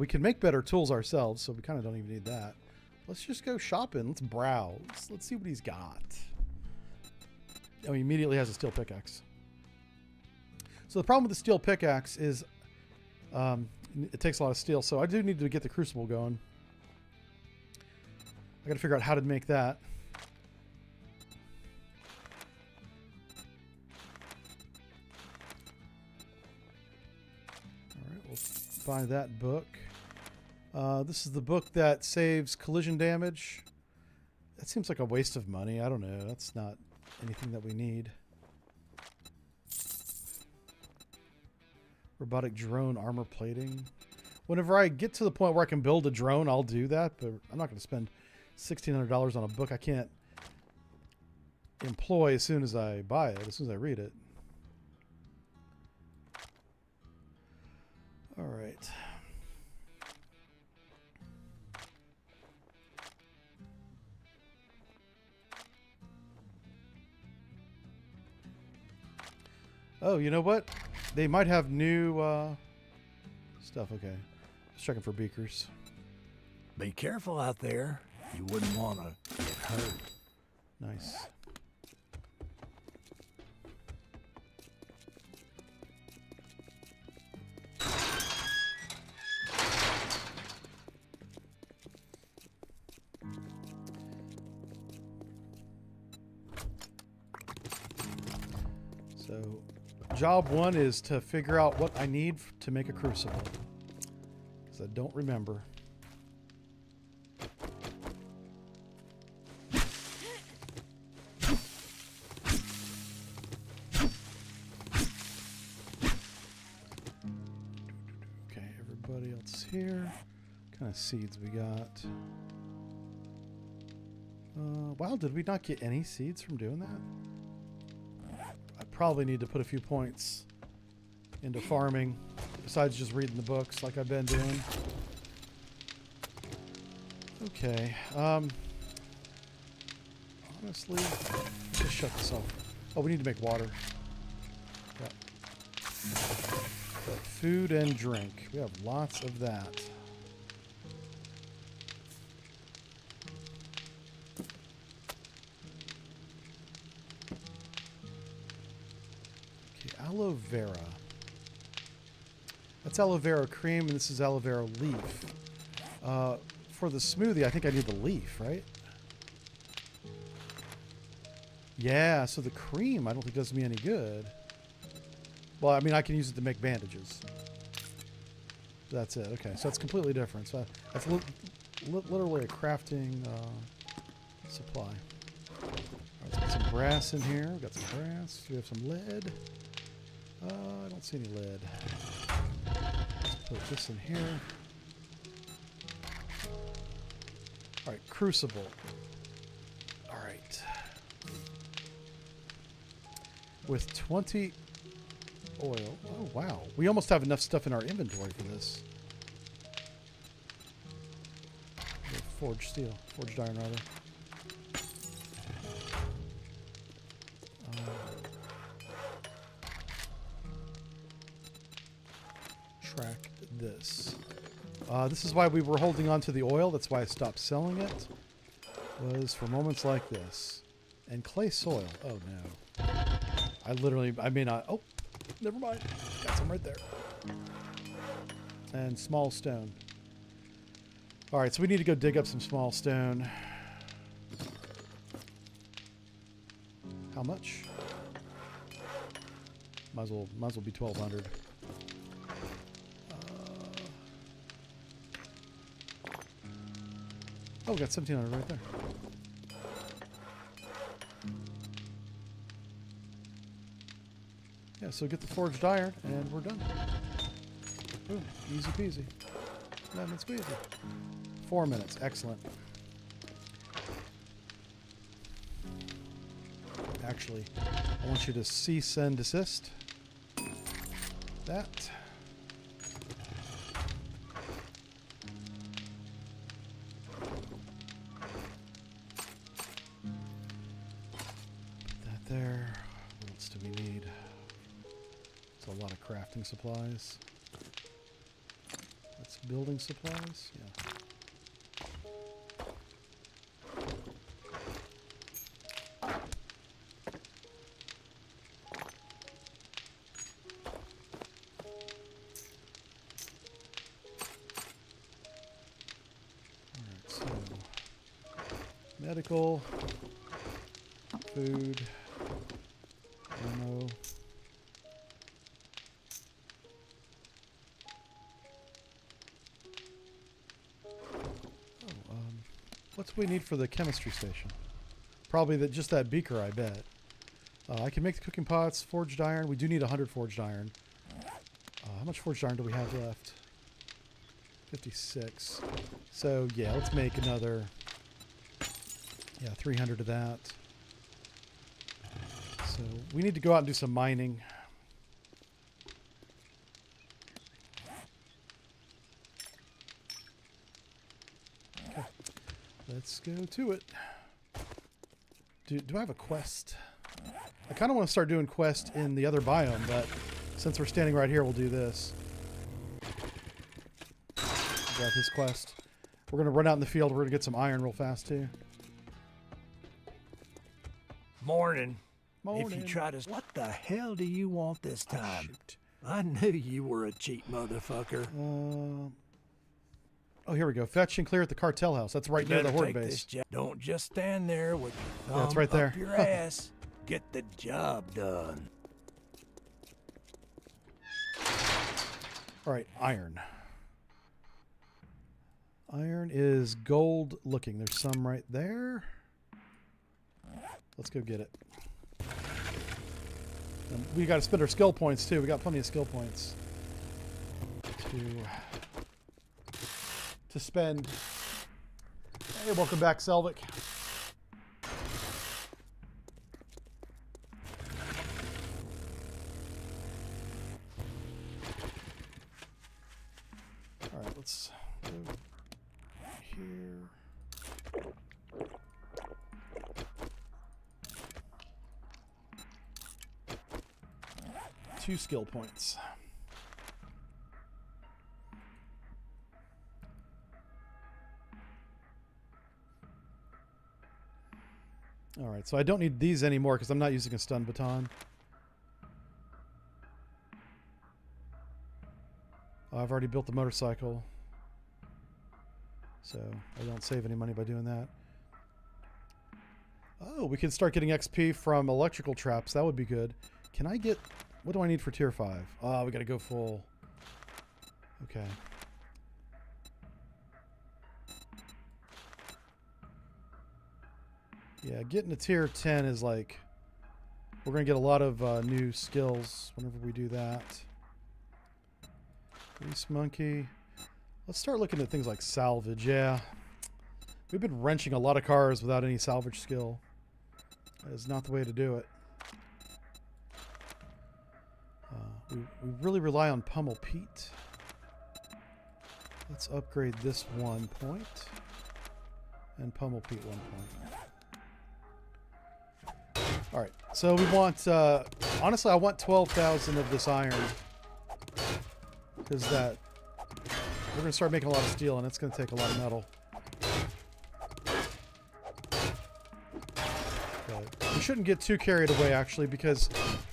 We can make better tools ourselves, so we kind of don't even need that. Let's just go shopping. Let's browse. Let's see what he's got. Oh, he immediately has a steel pickaxe. So the problem with the steel pickaxe is it takes a lot of steel. So I do need to get the crucible going. I got to figure out how to make that. All right, we'll buy that book. This is the book that saves collision damage. That seems like a waste of money. I don't know. That's not anything that we need. Robotic drone armor plating. Whenever I get to the point where I can build a drone, I'll do that, but I'm not going to spend $1,600 on a book I can't employ as soon as I buy it, as soon as I read it. All right. Oh, you know what? They might have new stuff. Okay. Just checking for beakers. Be careful out there. You wouldn't want to get hurt. Nice. So, job one is to figure out what I need to make a crucible. Because I don't remember. Okay, everybody else here. What kind of seeds we got? Wow, did we not get any seeds from doing that? I probably need to put a few points into farming besides just reading the books like I've been doing. Okay. Honestly, let's just shut this off. Oh, we need to make water. Yep. Got food and drink. We have lots of that. Aloe vera. That's aloe vera cream, and this is aloe vera leaf. For the smoothie, I think I need the leaf, right? Yeah, so the cream I don't think does me any good. Well, I mean, I can use it to make bandages. That's it. Okay, so it's completely different. So that's literally a crafting supply. All right, let's get some brass in here. We've got some brass. We have some lead. I don't see any lead. Let's put this in here. All right, crucible. All right. With 20 oil. Oh, wow. We almost have enough stuff in our inventory for this. Forged steel. Forged iron, rather. Track this. This is why we were holding on to the oil. That's why I stopped selling it. Was for moments like this. And clay soil. Oh, no. I may not. Oh, never mind. Got some right there. And small stone. All right, so we need to go dig up some small stone. How much? Might as well be 1,200. Oh, we got 1,700 right there. Yeah, so get the forged iron, and we're done. Boom, easy peasy. Lemon squeezy. 4 minutes, excellent. Actually, I want you to cease and desist. That. there. What else do we need? It's a lot of crafting supplies. That's building supplies. Yeah. Alright, so medical, food, ammo. What's we need for the chemistry station? Probably just that beaker, I bet. I can make the cooking pots, forged iron. We do need 100 forged iron. How much forged iron do we have left? 56. So, yeah, let's make another... Yeah, 300 of that. So, we need to go out and do some mining. Okay. Let's go to it. Do I have a quest? I kind of want to start doing quests in the other biome, but since we're standing right here, we'll do this. Got his quest. We're going to run out in the field. We're going to get some iron real fast, too. Morning. Morning. If you try to... What the hell do you want this time? Shoot. I knew you were a cheap motherfucker. Oh, here we go. Fetch and clear at the cartel house. That's right near the horde base. Don't just stand there with your thumb Yeah, it's right there. up your ass. Get the job done. All right, iron. Iron is gold looking. There's some right there. Let's go get it. And we got to spend our skill points too. We got plenty of skill points to spend. Hey, welcome back, Selvik. All right, let's go here. 2 skill points. All right, so I don't need these anymore because I'm not using a stun baton. I've already built the motorcycle, so I don't save any money by doing that. Oh, we can start getting XP from electrical traps. That would be good. Can I get... What do I need for tier 5? Oh, we got to go full. Okay. Yeah, getting to tier 10 is like... We're going to get a lot of new skills whenever we do that. Grease monkey. Let's start looking at things like salvage. Yeah. We've been wrenching a lot of cars without any salvage skill. That is not the way to do it. We really rely on pummel peat. Let's upgrade this 1 point. And pummel peat 1 point. Alright, so we want... honestly, I want 12,000 of this iron. Because that... We're going to start making a lot of steel, and it's going to take a lot of metal. But we shouldn't get too carried away, actually, because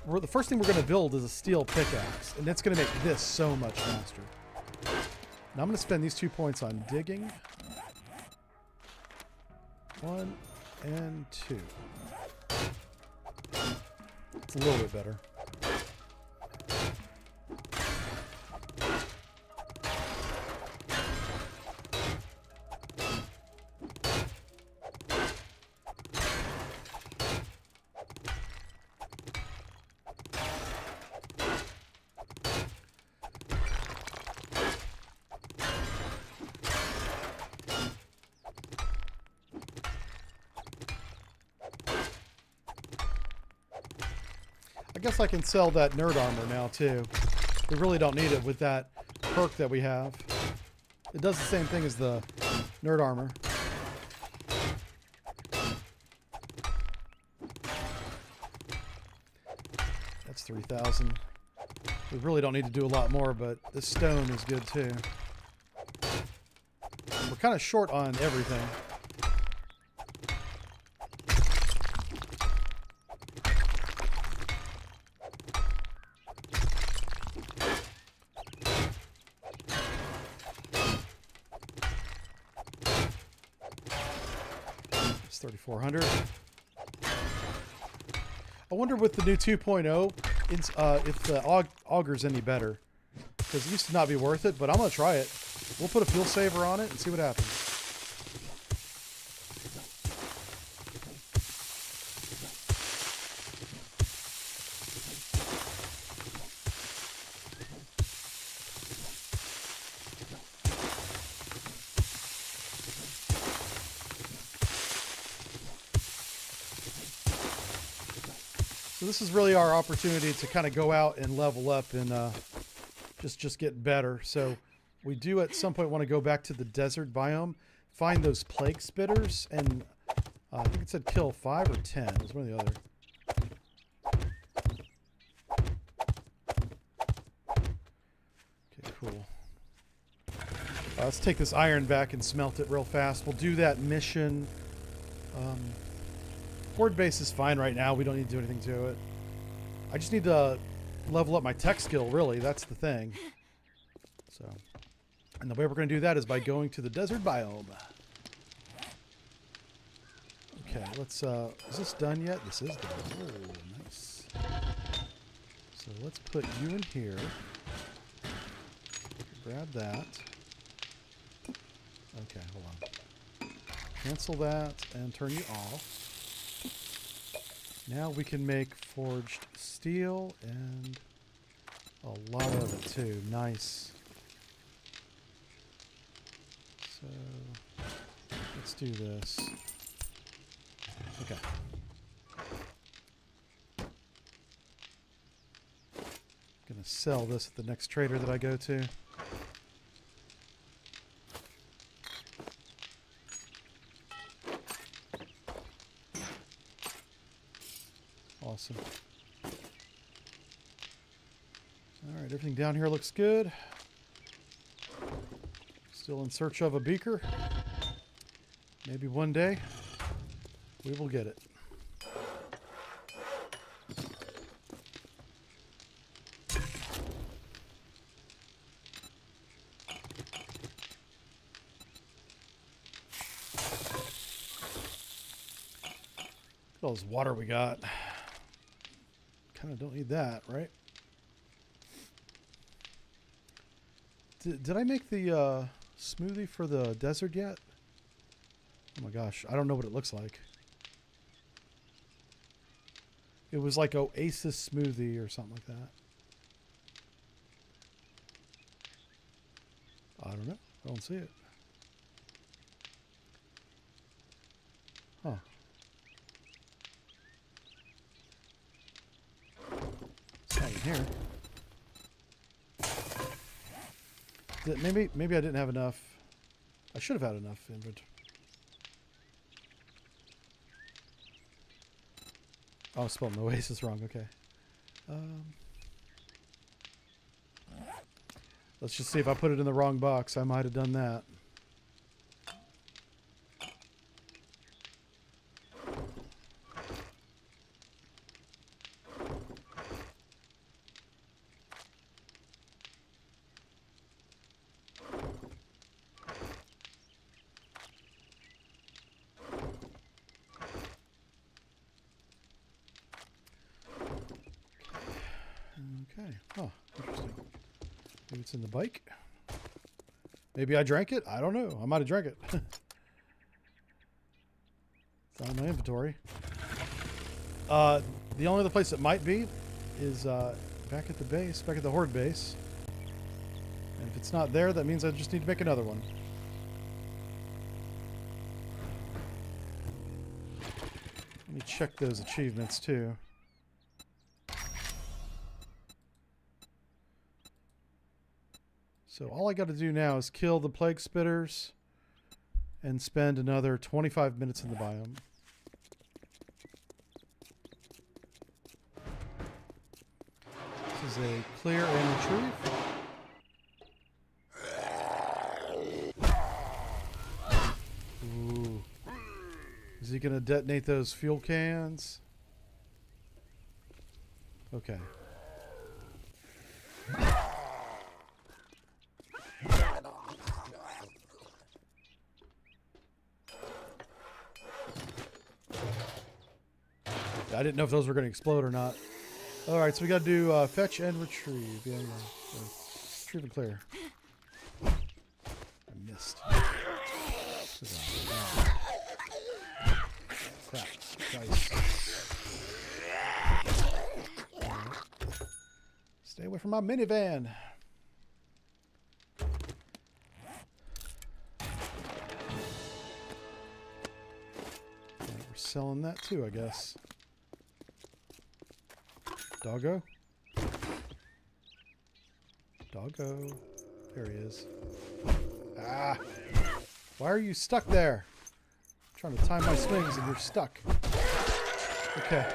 the first thing we're going to build is a steel pickaxe, and it's going to make this so much faster. Now I'm going to spend these 2 points on digging. 1 and 2. It's a little bit better. I guess I can sell that nerd armor now too. We really don't need it with that perk that we have. It does the same thing as the nerd armor. That's 3,000. We really don't need to do a lot more, but this stone is good too. We're kind of short on everything. It's 3,400. I wonder with the new 2.0 if the auger's any better. Because it used to not be worth it, but I'm going to try it. We'll put a fuel saver on it and see what happens. So this is really our opportunity to kind of go out and level up and just get better. So we do at some point want to go back to the desert biome, find those plague spitters, and I think it said kill 5 or 10. It was one or the other. Okay, cool. Let's take this iron back and smelt it real fast. We'll do that mission. Horde base is fine right now. We don't need to do anything to it. I just need to level up my tech skill, really. That's the thing. So, and the way we're going to do that is by going to the desert biome. Okay, let's, is this done yet? This is done. Oh, nice. So let's put you in here. Grab that. Okay, hold on. Cancel that and turn you off. Now we can make forged steel and a lot of it too. Nice. So let's do this. Okay. Gonna sell this at the next trader that I go to. Awesome. All right, everything down here looks good. Still in search of a beaker. Maybe one day we will get it. Look at all this water we got. Kind of don't need that, right? Did I make the smoothie for the desert yet? Oh my gosh, I don't know what it looks like. It was like Oasis smoothie or something like that. I don't know. I don't see it. Huh. It's not in here. Maybe I didn't have enough. I should have had enough inventory. Oh, I spelled Oasis wrong. Okay. Let's just see if I put it in the wrong box. I might have done that. Okay. Oh, interesting. Maybe it's in the bike. Maybe I drank it. I don't know. I might have drank it. It's not in my inventory. The only other place it might be is back at the base, back at the Horde base. And if it's not there, that means I just need to make another one. Let me check those achievements too. So all I got to do now is kill the plague spitters and spend another 25 minutes in the biome. This is a clear and retrieve. Ooh. Is he gonna detonate those fuel cans? Okay. I didn't know if those were going to explode or not. All right, so we got to do fetch and retrieve. Yeah, retrieve and clear. I missed. Crap. Nice. Right. Stay away from my minivan. Right, we're selling that too, I guess. Doggo? Doggo. There he is. Ah! Why are you stuck there? I'm trying to time my swings and you're stuck. Okay.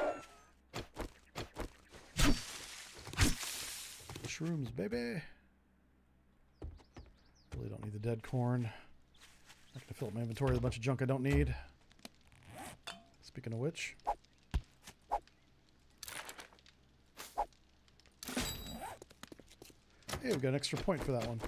Shrooms, baby. Really don't need the dead corn. Not gonna fill up my inventory with a bunch of junk I don't need. Speaking of which. Hey, we got an extra point for that one.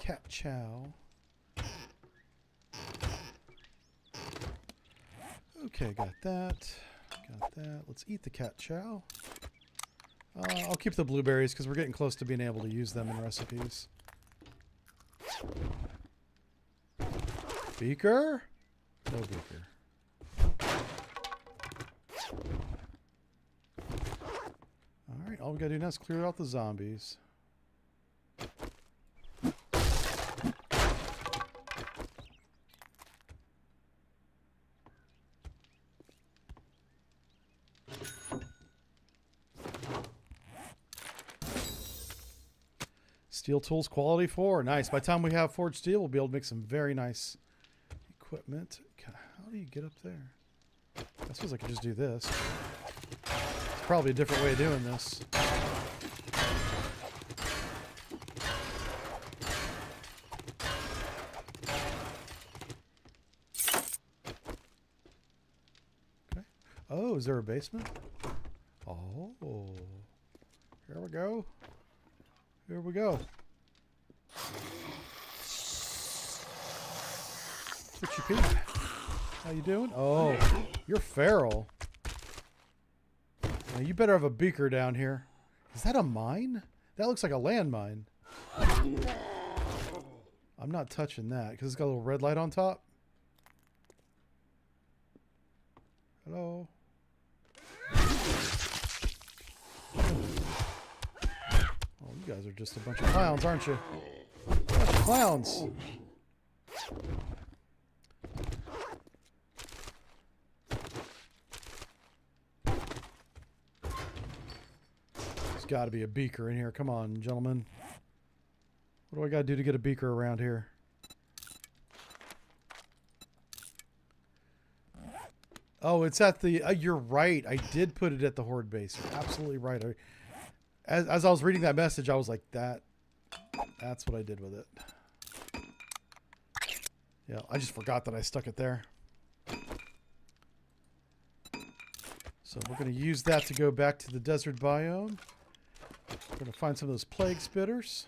Cat chow. Okay, got that. Got that. Let's eat the cat chow. I'll keep the blueberries because we're getting close to being able to use them in recipes. Beaker? No beaker. Alright, all we gotta do now is clear out the zombies. Steel tools quality 4. Nice. By the time we have forged steel, we'll be able to make some very nice equipment. How do you get up there? I suppose I could just do this. It's probably a different way of doing this. Okay. Oh, is there a basement? Oh. Here we go. Here we go. Twitchy Pete. How you doing? Oh, you're feral. Now you better have a beaker down here. Is that a mine? That looks like a landmine. I'm not touching that because it's got a little red light on top. Hello. You guys are just a bunch of clowns, aren't you? A bunch of clowns. There's got to be a beaker in here. Come on, gentlemen. What do I got to do to get a beaker around here? Oh, it's at the... you're right. I did put it at the Horde base. You're absolutely right. As I was reading that message, I was like, that's what I did with it. Yeah, I just forgot that I stuck it there. So we're going to use that to go back to the desert biome. We're going to find some of those plague spitters.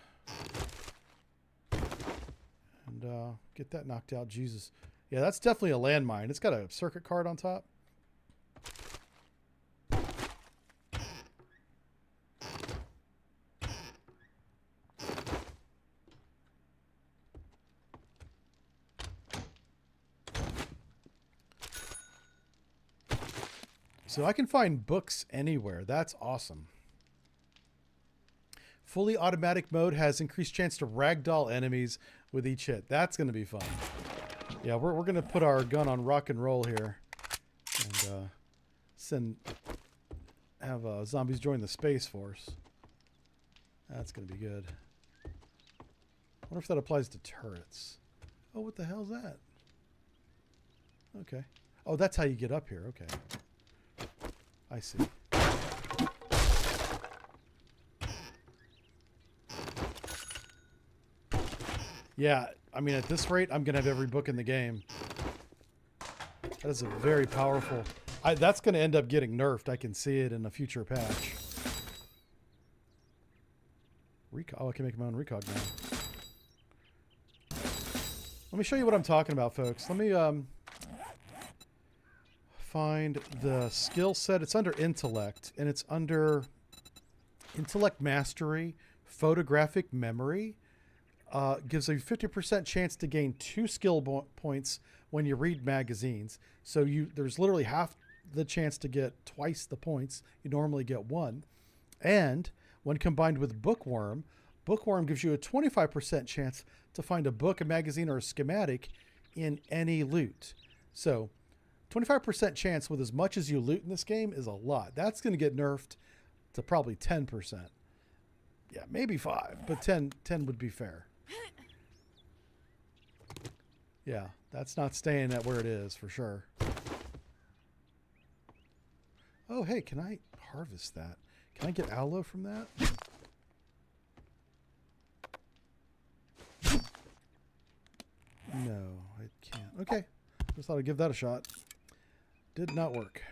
And get that knocked out. Jesus. Yeah, that's definitely a landmine. It's got a circuit card on top. So I can find books anywhere. That's awesome. Fully automatic mode has increased chance to ragdoll enemies with each hit. That's going to be fun. Yeah, we're going to put our gun on rock and roll here. And send have zombies join the Space Force. That's going to be good. I wonder if that applies to turrets. Oh, what the hell is that? Okay. Oh, that's how you get up here. Okay. I see. Yeah, I mean, at this rate, I'm going to have every book in the game. That is a very powerful... that's going to end up getting nerfed. I can see it in a future patch. Oh, I can make my own recog now. Let me show you what I'm talking about, folks. Let me find the skill set. It's under Intellect, and it's under Intellect Mastery, Photographic Memory. Gives a 50% chance to gain 2 skill points when you read magazines. So there's literally half the chance to get twice the points. You normally get 1. And when combined with Bookworm, Bookworm gives you a 25% chance to find a book, a magazine, or a schematic in any loot. So 25% chance with as much as you loot in this game is a lot. That's going to get nerfed to probably 10%. Yeah, maybe 5, but 10 would be fair. Yeah, that's not staying at where it is for sure. Oh, hey, can I harvest that? Can I get aloe from that? No, I can't. Okay, just thought I'd give that a shot. Did not work.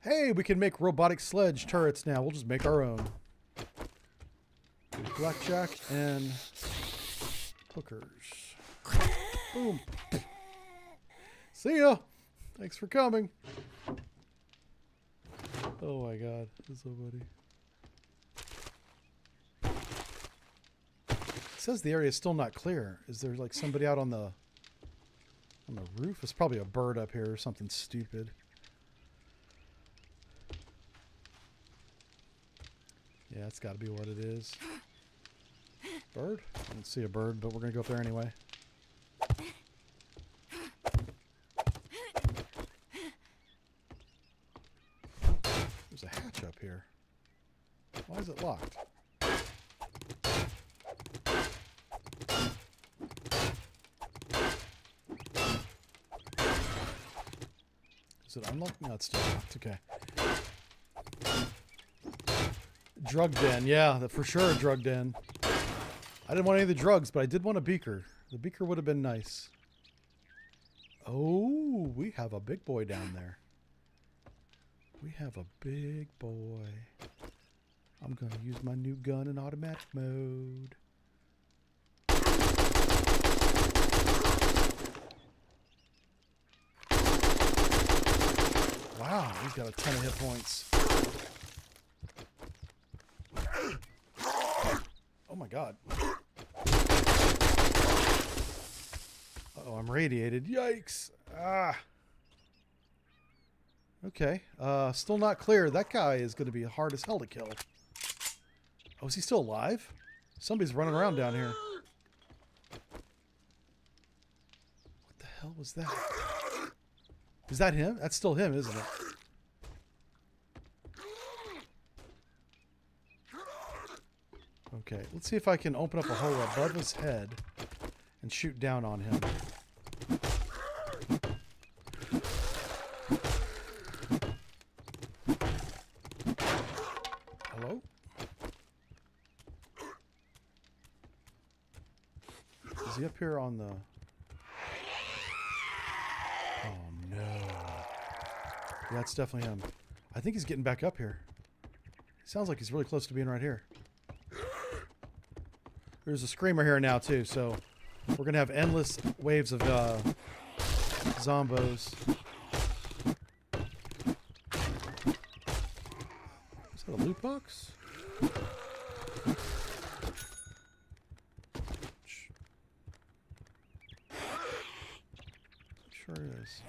Hey, we can make robotic sledge turrets now. We'll just make our own. Blackjack and hookers. Boom. See ya. Thanks for coming. Oh my god, that's so funny. It says the area is still not clear. Is there like somebody out on the roof? It's probably a bird up here or something stupid. Yeah, it's got to be what it is. Bird? I don't see a bird, but we're going to go up there anyway. There's a hatch up here. Why is it locked? Is it unlocked? No, it's still locked. Okay. Drug den. Yeah, for sure a drug den. I didn't want any of the drugs, but I did want a beaker. The beaker would have been nice. Oh, we have a big boy down there. We have a big boy. I'm going to use my new gun in automatic mode. Wow, he's got a ton of hit points. Oh my god. Uh-oh, I'm radiated. Yikes. Ah. Okay. Still not clear. That guy is going to be hard as hell to kill. Oh, is he still alive? Somebody's running around down here. What the hell was that? Is that him? That's still him, isn't it? Okay, let's see if I can open up a hole above his head and shoot down on him. Hello? Is he up here on the... Oh no. Yeah, it's definitely him. I think he's getting back up here. He sounds like he's really close to being right here. There's a screamer here now too, so we're gonna have endless waves of zombos. Is that a loot box? Sure is.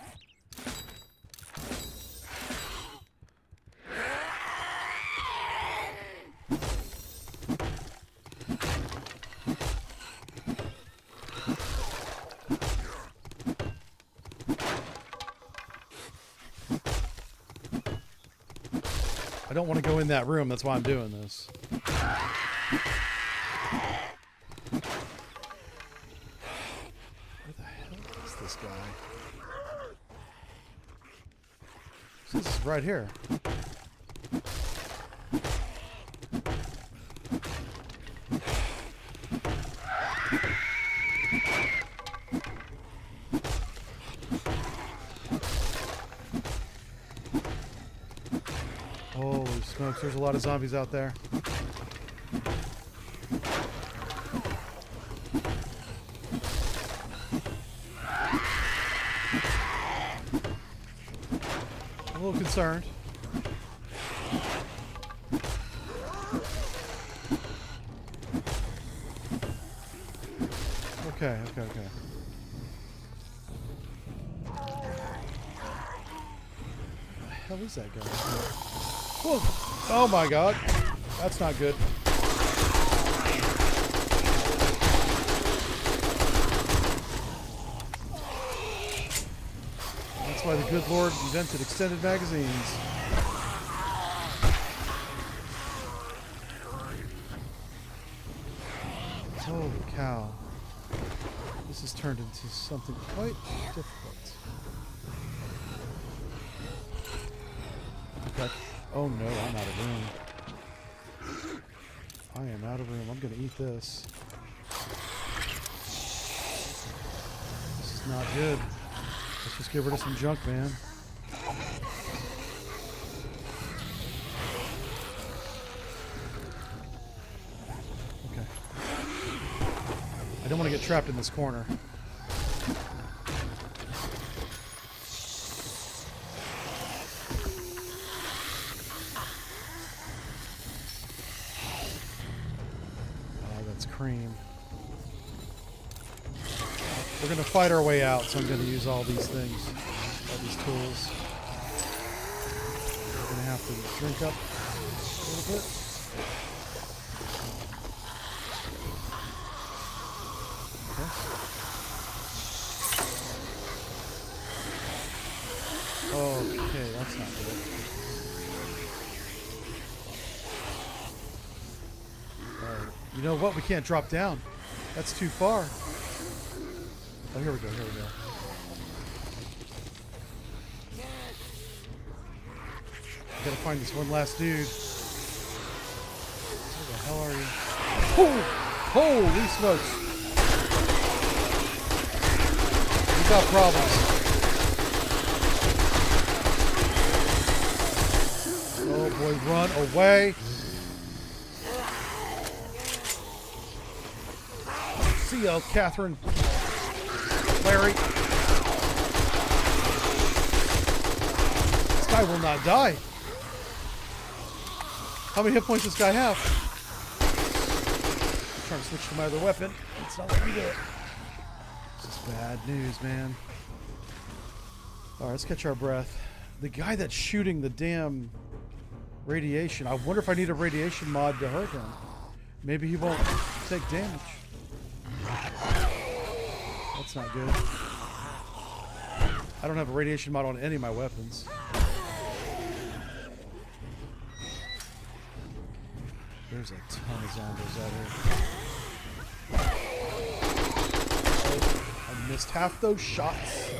I don't want to go in that room. That's why I'm doing this. Where the hell is this guy? This is right here. Holy smokes, there's a lot of zombies out there. A little concerned. Okay. What the hell is that guy? Whoa. Oh my god. That's not good. That's why the good Lord invented extended magazines. Holy cow. This has turned into something quite difficult. Okay. Oh no, I'm out of room. I am out of room. I'm gonna eat this. This is not good. Let's just get rid of some junk, man. Okay. I don't want to get trapped in this corner. Cream. We're going to fight our way out, so I'm going to use all these things, all these tools. We're going to have to drink up a little bit. Okay. Okay, that's not good. You know what? We can't drop down. That's too far. Oh, here we go. Here we go. Gotta find this one last dude. Where the hell are you? Oh, holy smokes. We got problems. Oh boy, run away. See ya, Catherine. Larry. This guy will not die. How many hit points does this guy have? I'm trying to switch to my other weapon. It's not letting me do it. This is bad news, man. Alright, let's catch our breath. The guy that's shooting the damn radiation. I wonder if I need a radiation mod to hurt him. Maybe he won't take damage. That's not good. I don't have a radiation mod on any of my weapons. There's a ton of zombies out here. Oh, I missed half those shots.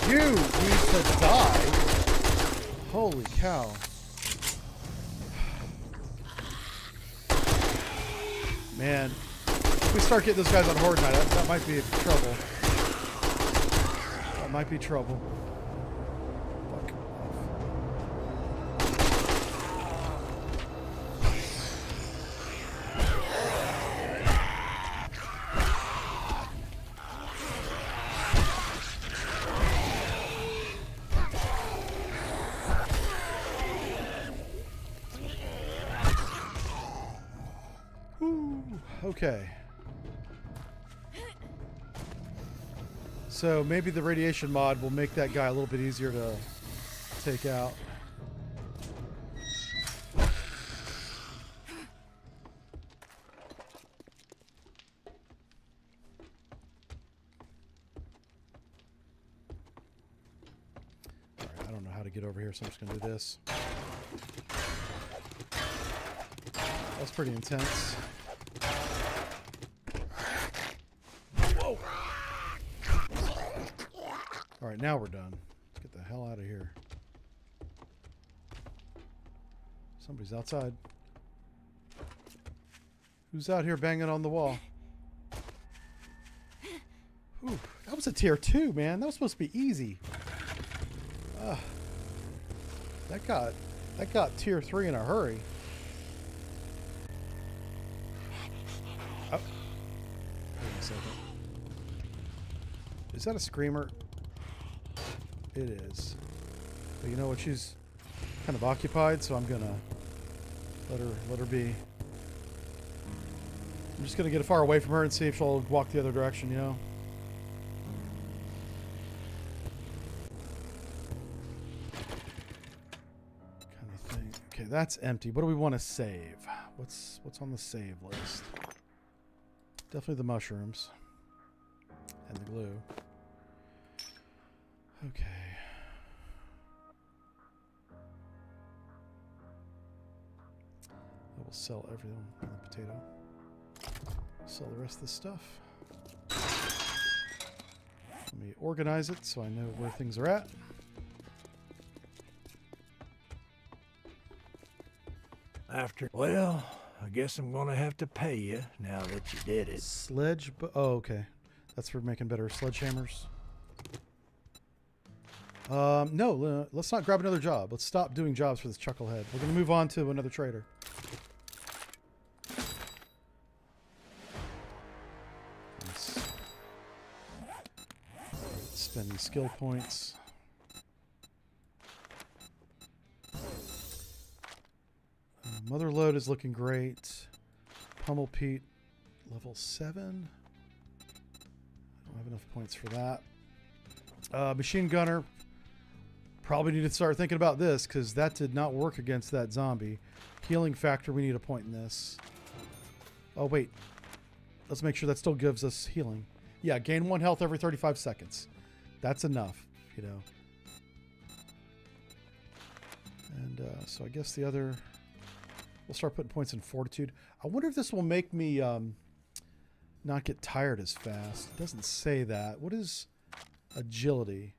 You need to die. Holy cow. Man. If we start getting those guys on Horde Night, that might be trouble. That might be trouble. Fuck off. Whew. Okay. So maybe the radiation mod will make that guy a little bit easier to take out. Alright, I don't know how to get over here, so I'm just going to do this. That's pretty intense. Whoa! All right, now we're done. Let's get the hell out of here. Somebody's outside. Who's out here banging on the wall? Ooh, that was a tier 2, man. That was supposed to be easy. That got tier 3 in a hurry. Oh. Wait a second. Is that a screamer? It is. But you know what? She's kind of occupied, so I'm gonna let her be. I'm just gonna get far away from her and see if she'll walk the other direction, you know? Kind of thing. Okay, that's empty. What do we want to save? What's on the save list? Definitely the mushrooms. And the glue. Okay. I will sell everything on the potato. Sell the rest of the stuff. Let me organize it so I know where things are at. Well, I guess I'm gonna have to pay you now that you did it. Oh, okay. That's for making better sledgehammers. No, let's not grab another job. Let's stop doing jobs for this chucklehead. We're gonna move on to another trader. Let's spend these skill points. Mother load is looking great. Pummel Pete, level 7. I don't have enough points for that. Machine gunner. Probably need to start thinking about this because that did not work against that zombie. Healing factor, we need a point in this. Oh, wait. Let's make sure that still gives us healing. Yeah, gain 1 health every 35 seconds. That's enough, you know. And so I guess the other... We'll start putting points in fortitude. I wonder if this will make me not get tired as fast. It doesn't say that. What is agility?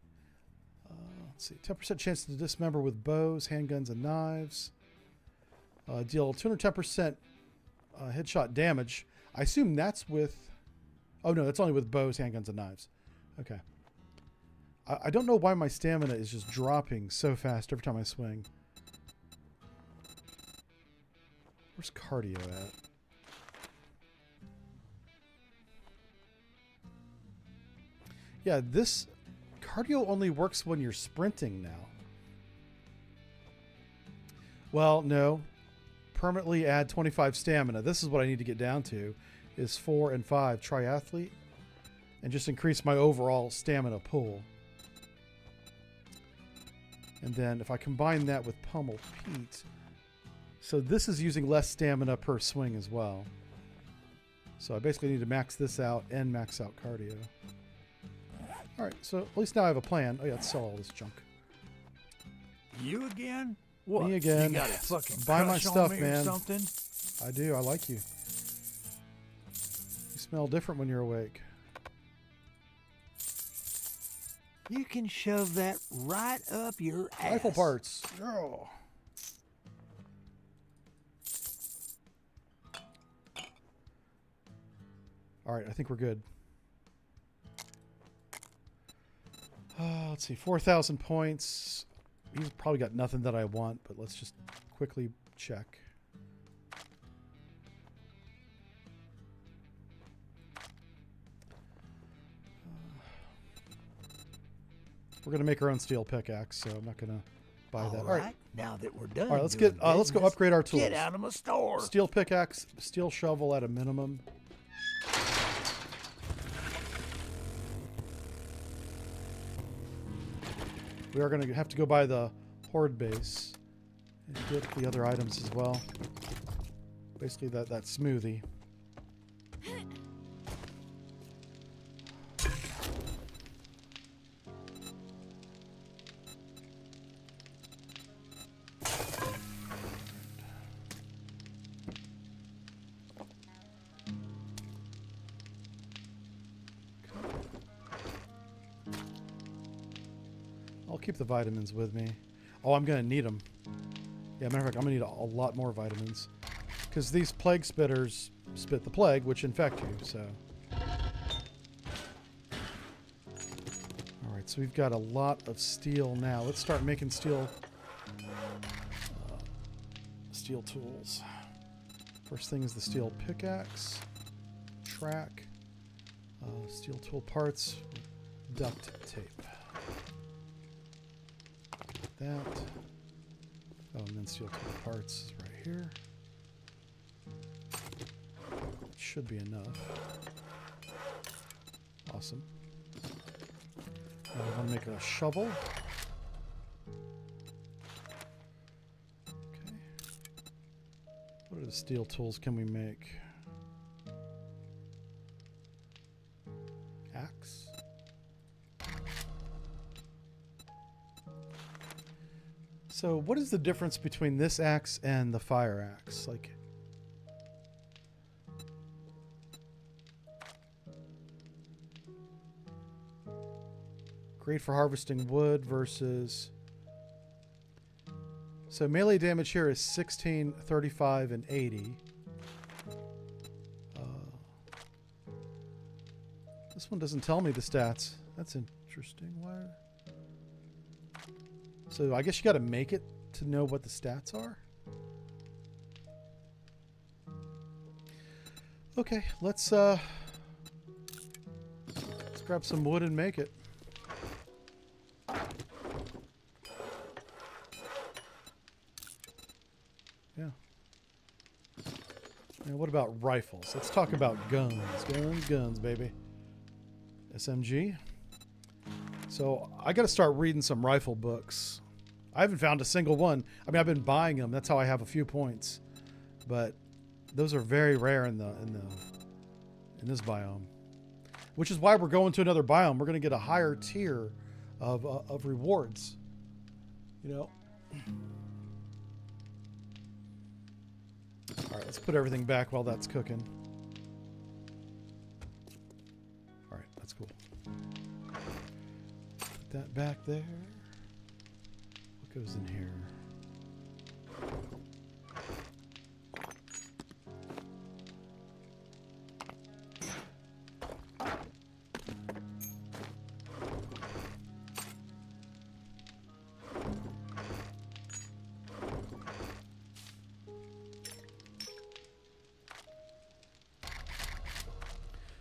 Let's see. 10% chance to dismember with bows, handguns, and knives. Deal 210% headshot damage. I assume that's with... Oh, no, that's only with bows, handguns, and knives. Okay. I don't know why my stamina is just dropping so fast every time I swing. Where's cardio at? Yeah, this cardio only works when you're sprinting now. Well, no. Permanently add 25 stamina. This is what I need to get down to, is 4 and 5 triathlete, and just increase my overall stamina pool. And then if I combine that with Pummel Pete... So this is using less stamina per swing as well. So I basically need to max this out and max out cardio. Alright, so at least now I have a plan. Oh yeah, let's sell all this junk. You again? What? Me again. You got a fucking Buy my crush on stuff, me man. Or something? I do, I like you. You smell different when you're awake. You can shove that right up your ass. Rifle parts. Oh. Alright, I think we're good. Let's see, 4,000 points. He's probably got nothing that I want, but let's just quickly check. We're going to make our own steel pickaxe, so I'm not going to buy that. All right, now that we're done. All right, let's doing let's go business, upgrade our tools. Get out of my store. Steel pickaxe, steel shovel at a minimum. We are going to have to go by the horde base and get the other items as well. Basically that smoothie. I'll keep the vitamins with me. Oh, I'm going to need them. Yeah, matter of fact, I'm going to need a lot more vitamins. Because these plague spitters spit the plague, which infect you, so. Alright, so we've got a lot of steel now. Let's start making steel tools. First thing is the steel pickaxe, track, steel tool parts, duct tape. That. Oh, and then steel tool parts is right here. Should be enough. Awesome. Now I want to make a shovel. Okay. What other steel tools can we make? Axe. So what is the difference between this axe and the fire axe? Like, great for harvesting wood versus... So melee damage here is 16, 35, and 80. This one doesn't tell me the stats. That's interesting. Why? So I guess you got to make it to know what the stats are. Okay, let's grab some wood and make it. Yeah. Now what about rifles? Let's talk about guns. Guns, baby. SMG. So I got to start reading some rifle books. I haven't found a single one. I mean, I've been buying them. That's how I have a few points. But those are very rare in this biome, which is why we're going to another biome. We're going to get a higher tier of rewards. You know. All right, let's put everything back while that's cooking. All right, that's cool. Put that back there. What goes in here?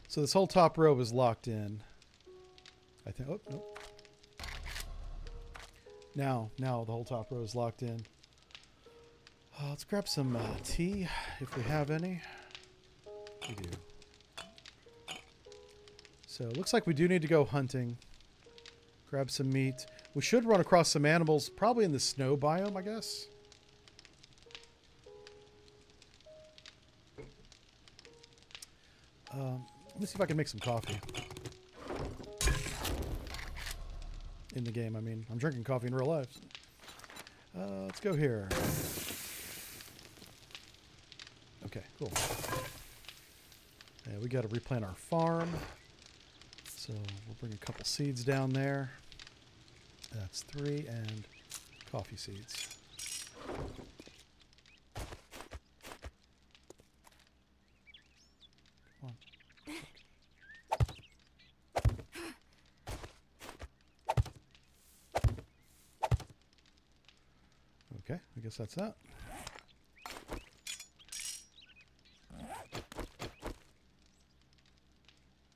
So this whole top row is locked in. I think. Oh, nope. Now the whole top row is locked in. Let's grab some tea if we have any. We do. So it looks like we do need to go hunting. Grab some meat. We should run across some animals, probably in the snow biome, I guess. Let me see if I can make some coffee. In the game, I mean. I'm drinking coffee in real life. Let's go here. Okay, cool. Yeah, we got to replant our farm. So we'll bring a couple seeds down there. That's 3, and coffee seeds. Come on. Okay, I guess that's that.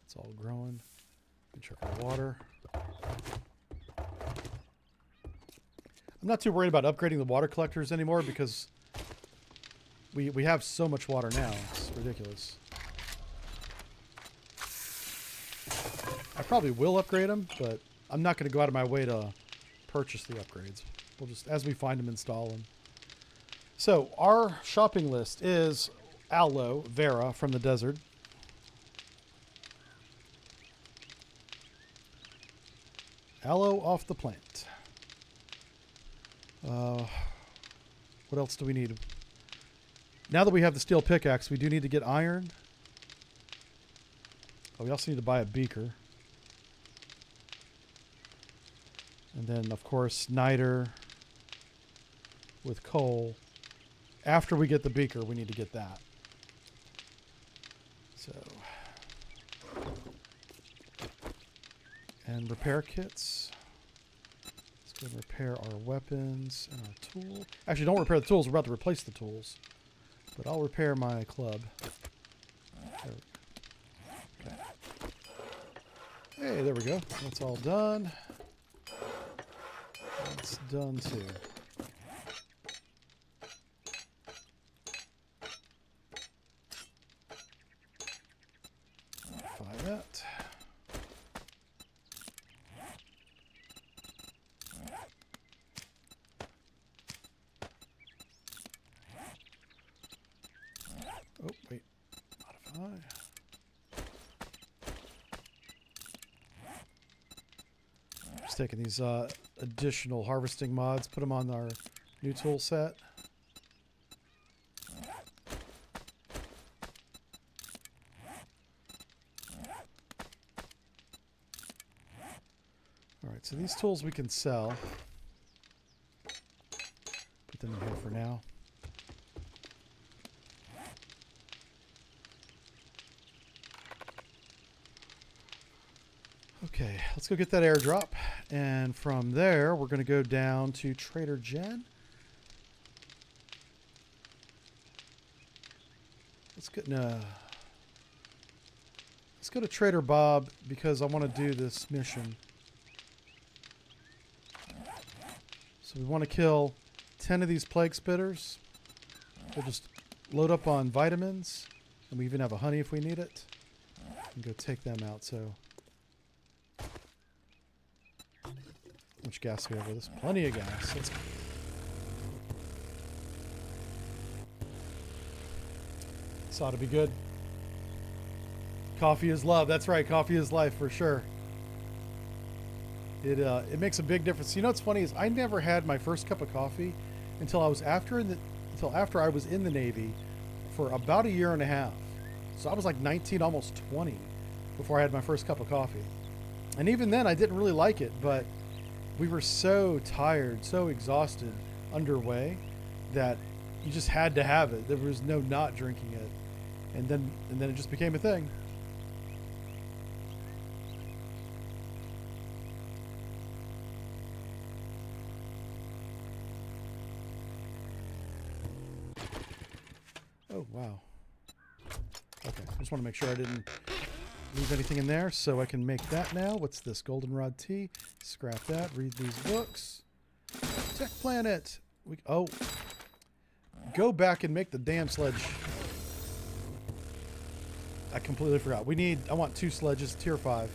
It's all growing. We can check our water. I'm not too worried about upgrading the water collectors anymore because we have so much water now. It's ridiculous. I probably will upgrade them, but I'm not going to go out of my way to purchase the upgrades. We'll just, as we find them, install them. So our shopping list is aloe vera from the desert. Aloe off the plant. What else do we need? Now that we have the steel pickaxe, we do need to get iron. Oh, we also need to buy a beaker. And then, of course, niter with coal. After we get the beaker, we need to get that. So, and repair kits. Let's go and repair our weapons and our tool. Actually, don't repair the tools. We're about to replace the tools. But I'll repair my club. There we go. Okay. Hey, there we go. That's all done. That's done too. Buy that. Oh, wait. Modify. Just taking these additional harvesting mods, put them on our new tool set. Alright, so these tools we can sell. Put them in here for now. Okay, let's go get that airdrop. And from there, we're going to go down to Trader Jen. Let's go to Trader Bob because I want to do this mission. So we want to kill 10 of these plague spitters. We'll just load up on vitamins. And we even have a honey if we need it. And go take them out, so... How much gas do we have with us? Plenty of gas. Let's go. This ought to be good. Coffee is love. That's right. Coffee is life for sure. It makes a big difference. You know what's funny is I never had my first cup of coffee until after I was in the Navy for about a year and a half. So I was like 19, almost 20 before I had my first cup of coffee. And even then I didn't really like it, but we were so tired, so exhausted underway that you just had to have it. There was no not drinking it. And then it just became a thing. Oh, wow. Okay, I just want to make sure I didn't leave anything in there, so I can make that now. What's this? Goldenrod tea. Scrap that. Read these books. Tech Planet. Go back and make the damn sledge. I completely forgot. I want 2 sledges, tier 5.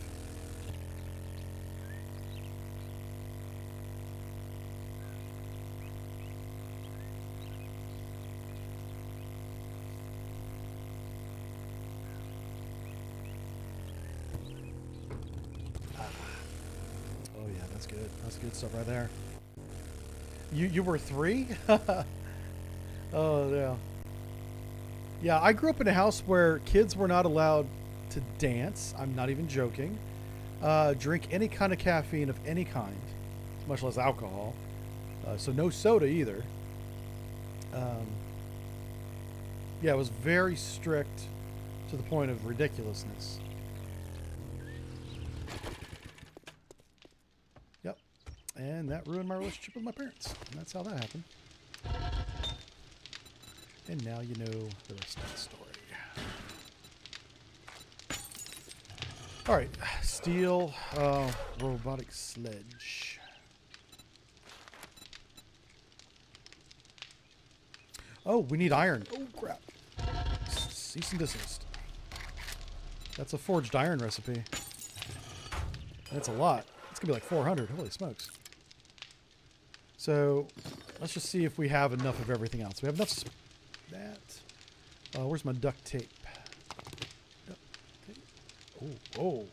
Oh yeah, that's good. That's good stuff right there. You were 3? Oh yeah. Yeah, I grew up in a house where kids were not allowed to dance. I'm not even joking. Drink any kind of caffeine of any kind, much less alcohol. So no soda either. Yeah, it was very strict to the point of ridiculousness. Yep. And that ruined my relationship with my parents. And that's how that happened. And now you know the rest of the story. Alright, steel robotic sledge. Oh, we need iron. Oh, crap. Cease and desist. That's a forged iron recipe. That's a lot. It's going to be like 400. Holy smokes. So, let's just see if we have enough of everything else. We have enough... where's my duct tape? Oh,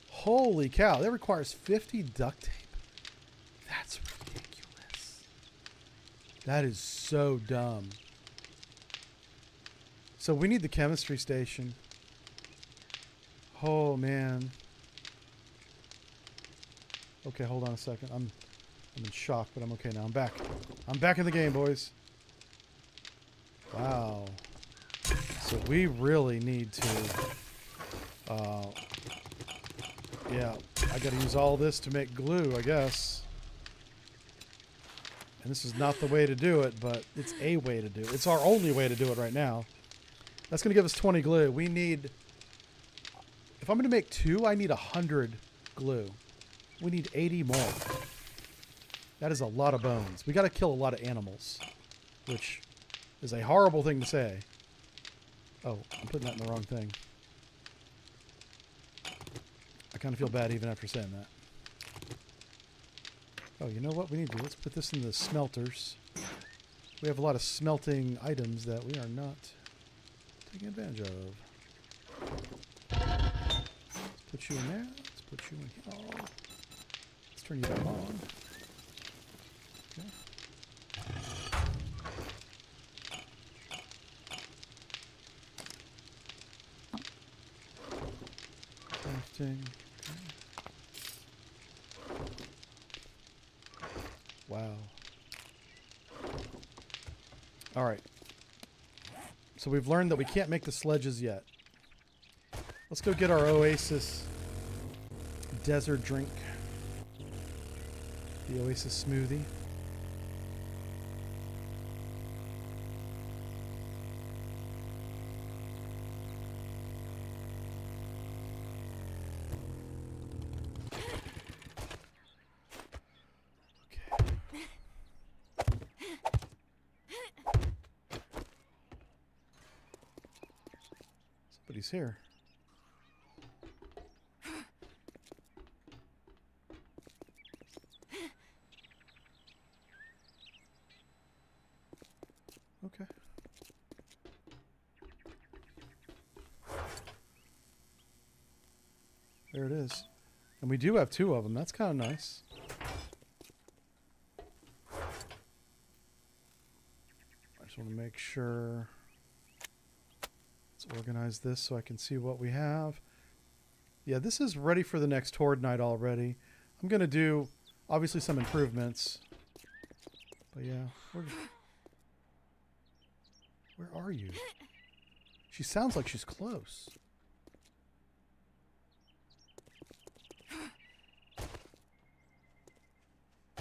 holy cow! That requires 50 duct tape. That's ridiculous. That is so dumb. So we need the chemistry station. Oh man. Okay, hold on a second. I'm in shock, but I'm okay now. I'm back. I'm back in the game, boys. Wow. So we really need to... yeah, I gotta use all this to make glue, I guess. And this is not the way to do it, but it's a way to do it. It's our only way to do it right now. That's gonna give us 20 glue. We need... If I'm gonna make 2, I need 100 glue. We need 80 more. That is a lot of bones. We gotta kill a lot of animals, which is a horrible thing to say. Oh, I'm putting that in the wrong thing. I kind of feel bad even after saying that. Oh, you know what we need to do? Let's put this in the smelters. We have a lot of smelting items that we are not taking advantage of. Let's put you in there. Let's put you in here. Oh. Let's turn you back on. Okay. Crafting. Wow. All right. So we've learned that we can't make the sledges yet. Let's go get our Oasis desert drink. The Oasis smoothie. Somebody's here. Okay. There it is. And we do have 2 of them. That's kind of nice. I just want to make sure. Let's organize this so I can see what we have. Yeah, this is ready for the next Horde night already. I'm going to do, obviously, some improvements. But yeah, where are you? She sounds like she's close.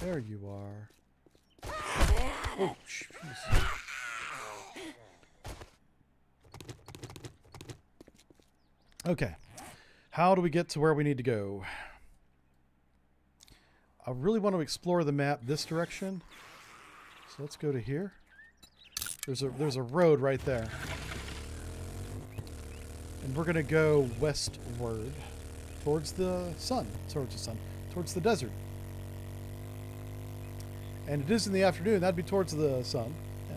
There you are. Oh, jeez. Okay. How do we get to where we need to go? I really want to explore the map this direction. So let's go to here. There's a road right there. And we're going to go westward towards the sun. Towards the desert. And it is in the afternoon. That'd be towards the sun. Yeah.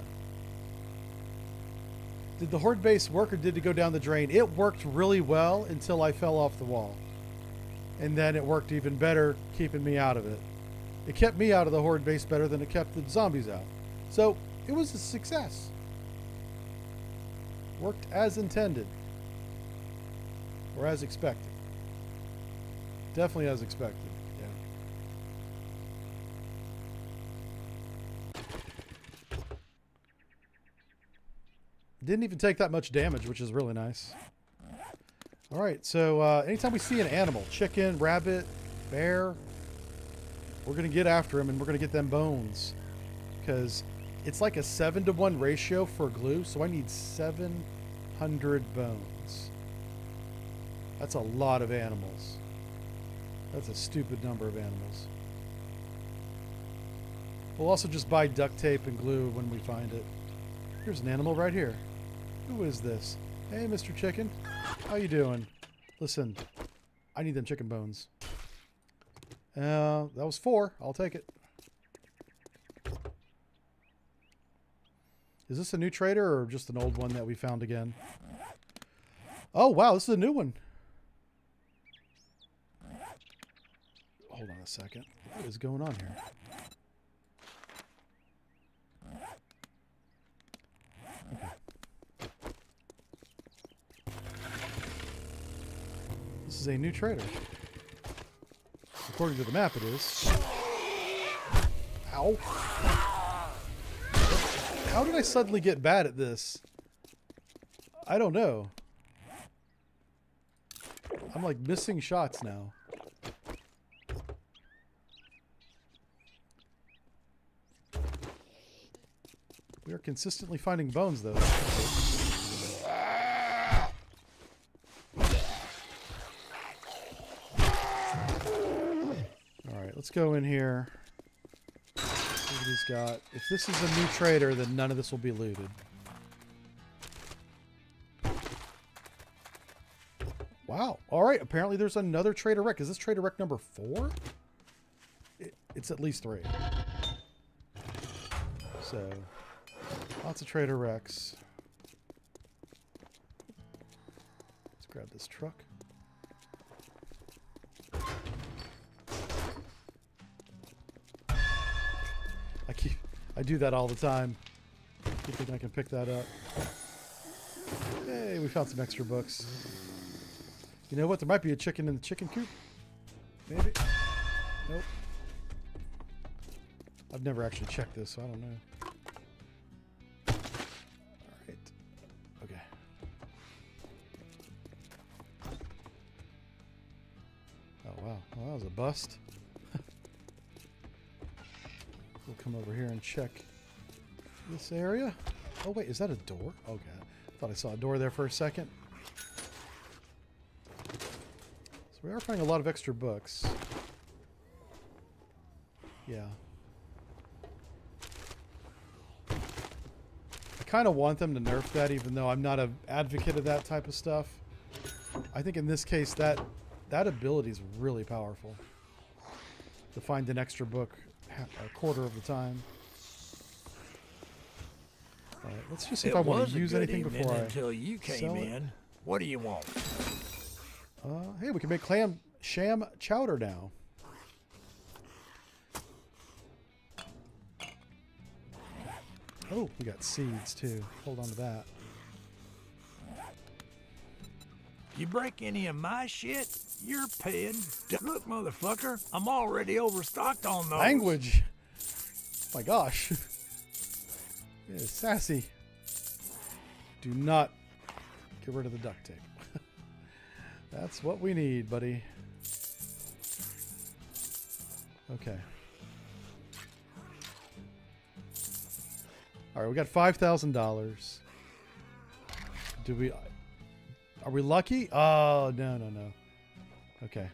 Did the Horde base work or did it go down the drain? It worked really well until I fell off the wall. And then it worked even better keeping me out of it. It kept me out of the Horde base better than it kept the zombies out. So, it was a success. Worked as intended. Or as expected. Definitely as expected. Didn't even take that much damage, which is really nice. All right, so anytime we see an animal, chicken, rabbit, bear, we're going to get after them and we're going to get them bones. Because it's like a 7-to-1 ratio for glue, so I need 700 bones. That's a lot of animals. That's a stupid number of animals. We'll also just buy duct tape and glue when we find it. Here's an animal right here. Who is this? Hey, Mr. Chicken. How you doing? Listen, I need them chicken bones. That was 4. I'll take it. Is this a new trader or just an old one that we found again? Oh, wow, this is a new one. Hold on a second. What is going on here? Okay. This is a new trader. According to the map, it is. Ow. How did I suddenly get bad at this? I don't know. I'm like missing shots now. We are consistently finding bones though. Alright, let's go in here. See what he's got. If this is a new trader, then none of this will be looted. Wow. Alright, apparently there's another Trader Rec. Is this Trader Rec number 4? It's at least 3. So, lots of Trader Recs. Let's grab this truck. I do that all the time. Keep thinking I can pick that up. Hey, we found some extra books. You know what? There might be a chicken in the chicken coop. Maybe. Nope. I've never actually checked this, so I don't know. Alright. Okay. Oh, wow. Well, that was a bust. We'll come over here and check this area. Oh, wait. Is that a door? Okay. Thought I saw a door there for a second. So we are finding a lot of extra books. Yeah. I kind of want them to nerf that, even though I'm not an advocate of that type of stuff. I think in this case, that ability is really powerful. To find an extra book a quarter of the time. All right, let's just see if I want to use anything before I until you came in. What do you want? Hey, we can make sham chowder now. Oh, we got seeds too. Hold on to that. You break any of my shit, you're paying. Look, motherfucker, I'm already overstocked on those. Language. Oh my gosh. Yeah, sassy. Do not get rid of the duct tape. That's what we need, buddy. Okay. All right, we got $5,000. Do we? Are we lucky? Oh, no. Okay.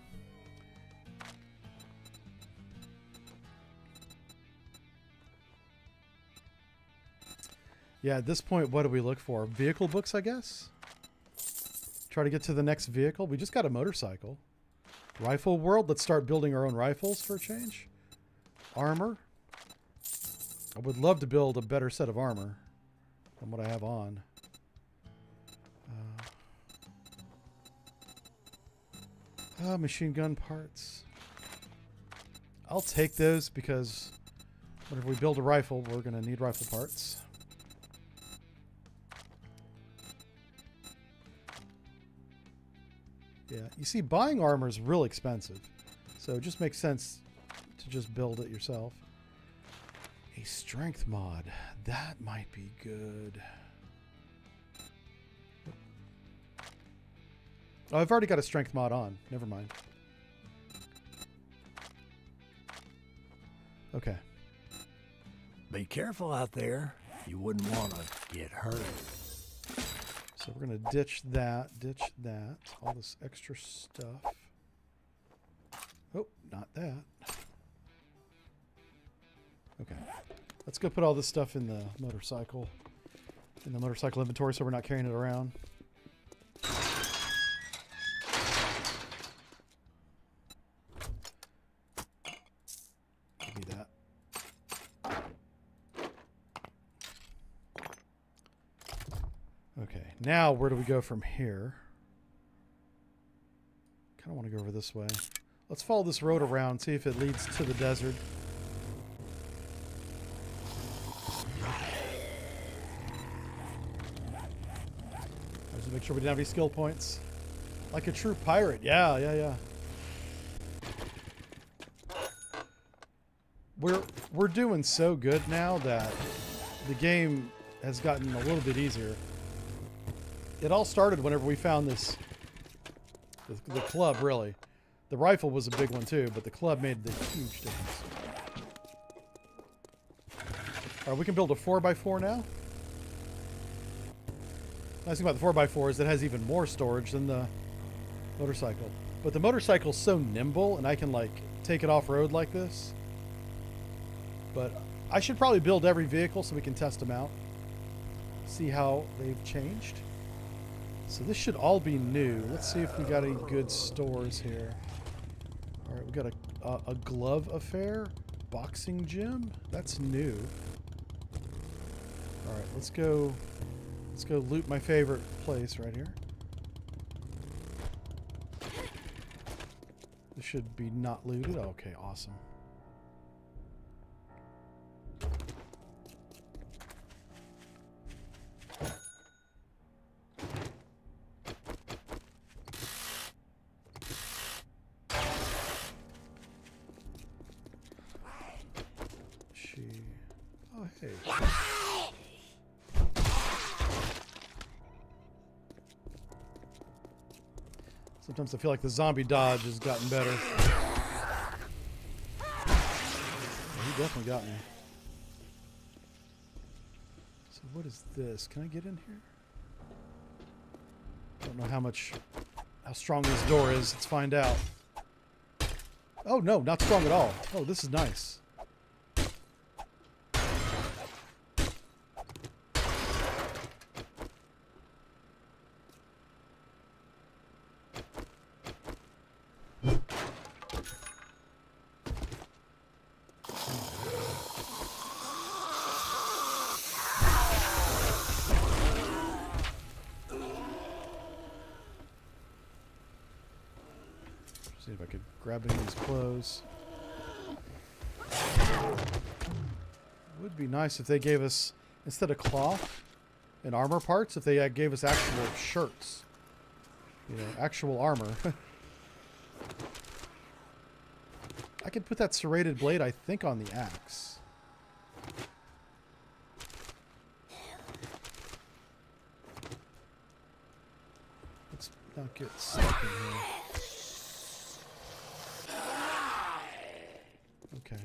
Yeah, at this point, what do we look for? Vehicle books, I guess? Try to get to the next vehicle. We just got a motorcycle. Rifle world. Let's start building our own rifles for a change. Armor. I would love to build a better set of armor than what I have on. Machine gun parts. I'll take those because whenever we build a rifle, we're going to need rifle parts. Yeah, you see, buying armor is real expensive, so it just makes sense to just build it yourself. A strength mod. That might be good. Oh, I've already got a strength mod on. Never mind. Okay. Be careful out there. You wouldn't want to get hurt. So we're going to ditch that, all this extra stuff. Oh, not that. Okay. Let's go put all this stuff in the motorcycle inventory so we're not carrying it around. Give me that. Okay, now where do we go from here? Kind of want to go over this way. Let's follow this road around, see if it leads to the desert. Just make sure we didn't have any skill points. Like a true pirate. Yeah. We're we're doing so good now that the game has gotten a little bit easier. It all started whenever we found this, the club, really. The rifle was a big one too, but the club made the huge difference. All right, we can build a 4x4 now. Nice thing about the 4x4 is it has even more storage than the motorcycle. But the motorcycle's so nimble, and I can like take it off-road like this. But I should probably build every vehicle so we can test them out. See how they've changed. So this should all be new. Let's see if we got any good stores here. All right, we got a glove affair, boxing gym. That's new. All right, let's go loot my favorite place right here. This should be not looted. Okay, awesome. Oh, hey. Sometimes I feel like the zombie dodge has gotten better. He definitely got me. So what is this? Can I get in here? I don't know how strong this door is. Let's find out. Oh no, not strong at all. Oh, this is nice. See if I could grab any of these clothes. It would be nice if they gave us, instead of cloth and armor parts, if they gave us actual shirts. You know, actual armor. I could put that serrated blade, I think, on the axe. Let's not get stuck in here. Okay.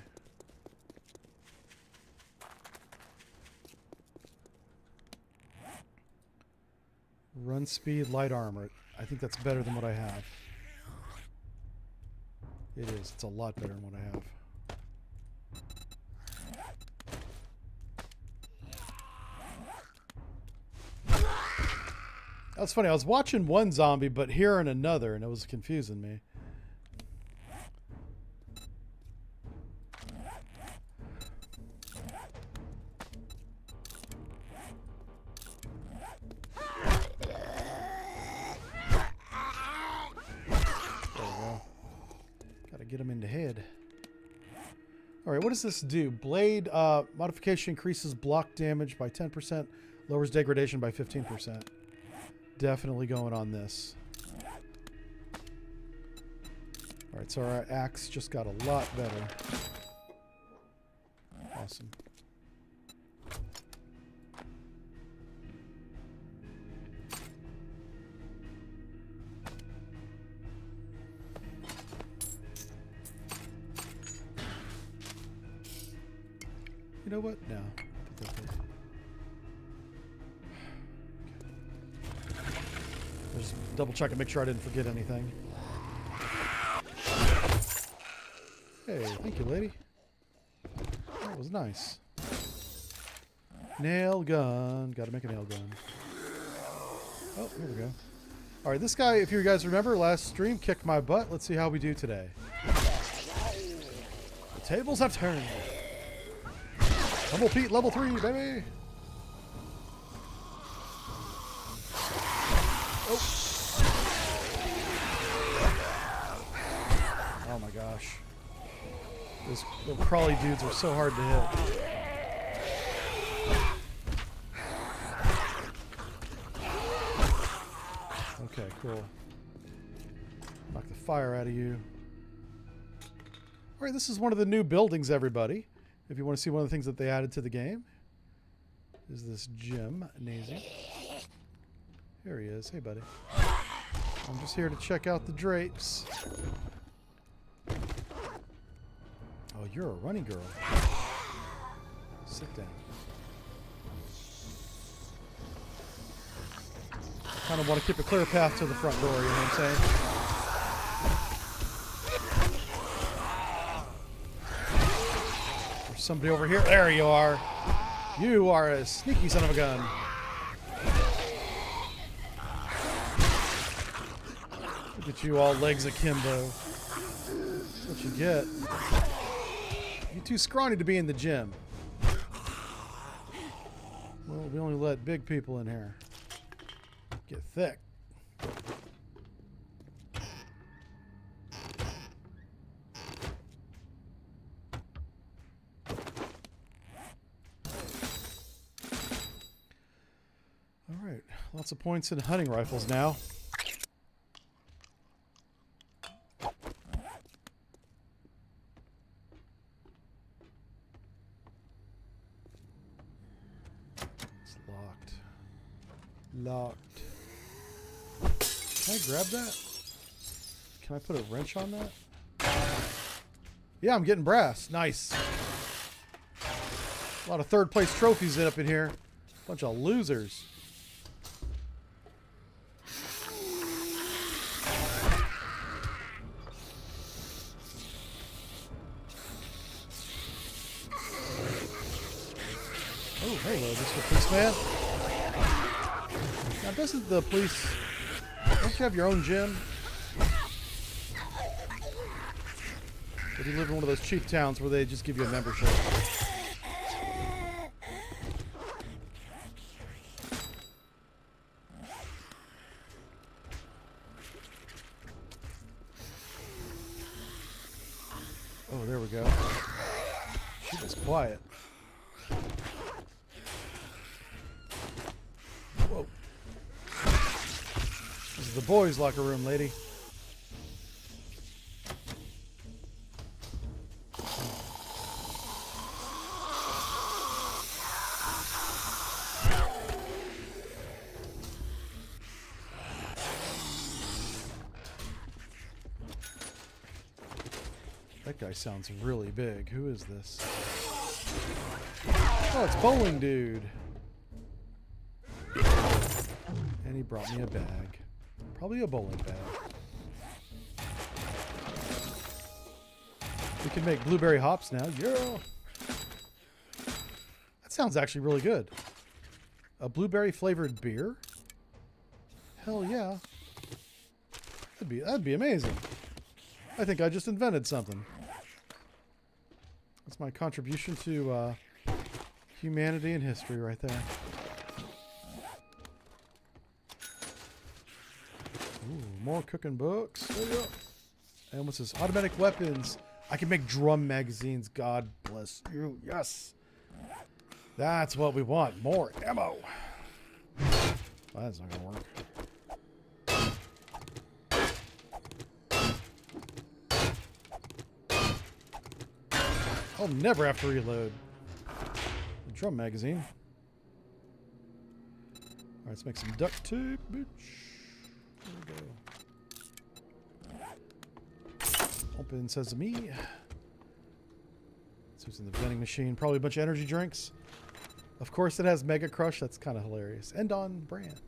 Run speed, light armor. I think that's better than what I have. It is. It's a lot better than what I have. That's funny. I was watching one zombie, but hearing another, and it was confusing me. Get him in the head. All right, what does this do? Blade modification increases block damage by 10%, lowers degradation by 15%. Definitely going on this. All right, so our axe just got a lot better. Awesome. You know what? No. Just double check and make sure I didn't forget anything. Hey, thank you, lady. That was nice. Nail gun. Gotta make a nail gun. Oh, here we go. Alright, this guy, if you guys remember, last stream kicked my butt. Let's see how we do today. The tables have turned. Humble Pete, level 3, baby! Oh. Oh my gosh. Those little crawly dudes are so hard to hit. Okay, cool. Knock the fire out of you. Alright, this is one of the new buildings, everybody. if you want to see one of the things that they added to the game, is this gymnasium. Here he is. Hey, buddy. I'm just here to check out the drapes. Oh, you're a runny girl. Sit down. Kind of want to keep a clear path to the front door, you know what I'm saying? There's somebody over here. There you are. You are a sneaky son of a gun. Look at you, all legs akimbo. That's what you get. You're too scrawny to be in the gym. Well, we only let big people in here. Get thick. All right, lots of points in hunting rifles now. It's locked. Locked. Can I grab that? Can I put a wrench on that? Yeah, I'm getting brass. Nice. A lot of third place trophies up in here. Bunch of losers. Oh, hello, Mr. Policeman. Now, doesn't the police... Don't you have your own gym? Or do you live in one of those cheap towns where they just give you a membership? Oh, there we go. She was quiet. Whoa. This is the boys' locker room, lady. That guy sounds really big. Who is this? Oh, it's Bowling Dude. And he brought me a bag. Probably a bowling bag. We can make blueberry hops now. Yeah. That sounds actually really good. A blueberry flavored beer? Hell yeah. That'd be amazing. I think I just invented something. That's my contribution to humanity and history right there. Ooh, more cooking books. There you go. And what's this? Automatic weapons. I can make drum magazines. God bless you. Yes. That's what we want. More ammo. Well, that's not going to work. I'll never have to reload. A drum magazine. Alright, let's make some duct tape, bitch. There we go. Open sesame. It's using the vending machine. Probably a bunch of energy drinks. Of course it has Mega Crush. That's kind of hilarious. And on brand.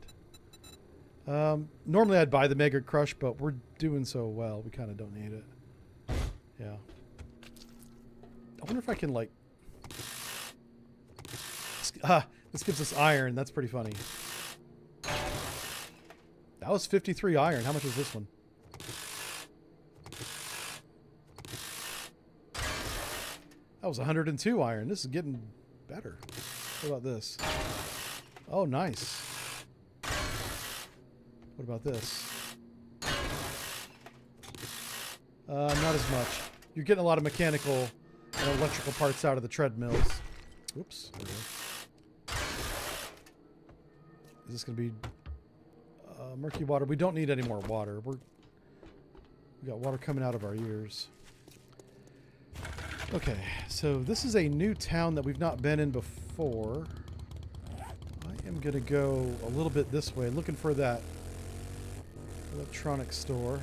Normally I'd buy the Mega Crush, but we're doing so well. We kind of don't need it. Yeah. I wonder if I can, like... this gives us iron. That's pretty funny. That was 53 iron. How much is this one? That was 102 iron. This is getting better. What about this? Oh, nice. What about this? Not as much. You're getting a lot of mechanical and electrical parts out of the treadmills. Oops. There we go. Is this going to be murky water? We don't need any more water. We got water coming out of our ears. Okay, so this is a new town that we've not been in before. I am going to go a little bit this way, looking for that electronics store.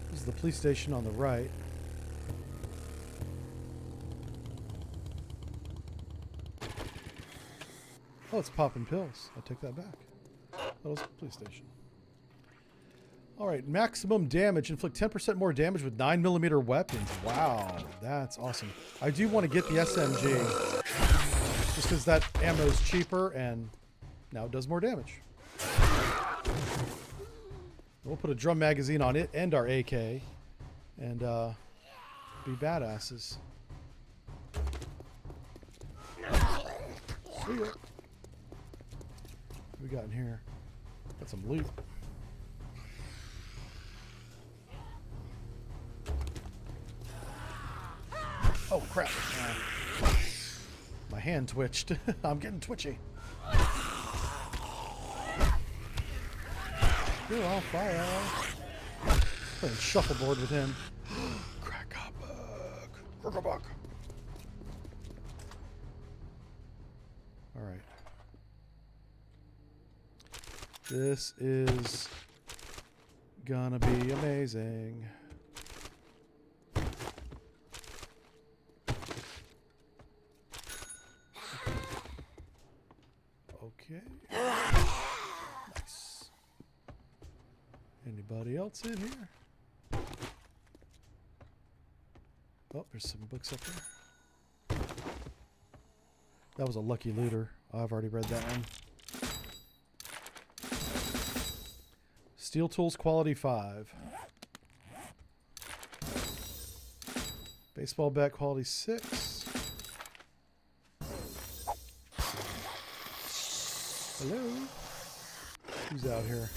This is the police station on the right. Oh, it's popping pills. I take that back. That was the police station. Alright, maximum damage. Inflict 10% more damage with 9mm weapons. Wow, that's awesome. I do want to get the SMG. Just because that ammo is cheaper and now it does more damage. We'll put a drum magazine on it and our AK. And be badasses. See ya. What we got in here? Got some loot. Oh crap. My hand twitched. I'm getting twitchy. You're on fire. Playing shuffleboard with him. Crack-a-buck. Alright. This is gonna be amazing. Okay. Nice. Anybody else in here? Oh, there's some books up there. That was a lucky looter. I've already read that one. Steel Tools Quality 5. Baseball Bat Quality 6. Hello? Who's out here?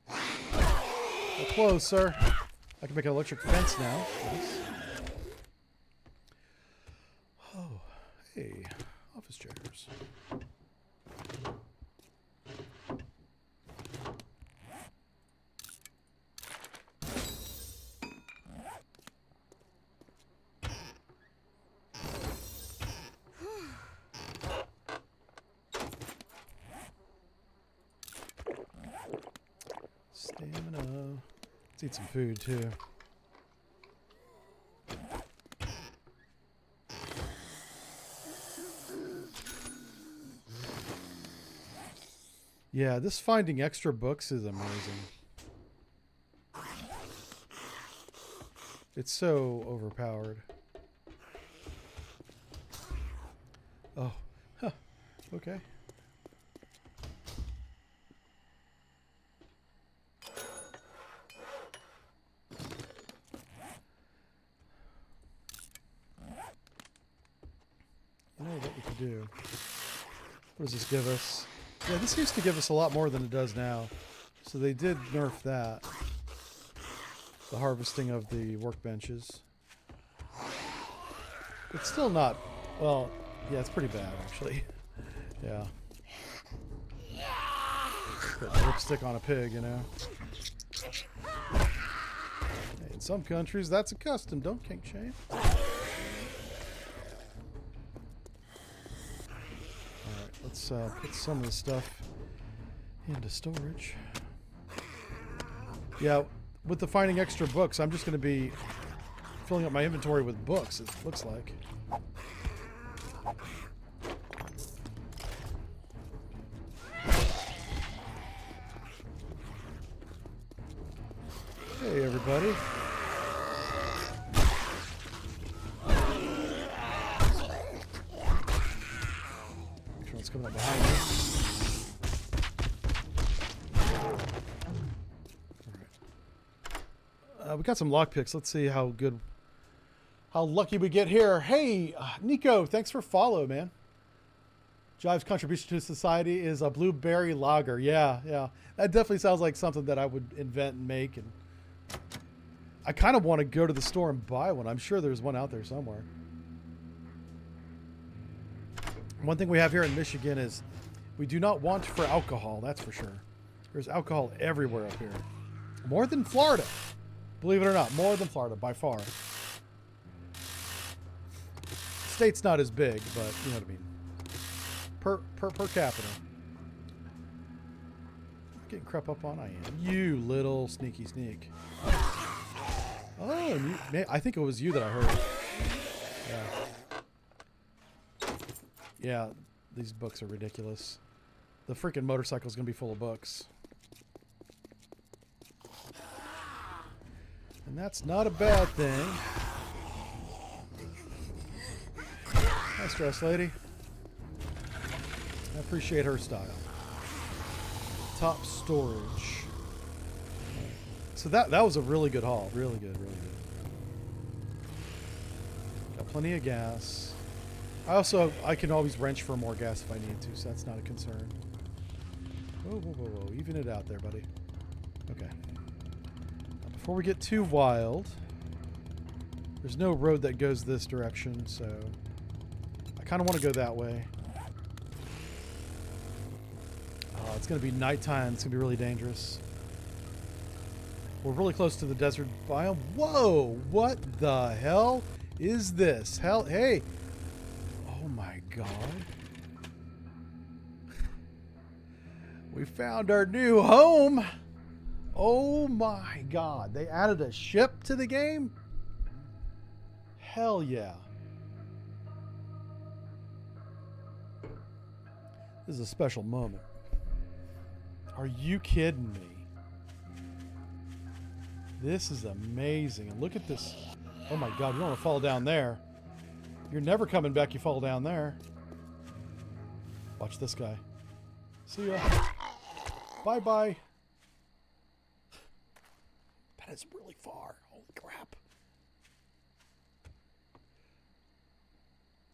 Well, close, sir. I can make an electric fence now. Nice. Oh, hey. Office chairs. Stamina. Let's eat some food too. Yeah, this finding extra books is amazing. It's so overpowered. Oh, huh. Okay. You know what we could do? What does this give us? Yeah, this used to give us a lot more than it does now. So they did nerf that. The harvesting of the workbenches. It's still not... Well, yeah, it's pretty bad, actually. Yeah. Put lipstick on a pig, you know. Hey, in some countries, that's a custom. Don't kink shame. Let's put some of the stuff into storage. Yeah, with the finding extra books, I'm just going to be filling up my inventory with books, it looks like. Hey, everybody. Coming up behind me. Alright. We got some lockpicks. Let's see how lucky we get here. Hey, Nico, thanks for follow, man. Jive's contribution to society is a blueberry lager. Yeah. That definitely sounds like something that I would invent and make. And I kind of want to go to the store and buy one. I'm sure there's one out there somewhere. One thing we have here in Michigan is we do not want for alcohol, that's for sure. There's alcohol everywhere up here. More than Florida. Believe it or not, more than Florida, by far. state's not as big, but you know what I mean. Per capita. Getting crept up on, I am. You little sneaky sneak. Oh, and you, I think it was you that I heard. Yeah. Yeah, these books are ridiculous. The freaking motorcycle is going to be full of books. And that's not a bad thing. Nice dress, lady. I appreciate her style. Top storage. So that was a really good haul. Really good, really good. Got plenty of gas. I can always wrench for more gas if I need to, so that's not a concern. Whoa, whoa, whoa, whoa. Even it out there, buddy. Okay. Now, before we get too wild, there's no road that goes this direction, so I kind of want to go that way. Oh, it's going to be nighttime. It's going to be really dangerous. We're really close to the desert biome. Whoa! What the hell is this? Hell, hey! Oh my god. We found our new home! Oh my god. They added a ship to the game? Hell yeah. This is a special moment. Are you kidding me? This is amazing. And look at this. Oh my god, you don't want to fall down there. You're never coming back, you fall down there. Watch this guy. See ya. Bye-bye. That is really far. Holy crap.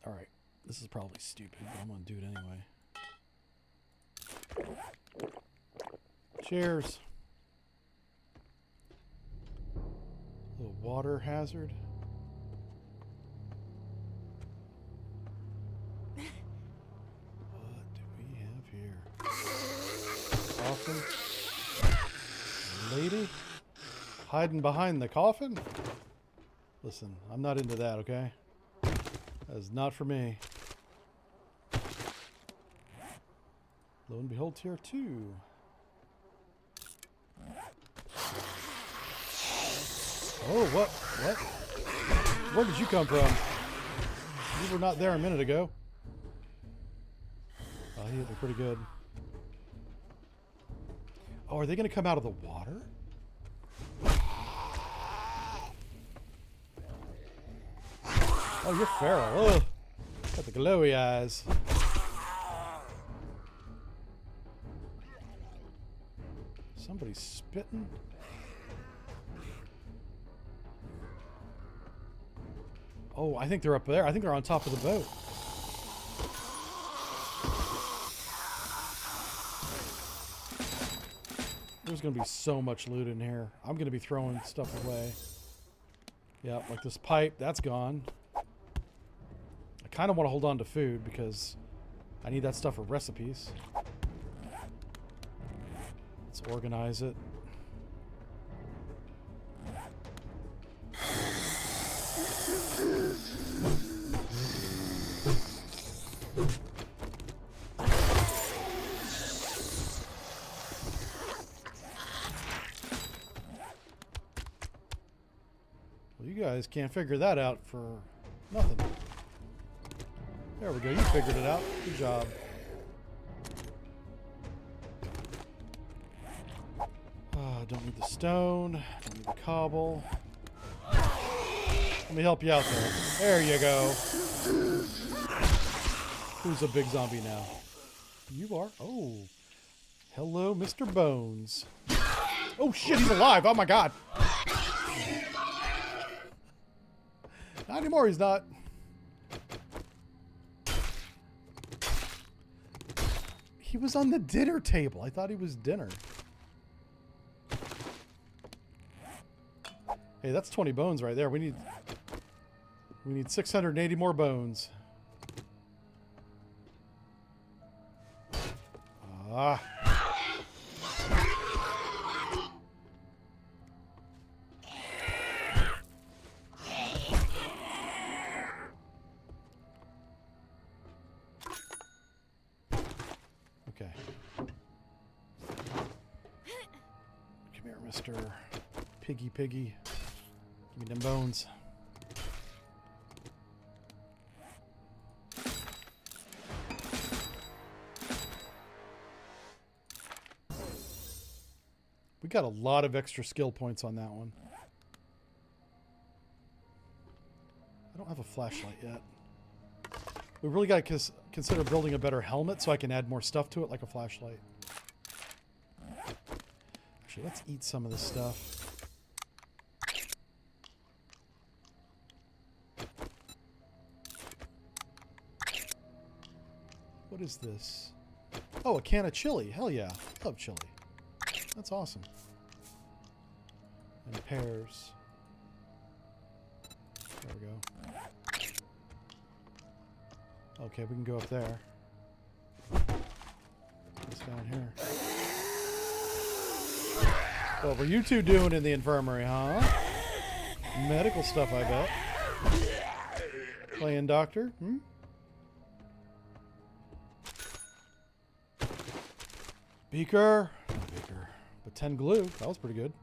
Alright. This is probably stupid, but I'm going to do it anyway. Cheers. A little water hazard. What do we have here? Coffin? Lady? Hiding behind the coffin? Listen, I'm not into that, okay? That is not for me. Lo and behold, tier 2. Oh, what? What? Where did you come from? You were not there a minute ago. Oh, he hit me pretty good. Oh, are they going to come out of the water? Oh, you're feral. Oh, got the glowy eyes. Somebody's spitting. Oh, I think they're up there. I think they're on top of the boat. There's going to be so much loot in here. I'm going to be throwing stuff away. Yeah, like this pipe. That's gone. I kind of want to hold on to food because I need that stuff for recipes. Let's organize it. Well, you guys can't figure that out for nothing. There we go. You figured it out. Good job. Don't need the stone. Don't need the cobble. Let me help you out there. There you go. Who's a big zombie now? You are? Oh. Hello, Mr. Bones. Oh, shit, he's alive. Oh, my God. Not anymore, he's not. He was on the dinner table. I thought he was dinner. Hey, that's 20 bones right there. We need 680 more bones. Ah. Mr. Piggy. Give me them bones. We got a lot of extra skill points on that one. I don't have a flashlight yet. We really got to consider building a better helmet so I can add more stuff to it, like a flashlight. Actually, let's eat some of this stuff. What is this? Oh, a can of chili. Hell yeah. I love chili. That's awesome. And pears. There we go. Okay, we can go up there. What's down here? What were you two doing in the infirmary, huh? Medical stuff, I bet. Playing doctor, hmm? Beaker. Not beaker. But 10 glue. That was pretty good.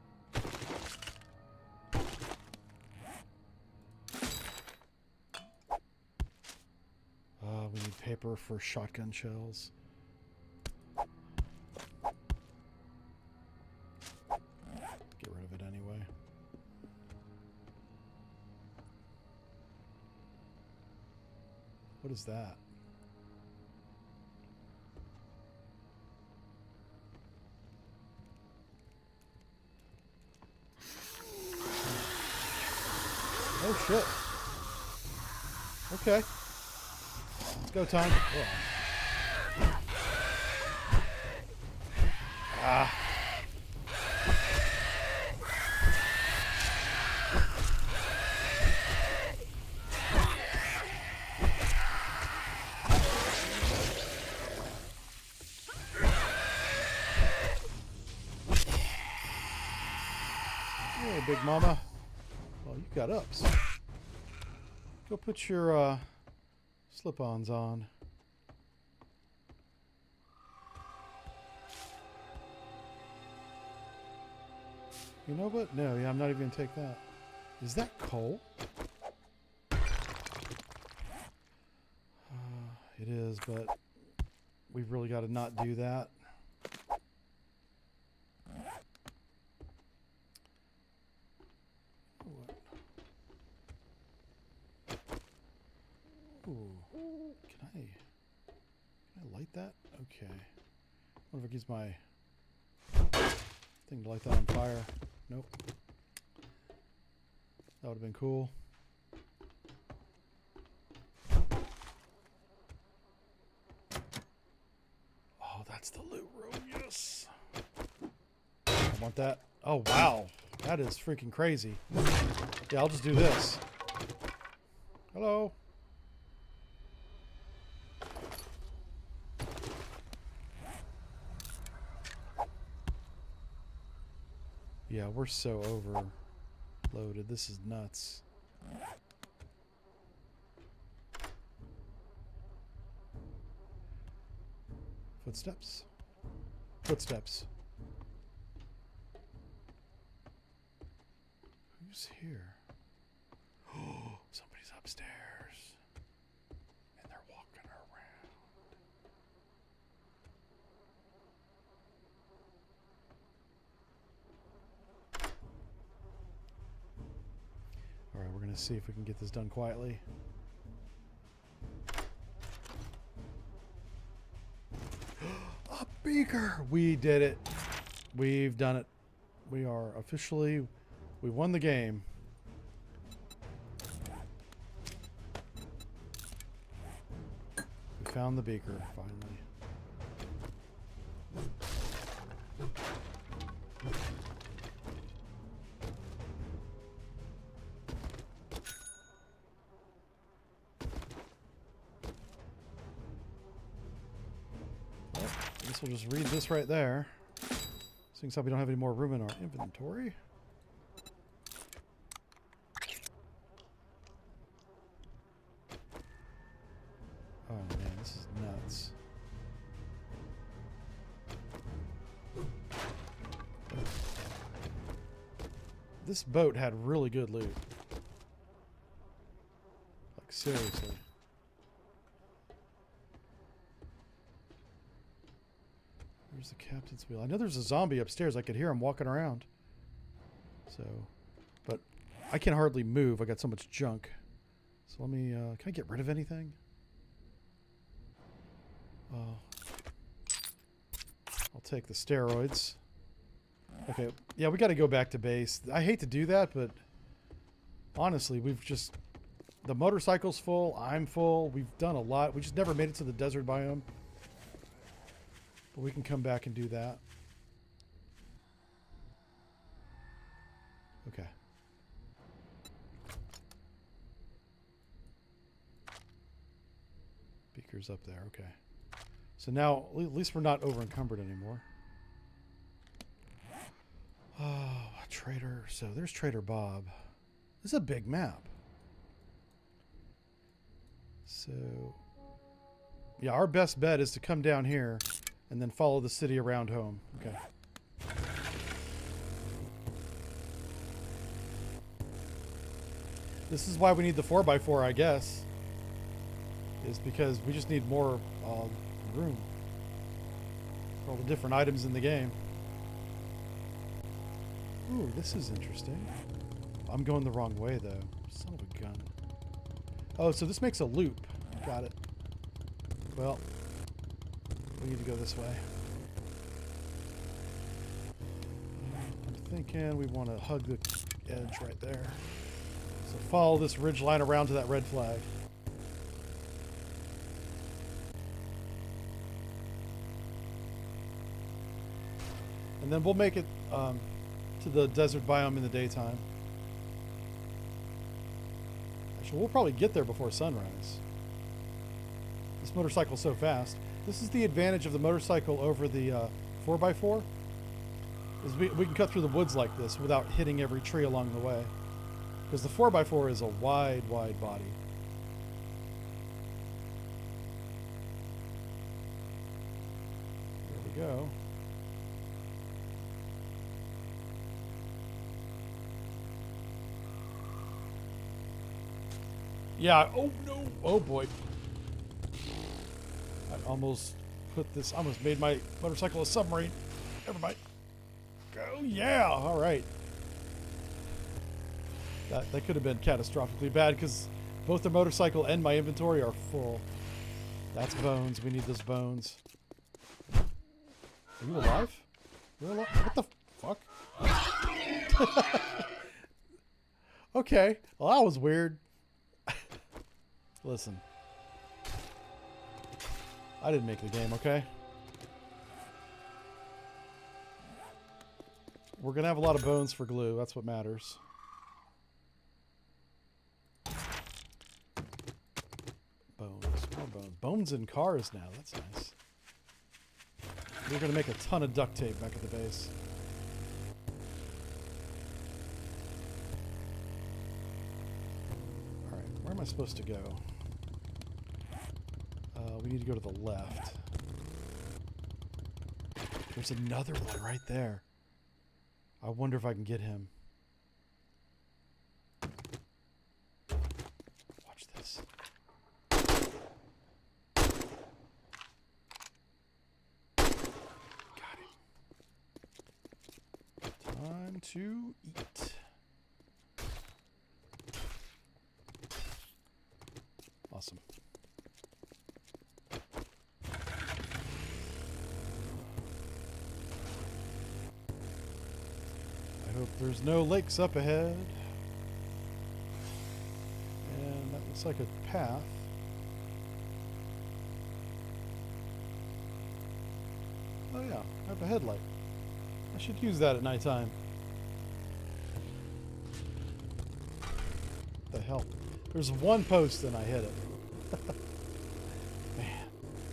We need paper for shotgun shells. Get rid of it anyway. What is that? Oh shit. Okay. Let's go, Tom. Oh. Ah. Hey, big mama. Oh, you got ups. Go put your slip-ons on. You know what? No, yeah, I'm not even gonna take that. Is that coal? It is, but we've really got to not do that. Ooh. Can I light that? Okay. What if I use my thing to light that on fire? Nope. That would have been cool. Oh, that's the loot room. Yes. I want that. Oh, wow. That is freaking crazy. Yeah, I'll just do this. Hello. Yeah, we're so overloaded. This is nuts. Footsteps. Footsteps. Who's here? Oh, somebody's upstairs. And they're walking around. Alright, we're going to see if we can get this done quietly. A beaker! We did it. We've done it. We are officially... We won the game. We found the beaker, finally. Well, I guess we'll just read this right there. Seeing as we don't have any more room in our inventory. Oh man, this is nuts. this boat had really good loot. Like seriously. Where's the captain's wheel? I know there's a zombie upstairs. I could hear him walking around. So, but I can hardly move. I got so much junk. So let me, can I get rid of anything? I'll take the steroids. Okay, yeah, we got to go back to base. I hate to do that, but honestly, we've just... The motorcycle's full. I'm full. We've done a lot. We just never made it to the desert biome. But we can come back and do that. Okay. Beaker's up there. Okay. So now, at least we're not over encumbered anymore. Oh, Trader. So there's Trader Bob. This is a big map. So, yeah, our best bet is to come down here and then follow the city around home. Okay. This is why we need the 4x4, I guess. Is because we just need more room for all the different items in the game. Ooh, this is interesting. I'm going the wrong way, though. Son of a gun. Oh, so this makes a loop. Got it. Well, we need to go this way. I'm thinking we want to hug the edge right there. So follow this ridge line around to that red flag. And then we'll make it to the desert biome in the daytime. Actually, we'll probably get there before sunrise. This motorcycle's so fast. This is the advantage of the motorcycle over the 4x4. Is we can cut through the woods like this without hitting every tree along the way. Because the 4x4 is a wide body. There we go. Yeah, oh no, oh boy. I almost almost made my motorcycle a submarine. Never mind. Oh yeah, all right. That could have been catastrophically bad because both the motorcycle and my inventory are full. That's bones. We need those bones. Are you alive? You're alive? What the fuck? Okay. Well, that was weird. Listen. I didn't make the game, okay? We're going to have a lot of bones for glue. That's what matters. Bones. More bones. Bones in cars now. That's nice. We're going to make a ton of duct tape back at the base. Alright, where am I supposed to go? We need to go to the left. There's another one right there. I wonder if I can get him. Watch this. Got him. Time to eat. Awesome. Hope there's no lakes up ahead. And that looks like a path. Oh yeah, I have a headlight. I should use that at nighttime. What the hell? There's one post and I hit it. Man,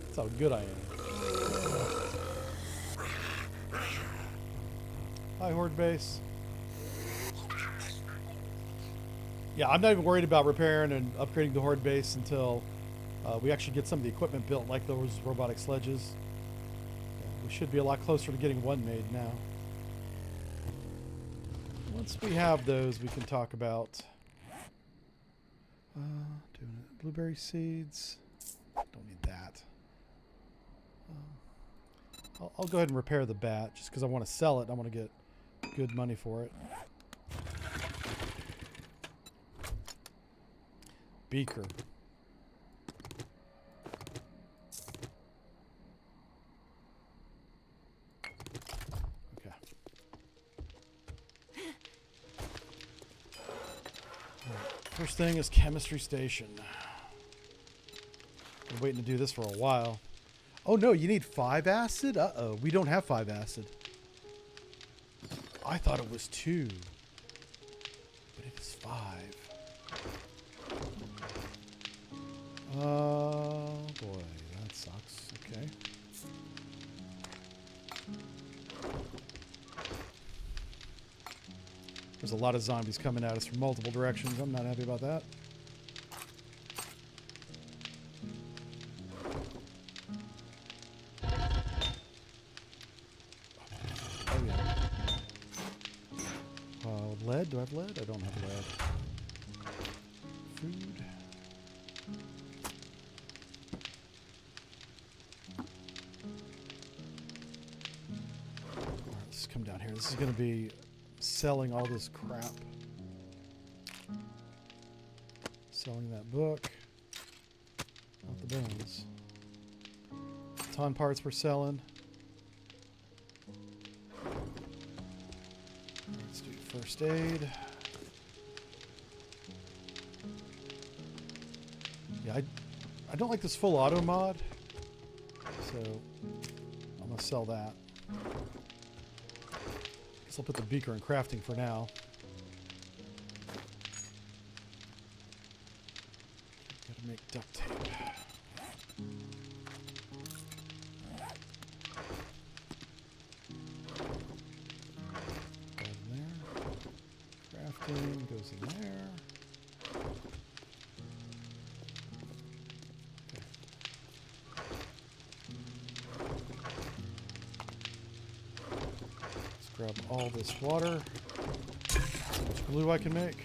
that's how good I am. Hi, Horde Base. Yeah, I'm not even worried about repairing and upgrading the Horde base until we actually get some of the equipment built, like those robotic sledges. Yeah, we should be a lot closer to getting one made now. Once we have those, we can talk about doing it. Blueberry seeds. Don't need that. I'll go ahead and repair the bat just because I want to sell it. I want to get good money for it. Beaker. Okay. First thing is chemistry station. Been waiting to do this for a while. Oh no, you need 5 acid? Uh-oh, we don't have 5 acid. I thought it was 2. But it is 5. Oh boy, that sucks. Okay. There's a lot of zombies coming at us from multiple directions. I'm not happy about that. Oh yeah. Lead? Do I have lead? I don't have lead. Food. Alright, let's come down here. This is going to be selling all this crap. Selling that book. Not the bones. Ton parts we're selling. Let's do first aid. Yeah, I don't like this full auto mod. So I'm gonna sell that. I'll put the beaker in crafting for now. Gotta make duct tape. Goes in there. Crafting goes in there. Grab all this water. So much glue I can make.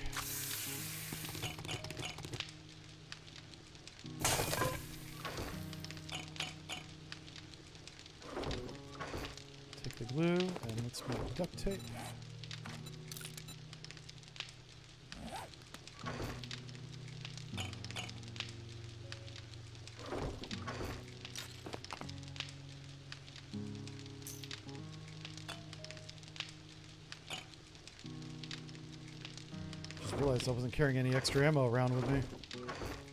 Take the glue and let's make duct tape. Realized I wasn't carrying any extra ammo around with me.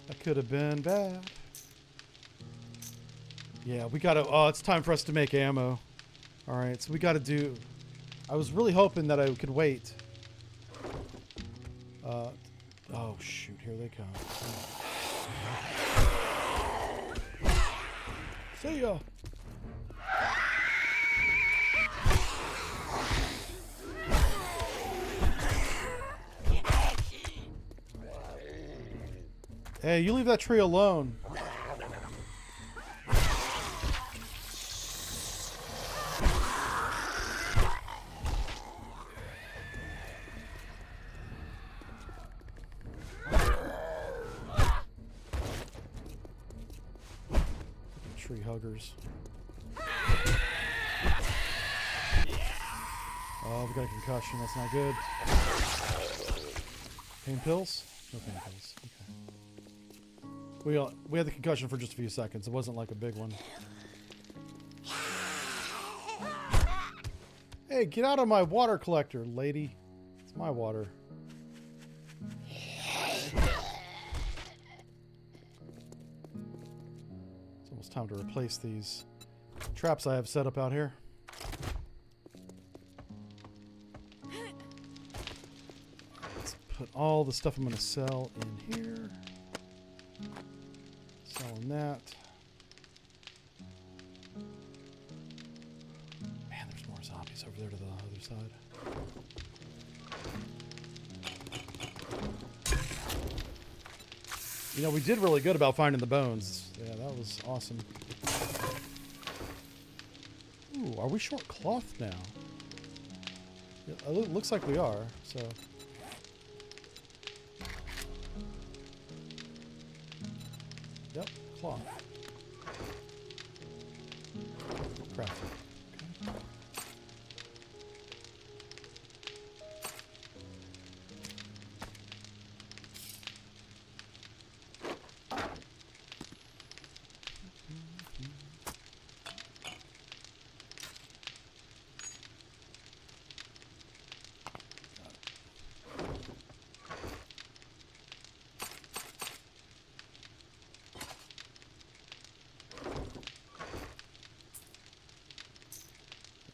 That could have been bad. Yeah, we gotta... Oh, it's time for us to make ammo. Alright, so we gotta do... I was really hoping that I could wait. Oh, shoot. Here they come. See ya! Hey, you leave that tree alone. Tree huggers. Oh, we got a concussion. That's not good. Pain pills? No pain pills. Okay. We had the concussion for just a few seconds. It wasn't like a big one. Hey, get out of my water collector, lady. It's my water. It's almost time to replace these traps I have set up out here. Let's put all the stuff I'm going to sell in here. Selling that. Man, there's more zombies over there to the other side. You know, we did really good about finding the bones. Yeah, that was awesome. Ooh, are we short cloth now? It looks like we are, so. Yep, cloth. Craft. Okay.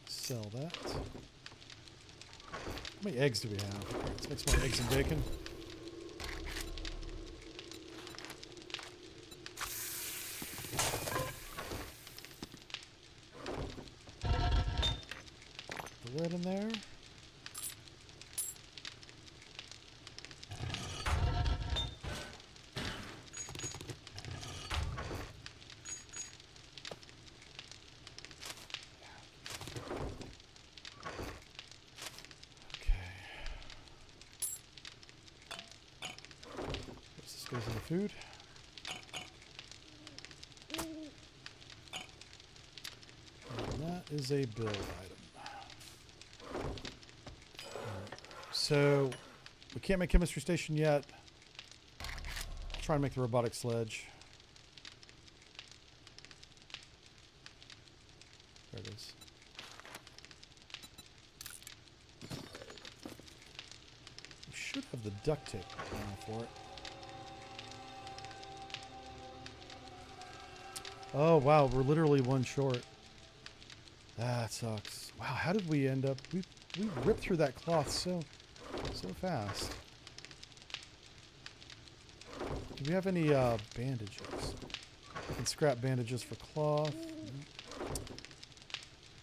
Sell that. How many eggs do we have? Let's make some more eggs and bacon. The lid in there. Goes in the food. And that is a build item. Right. So we can't make chemistry station yet. I'll try and make the robotic sledge. There it is. We should have the duct tape for it. Oh, wow, we're literally one short. That sucks. Wow, how did we end up... We ripped through that cloth so fast. Do we have any bandages? I can scrap bandages for cloth.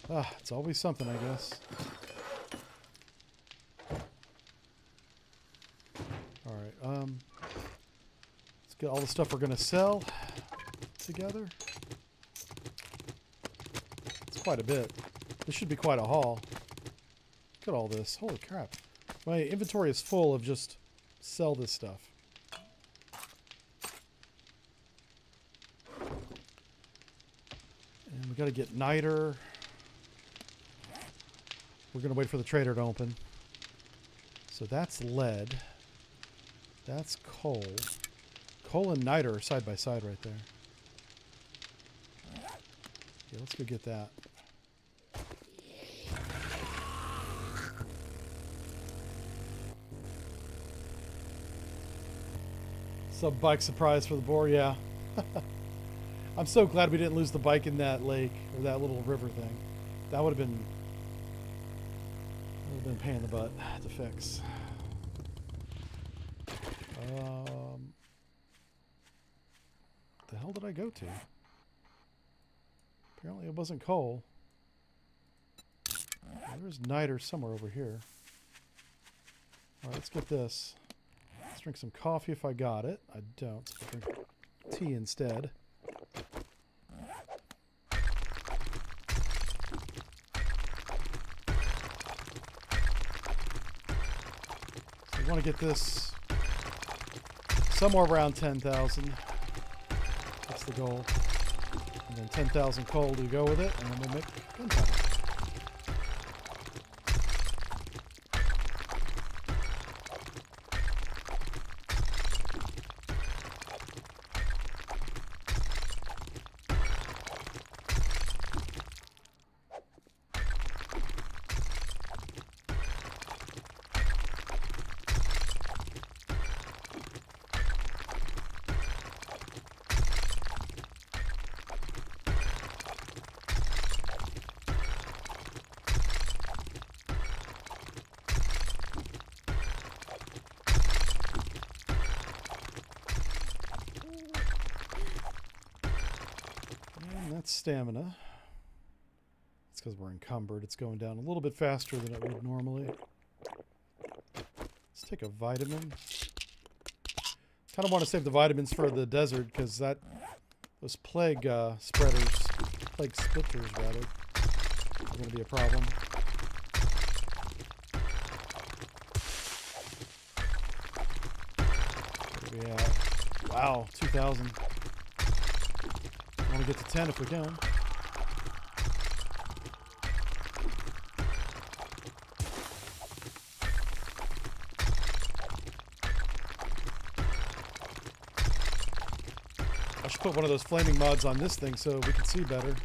Ah, it's always something, I guess. Alright, let's get all the stuff we're going to sell together. Quite a bit. This should be quite a haul. Look at all this. Holy crap. My inventory is full of just sell this stuff. And we got to get niter. We're going to wait for the trader to open. So that's lead. That's coal. Coal and niter are side by side right there. Yeah, let's go get that. Some bike surprise for the boar, yeah. I'm so glad we didn't lose the bike in that lake or that little river thing. That would have been a pain in the butt to fix. The hell did I go to? Apparently it wasn't coal. There's niter somewhere over here. Alright, let's get this. Let's drink some coffee if I got it. I don't, so I'll drink tea instead. So we want to get this somewhere around 10,000. That's the goal. And then 10,000 coal to go with it, and then we'll make gunpowder. Stamina. It's because we're encumbered. It's going down a little bit faster than it would normally. Let's take a vitamin. Kind of want to save the vitamins for the desert because those plague spreaders, plague spitters rather, are going to be a problem. We have, wow, 2,000. Want to get to 10 if we can. I should put one of those flaming mods on this thing so we can see better.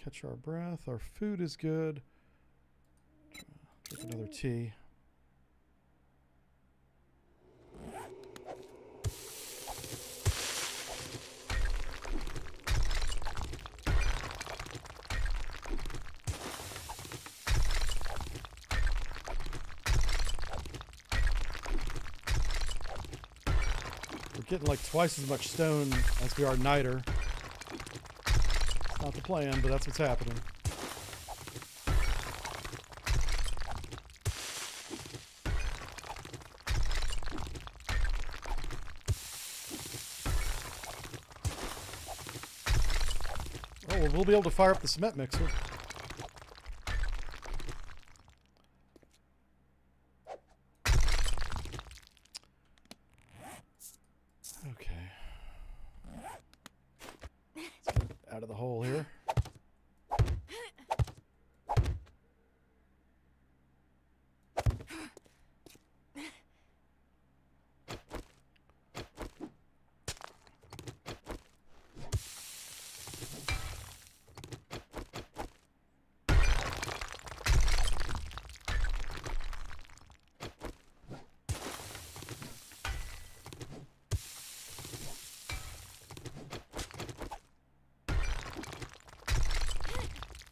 Catch our breath. Our food is good. Take another tea. We're getting like twice as much stone as we are niter. Not the plan, but that's what's happening. Oh, well, we'll be able to fire up the cement mixer. Okay. Let's get out of the hole here.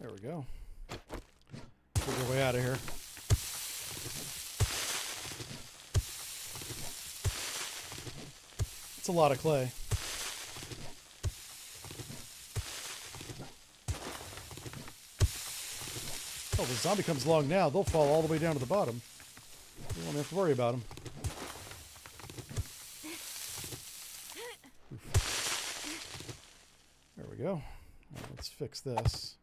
There we go. Figure our way out of here. It's a lot of clay. Oh, if the zombie comes along now, they'll fall all the way down to the bottom. We won't have to worry about them. There we go. Now let's fix this.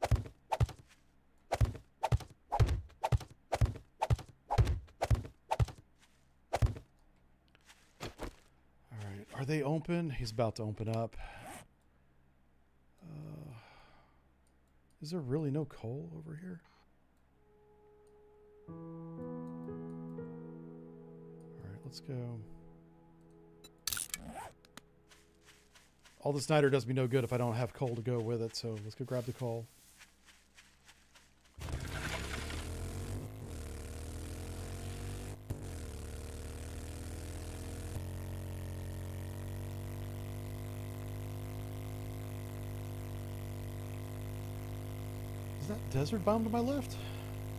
Are they open? He's about to open up. Is there really no coal over here? Alright, let's go. All this niter does me no good if I don't have coal to go with it, so let's go grab the coal. Is that desert biome to my left?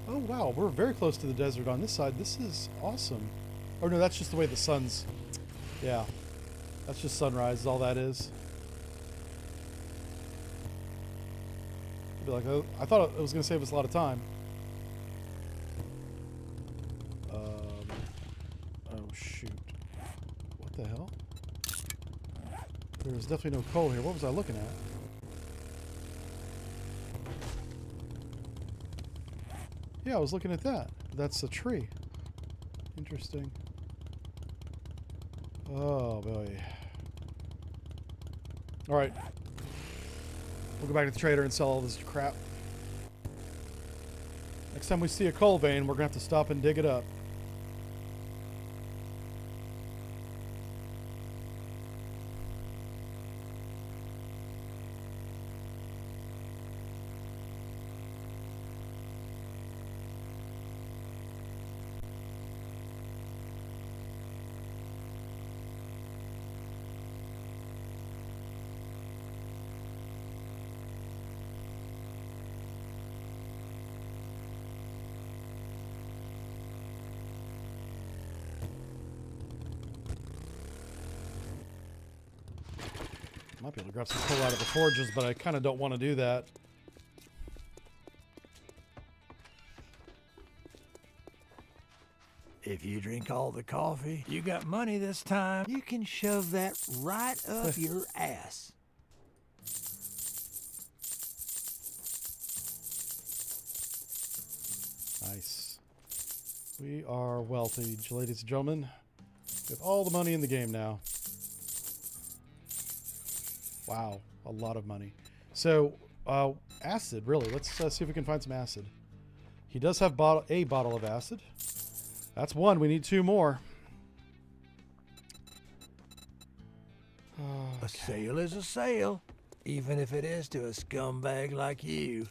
Oh wow, we're very close to the desert on this side. This is awesome. Oh no, that's just the way the sun's... Yeah. That's just sunrise, is all that is. I'd be like, oh, I thought it was going to save us a lot of time. Oh shoot. What the hell? There's definitely no coal here. What was I looking at? Yeah, I was looking at that. That's a tree. Interesting. Oh, boy. Alright. We'll go back to the trader and sell all this crap. Next time we see a coal vein, we're going to have to stop and dig it up. Might be able to grab some coal out of the forges, but I kind of don't want to do that. If you drink all the coffee, you got money this time. You can shove that right up your ass. Nice. We are wealthy, ladies and gentlemen. We have all the money in the game now. Wow, a lot of money. So, acid, really. Let's see if we can find some acid. He does have a bottle of acid. That's one. We need 2 more. A sale is a sale, even if it is to a scumbag like you.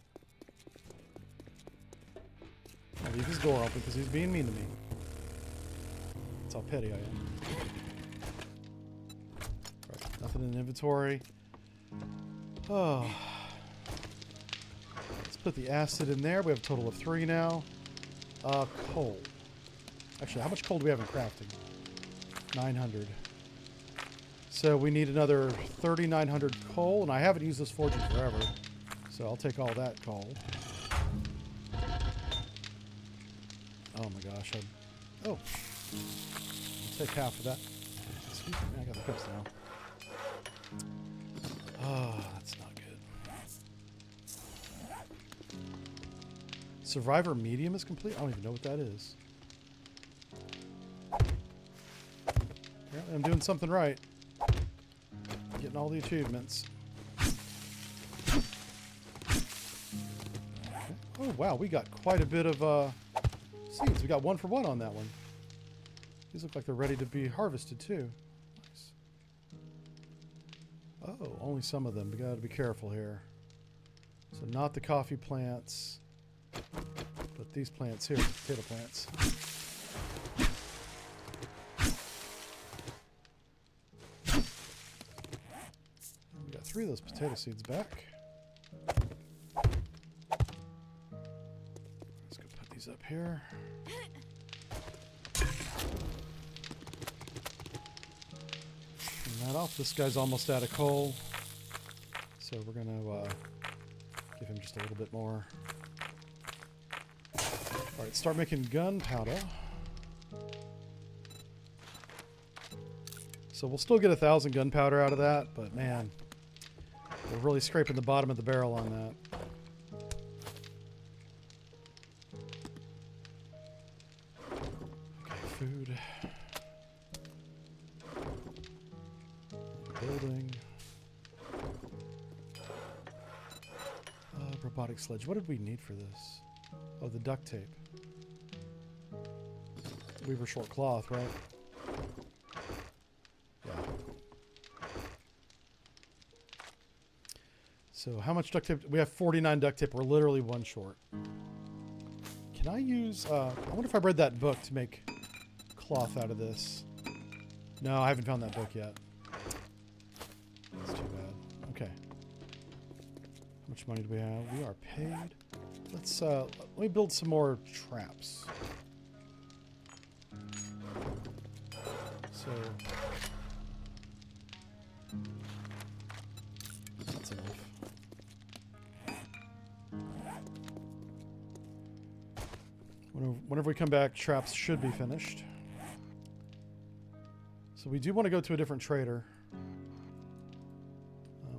I'll leave his door open because he's being mean to me. That's how petty I am. Right, nothing in the inventory. Oh. Let's put the acid in there. We have a total of 3 now. Coal. Actually, how much coal do we have in crafting? 900. So we need another 3,900 coal, and I haven't used this forge in forever. So I'll take all that coal. Oh my gosh. Oh. I'll take half of that. Excuse me, I got the cups now. Oh, that's not good. Survivor medium is complete? I don't even know what that is. Apparently I'm doing something right. Getting all the achievements. Oh wow, we got quite a bit of seeds. We got 1 for 1 on that one. These look like they're ready to be harvested too. Nice. Oh, only some of them. We gotta be careful here. So not the coffee plants, but these plants here, the potato plants. We got 3 of those potato seeds back. Let's go put these up here. That off. This guy's almost out of coal, so we're gonna give him just a little bit more. All right, start making gunpowder. So we'll still get 1,000 gunpowder out of that, but man, we're really scraping the bottom of the barrel on that. Okay, food. Building. Robotic sledge. What did we need for this? Oh, the duct tape. Weaver short cloth, right? Yeah. So how much duct tape? We have 49 duct tape. We're literally 1 short. Can I use... I wonder if I read that book to make cloth out of this. No, I haven't found that book yet. That's too bad. Okay. How much money do we have? We are paid. Let's let me build some more traps. So that's enough. Whenever we come back, traps should be finished. So we do want to go to a different trader.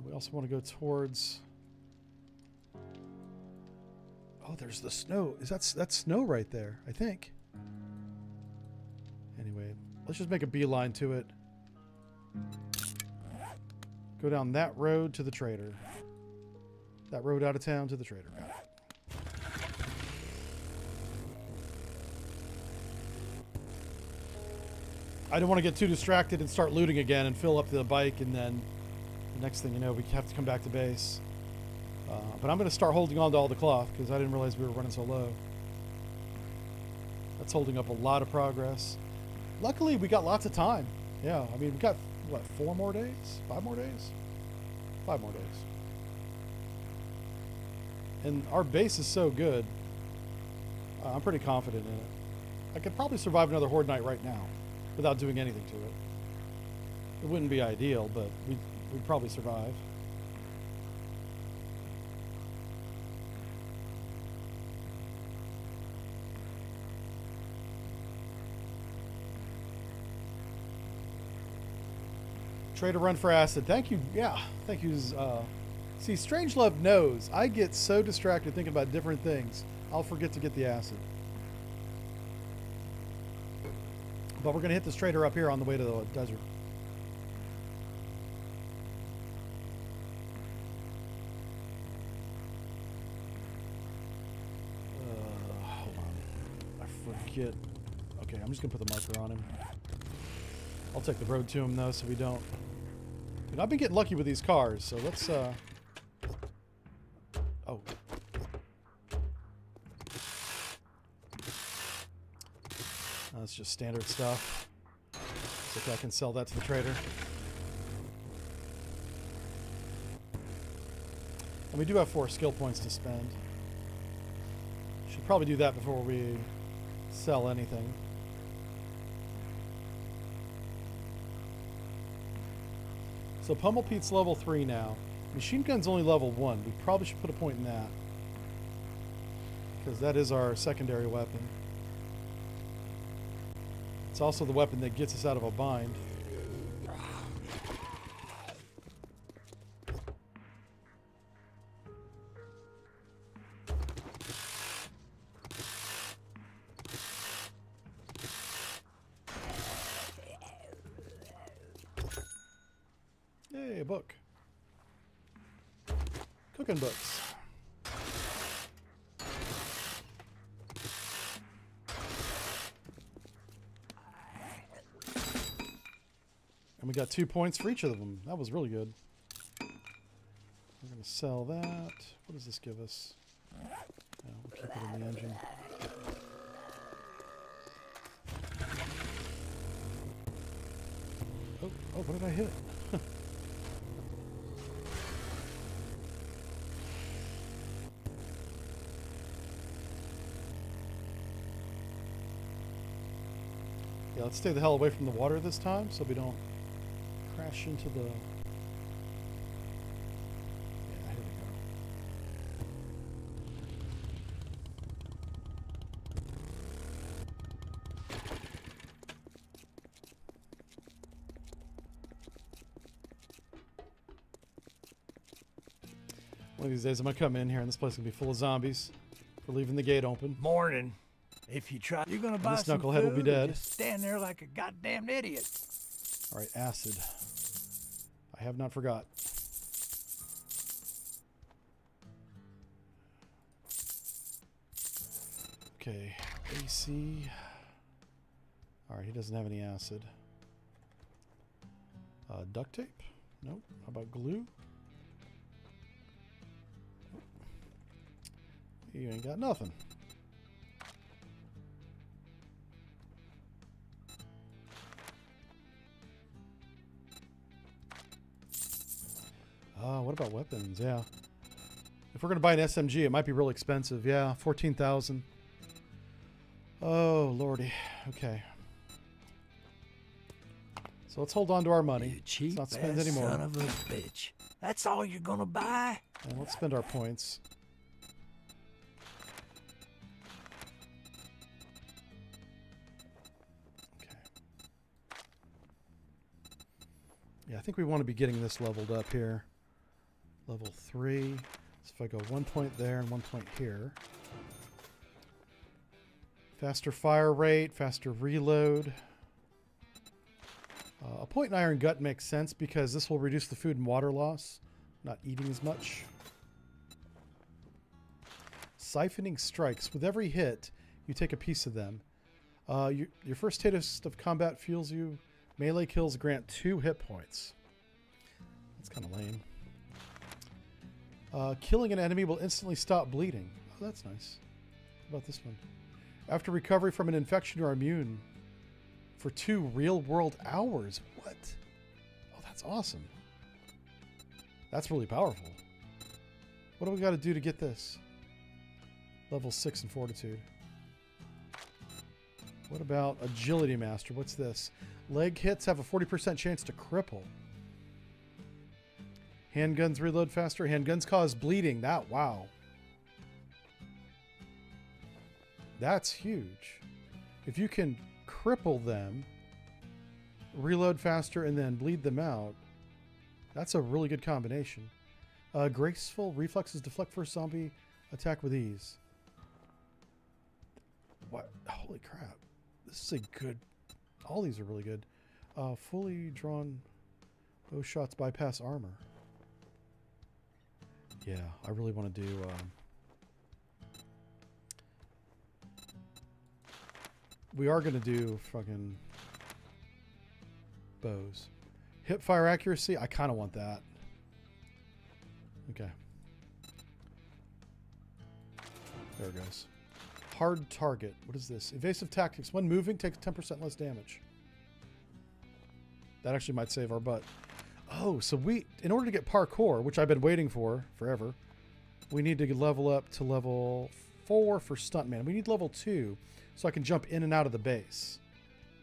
We also want to go towards... Oh, there's the snow. That's snow right there, I think. Anyway, let's just make a beeline to it. Go down that road to the trader. That road out of town to the trader. Got it. I don't want to get too distracted and start looting again and fill up the bike, and then the next thing you know, we have to come back to base. But I'm going to start holding on to all the cloth because I didn't realize we were running so low. That's holding up a lot of progress. Luckily, we got lots of time. Yeah, I mean, we got, what, 4 more days? 5 more days? 5 more days. And our base is so good. I'm pretty confident in it. I could probably survive another Horde night right now without doing anything to it. It wouldn't be ideal, but we'd probably survive. Trade a run for acid. Thank you. Yeah, thank you. See, Strangelove knows I get so distracted thinking about different things, I'll forget to get the acid. But we're going to hit this trader up here on the way to the desert. Hold on. I forget. Okay, I'm just going to put the marker on him. I'll take the road to him, though, so we don't... Dude, I've been getting lucky with these cars, so let's... Oh. That's just standard stuff. So if I can sell that to the trader. And we do have 4 skill points to spend. Should probably do that before we sell anything. So Pummel Pete's level 3 now. Machine Gun's only level 1. We probably should put a point in that. Because that is our secondary weapon. It's also the weapon that gets us out of a bind. Yay, a book. Cooking books. And we got 2 points for each of them. That was really good. We're going to sell that. What does this give us? Yeah, we'll keep it in the engine. Oh, what did I hit? Yeah, let's stay the hell away from the water this time so we don't crash into the... Yeah, here we go. One of these days I'm going to come in here and this place is going to be full of zombies for leaving the gate open. Morning. If you try, you're gonna buy this some knucklehead food will be dead. or just stand there like a goddamn idiot. All right, acid. I have not forgot. Okay, AC. All right, he doesn't have any acid. Duct tape? Nope. How about glue? Nope. You ain't got nothing. What about weapons? Yeah. If we're going to buy an SMG, it might be real expensive. Yeah, 14,000. Oh, lordy. Okay. So let's hold on to our money. You cheap Let's not spend any more. son of a bitch. That's all you're gonna buy? And let's spend our points. Okay. Yeah, I think we want to be getting this leveled up here. Level 3. So if I go 1 point there and 1 point here. Faster fire rate, faster reload. A point in Iron Gut makes sense because this will reduce the food and water loss. Not eating as much. Siphoning strikes. With every hit, you take a piece of them. Your first taste of combat fuels you. Melee kills grant 2 hit points. That's kind of lame. Killing an enemy will instantly stop bleeding. Oh, that's nice. How about this one? After recovery from an infection, you are immune for 2 real-world hours. What? Oh, that's awesome. That's really powerful. What do we got to do to get this? Level 6 in Fortitude. What about Agility Master? What's this? Leg hits have a 40% chance to cripple. Handguns reload faster. Handguns cause bleeding. Wow. That's huge. If you can cripple them, reload faster, and then bleed them out, That's a really good combination. Graceful reflexes deflect first zombie attack with ease. What? Holy crap. This is a good... All these are really good. Fully drawn bow shots bypass armor. Yeah, I really want to do... we are going to do fucking bows. Hip fire accuracy, I kind of want that. Okay. There it goes. Hard target. What is this? Evasive tactics. When moving, takes 10% less damage. That actually might save our butt. Oh, so we, in order to get parkour, which I've been waiting for forever, we need to level up to level 4 for Stuntman. We need level 2 so I can jump in and out of the base.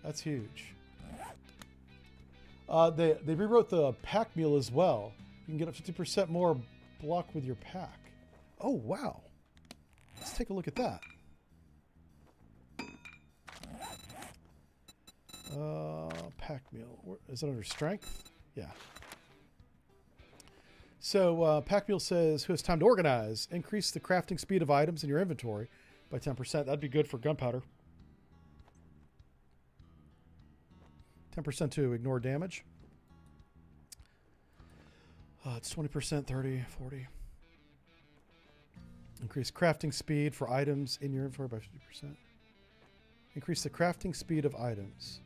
That's huge. They rewrote the pack mule as well. You can get up 50% more block with your pack. Oh, wow. Let's take a look at that. Pack mule. Is it under strength? Yeah. So pack mule says, who has time to organize? Increase the crafting speed of items in your inventory by 10%. That'd be good for gunpowder. 10% to ignore damage. It's 20%, 30, 40. Increase crafting speed for items in your inventory by 50%. Increase the crafting speed of items.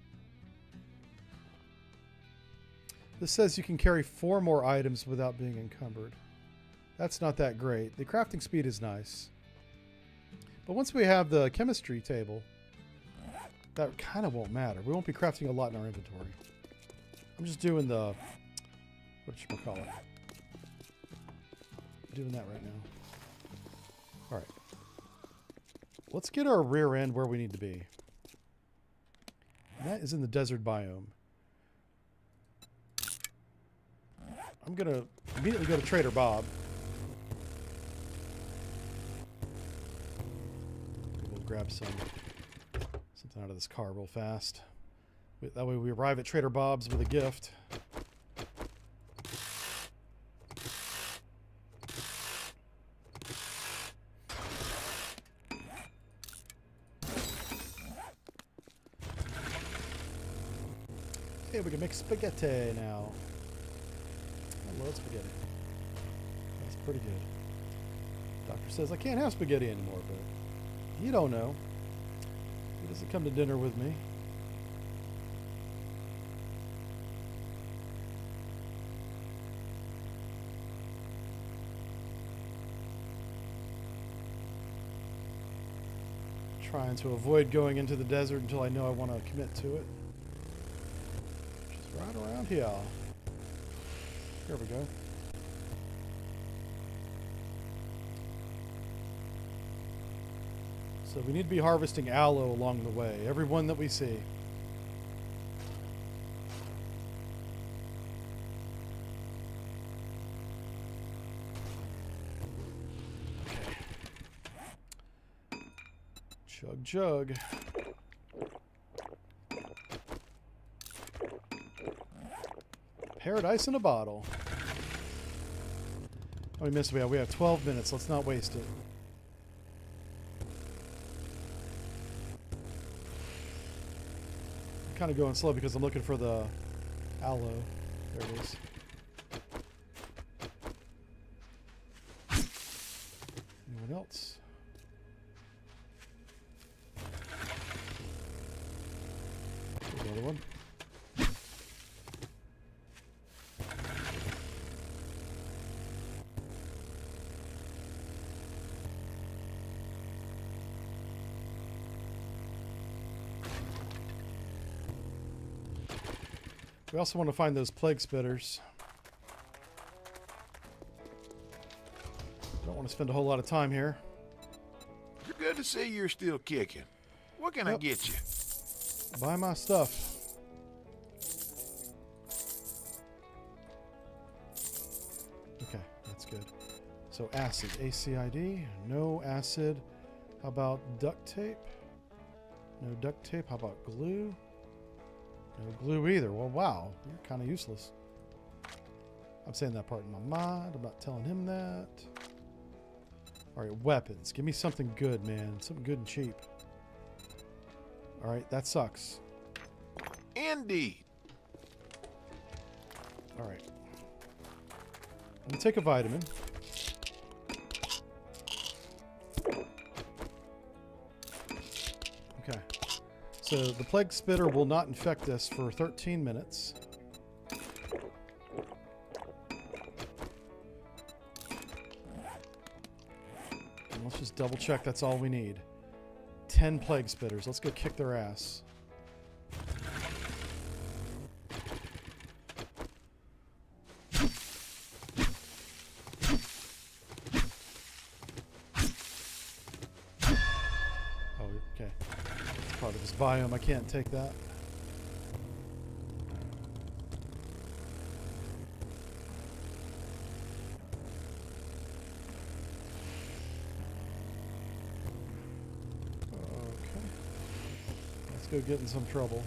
This says you can carry 4 more items without being encumbered. That's not that great. The crafting speed is nice. But once we have the chemistry table, that kind of won't matter. We won't be crafting a lot in our inventory. I'm just doing the... whatchamacallit. I'm doing that right now. Alright. Let's get our rear end where we need to be. And that is in the desert biome. I'm going to immediately go to Trader Bob. We'll grab something out of this car real fast. That way we arrive at Trader Bob's with a gift. Hey, we can make spaghetti now. I love spaghetti. That's pretty good. Doctor says I can't have spaghetti anymore, but you don't know. He doesn't come to dinner with me. Trying to avoid going into the desert until I know I want to commit to it. Just right around here. Here we go. So we need to be harvesting aloe along the way. Every one that we see. Okay. Chug, chug. Paradise in a bottle. Oh, we missed. We have 12 minutes. Let's not waste it. Kind of going slow because I'm looking for the aloe. There it is. Anyone else? There's another one. We also want to find those plague spitters. Don't want to spend a whole lot of time here. Good to see you're still kicking. What can I get you? Buy my stuff. Okay, that's good. So acid, ACID, no acid. How about duct tape? No duct tape. How about glue? No glue either. Well, wow, you're kind of useless. I'm saying that part in my mind. I'm not telling him that. All right, weapons. Give me something good, man. Something good and cheap. All right, that sucks. Indeed. All right. I'm gonna take a vitamin. Okay. So the plague spitter will not infect us for 13 minutes. And let's just double check that's all we need. 10 plague spitters. Let's go kick their ass. Okay. It's part of this biome. I can't take that. Okay. Let's go get in some trouble.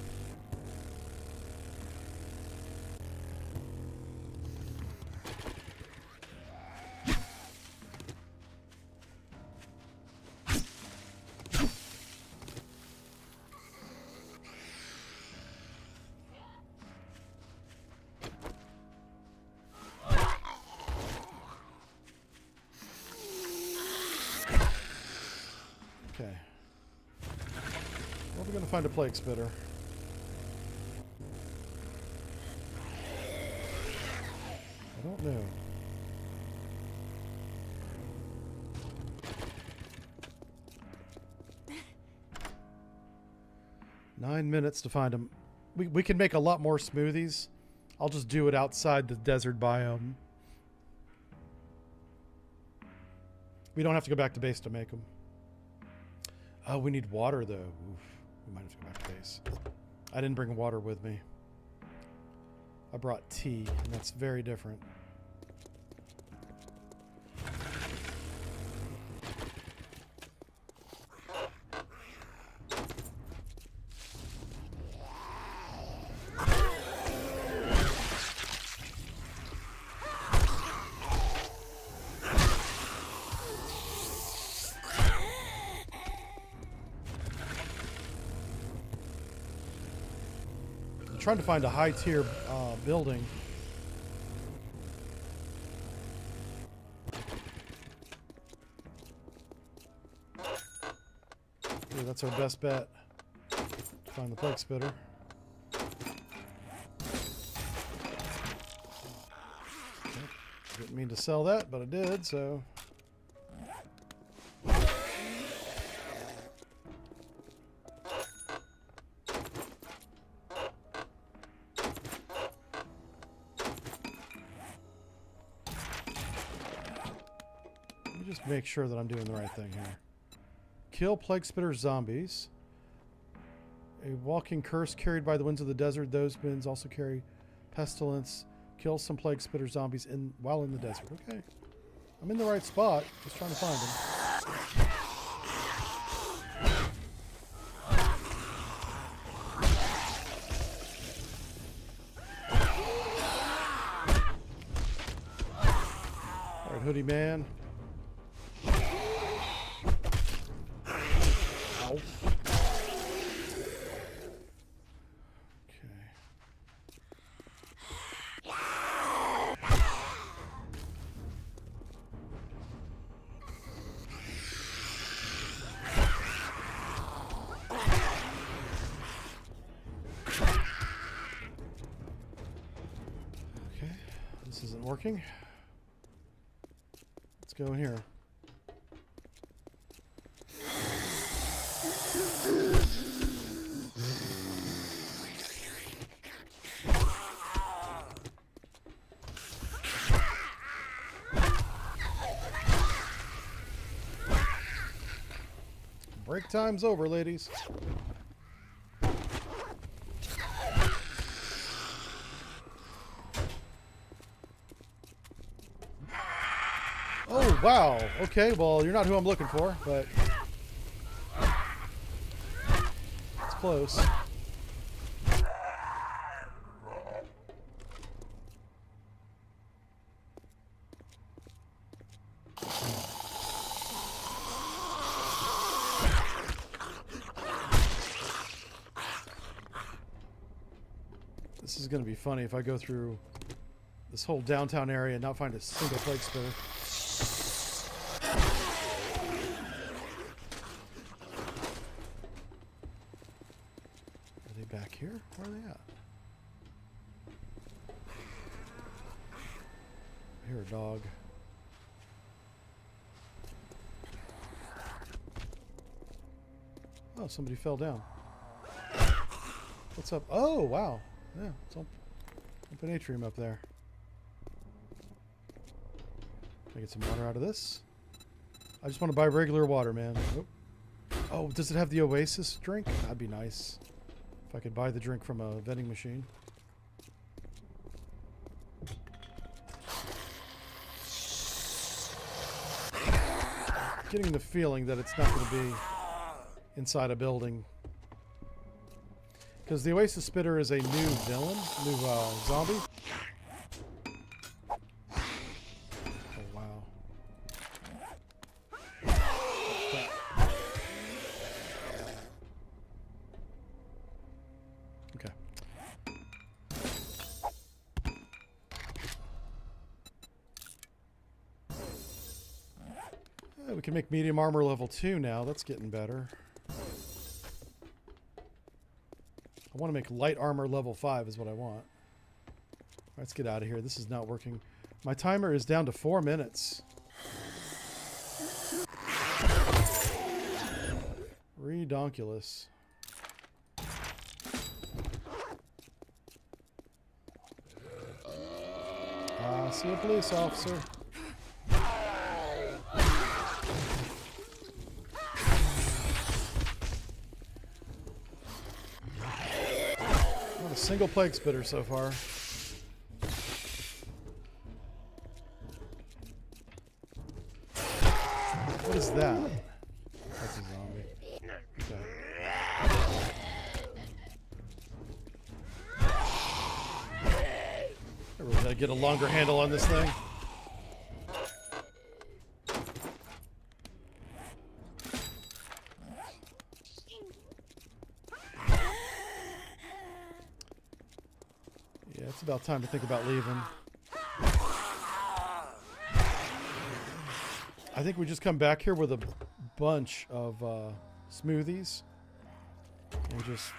Okay. Well, we're going to find a plague spitter. I don't know. Nine minutes to find them. We can make a lot more smoothies. I'll just do it outside the desert biome. We don't have to go back to base to make them. Oh, we need water, though. Oof. We might have to go back to base. I didn't bring water with me. I brought tea, and that's very different. Trying to find a high tier building. Yeah, that's our best bet. Find the plague spitter. Didn't mean to sell that, but I did, so. Just make sure that I'm doing the right thing here. Kill plague spitter zombies. A walking curse carried by the winds of the desert. Those winds also carry pestilence. Kill some plague spitter zombies while in the desert. Okay. I'm in the right spot. Just trying to find them. All right, hoodie man. This isn't working. Let's go in here. Break time's over, ladies. Oh, wow. Okay, well, you're not who I'm looking for, but it's close. This is going to be funny if I go through this whole downtown area and not find a single plague spitter. Are they back here? Where are they at? I hear a dog. Oh, somebody fell down. What's up? Oh, wow. Yeah, it's open atrium up there. Can I get some water out of this? I just want to buy regular water, man. Oh, does it have the Oasis drink? That'd be nice. If I could buy the drink from a vending machine. Getting the feeling that it's not going to be inside a building. Because the Oasis Spitter is a new villain, new zombie. Oh, wow. Okay. We can make medium armor level 2 now. That's getting better. I want to make light armor level 5 is what I want. Let's get out of here. This is not working. My timer is down to 4 minutes. Redonkulous. I see a police officer. Not a single plague spitter so far. What is that? That's a zombie. Okay. I really gotta get a longer handle on this thing. Yeah, it's about time to think about leaving. I think we just come back here with a bunch of smoothies. And just,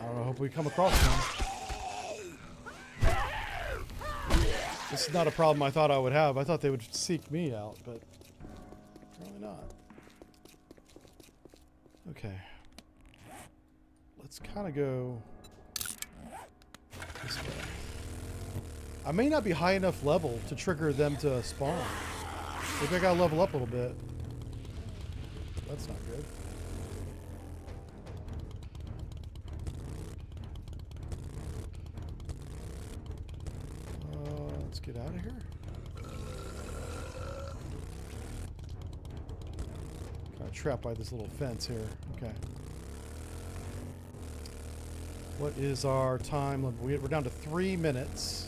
I don't know, hope we come across one. This is not a problem I thought I would have. I thought they would seek me out, but apparently not. Okay. Let's kind of go this way. I may not be high enough level to trigger them to spawn. Maybe I gotta level up a little bit. That's not good. Let's get out of here. Kind of trapped by this little fence here. Okay. What is our time limit? We're down to 3 minutes.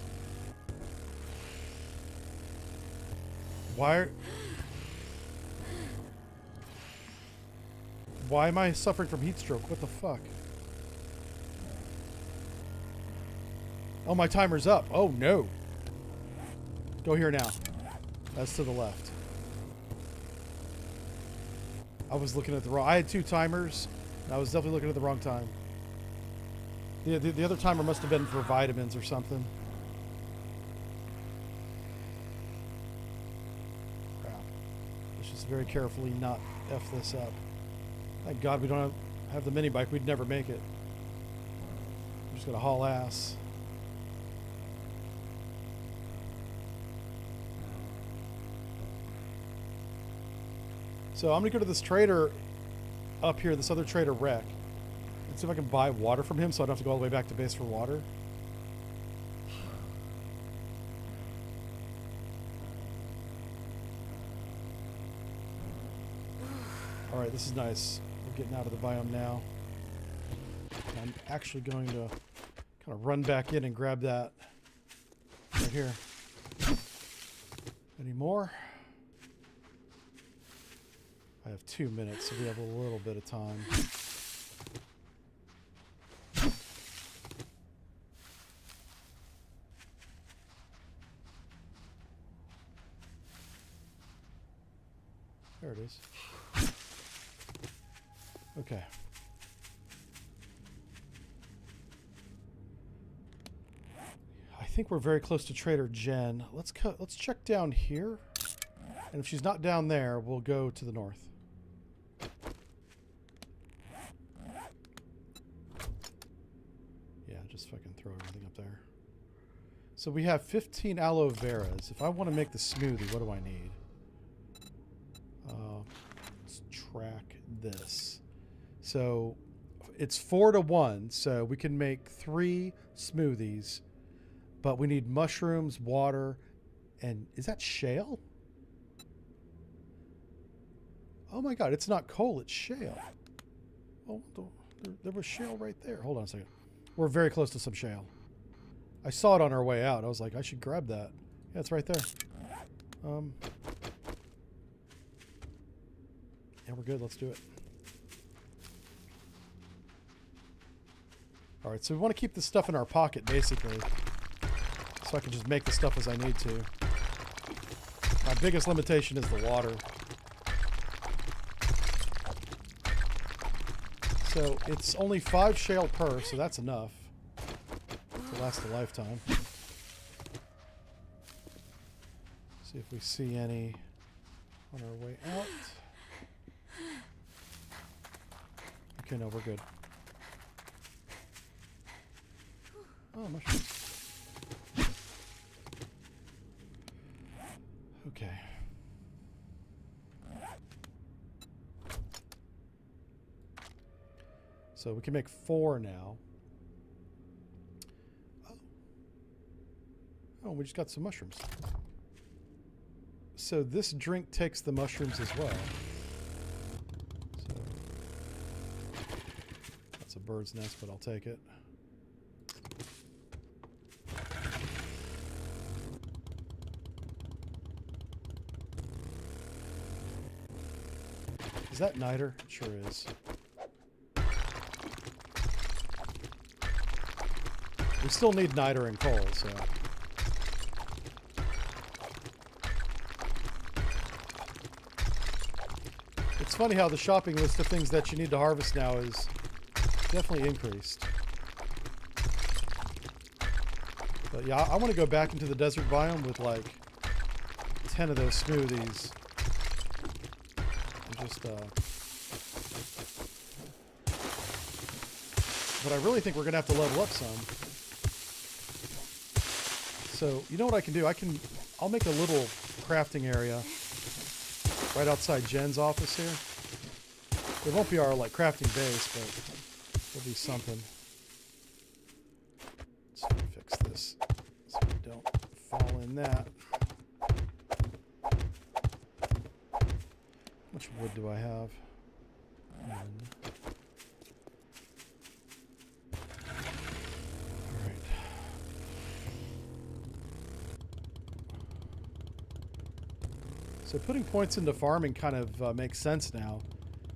Why am I suffering from heat stroke? What the fuck? Oh, my timer's up. Oh, no. Go here now. That's to the left. I was looking at the wrong... I had 2 timers, and I was definitely looking at the wrong time. The other timer must have been for vitamins or something. Crap. Let's just very carefully not F this up. Thank God we don't have the mini bike. We'd never make it. We're just gonna haul ass. So I'm gonna go to this trader up here, this other trader wreck, and see if I can buy water from him so I don't have to go all the way back to base for water. Alright, this is nice. We're getting out of the biome now. I'm actually going to kind of run back in and grab that right here. Any more? I have 2 minutes, so we have a little bit of time. There it is. Okay. I think we're very close to Trader Jen. Let's check down here. And if she's not down there, we'll go to the north. Yeah, just fucking throw everything up there. So we have 15 aloe veras. If I want to make the smoothie, what do I need? Let's track this. So it's 4-to-1, so we can make 3 smoothies, but we need mushrooms, water, and is that shale? Oh my god, it's not coal, it's shale. Oh, there was shale right there. Hold on a second. We're very close to some shale. I saw it on our way out. I was like, I should grab that. Yeah, it's right there. Yeah, we're good. Let's do it. Alright, so we want to keep this stuff in our pocket, basically. So I can just make the stuff as I need to. My biggest limitation is the water. So it's only 5 shale per, so that's enough to last a lifetime. See if we see any on our way out. Okay, no, we're good. Oh, mushrooms. Okay. So we can make 4 now. Oh, we just got some mushrooms. So this drink takes the mushrooms as well. So that's a bird's nest, but I'll take it. Is that niter? It sure is. We still need niter and coal, so. It's funny how the shopping list of things that you need to harvest now is definitely increased. But yeah, I want to go back into the desert biome with like 10 of those smoothies. And just, but I really think we're going to have to level up some. So, you know what I can do? I'll make a little crafting area right outside Jen's office here. It won't be our, like, crafting base, but it'll be something. Let's fix this so we don't fall in that. How much wood do I have? So putting points into farming kind of makes sense now,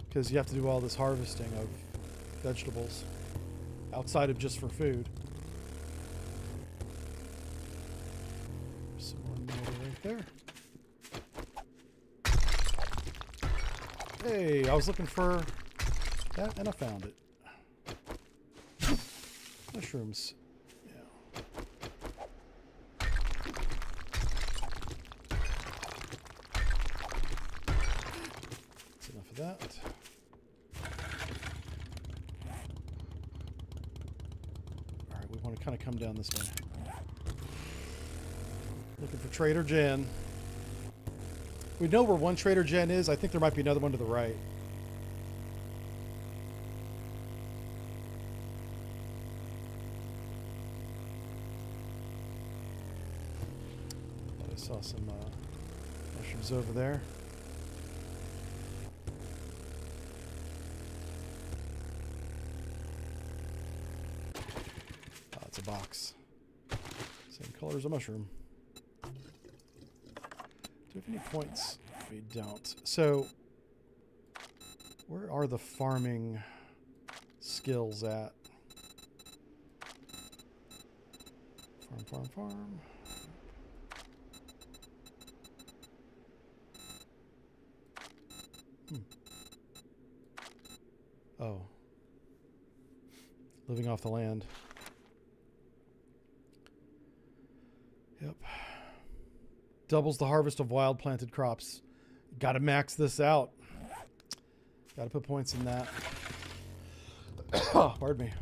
because you have to do all this harvesting of vegetables outside of just for food. There's some more metal right there. Hey, I was looking for that and I found it. Mushrooms. That. Alright, we want to kind of come down this way. Looking for Trader Jen. We know where one Trader Jen is. I think there might be another one to the right. I saw some mushrooms over there. Box. Same color as a mushroom. Do we have any points? We don't. So, where are the farming skills at? Farm. off the land. Yep. Doubles the harvest of wild planted crops. Got to max this out. Got to put points in that. Pardon me.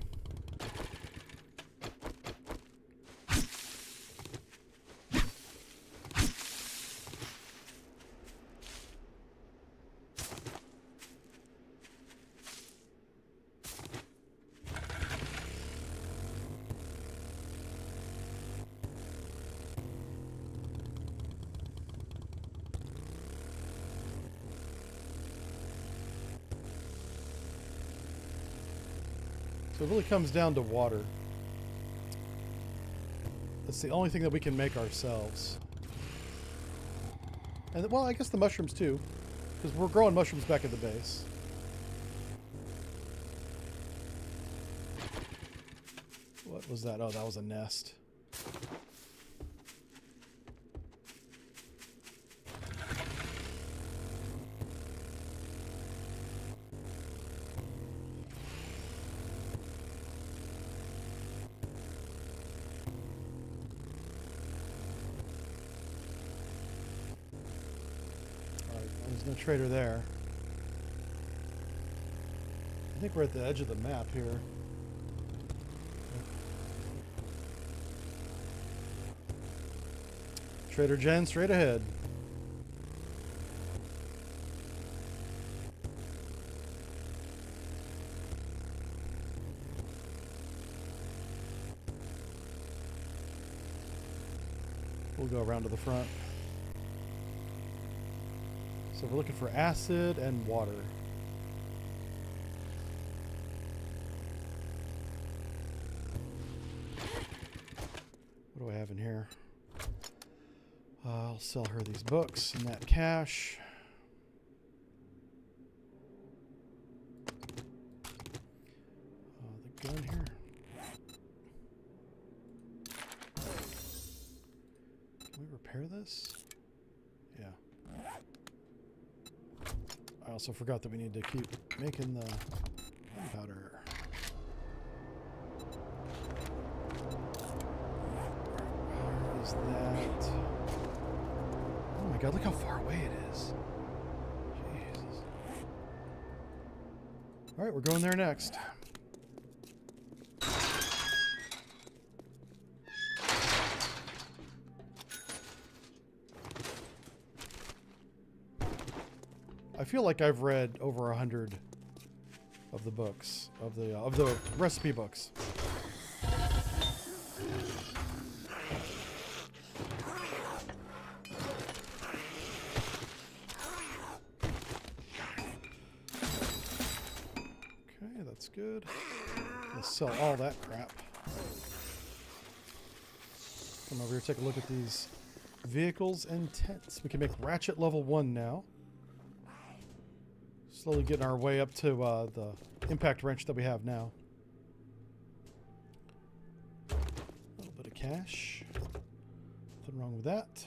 So it really comes down to water. That's the only thing that we can make ourselves. And well, I guess the mushrooms too, because we're growing mushrooms back at the base. What was that? Oh, that was a nest. There's no trader there. I think we're at the edge of the map here. Trader Jen straight ahead. We'll go around to the front. So we're looking for acid and water. What do I have in here? I'll sell her these books and that cash. The gun here. Can we repair this? Yeah. I also forgot that we need to keep making the gunpowder. Where is that? Oh my god, look how far away it is. Jesus. Alright, we're going there next. I feel like I've read over 100 of the books, of the recipe books. Okay, that's good. Let's sell all that crap. Come over here, take a look at these vehicles and tents. We can make Ratchet level 1 now. Slowly getting our way up to the impact wrench that we have now. A little bit of cash. Nothing wrong with that.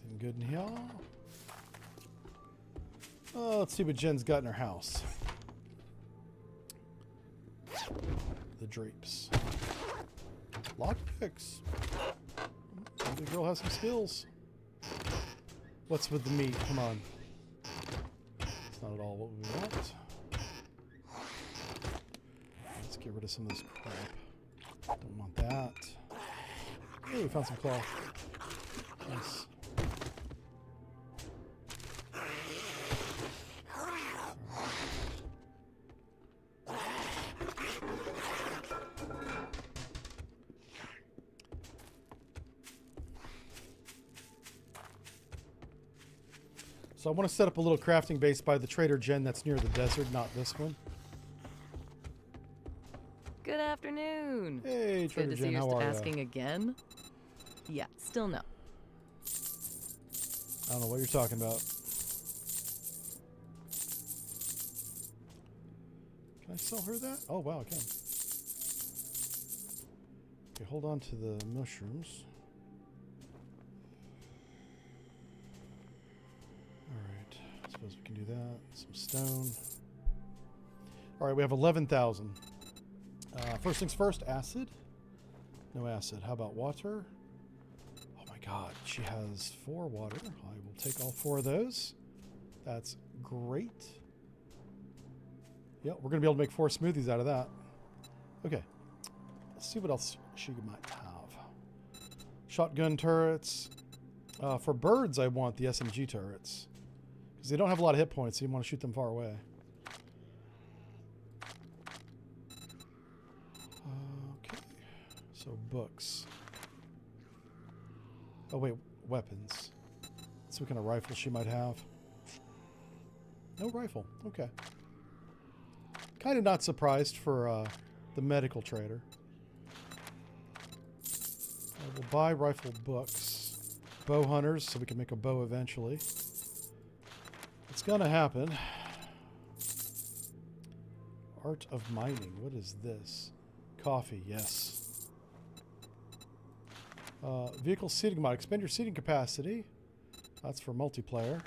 Anything good in here? Oh, let's see what Jen's got in her house. The drapes. Lockpicks. The girl has some skills. What's with the meat? Come on. It's not at all what we want. Let's get rid of some of this crap. Don't want that. Oh, we found some cloth. Nice. So I want to set up a little crafting base by the Trader Jen that's near the desert, not this one. Good afternoon. Hey, Good Trader to see Jen, you're how are asking you? again. Yeah, still no. I don't know what you're talking about. Can I sell her that? Oh, wow, I can. Okay, hold on to the mushrooms. Some stone. All right, we have 11,000. First things first, acid. No acid. How about water? Oh my god, she has 4 water. I will take all 4 of those. That's great. Yep, we're going to be able to make 4 smoothies out of that. Okay. Let's see what else she might have. Shotgun turrets. For birds, I want the SMG turrets. Because they don't have a lot of hit points, so you want to shoot them far away. Okay. So, books. Oh, wait. Weapons. Let's see what kind of rifle she might have. No rifle. Okay. Kind of not surprised for the medical trader. I will buy rifle books. Bow hunters, so we can make a bow eventually. It's gonna happen. Art of mining. What is this? Coffee, yes. Vehicle seating mod. Expand your seating capacity. That's for multiplayer.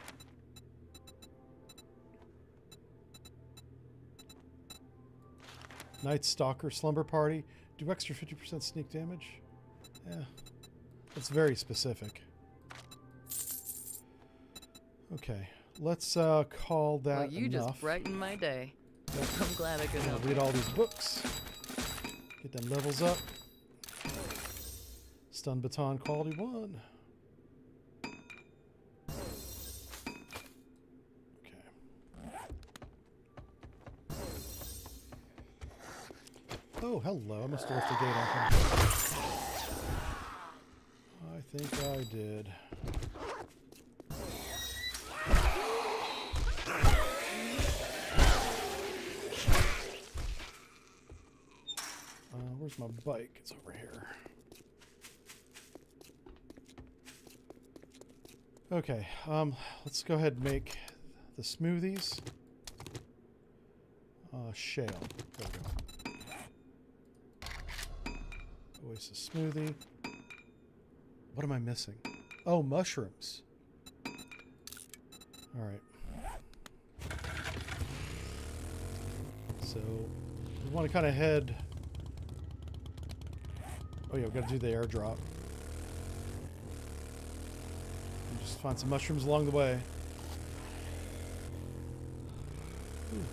Night Stalker, Slumber Party. Do extra 50% sneak damage? Yeah. That's very specific. Okay. Let's call that Well, you enough. just brightened my day. Yep. I'm glad I could I'll help. read all these books. Get them levels up. Stun Baton Quality 1. Oh, hello. I must have left the gate open. I think I did. Where's my bike? It's over here. Okay, let's go ahead and make the smoothies. Shale. There we go. Oasis smoothie. What am I missing? Oh, mushrooms. Alright. So, we want to kind of head... Oh yeah, we've got to do the airdrop. And just find some mushrooms along the way. Ooh.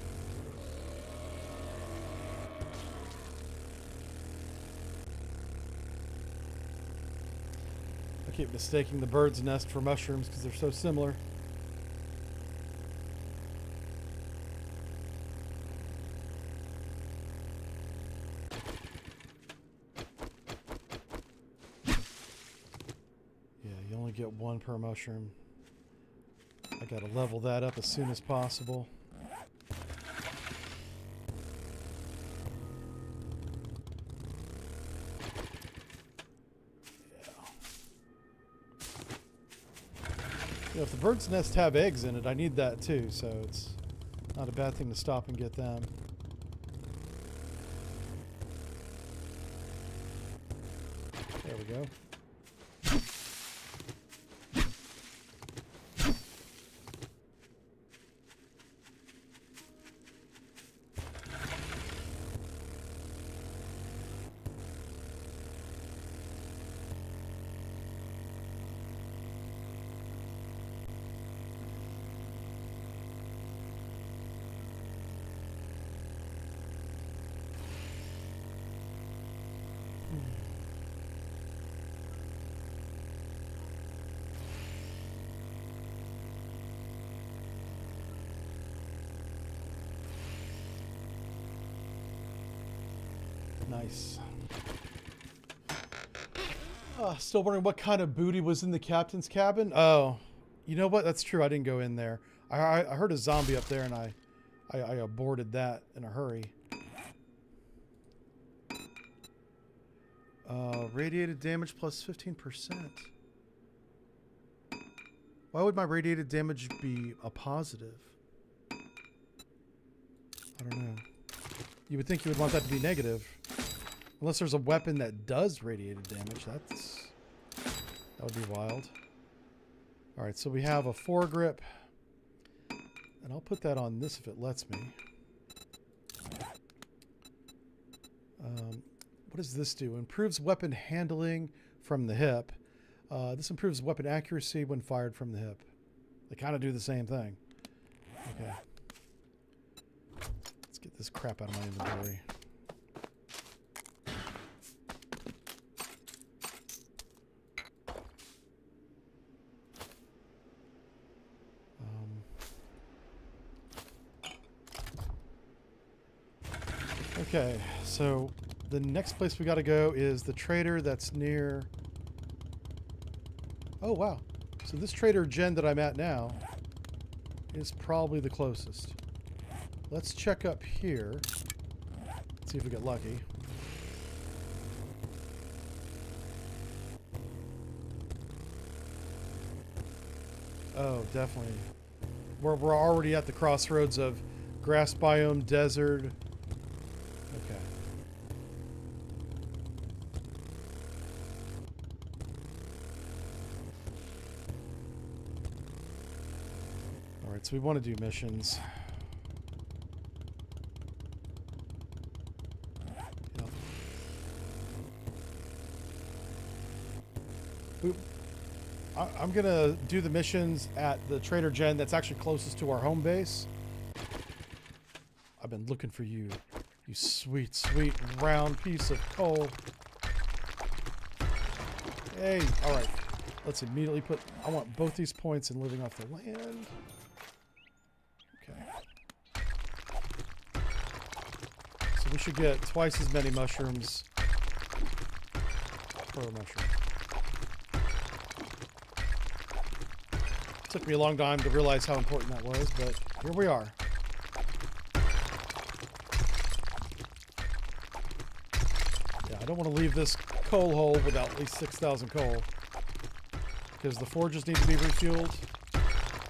I keep mistaking the bird's nest for mushrooms because they're so similar. Yeah, you only get 1 per mushroom. I gotta level that up as soon as possible. If the bird's nest have eggs in it, I need that too, so it's not a bad thing to stop and get them. There we go. Nice. Still wondering what kind of booty was in the captain's cabin? Oh, you know what? That's true. I didn't go in there. I heard a zombie up there, and I aborted that in a hurry. Radiated damage plus 15%. Why would my radiated damage be a positive? I don't know. You would think you would want that to be negative. Unless there's a weapon that does radiated damage. That would be wild. Alright, so we have a foregrip, And I'll put that on this if it lets me. What does this do? Improves weapon handling from the hip. This improves weapon accuracy when fired from the hip. They kind of do the same thing. Okay. Let's get this crap out of my inventory. Okay, so the next place we got to go is the trader that's near... Oh, wow. So this Trader Jen that I'm at now is probably the closest. Let's check up here. See if we get lucky. Oh, definitely. We're already at the crossroads of grass biome, desert. Okay. All right, so we want to do missions. Yep. I'm going to do the missions at the Trader Jen that's actually closest to our home base. I've been looking for you. You sweet, sweet round piece of coal. Hey, all right. Let's immediately put... I want both these points in living off the land. Okay. So we should get twice as many mushrooms per mushroom. Took me a long time to realize how important that was, but here we are. I don't want to leave this coal hole without at least 6,000 coal. Because the forges need to be refueled.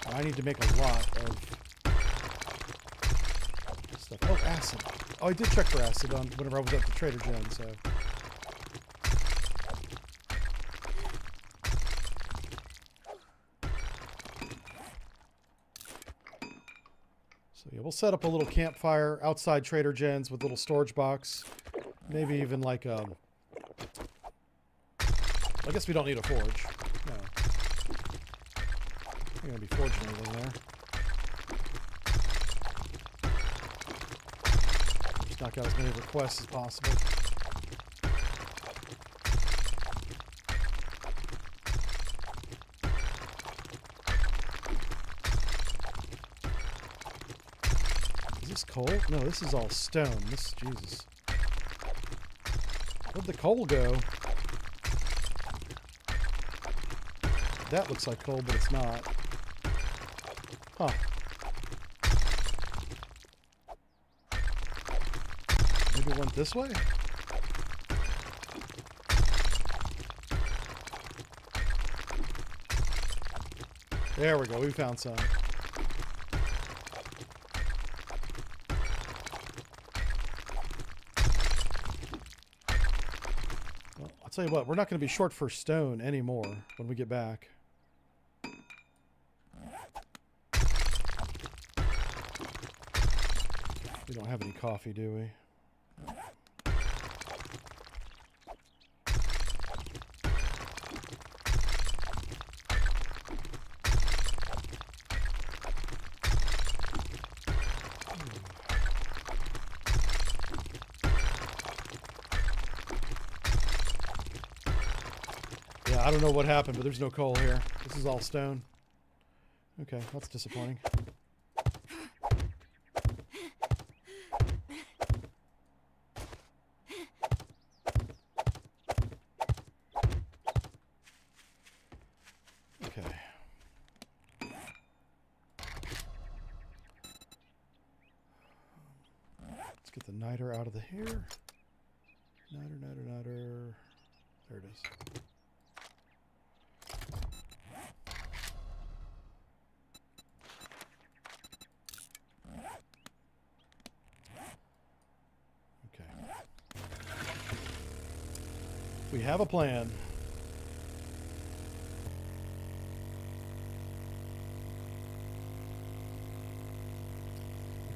And I need to make a lot of stuff. Oh, acid. Oh, I did check for acid on whenever I was at the Trader Jen, so. So yeah, we'll set up a little campfire outside Trader Jen's with a little storage box. Maybe even like I guess we don't need a forge. No. I'm gonna be forging anything there. Just knock out as many requests as possible. Is this coal? No, this is all stone. This, Jesus. Where'd the coal go? That looks like coal, but it's not. Huh. Maybe it went this way? There we go. We found some. I'll tell you what, we're not going to be short for stone anymore when we get back. We don't have any coffee, do we? I don't know what happened, but there's no coal here. This is all stone. Okay, that's disappointing. Okay. Let's get the niter out of the here. Niter. There it is. We have a plan.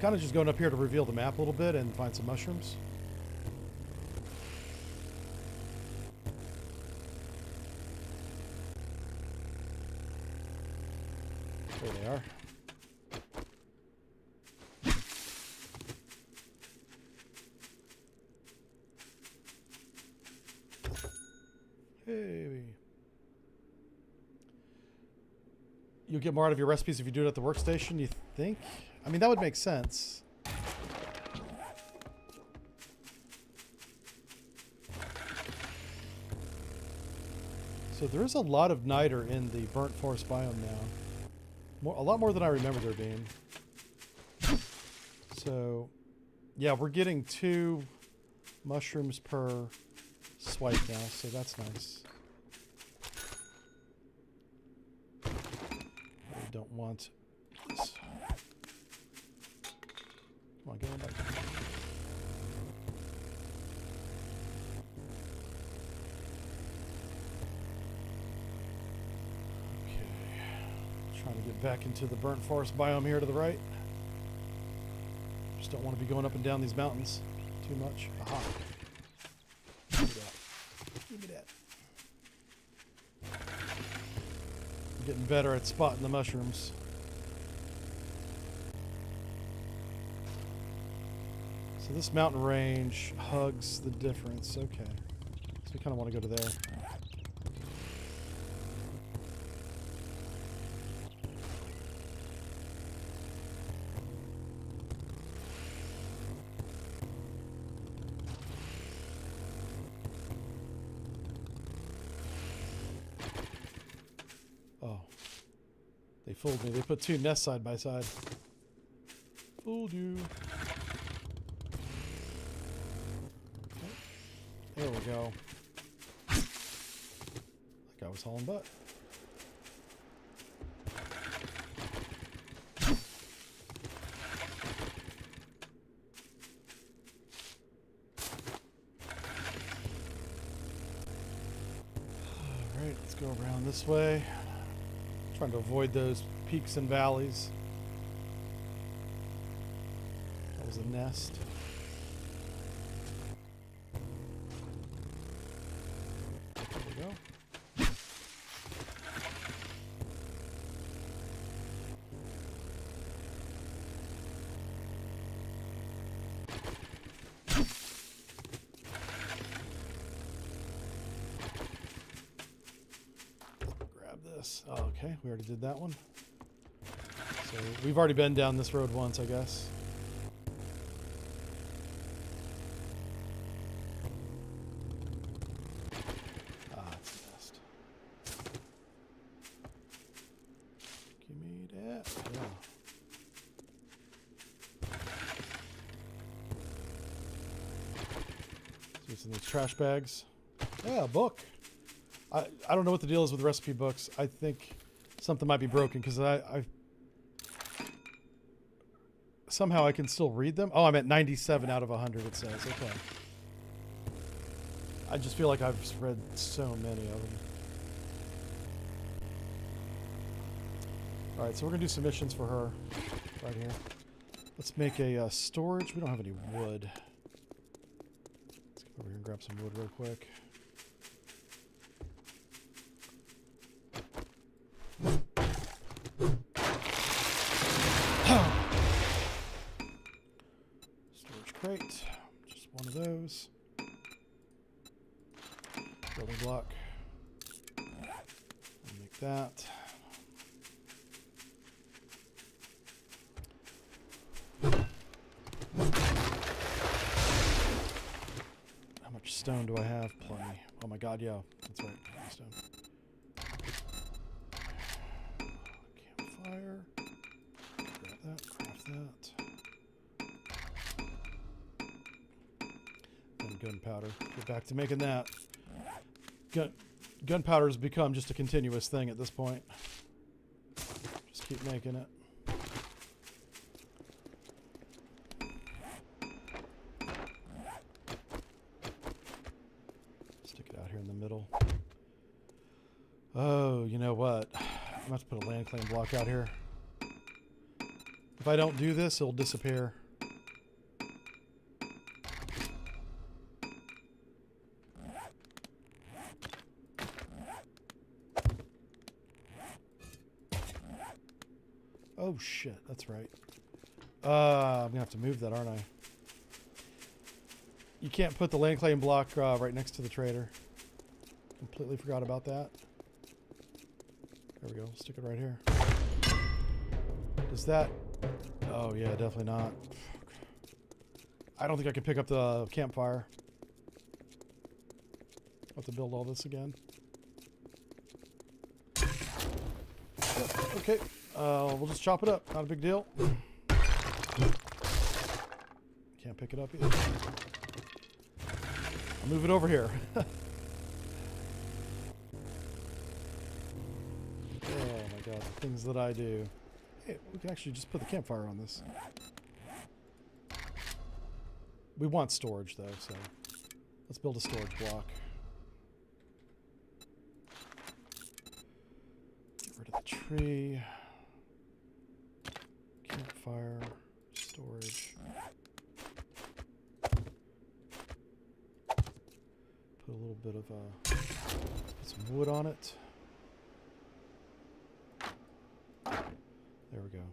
kind of just going up here to reveal the map a little bit and find some mushrooms. There they are. Hey. You'll get more out of your recipes if you do it at the workstation, you think? I mean, that would make sense. So there is a lot of niter in the burnt forest biome now. A lot more than I remember there being. So, yeah, we're getting 2 mushrooms per swipe now, so that's nice. I don't want this. Come on, get on back. Okay. Trying to get back into the burnt forest biome here to the right. Just don't want to be going up and down these mountains too much. Aha. Give me that. Give me that. I'm getting better at spotting the mushrooms. So this mountain range hugs the difference. Okay. So we kind of want to go to there. Oh. They fooled me. They put 2 nests side by side. Fooled you. There we go. That guy was hauling butt. Alright, let's go around this way. Trying to avoid those peaks and valleys. That was a nest. Oh, okay, we already did that one. So we've already been down this road once, I guess. Ah, it's the best. Give me that. Yeah. See what's in these trash bags. Yeah, a book. I don't know what the deal is with recipe books. I think something might be broken because I somehow I can still read them. Oh, I'm at 97 out of 100, it says. Okay. I just feel like I've read so many of them. All right, so we're going to do some missions for her right here. Let's make a storage. We don't have any wood. Let's go over here and grab some wood real quick. Storage crate, just one of those. Building block. Make that. How much stone do I have? Plenty. Oh my god, yeah, that's right. Stone. Campfire. Grab that, craft that. And gunpowder. Get back to making that. Gunpowder has become just a continuous thing at this point. Just keep making it. Stick it out here in the middle. Oh, you know what? I'm going to have to put a land claim block out here. If I don't do this, it'll disappear. Oh shit, that's right. I'm gonna have to move that, aren't I? You can't put the land claim block right next to the trader. Completely forgot about that. There we go. Stick it right here. Does that... Oh, yeah, definitely not. I don't think I can pick up the campfire. I'll have to build all this again. Yep. Okay. We'll just chop it up. Not a big deal. Can't pick it up either. I'll move it over here. Oh my god, the things that I do. Hey, we can actually just put the campfire on this. We want storage though, so let's build a storage block. Get rid of the tree. Campfire. Storage. Put a little bit of put some wood on it. There we go.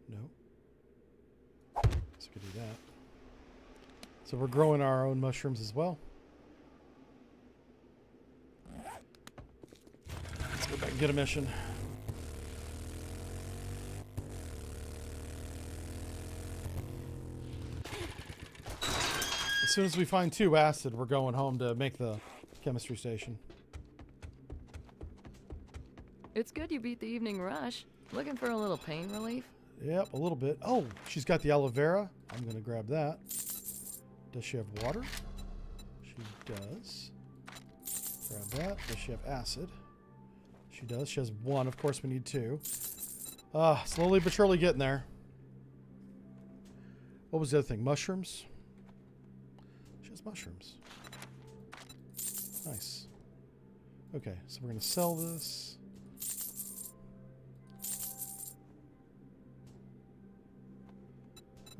No. So we could do that. So we're growing our own mushrooms as well. Let's go back and get a mission. As soon as we find 2 acid, we're going home to make the chemistry station. It's good you beat the evening rush. Looking for a little pain relief? Yep, a little bit. Oh, she's got the aloe vera. I'm going to grab that. Does she have water? She does. Grab that. Does she have acid? She does. She has 1. Of course, we need 2. Slowly but surely getting there. What was the other thing? Mushrooms? She has mushrooms. Nice. Okay, so we're going to sell this.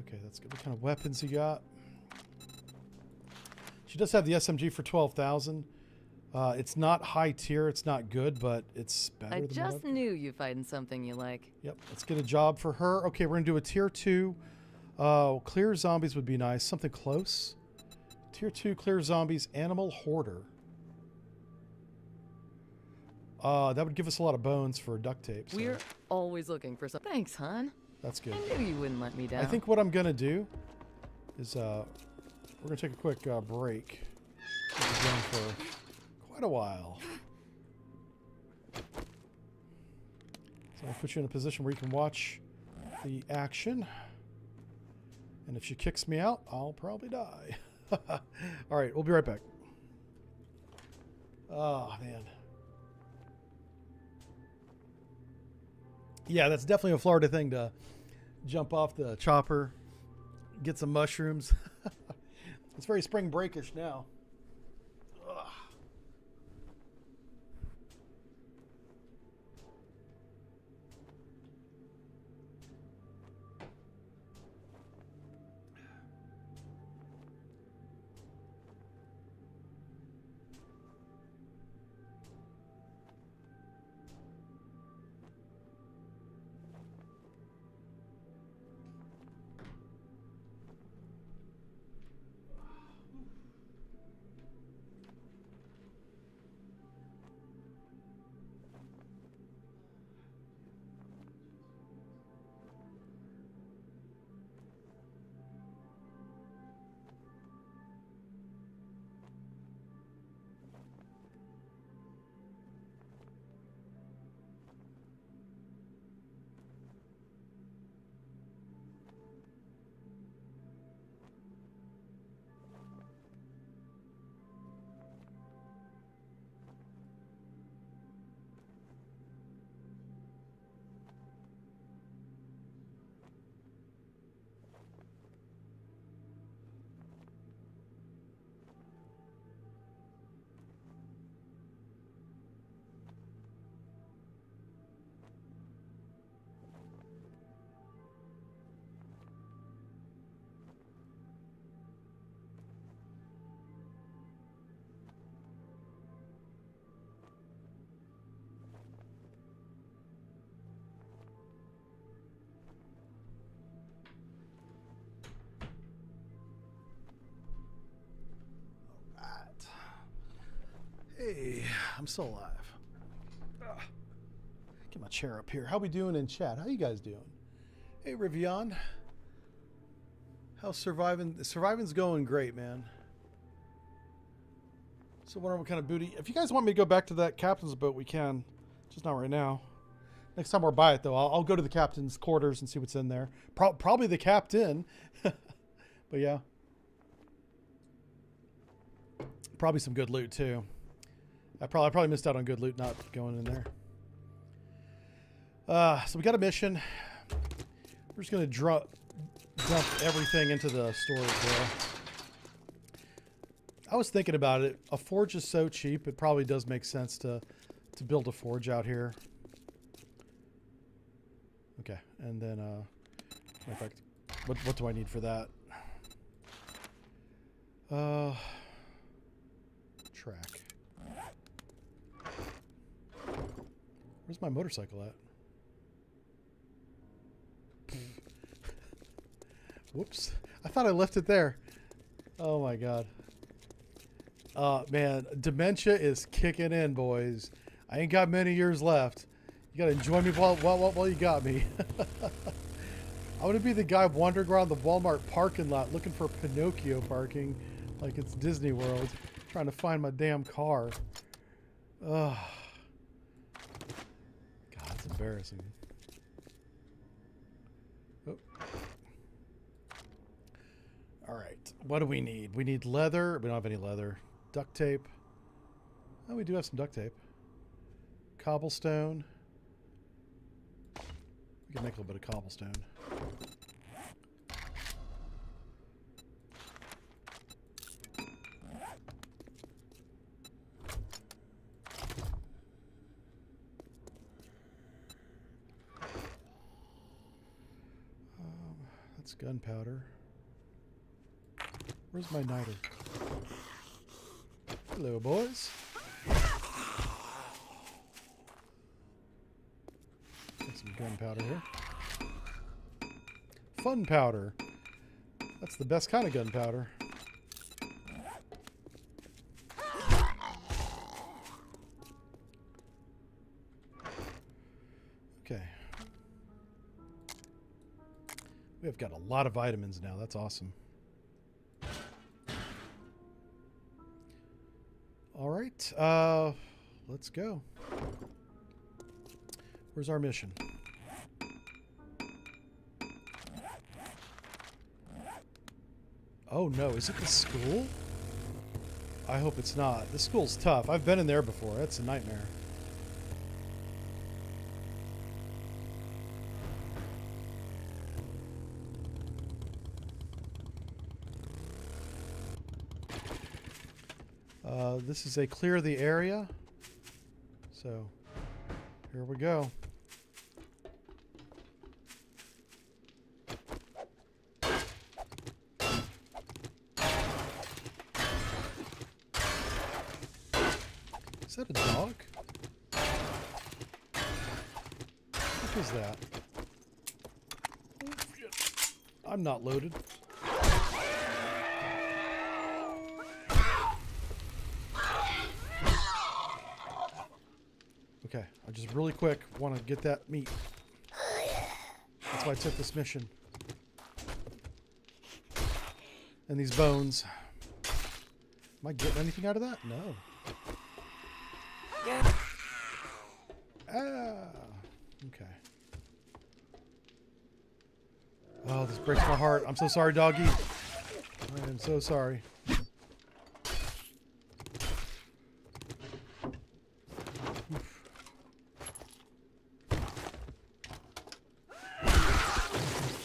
Okay, that's good. What kind of weapons you got? She does have the SMG for 12,000. It's not high tier. It's not good, but it's better I than just what knew you'd find something you like. Yep, let's get a job for her. Okay, we're going to do a tier 2. Clear zombies would be nice. Something close. Tier 2 clear zombies. Animal hoarder. That would give us a lot of bones for duct tape. So We're always looking for something. Thanks, hon. that's good. I knew you wouldn't let me down. I think what I'm going to do is we're going to take a quick break. We'll be going for quite a while. So I'll put you in a position where you can watch the action. And if she kicks me out, I'll probably die. All right, we'll be right back. Oh, man. Yeah, that's definitely a Florida thing to jump off the chopper, get some mushrooms. It's very spring breakish now. Ugh. I'm still alive. Ugh. Get my chair up here. How we doing in chat? How you guys doing? Hey, Rivian. How's surviving? Surviving's going great, man. So wondering what kind of booty. If you guys want me to go back to that captain's boat, we can. Just not right now. Next time we're by it, though, I'll go to the captain's quarters and see what's in there. Probably the captain. But yeah. Probably some good loot, too. I probably missed out on good loot not going in there. So we got a mission. We're just going to dump everything into the storage there. I was thinking about it. A forge is so cheap, it probably does make sense to build a forge out here. Okay, and then, in fact, what do I need for that? Track. Where's my motorcycle at? Whoops. I thought I left it there. Oh my god. Man, dementia is kicking in, boys. I ain't got many years left. You gotta enjoy me while you got me. I want to be the guy wandering around the Walmart parking lot looking for Pinocchio parking like it's Disney World, trying to find my damn car. Ugh. God, it's embarrassing. Oh. All right, what do we need? We need leather. We don't have any leather. Duct tape. Oh, we do have some duct tape. Cobblestone. We can make a little bit of cobblestone. That's gunpowder. Where's my niter? Hello, boys. Got some gunpowder here. Fun powder. That's the best kind of gunpowder. Okay. We've got a lot of vitamins now. That's awesome. All right. Let's go. Where's our mission? Oh no, is it the school? I hope it's not. This school's tough. I've been in there before. That's a nightmare. This is a clear the area. So, here we go. Is that a dog? What is that? Oh, shit. I'm not loaded. Okay, I just really quick want to get that meat. That's why I took this mission. And these bones. Am I getting anything out of that? No. Ah, okay. Oh, this breaks my heart. I'm so sorry, doggy. I am so sorry.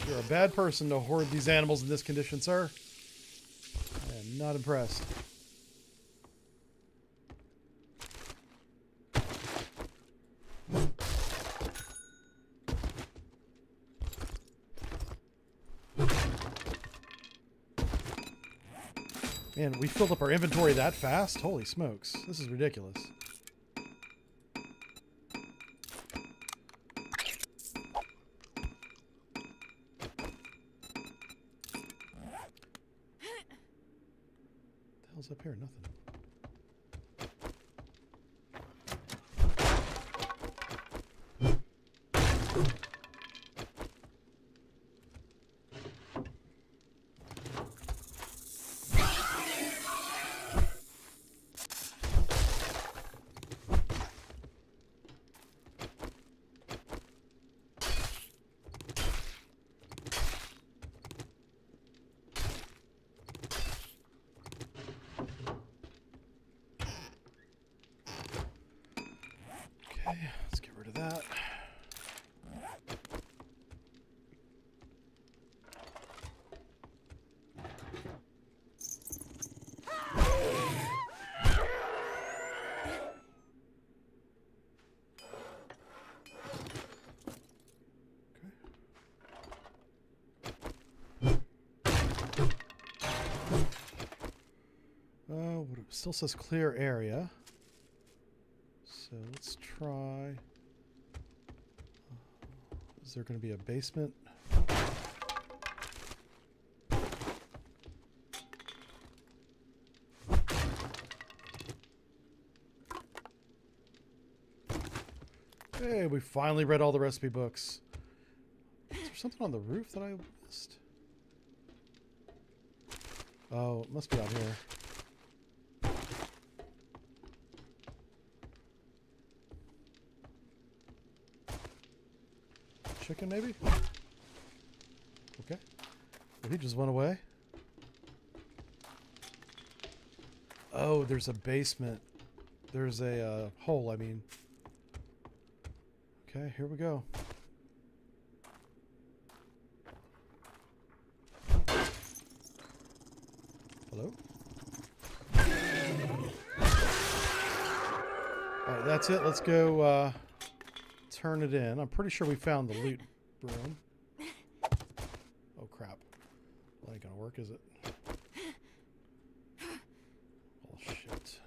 You're a bad person to hoard these animals in this condition, sir. I am not impressed. Man, we filled up our inventory that fast? Holy smokes. This is ridiculous. What the hell's up here? Nothing. Okay, let's get rid of that. It still says clear area. So let's try. Is there going to be a basement? Hey, we finally read all the recipe books. Is there something on the roof that I missed? Oh, it must be out here. Chicken, maybe? Okay. Well, he just went away. Oh, there's a basement. There's a hole, I mean. Okay, here we go. Hello? Alright, that's it. Let's go turn it in. I'm pretty sure we found the loot room. Oh crap. That ain't gonna work, is it? Oh shit.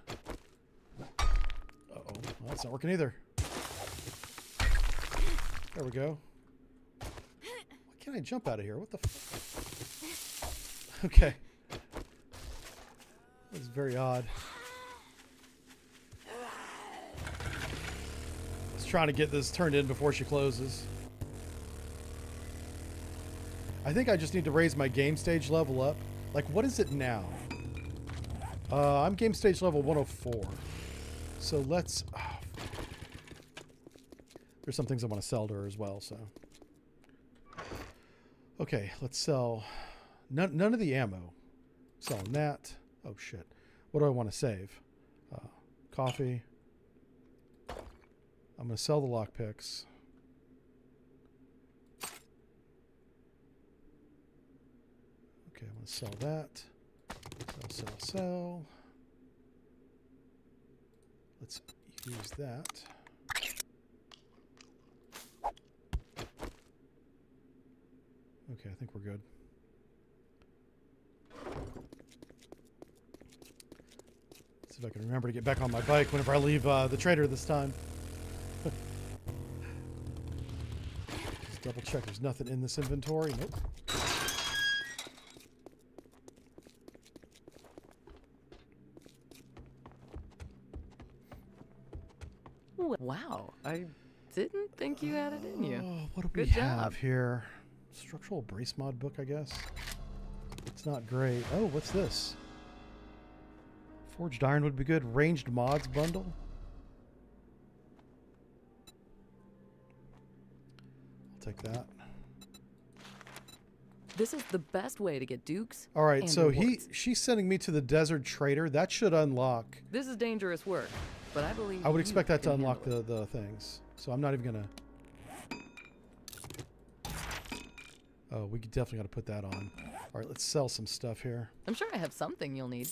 Uh-oh. Well, that's not working either. There we go. Why can't I jump out of here? What the f... Okay. That's very odd. Trying to get this turned in before she closes. I think I just need to raise my game stage level up. Like, what is it now? I'm game stage level 104. So let's... There's some things I want to sell to her as well, so... Okay, let's sell... None of the ammo. Selling that. Oh, shit. What do I want to save? Coffee. I'm going to sell the lockpicks. Okay, I'm going to sell that. Sell. Let's use that. Okay, I think we're good. Let's see if I can remember to get back on my bike whenever I leave the trader this time. Just double check there's nothing in this inventory. Nope. Wow, I didn't think you had it in you. Oh, what do Good we job. have here? Structural brace mod book, I guess. It's not great. Oh, what's this? Forged iron would be good. Ranged mods bundle. I'll take that. This is the best way to get dukes. All right, and so rewards. she's sending me to the desert trader. That should unlock. This is dangerous work, but I believe I would you expect that to can unlock handle it. the things. So I'm not even gonna. Oh, we definitely got to put that on. All right, let's sell some stuff here. I'm sure I have something you'll need.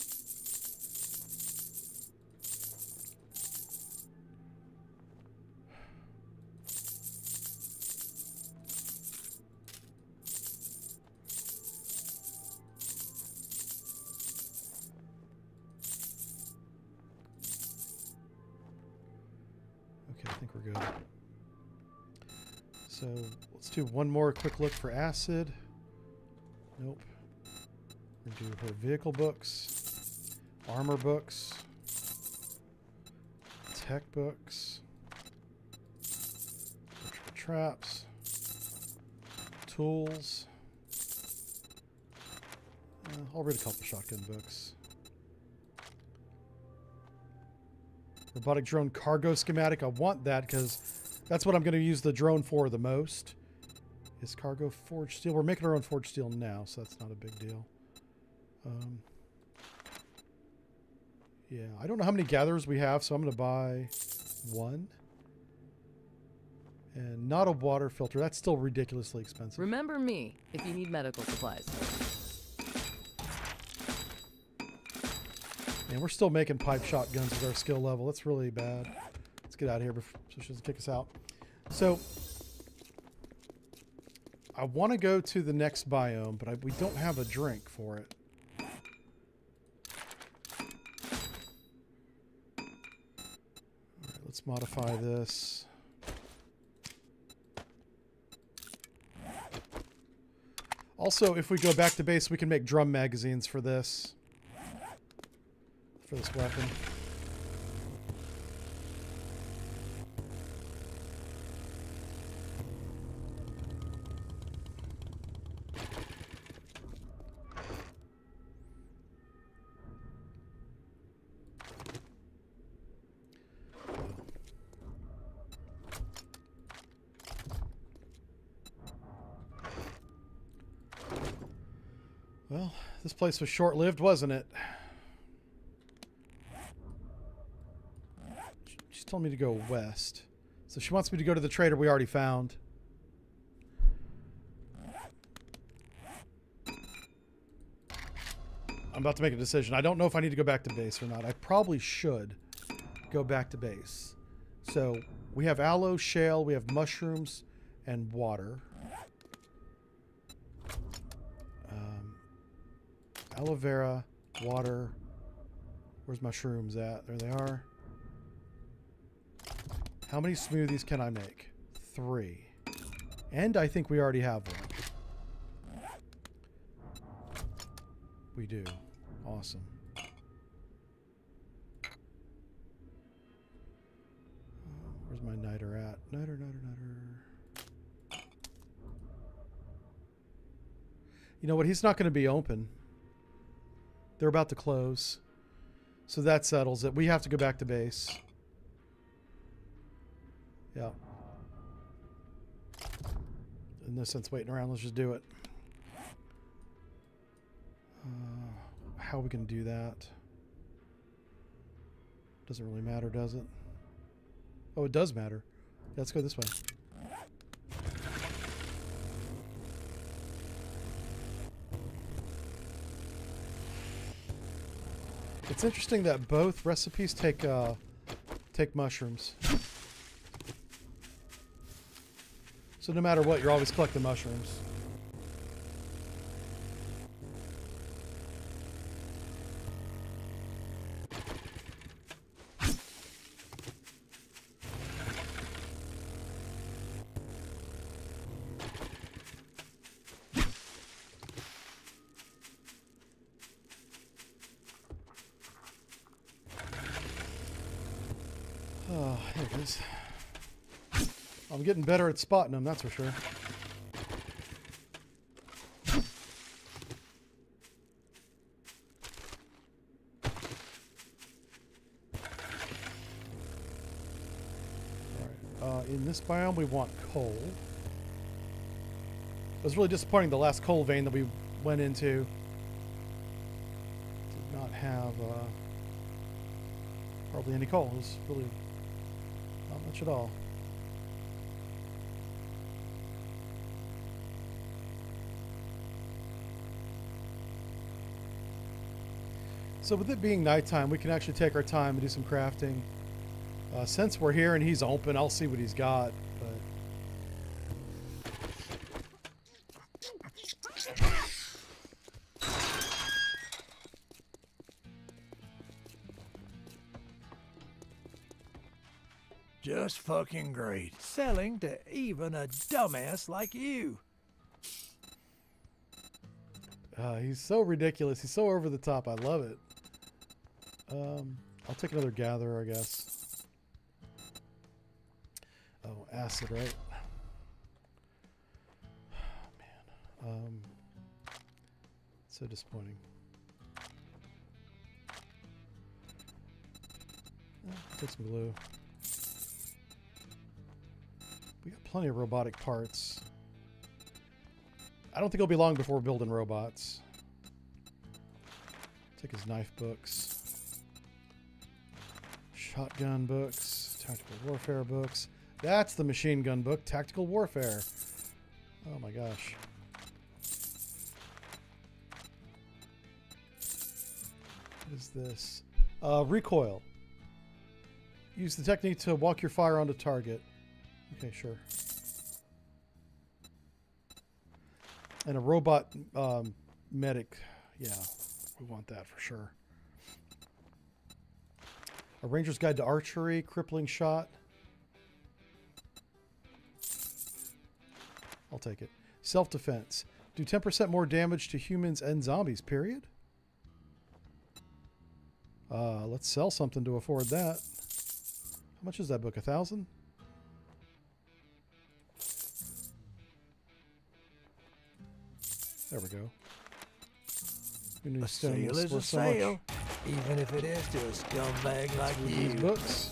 Okay, I think we're good. So let's do one more quick look for acid. Nope. We're gonna do her vehicle books, armor books, tech books, electrical traps. tools. I'll read a couple shotgun books. Robotic drone cargo schematic. I want that because that's what I'm going to use the drone for the most. Is cargo forged steel. We're making our own forged steel now, so that's not a big deal. Yeah, I don't know how many gatherers we have, so I'm going to buy one. And not a water filter. That's still ridiculously expensive. Remember me if you need medical supplies. And we're still making pipe shotguns with our skill level. That's really bad. Let's get out of here before so she doesn't kick us out. So I want to go to the next biome, but we don't have a drink for it. All right, let's modify this. Also, if we go back to base, we can make drum magazines for this. For this weapon. Well, this place was short-lived, wasn't it? She's telling me to go west. So she wants me to go to the trader we already found. I'm about to make a decision. I don't know if I need to go back to base or not. I probably should go back to base. So we have aloe, shale, we have mushrooms, and water. Aloe vera, water. Where's mushrooms at? There they are. How many smoothies can I make? 3. And I think we already have one. We do. Awesome. Where's my niter at? Niter. You know what? He's not going to be open. They're about to close. So that settles it. We have to go back to base. Yeah. In no sense waiting around. Let's just do it. How are we going to do that? Doesn't really matter, does it? Oh, it does matter. Yeah, let's go this way. It's interesting that both recipes take mushrooms. So no matter what, you're always collecting mushrooms. Oh, here it is. I'm getting better at spotting them, that's for sure. Alright, in this biome we want coal. It was really disappointing the last coal vein that we went into. Did not have hardly any coal. It was really not much at all. So with it being nighttime, we can actually take our time and do some crafting. Since we're here and he's open, I'll see what he's got. But Just fucking great. Selling to even a dumbass like you. he's so ridiculous. He's so over the top. I love it. I'll take another gatherer, I guess. Oh, acid, right? Oh, man. So disappointing. Take some glue. We got plenty of robotic parts. I don't think it'll be long before we're building robots. Take his knife books. Shotgun books. Tactical warfare books. That's the machine gun book. Tactical warfare. Oh my gosh. What is this? Recoil. Use the technique to walk your fire onto target. Okay, sure. And a robot medic. Yeah, we want that for sure. A ranger's guide to archery, crippling shot. I'll take it. Self-defense. Do 10% more damage to humans and zombies, period. Let's sell something to afford that. How much is that book? 1,000? There we go. A sale is a sale, even if it is to a scumbag like These you. books.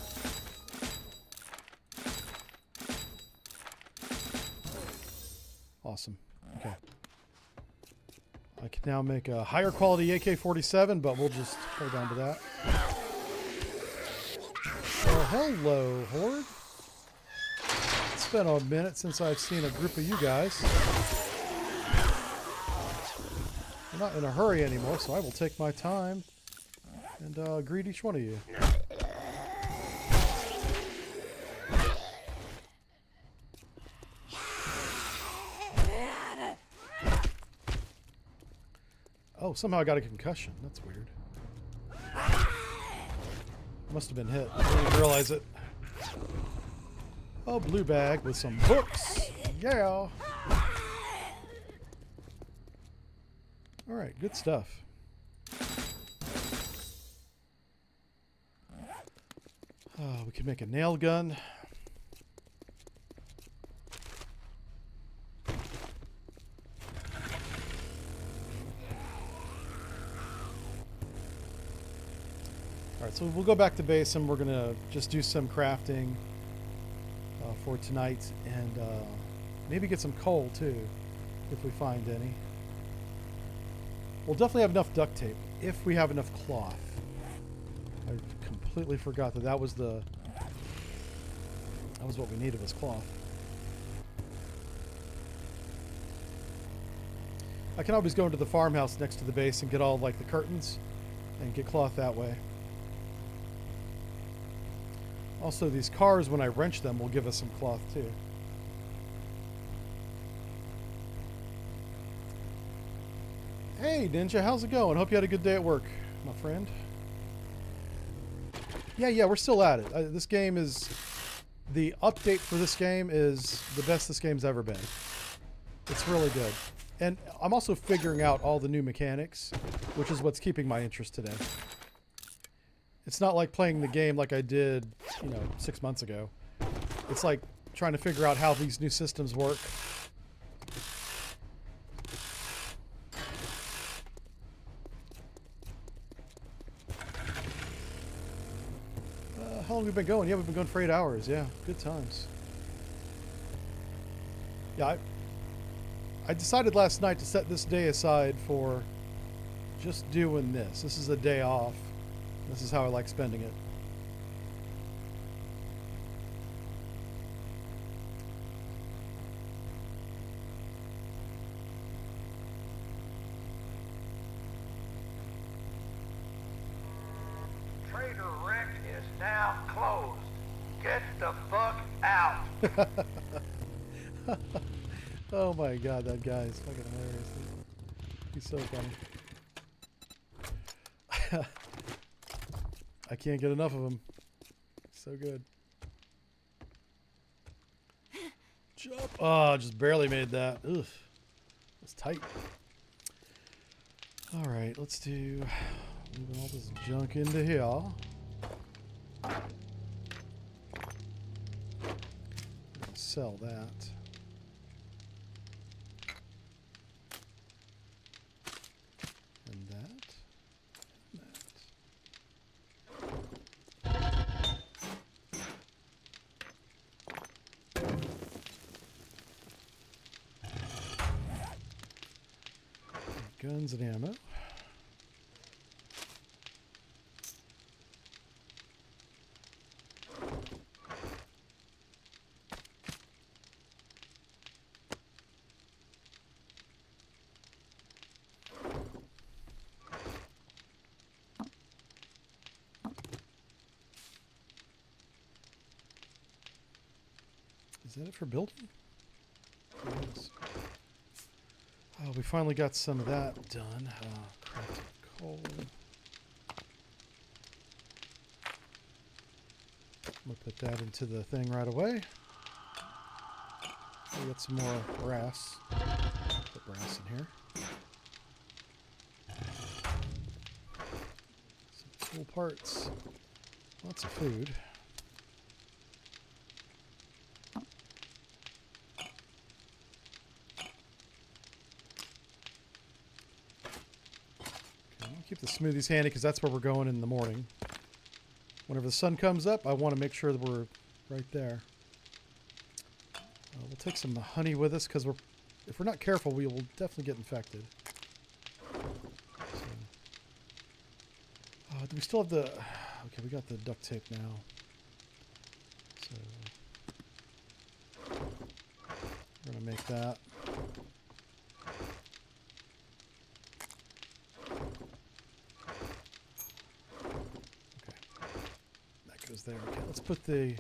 Awesome. Okay. I can now make a higher quality AK-47, but we'll just hold on to that. Oh, hello, Horde. It's been a minute since I've seen a group of you guys. I'm not in a hurry anymore, so I will take my time and greet each one of you. Oh, somehow I got a concussion. That's weird. Must have been hit. I didn't even realize it. Oh, blue bag with some books. Yeah. Alright, good stuff. We can make a nail gun. Alright, so we'll go back to base and we're going to just do some crafting for tonight and maybe get some coal too, if we find any. We'll definitely have enough duct tape if we have enough cloth. I completely forgot that was what we needed was cloth. I can always go into the farmhouse next to the base and get all like the curtains and get cloth that way. Also, these cars, when I wrench them, will give us some cloth too. Hey, Ninja, how's it going? Hope you had a good day at work, my friend. Yeah, we're still at it. This game is... The update for this game is the best this game's ever been. It's really good. And I'm also figuring out all the new mechanics, which is what's keeping my interest today. It's not like playing the game like I did, 6 months ago. It's like trying to figure out how these new systems work. How long have we been going? Yeah, we've been going for 8 hours. Yeah, good times. Yeah, I decided last night to set this day aside for just doing this. This is a day off. This is how I like spending it. Trader Rick is now closed. Get the fuck out. Oh my god, that guy is fucking hilarious. He's so funny. I can't get enough of him. So good. Jump. Oh, just barely made that. Ugh. That's tight. Alright, let's do... Moving all this junk into here. Sell that. guns and ammo. Is that it for building? Yes. Oh, we finally got some of that done. Crafted coal. I'm gonna put that into the thing right away. We got some more brass. Put brass in here. Some tool parts. Lots of food. Keep the smoothies handy because that's where we're going in the morning. Whenever the sun comes up, I want to make sure that we're right there. We'll take some honey with us because if we're not careful, we will definitely get infected. So, do we still have the... Okay, we got the duct tape now. So we're going to make that. There. Okay, let's put the...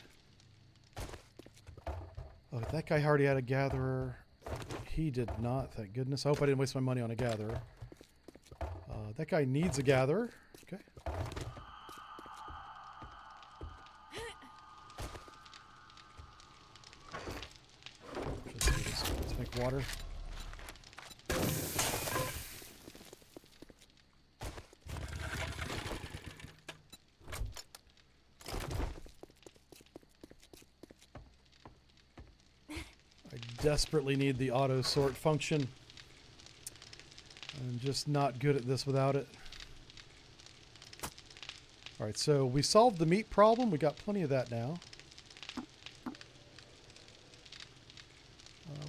Oh, that guy already had a gatherer. He did not, thank goodness. I hope I didn't waste my money on a gatherer. That guy needs a gatherer. Okay. Let's make water. Desperately need the auto sort function. I'm just not good at this without it. Alright, so we solved the meat problem. We got plenty of that now.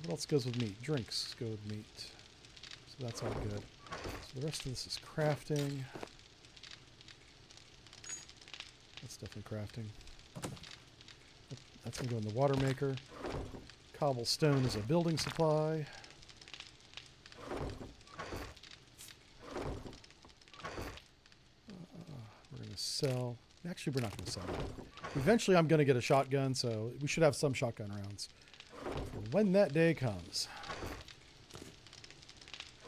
What else goes with meat? Drinks go with meat. So that's all good. So the rest of this is crafting. That's definitely crafting. That's going to go in the water maker. Cobblestone is a building supply. We're going to sell. Actually, we're not going to sell that. Eventually, I'm going to get a shotgun, so we should have some shotgun rounds for when that day comes.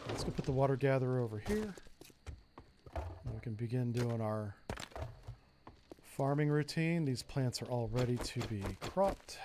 Let's go put the water gatherer over here. And we can begin doing our farming routine. These plants are all ready to be cropped.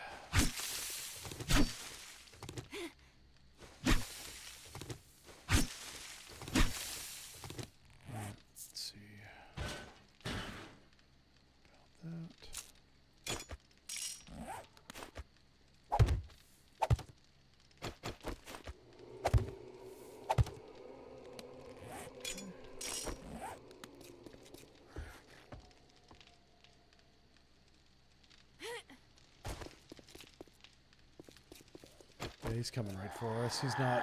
He's coming right for us. He's not...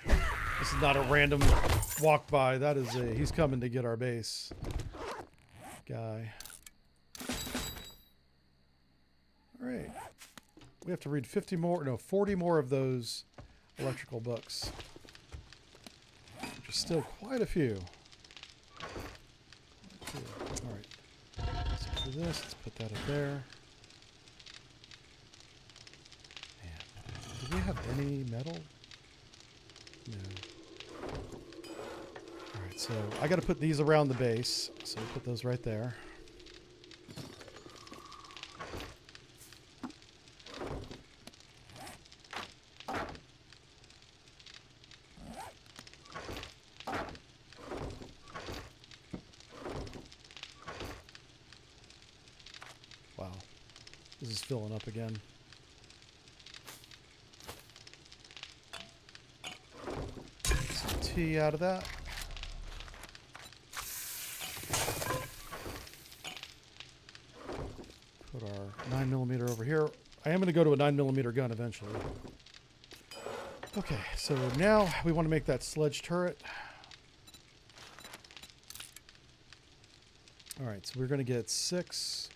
This is not a random walk by. That is a... He's coming to get our base. Guy. Alright. We have to read 50 more... No, 40 more of those electrical books. Which is still quite a few. Alright. So for this, let's put that up there. Do we have any metal? No. Alright, so I gotta put these around the base. So we'll put those right there. Wow. This is filling up again. Out of that. Put our 9mm over here. I am going to go to a 9mm gun eventually. Okay, so now we want to make that sledge turret. All right, so we're going to get 60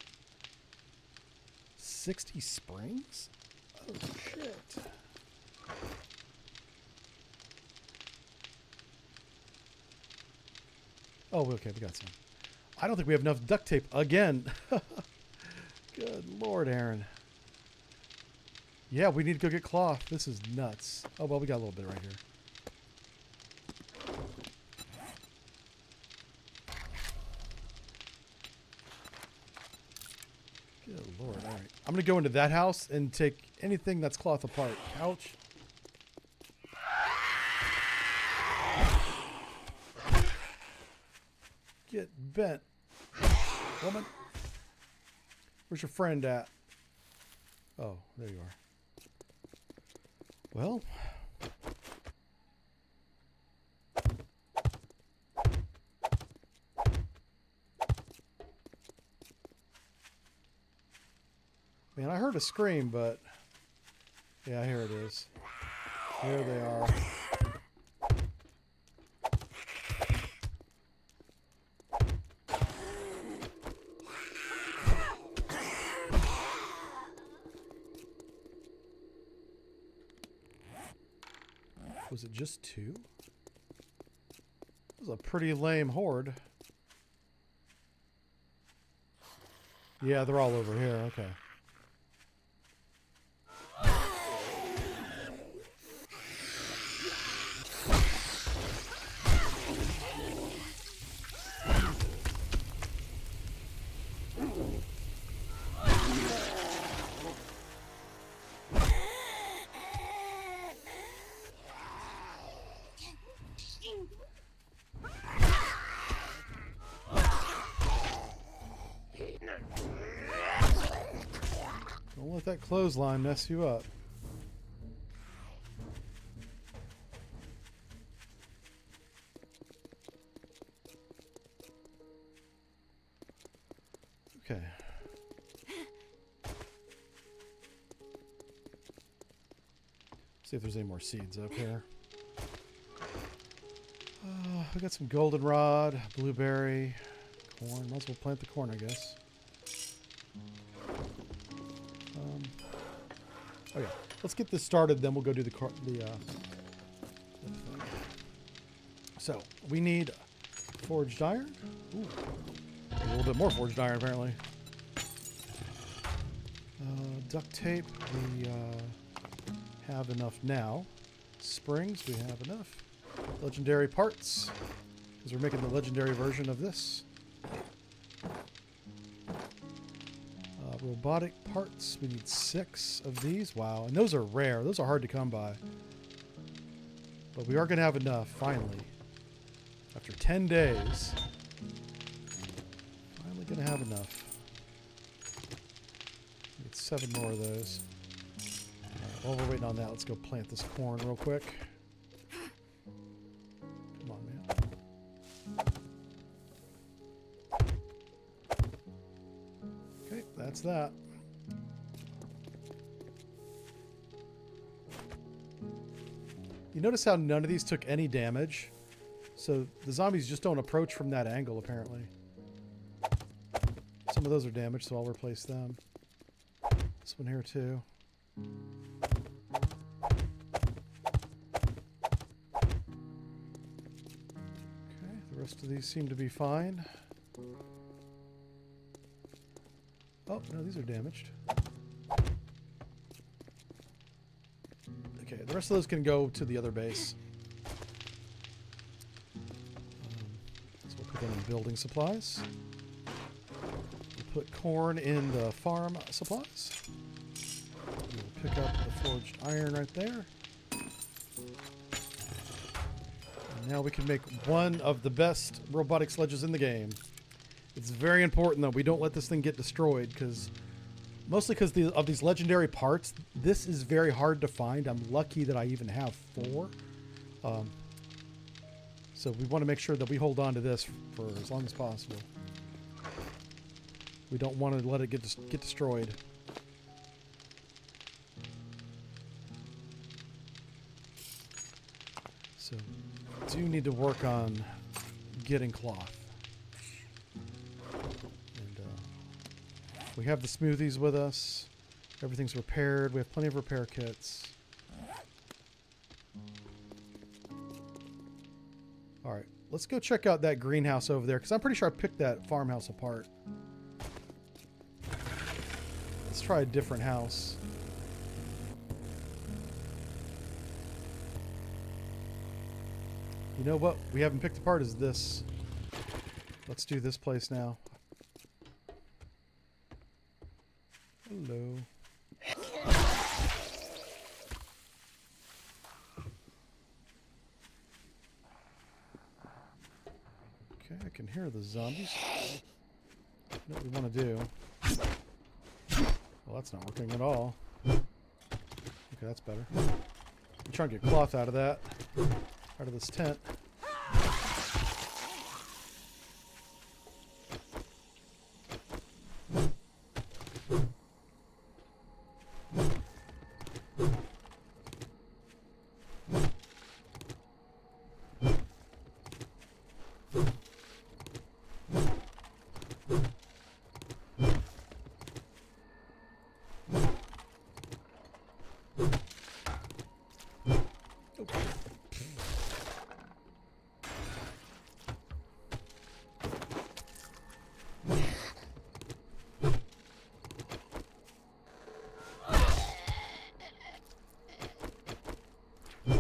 springs? Oh, shit. Oh, okay, we got some. I don't think we have enough duct tape again. Good Lord, Aaron. Yeah, we need to go get cloth. This is nuts. Oh, well, we got a little bit right here. Good Lord. All right. I'm going to go into that house and take anything that's cloth apart. Couch. Get bent. Woman. Where's your friend at? Oh, there you are. Well. Man, I heard a scream, but yeah, here it is. There they are. Was it just two? That was a pretty lame horde. Yeah, they're all over here. Okay. Don't let that clothesline mess you up. Okay. See if there's any more seeds up here. We got some goldenrod, blueberry, corn. Might as well plant the corn, I guess. Okay, let's get this started. Then we'll go do the thing. So we need forged iron. Ooh, a little bit more forged iron, apparently. Duct tape. We have enough now. Springs. We have enough. Legendary parts, because we're making the legendary version of this. Robotic parts, we need 6 of these. Wow, and those are rare. Those are hard to come by. But we are going to have enough, finally. After 10 days. Finally going to have enough. Need 7 more of those. Alright, while we're waiting on that, let's go plant this corn real quick. Come on, man. Okay, that's that. You notice how none of these took any damage? So the zombies just don't approach from that angle, apparently. Some of those are damaged, so I'll replace them. This one here, too. Okay, the rest of these seem to be fine. Oh, no, these are damaged. Okay, the rest of those can go to the other base. So we'll put them in building supplies. We'll put corn in the farm supplies. We'll pick up the forged iron right there. And now we can make one of the best robotic sledges in the game. It's very important that we don't let this thing get destroyed, because mostly because of these legendary parts. This is very hard to find. I'm lucky that I even have 4. So we want to make sure that we hold on to this for as long as possible. We don't want to let it get destroyed. So, do need to work on getting cloth. And we have the smoothies with us. Everything's repaired. We have plenty of repair kits. Alright, let's go check out that greenhouse over there, because I'm pretty sure I picked that farmhouse apart. Let's try a different house. You know what we haven't picked apart is this. Let's do this place now. Hello. Okay, I can hear the zombies. What we want to do. Well, that's not working at all. Okay, that's better. I'm trying to get cloth out of that. Out of this tent.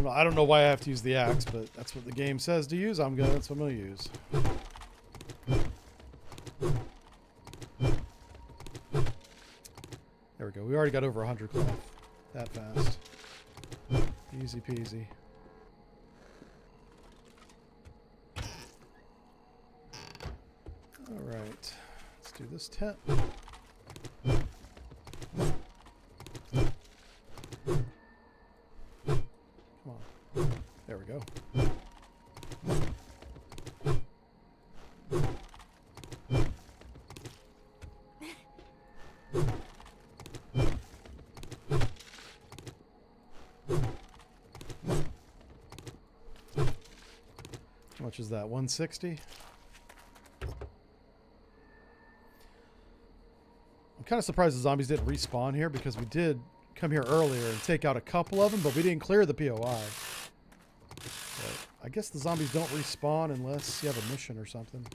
I don't know why I have to use the axe, but that's what the game says to use. That's what I'm going to use. There we go. We already got over 100 cloth. That fast. Easy peasy. Alright. Let's do this tent. There we go. How much is that? 160? I'm kind of surprised the zombies didn't respawn here, because we did come here earlier and take out a couple of them, but we didn't clear the POI. But I guess the zombies don't respawn unless you have a mission or something.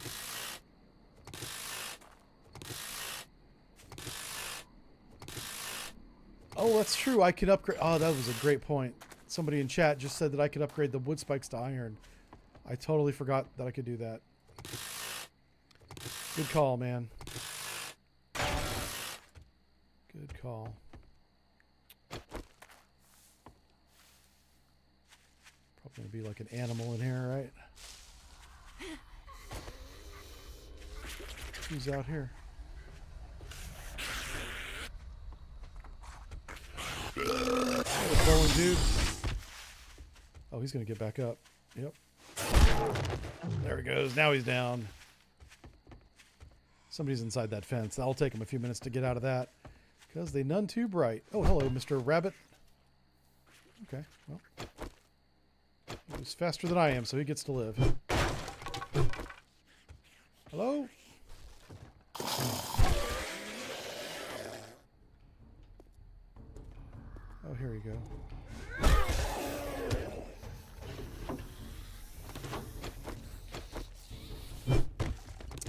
Oh, that's true. I could upgrade. Oh, that was a great point. Somebody in chat just said that I could upgrade the wood spikes to iron. I totally forgot that I could do that. Good call, man. Good call. Probably gonna be like an animal in here, right? Who's out here? Oh, bowling dude. Oh, he's gonna get back up. Yep. There he goes. Now he's down. Somebody's inside that fence. That'll take him a few minutes to get out of that, because they none too bright. Oh, hello, Mr. Rabbit. Okay, well. He's faster than I am, so he gets to live. Hello? Oh, here we go.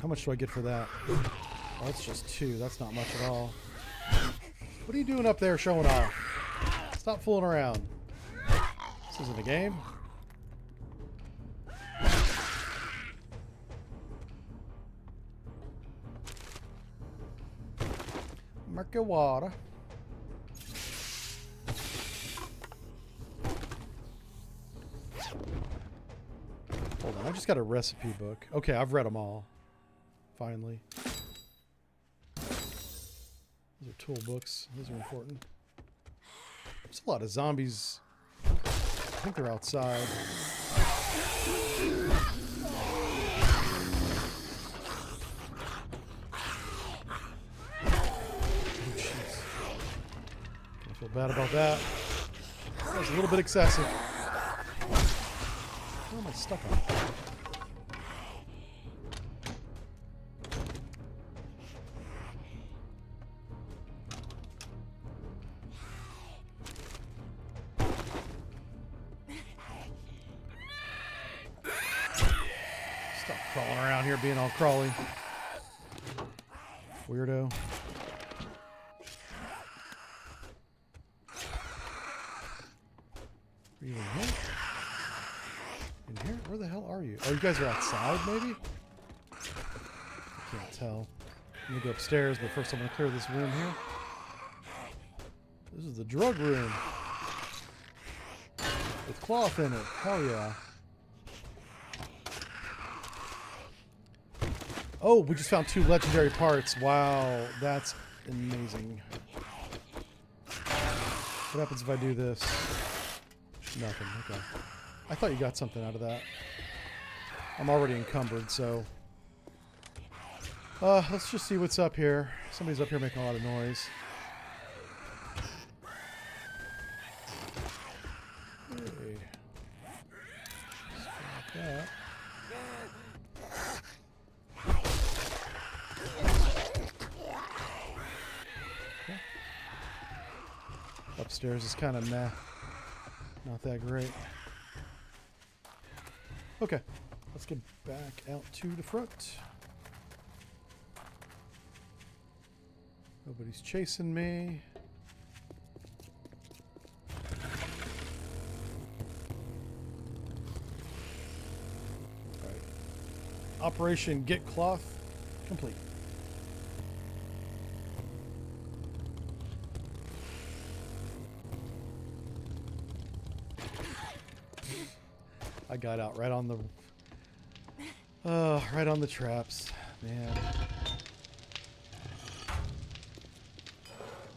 How much do I get for that? Oh, that's just 2. That's not much at all. What are you doing up there showing off? Stop fooling around. This isn't a game. Murky water. Hold on, I just got a recipe book. Okay, I've read them all. Finally. Those are tool books. Those are important. There's a lot of zombies. I think they're outside. I feel bad about that. That was a little bit excessive. Where am I stuck on? Stop crawling around here being all crawly. Weirdo. Are you in here? In here? Where the hell are you? Oh, you guys are outside, maybe? I can't tell. I'm gonna go upstairs, but first I'm gonna clear this room here. This is the drug room. With cloth in it. Hell yeah. Oh, we just found 2 legendary parts. Wow, that's amazing. What happens if I do this? Nothing. Okay. I thought you got something out of that. I'm already encumbered, so... let's just see what's up here. Somebody's up here making a lot of noise. Hey. Stop that. Okay. Upstairs is kind of meh. Not that great. Okay, let's get back out to the front. Nobody's chasing me. Alright. Operation Get Cloth complete. I got out right on the traps, man.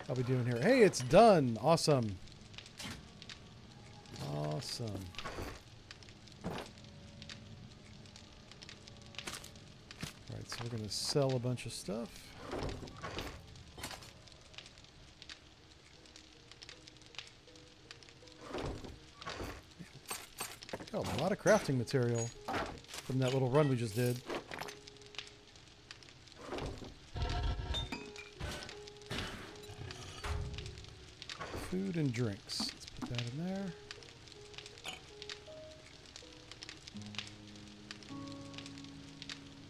How we doing here? Hey, it's done. Awesome. Awesome. Alright, so we're gonna sell a bunch of stuff. Got a lot of crafting material from that little run we just did. Food and drinks. Let's put that in there.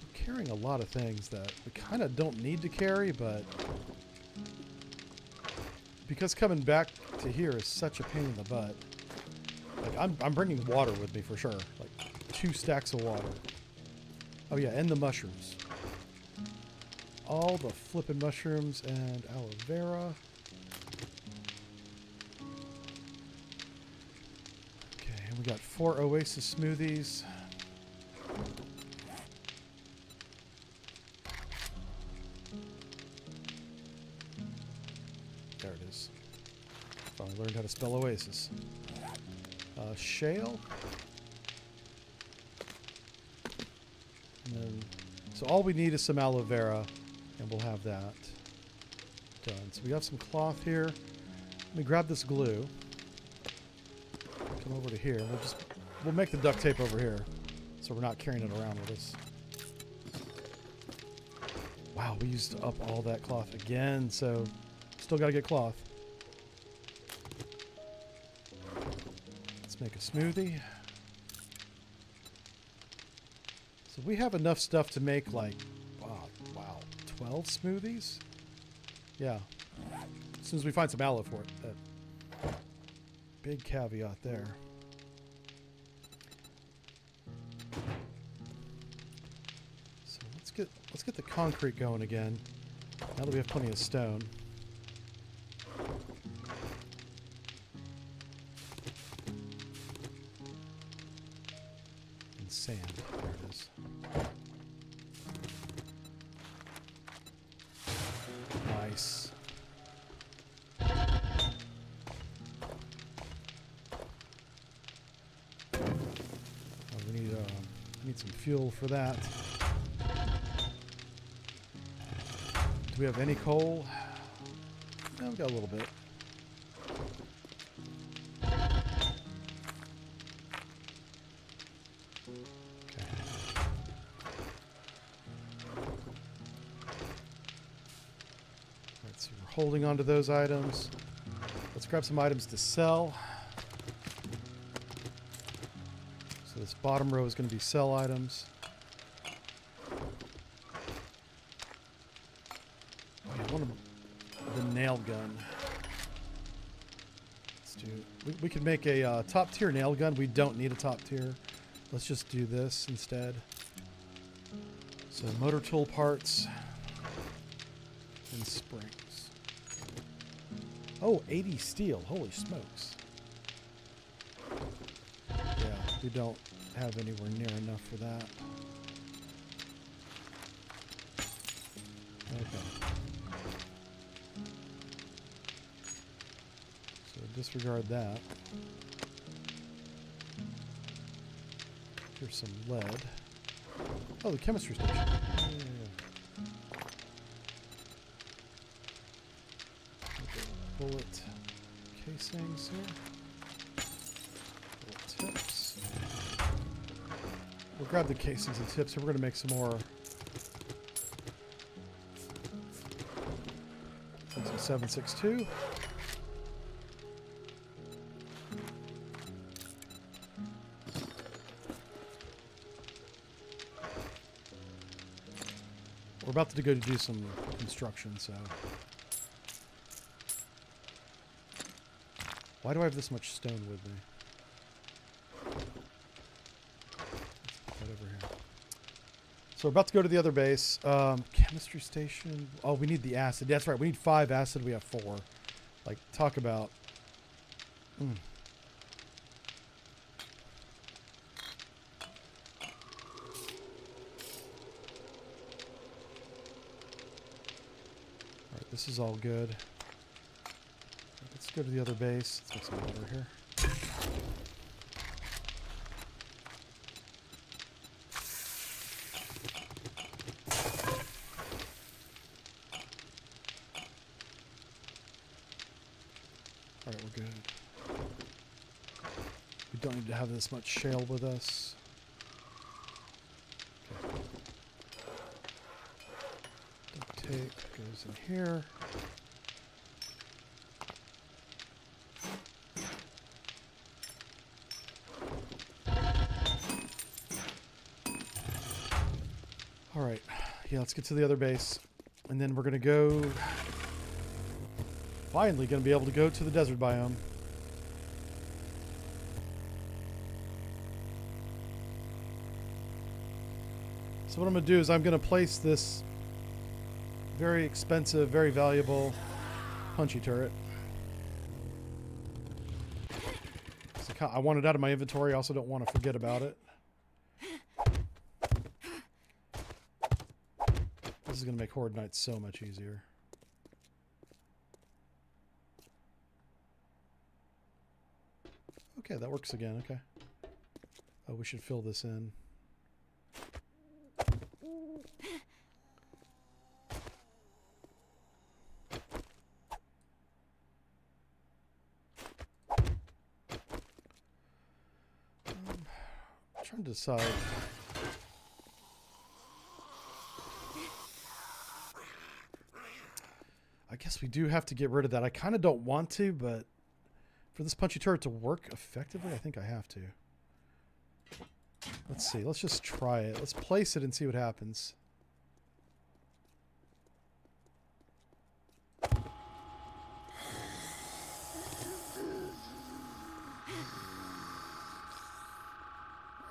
We're carrying a lot of things that we kind of don't need to carry, but because coming back to here is such a pain in the butt. Like, I'm bringing water with me for sure. Like, 2 stacks of water. Oh yeah, and the mushrooms. All the flippin' mushrooms and aloe vera. Okay, and we got 4 Oasis smoothies. There it is. Finally learned how to spell Oasis. Shale. And then, so all we need is some aloe vera, and we'll have that done. So we have some cloth here. Let me grab this glue. Come over to here. We'll make the duct tape over here, so we're not carrying it around with us. Wow, we used up all that cloth again, so still got to get cloth. Make a smoothie. So we have enough stuff to make like, wow, 12 smoothies? Yeah. As soon as we find some aloe for it. That big caveat there. So let's get the concrete going again. Now that we have plenty of stone. Sand. There it is. Nice. Oh, we need some fuel for that. Do we have any coal? No, we got a little bit. holding on to those items. Let's grab some items to sell. So this bottom row is going to be sell items. I want the nail gun. Let's do. We could make a top tier nail gun. We don't need a top tier. Let's just do this instead. So motor tool parts and springs. Oh, 80 steel. Holy smokes. Yeah, we don't have anywhere near enough for that. Okay. So disregard that. Here's some lead. Oh, the chemistry station. Yeah. Okay, bullet casings here. Bullet tips. We'll grab the casings and tips, and we're going to make some more. That's a 7.62. We're about to go to do some construction, so. Why do I have this much stone with me? Let's put that over here. So we're about to go to the other base. Chemistry station. Oh, we need the acid. That's right. We need 5 acid. We have 4. Like, talk about. This is all good. Let's go to the other base. Let's make some water here. Alright, we're good. We don't need to have this much shale with us. Okay. Duct tape goes in here. Alright, yeah, let's get to the other base. And then we're going to go... Finally going to be able to go to the desert biome. So what I'm going to do is I'm going to place this very expensive, very valuable punchy turret. So I want it out of my inventory. I also don't want to forget about it. This is going to make Horde Night so much easier. Okay, that works again. Okay. Oh, we should fill this in. I'm trying to decide. I guess we do have to get rid of that. I kind of don't want to, but for this punchy turret to work effectively, I think I have to. Let's see. Let's just try it. Let's place it and see what happens.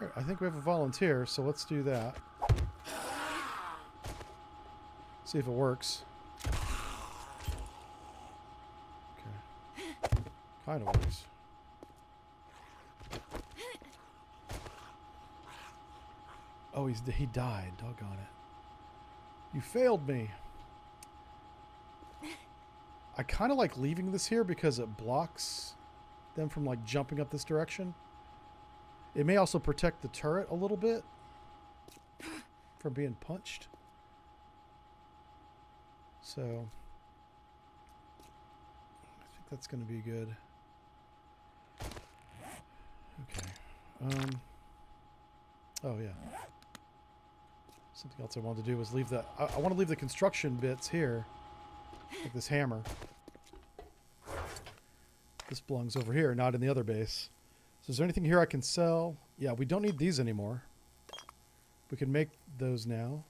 Alright, I think we have a volunteer, so let's do that. See if it works. Kind of works. Oh, he died. Doggone it. You failed me. I kind of like leaving this here because it blocks them from like jumping up this direction. It may also protect the turret a little bit from being punched. So I think that's going to be good. Okay. Oh yeah. Something else I wanted to do was leave the. I want to leave the construction bits here, Like this hammer. This belongs over here, not in the other base. So is there anything here I can sell? Yeah, we don't need these anymore. We can make those now.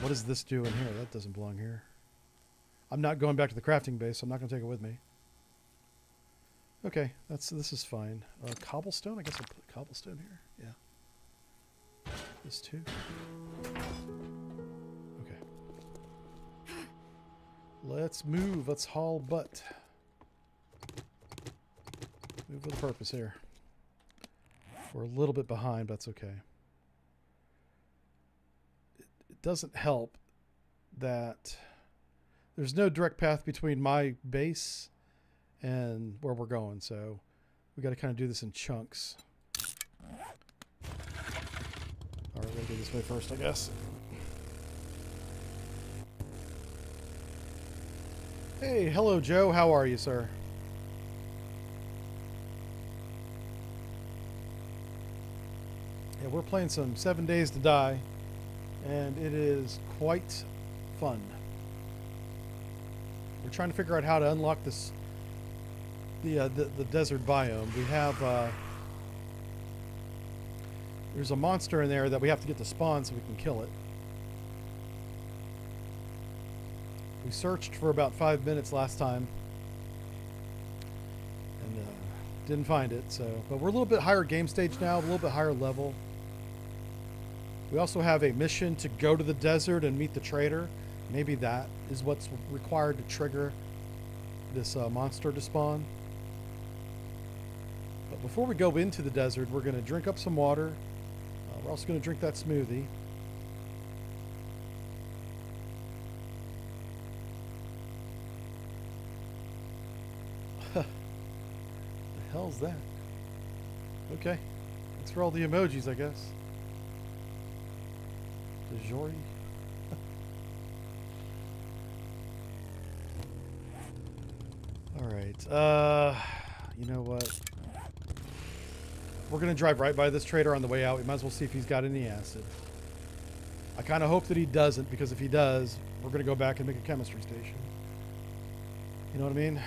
What does this do in here? That doesn't belong here. I'm not going back to the crafting base, so I'm not going to take it with me. Okay, this is fine. Cobblestone? I guess I'll put cobblestone here. Yeah. This too. Okay. Let's move. Let's haul butt. Move with a purpose here. We're a little bit behind, but that's okay. It doesn't help that there's no direct path between my base and where we're going, so we got to kind of do this in chunks. All right, we'll go this way first, I guess. Hey, hello, Joe. How are you, sir? Yeah, we're playing some 7 Days to Die, and it is quite fun. We're trying to figure out how to unlock this, the desert biome. We have there's a monster in there that we have to get to spawn so we can kill it. We searched for about 5 minutes last time and didn't find it. So, but we're a little bit higher game stage now, a little bit higher level. We also have a mission to go to the desert and meet the trader. Maybe that is what's required to trigger this monster to spawn. But before we go into the desert, we're going to drink up some water. We're also going to drink that smoothie. The hell's that? Okay. Thanks for all the emojis, I guess. DeJory. All right. You know what? We're going to drive right by this trader on the way out. We might as well see if he's got any acid. I kind of hope that he doesn't, because if he does, we're going to go back and make a chemistry station. You know what I mean?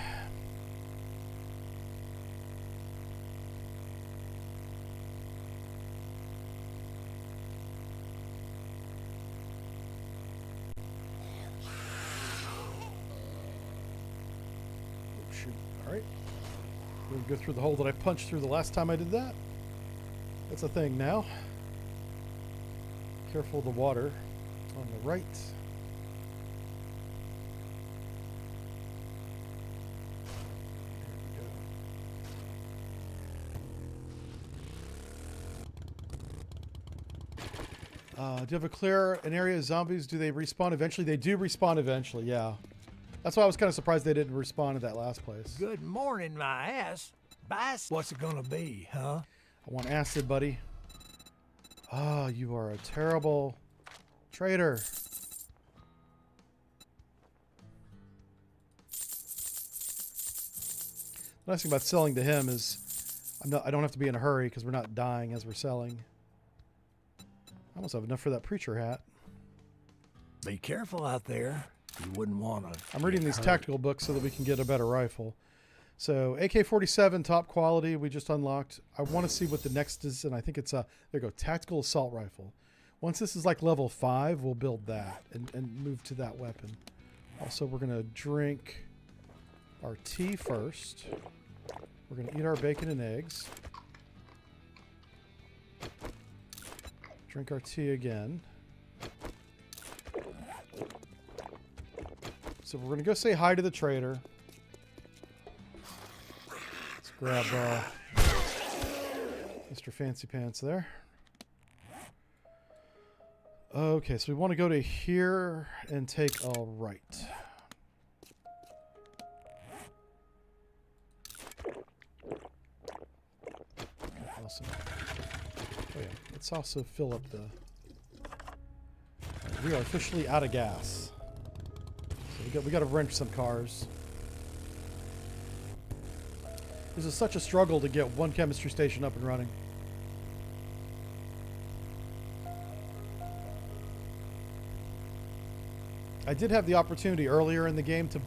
Oh, shoot. All right. We're going to go through the hole that I punched through the last time I did that. That's a thing now. Careful of the water on the right. Do you have a clear an area of zombies? Do they respawn eventually? They do respawn eventually, yeah. That's why I was kind of surprised they didn't respawn at that last place. Good morning, my ass. What's it gonna be, huh? I want acid, buddy. Ah, you are a terrible traitor. The nice thing about selling to him is I don't have to be in a hurry because we're not dying as we're selling. I almost have enough for that preacher hat. Be careful out there. You wouldn't want to. I'm reading these tactical books so that we can get a better rifle. So AK-47 top quality we just unlocked. I want to see what the next is, and I think it's there you go, tactical assault rifle. Once this is like level 5, we'll build that and move to that weapon. Also, we're gonna drink our tea first. We're gonna eat our bacon and eggs. Drink our tea again. So we're gonna go say hi to the trader. Let's grab Mr. Fancy Pants there. Okay, so we want to go to here and take a right. Awesome. Oh yeah, let's also fill up the... we are officially out of gas. So we got to wrench some cars. This is such a struggle to get one chemistry station up and running. I did have the opportunity earlier in the game to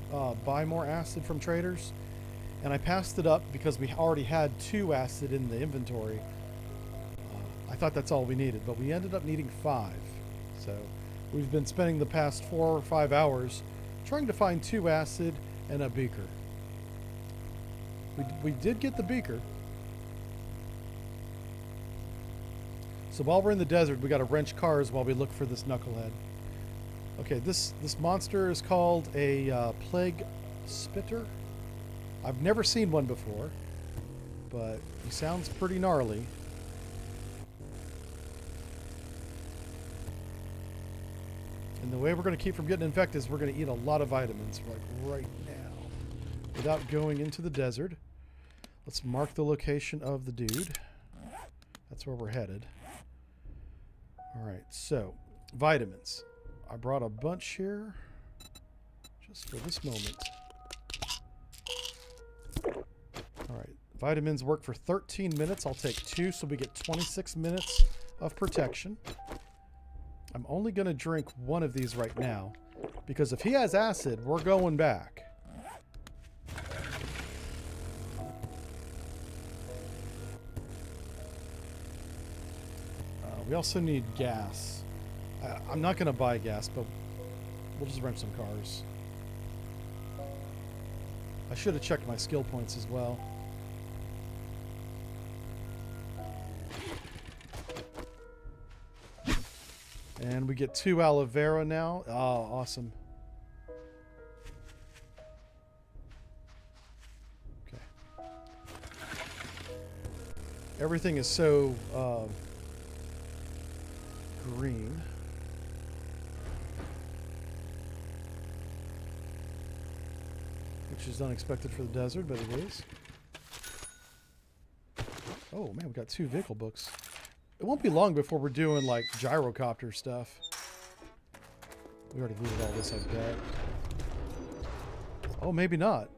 buy more acid from traders, and I passed it up because we already had 2 acid in the inventory. I thought that's all we needed, but we ended up needing 5. So we've been spending the past 4 or 5 hours trying to find 2 acid and a beaker. We did get the beaker. So while we're in the desert, we got to wrench cars while we look for this knucklehead. Okay, this monster is called a plague spitter. I've never seen one before, but he sounds pretty gnarly. And the way we're going to keep from getting infected is we're going to eat a lot of vitamins, like right now, without going into the desert. Let's mark the location of the dude. That's where we're headed. All right, so vitamins. I brought a bunch here just for this moment. All right, vitamins work for 13 minutes. I'll take 2, so we get 26 minutes of protection. I'm only going to drink 1 of these right now, because if he has acid, we're going back. We also need gas. I'm not going to buy gas, but we'll just rent some cars. I should have checked my skill points as well. And we get 2 aloe vera now. Oh, awesome. Okay. Everything is so green. Which is unexpected for the desert, but it is. Oh man, we got 2 vehicle books. It won't be long before we're doing like gyrocopter stuff. We already looted all this, I bet. Oh, maybe not.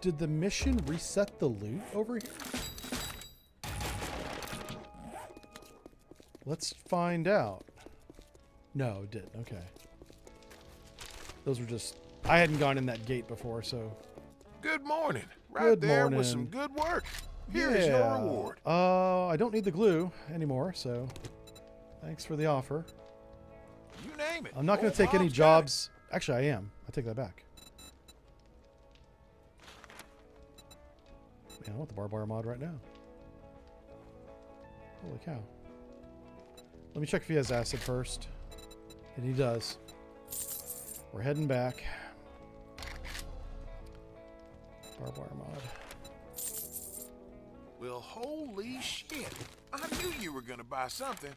Did the mission reset the loot over here? Let's find out. No, it didn't. Okay. Those were just... I hadn't gone in that gate before, so... Good morning. Right Good there morning. with some good work. Here is your reward. I don't need the glue anymore, so... Thanks for the offer. You name it. I'm not going Old to take any Bob's got jobs... Actually, I am. I take that back. Man, I want the barbed wire mod right now. Holy cow. Let me check if he has acid first. And he does. We're heading back. Barbed wire mod. Well, holy shit. I knew you were going to buy something.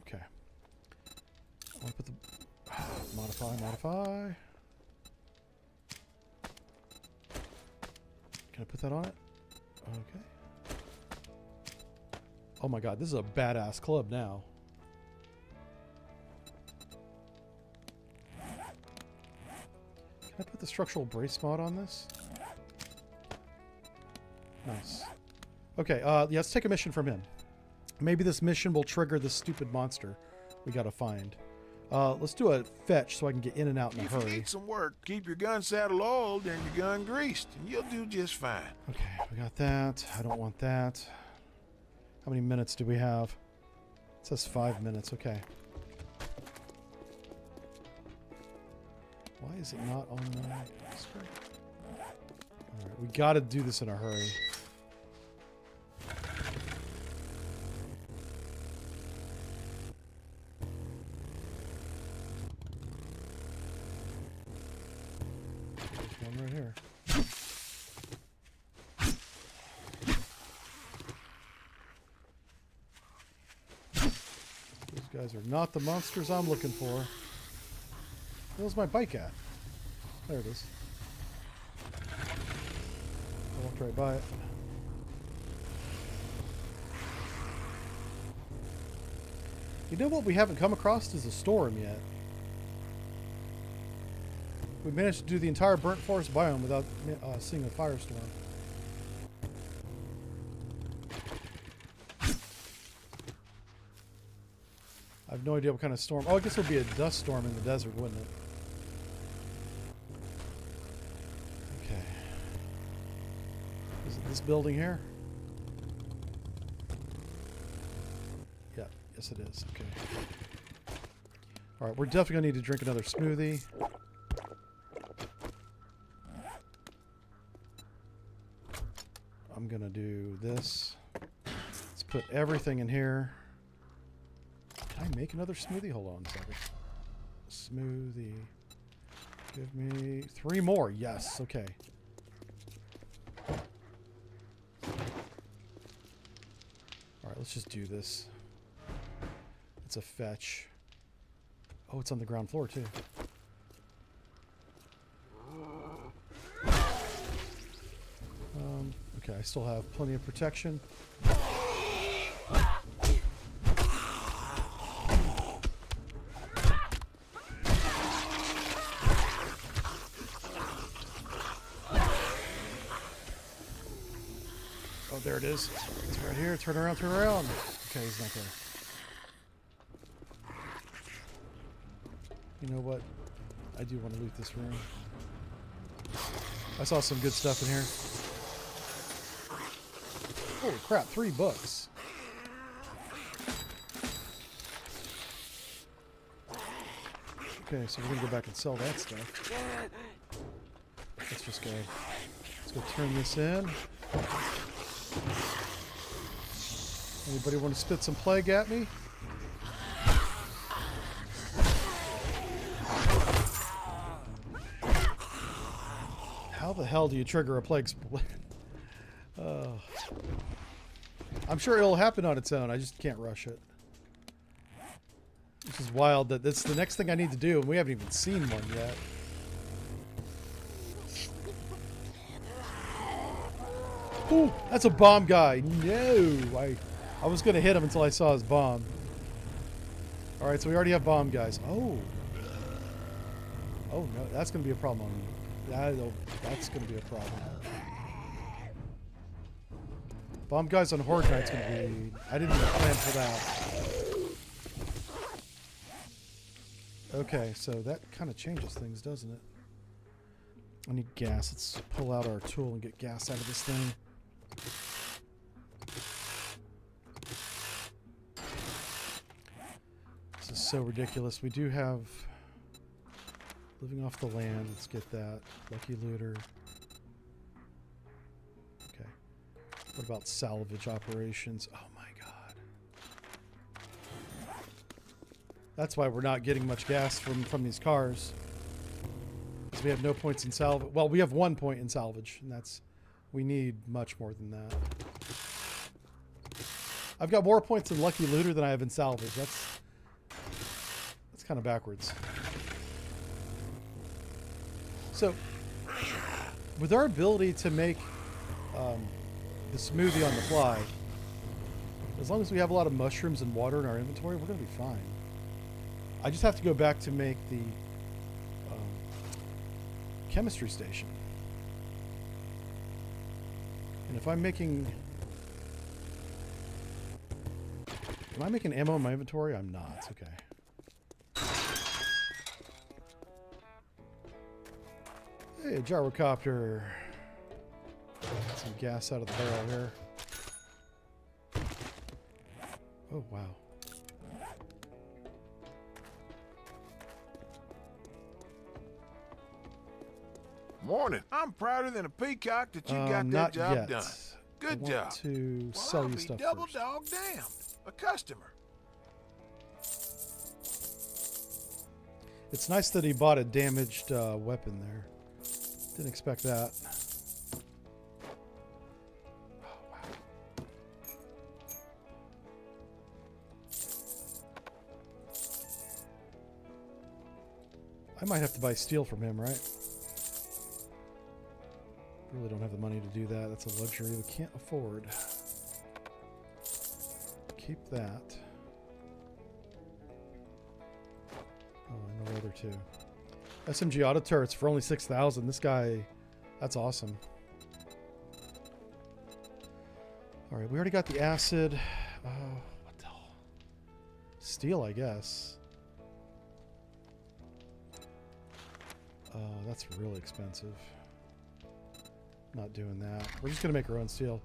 Okay. I want to put the... Modify. Can I put that on it? Okay. Oh my god, this is a badass club now. Can I put the structural brace mod on this? Nice. Okay, yeah, let's take a mission from him. Maybe this mission will trigger this stupid monster we gotta find. Let's do a fetch so I can get in and out in a If you hurry. need some work, keep your gun saddle oiled and your gun greased, and you'll do just fine. Okay, we got that. I don't want that. How many minutes do we have? It says 5 minutes. Okay. Why is it not on the screen? Alright, we gotta do this in a hurry. There's one right here. These guys are not the monsters I'm looking for. Where's my bike at? There it is. I walked right by it. You know what we haven't come across is a storm yet. We managed to do the entire burnt forest biome without seeing a firestorm. I have no idea what kind of storm. Oh, I guess it would be a dust storm in the desert, wouldn't it? Okay. Is it this building here? Yeah, yes it is. Okay. Alright, we're definitely going to need to drink another smoothie. I'm going to do this. Let's put everything in here. Can I make another smoothie? Hold on a second. Smoothie. Give me 3 more. Yes. Okay. Alright, let's just do this. It's a fetch. Oh, it's on the ground floor, too. Okay, I still have plenty of protection. Oh, there it is. It's right here. Turn around, turn around. Okay, he's not there. You know what? I do want to loot this room. I saw some good stuff in here. Holy crap, 3 books. Okay, so we're going to go back and sell that stuff. Let's just go. Let's go turn this in. Anybody want to spit some plague at me? How the hell do you trigger a plague split? I'm sure it'll happen on its own. I just can't rush it. This is wild that that's the next thing I need to do, and we haven't even seen one yet. Ooh, that's a bomb guy. No, I was going to hit him until I saw his bomb. All right, so we already have bomb guys. Oh. Oh, no, that's going to be a problem. That's going to be a problem. Bomb guys on Horde Knight's going to be... I didn't even plan for that. Okay, so that kind of changes things, doesn't it? I need gas. Let's pull out our tool and get gas out of this thing. This is so ridiculous. We do have... Living off the land. Let's get that. Lucky looter. Okay. What about salvage operations? Oh my god. That's why we're not getting much gas from these cars. Because we have no points in salvage. Well, we have 1 point in salvage, and that's... We need much more than that. I've got more points in Lucky Looter than I have in salvage. That's kind of backwards. So, with our ability to make the smoothie on the fly, as long as we have a lot of mushrooms and water in our inventory, we're going to be fine. I just have to go back to make the chemistry station. And if I'm making... Am I making ammo in my inventory? I'm not. Okay. Hey, gyrocopter. Get some gas out of the barrel here. Oh, wow. Morning. I'm prouder than a peacock that you got that Not job yet. done. Good I job. want to Well, sell I'll you be stuff double first. dog damned. A customer. It's nice that he bought a damaged weapon there. Didn't expect that. Oh, wow. I might have to buy steel from him, right? Really don't have the money to do that. That's a luxury we can't afford. Keep that. Oh, and the leather too. SMG auto turrets for only 6,000. This guy, that's awesome. All right, we already got the acid. What the hell? Steel, I guess. Oh, that's really expensive. Not doing that. We're just gonna make our own steel.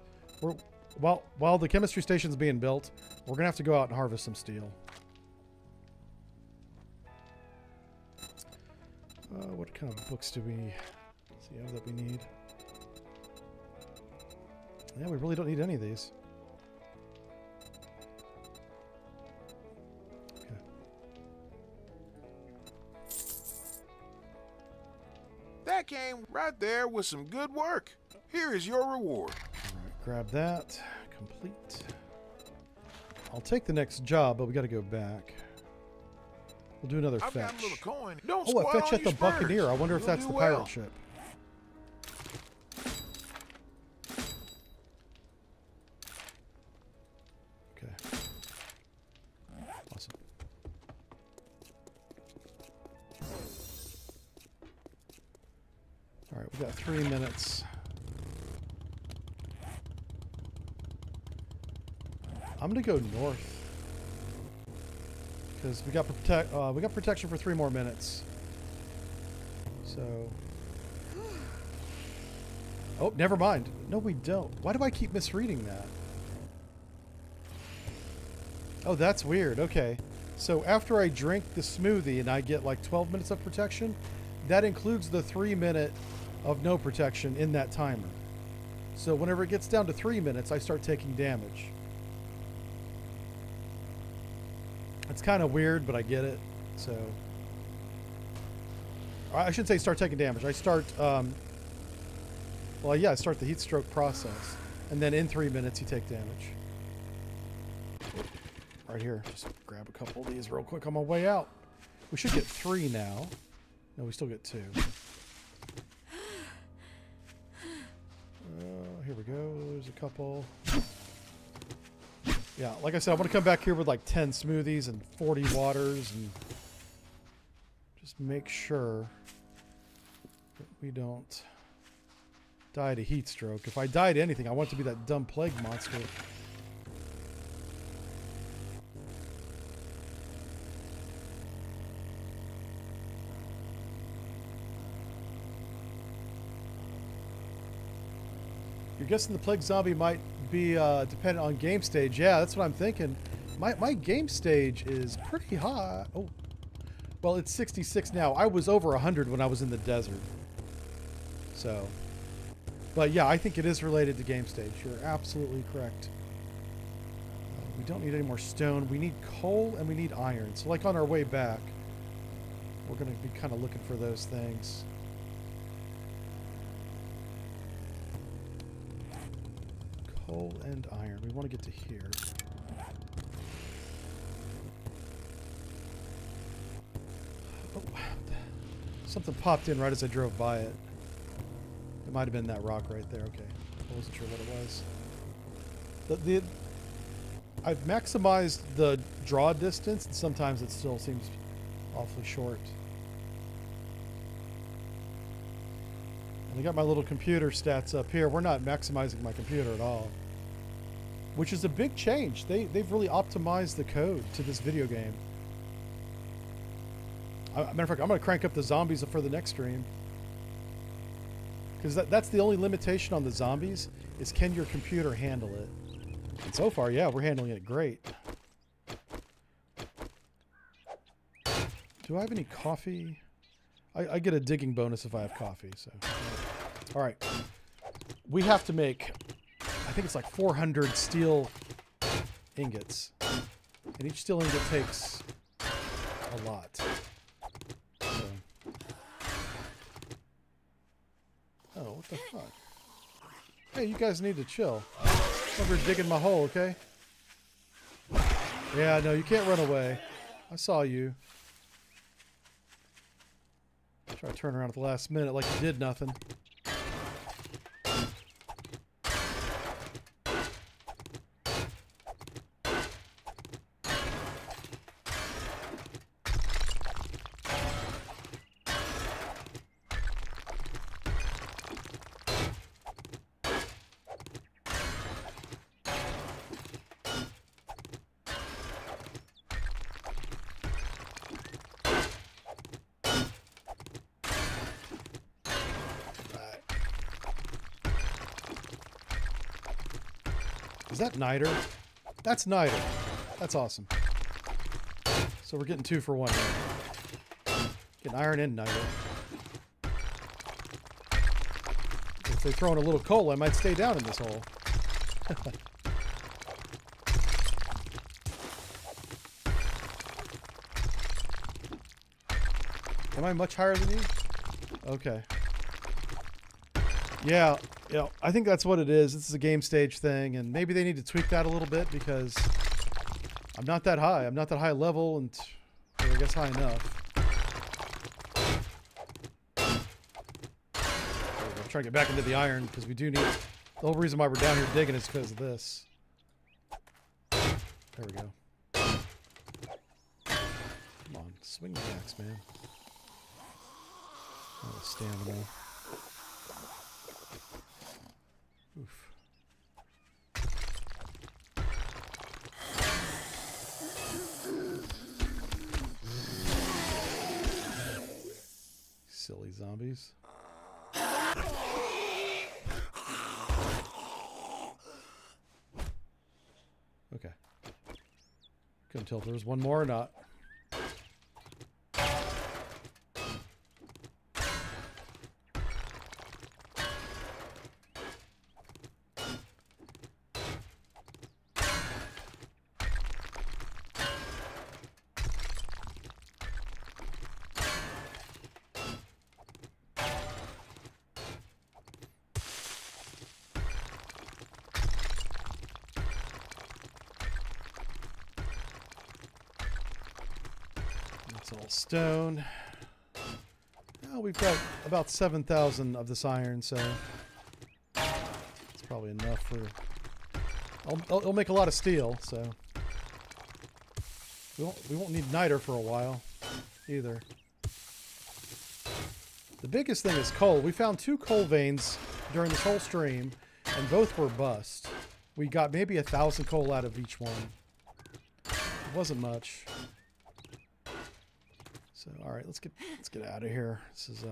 While the chemistry station's being built, we're gonna have to go out and harvest some steel. What kind of books do we have that we need? Yeah, we really don't need any of these. Okay. That came right there with some good work. Here is your reward. All right, grab that. Complete. I'll take the next job, but we got to go back. We'll do another I've fetch. got a little coin. Don't Oh, a squat fetch on at the your spurs. Buccaneer. I wonder if You'll that's do the well. pirate ship. Okay. Awesome. All right, we got 3 minutes. I'm gonna go north because we got protection for 3 more minutes. So, oh, never mind. No, we don't. Why do I keep misreading that? Oh, that's weird. Okay, so after I drink the smoothie and I get like 12 minutes of protection, that includes the 3 minute of no protection in that timer. So whenever it gets down to 3 minutes, I start taking damage. It's kind of weird, but I get it. So I shouldn't say start taking damage. I start, well, yeah, I start the heat stroke process. And then in 3 minutes, you take damage. Right here. Just grab a couple of these real quick on my way out. We should get 3 now. No, we still get 2. Here we go. There's a couple. Yeah, like I said, I want to come back here with like 10 smoothies and 40 waters and just make sure that we don't die to heat stroke. If I die to anything, I want it to be that dumb plague monster. You're guessing the plague zombie might be dependent on game stage. Yeah, that's what I'm thinking. My game stage is pretty high. Oh, well, it's 66 now. I was over 100 when I was in the desert. So, but yeah, I think it is related to game stage. You're absolutely correct. We don't need any more stone. We need coal and we need iron. So like on our way back, we're going to be kind of looking for those things. Coal and iron. We want to get to here. Oh, something popped in right as I drove by it. It might have been that rock right there. Okay. I wasn't sure what it was. I've maximized the draw distance, and sometimes it still seems awfully short. And I got my little computer stats up here. We're not maximizing my computer at all, which is a big change. They've really optimized the code to this video game. Matter of fact, I'm going to crank up the zombies for the next stream. Because that's the only limitation on the zombies, is can your computer handle it? And so far, yeah, we're handling it great. Do I have any coffee? I get a digging bonus if I have coffee, so. All right. We have to make, I think it's like 400 steel ingots. And each steel ingot takes a lot. So. Oh, what the fuck? Hey, you guys need to chill. Over digging my hole, okay? Yeah, no, you can't run away. I saw you. Try to turn around at the last minute like you did nothing. Is that niter? That's niter. That's awesome. So we're getting 2 for 1 here. Getting iron and niter. If they throw in a little coal, I might stay down in this hole. Am I much higher than you? Okay. Yeah, I think that's what it is. This is a game stage thing, and maybe they need to tweak that a little bit because I'm not that high. I'm not that high level, and I guess high enough. I'm trying to get back into the iron because we do need... The whole reason why we're down here digging is because of this. There we go. Come on, swing the axe, man. Oh, stamina. Oof. Silly zombies. Okay. Couldn't tell if there was one more or not. It's all stone. Well, we've got about 7,000 of this iron, so it's probably enough for... It'll make a lot of steel, so we won't need niter for a while either. The biggest thing is coal. We found 2 coal veins during this whole stream, and both were bust. We got maybe 1,000 coal out of each one. It wasn't much. So, all right, let's get out of here. This is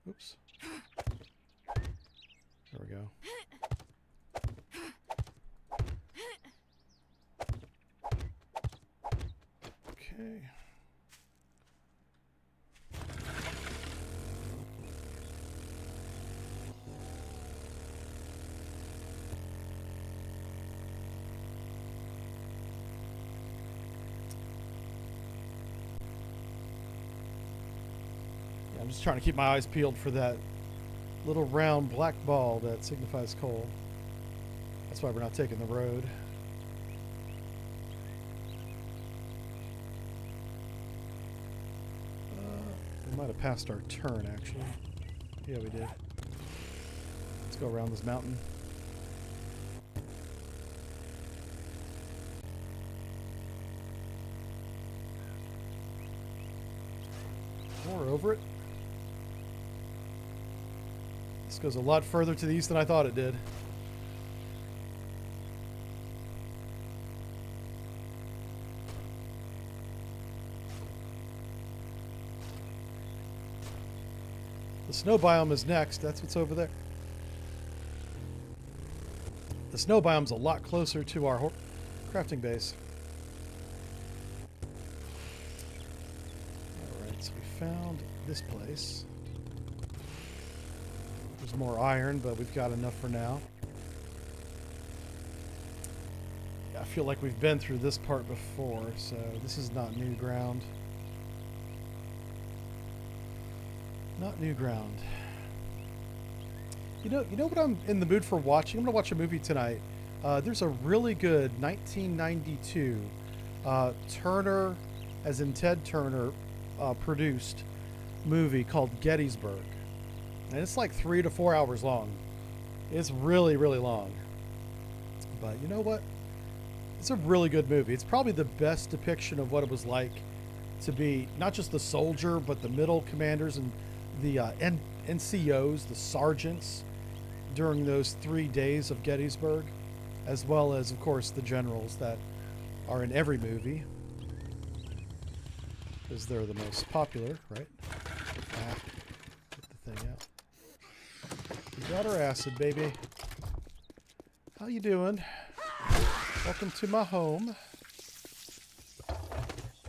oops. There we go. Okay. I'm just trying to keep my eyes peeled for that little round black ball that signifies coal. That's why we're not taking the road. We might have passed our turn, actually. Yeah, we did. Let's go around this mountain. Or over it. This goes a lot further to the east than I thought it did. The snow biome is next. That's what's over there. The snow biome's a lot closer to our crafting base. Alright, so we found this place. There's more iron, but we've got enough for now. Yeah, I feel like we've been through this part before, so this is not new ground. Not new ground. You know what I'm in the mood for watching? I'm going to watch a movie tonight. There's a really good 1992 Turner, as in Ted Turner, produced movie called Gettysburg. And it's like 3 to 4 hours long. It's really, really long. But you know what? It's a really good movie. It's probably the best depiction of what it was like to be not just the soldier, but the middle commanders and the NCOs, the sergeants, during those 3 days of Gettysburg, as well as, of course, the generals that are in every movie, because they're the most popular, right? Get the thing out. We got our acid, baby. How you doing? Welcome to my home.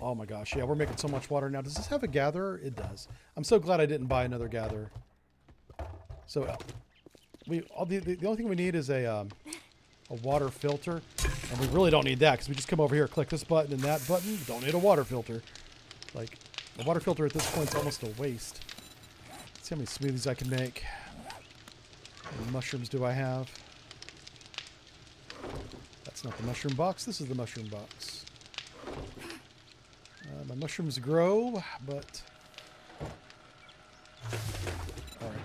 Oh my gosh, yeah, we're making so much water now. Does this have a gatherer? It does. I'm so glad I didn't buy another gatherer. So the only thing we need is a water filter, and we really don't need that because we just come over here, click this button and that button. We don't need a water filter. Like, the water filter at this point is almost a waste. Let's see how many smoothies I can make. How many mushrooms do I have? That's not the mushroom box. This is the mushroom box. My mushrooms grow, but... Alright.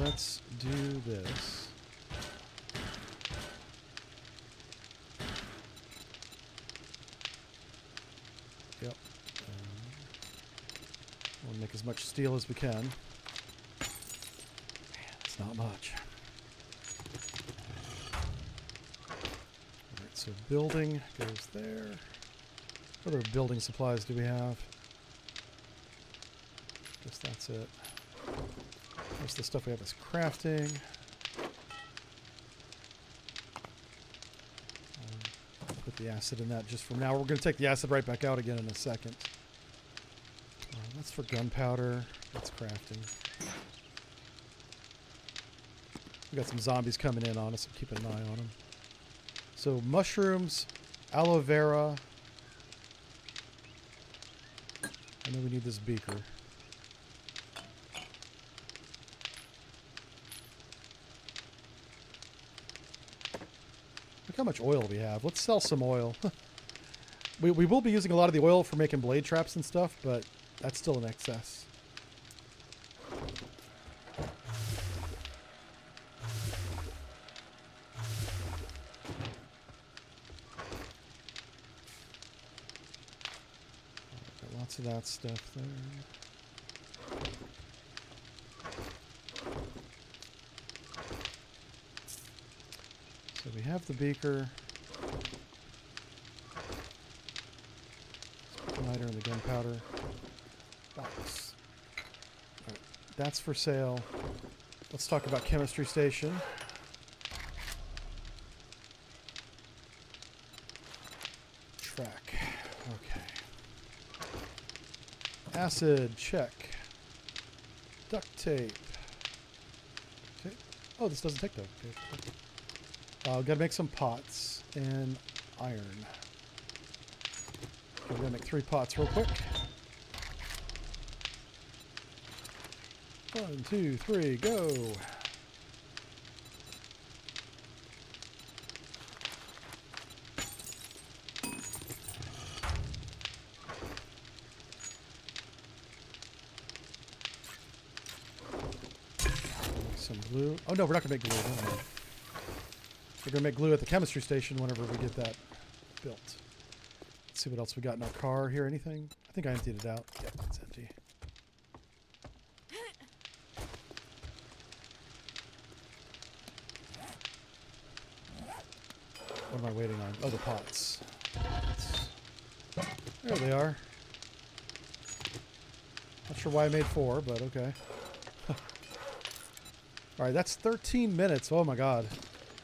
Let's do this. Yep. We'll make as much steel as we can. Man, it's not much. Alright, so building goes there. What other building supplies do we have? Guess that's it. Most of the stuff we have is crafting. Put the acid in that just for now. We're going to take the acid right back out again in a second. That's for gunpowder. That's crafting. We got some zombies coming in on us. I'm keeping an eye on them. So mushrooms, aloe vera. And then we need this beaker. Look how much oil we have. Let's sell some oil. we will be using a lot of the oil for making blade traps and stuff, but that's still in excess. Lots of that stuff there. So we have the beaker. Let's put the lighter and the gunpowder box. Alright, that's for sale. Let's talk about chemistry station. Track. Okay. Acid, check. Duct tape. Okay. Oh, this doesn't take duct tape. Gotta make some pots and iron. Okay, we're gonna make 3 pots real quick. 1, 2, 3, go! Some glue. Oh no, we're not gonna make glue. No. We're gonna make glue at the chemistry station whenever we get that built. Let's see what else we got in our car here. Anything? I think I emptied it out. Yep, it's empty. What am I waiting on? Oh, the pots. There they are. Not sure why I made 4, but okay. Alright, that's 13 minutes. Oh my god.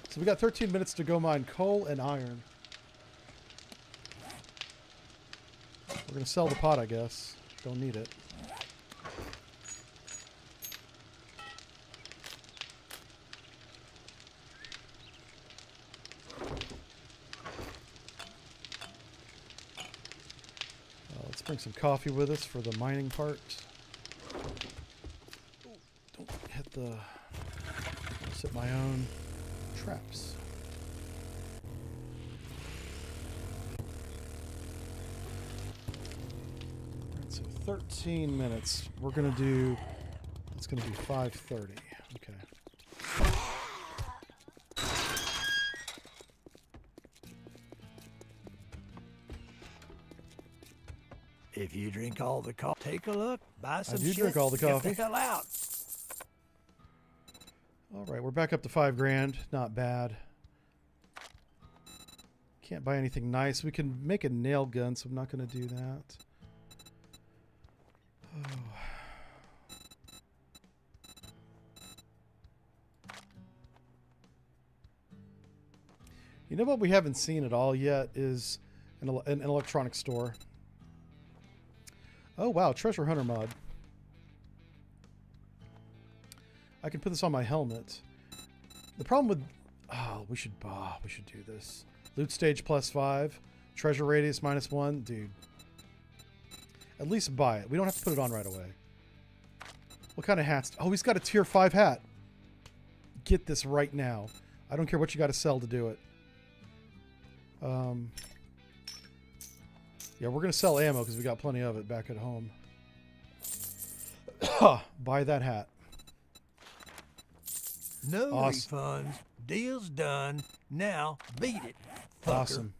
So we got 13 minutes to go mine coal and iron. We're going to sell the pot, I guess. Don't need it. Let's bring some coffee with us for the mining part. Ooh, don't hit the... set my own traps. Alright, so 13 minutes. We're gonna do, it's gonna be 5:30. Okay. If you drink all the coffee, take a look, buy some shit. I do drink all the coffee. Get the hell out. Alright, we're back up to 5 grand. Not bad. Can't buy anything nice. We can make a nail gun, so I'm not going to do that. Oh. You know what we haven't seen at all yet is an electronic store. Oh wow, treasure hunter mod. I can put this on my helmet. The problem with we should do this. Loot stage +5, treasure radius -1, dude. At least buy it. We don't have to put it on right away. What kind of hats? Oh, he's got a tier 5 hat. Get this right now. I don't care what you got to sell to do it. Yeah, we're going to sell ammo because we got plenty of it back at home. Buy that hat. No Awesome. refunds. Deal's done. Now beat it, fucker. Awesome.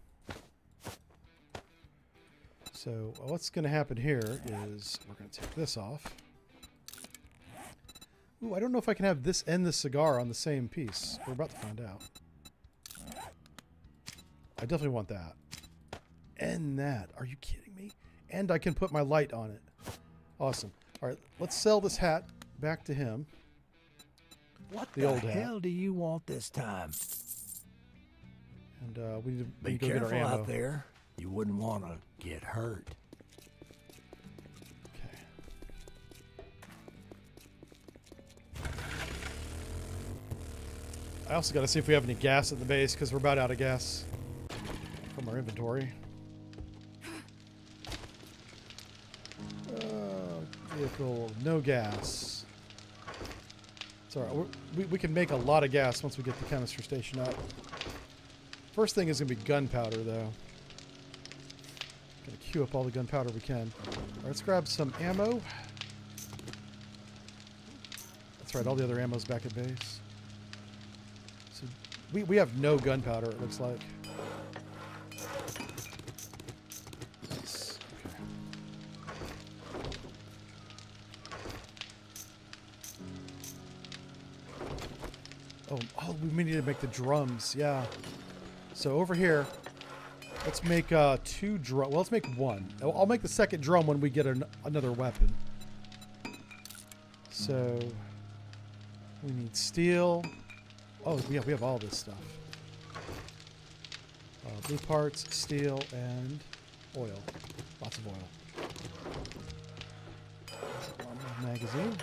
So what's going to happen here is we're going to take this off. Ooh, I don't know if I can have this and the cigar on the same piece. We're about to find out. I definitely want that. And that. Are you kidding me? And I can put my light on it. Awesome. All right, let's sell this hat back to him. What The the old hat. hell do you want this time? And we need to Be go get our careful ammo. out there. You wouldn't want to get hurt. Okay. I also got to see if we have any gas at the base because we're about out of gas from our inventory. Vehicle, no gas. It's all right. We can make a lot of gas once we get the chemistry station up. First thing is going to be gunpowder, though. Gotta queue up all the gunpowder we can. All right, let's grab some ammo. That's right, all the other ammo's back at base. So we have no gunpowder, it looks like. Nice. Okay. Oh, we need to make the drums, yeah. So over here, let's make 2 drum. Well, let's make 1. I'll make the second drum when we get another weapon. So we need steel. Oh, yeah, we have all this stuff. Blue parts, steel, and oil. Lots of oil. Magazine.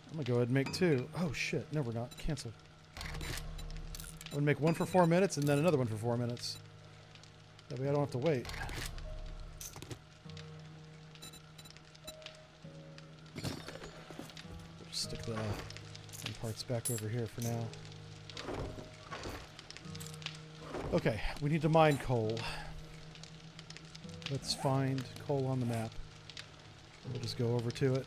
I'm gonna go ahead and make 2. Oh shit! No, we're not. Cancel. I'm gonna make 1 for 4 minutes and then another 1 for 4 minutes. That way I don't have to wait. Just stick the parts back over here for now. Okay, we need to mine coal. Let's find coal on the map. We'll just go over to it.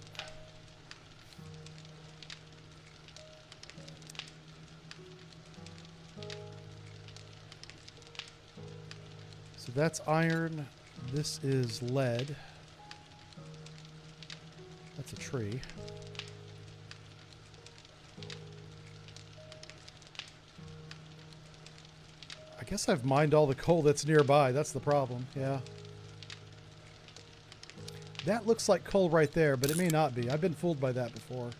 So that's iron. This is lead. That's a tree. I guess I've mined all the coal that's nearby. That's the problem. Yeah. That looks like coal right there, but it may not be. I've been fooled by that before.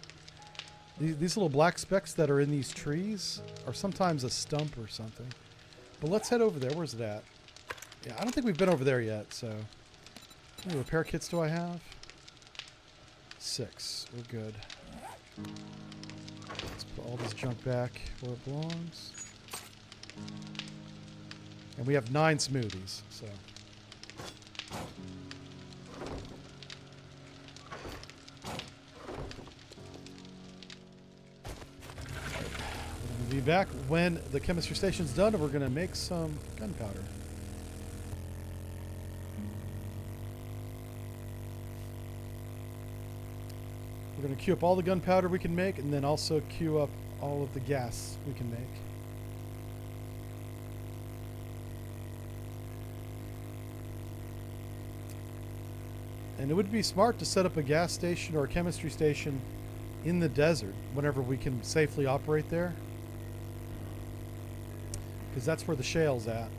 These little black specks that are in these trees are sometimes a stump or something. But let's head over there. Where's it at? Yeah, I don't think we've been over there yet, so... How many repair kits do I have? 6. We're good. Let's put all this junk back where it belongs. And we have 9 smoothies, so... We'll be back when the chemistry station's done, and we're going to make some gunpowder. We're going to queue up all the gunpowder we can make, and then also queue up all of the gas we can make. And it would be smart to set up a gas station or a chemistry station in the desert whenever we can safely operate there. Because that's where the shale's at.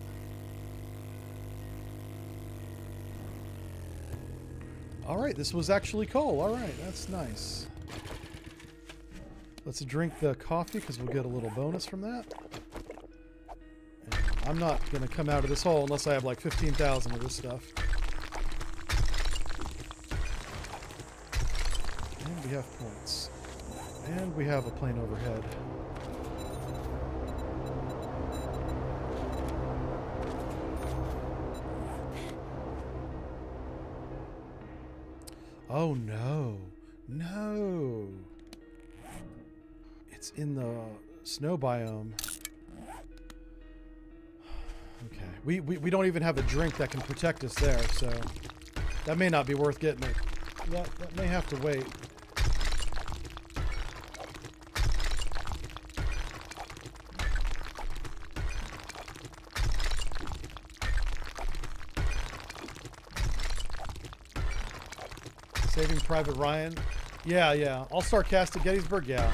Alright, this was actually coal. Alright, that's nice. Let's drink the coffee because we'll get a little bonus from that. I'm not going to come out of this hole unless I have like 15,000 of this stuff. And we have points. And we have a plane overhead. Oh no. No. It's in the snow biome. Okay. We don't even have a drink that can protect us there, so that may not be worth getting it. That may have to wait. Saving Private Ryan. Yeah. All-Star Cast at Gettysburg, yeah.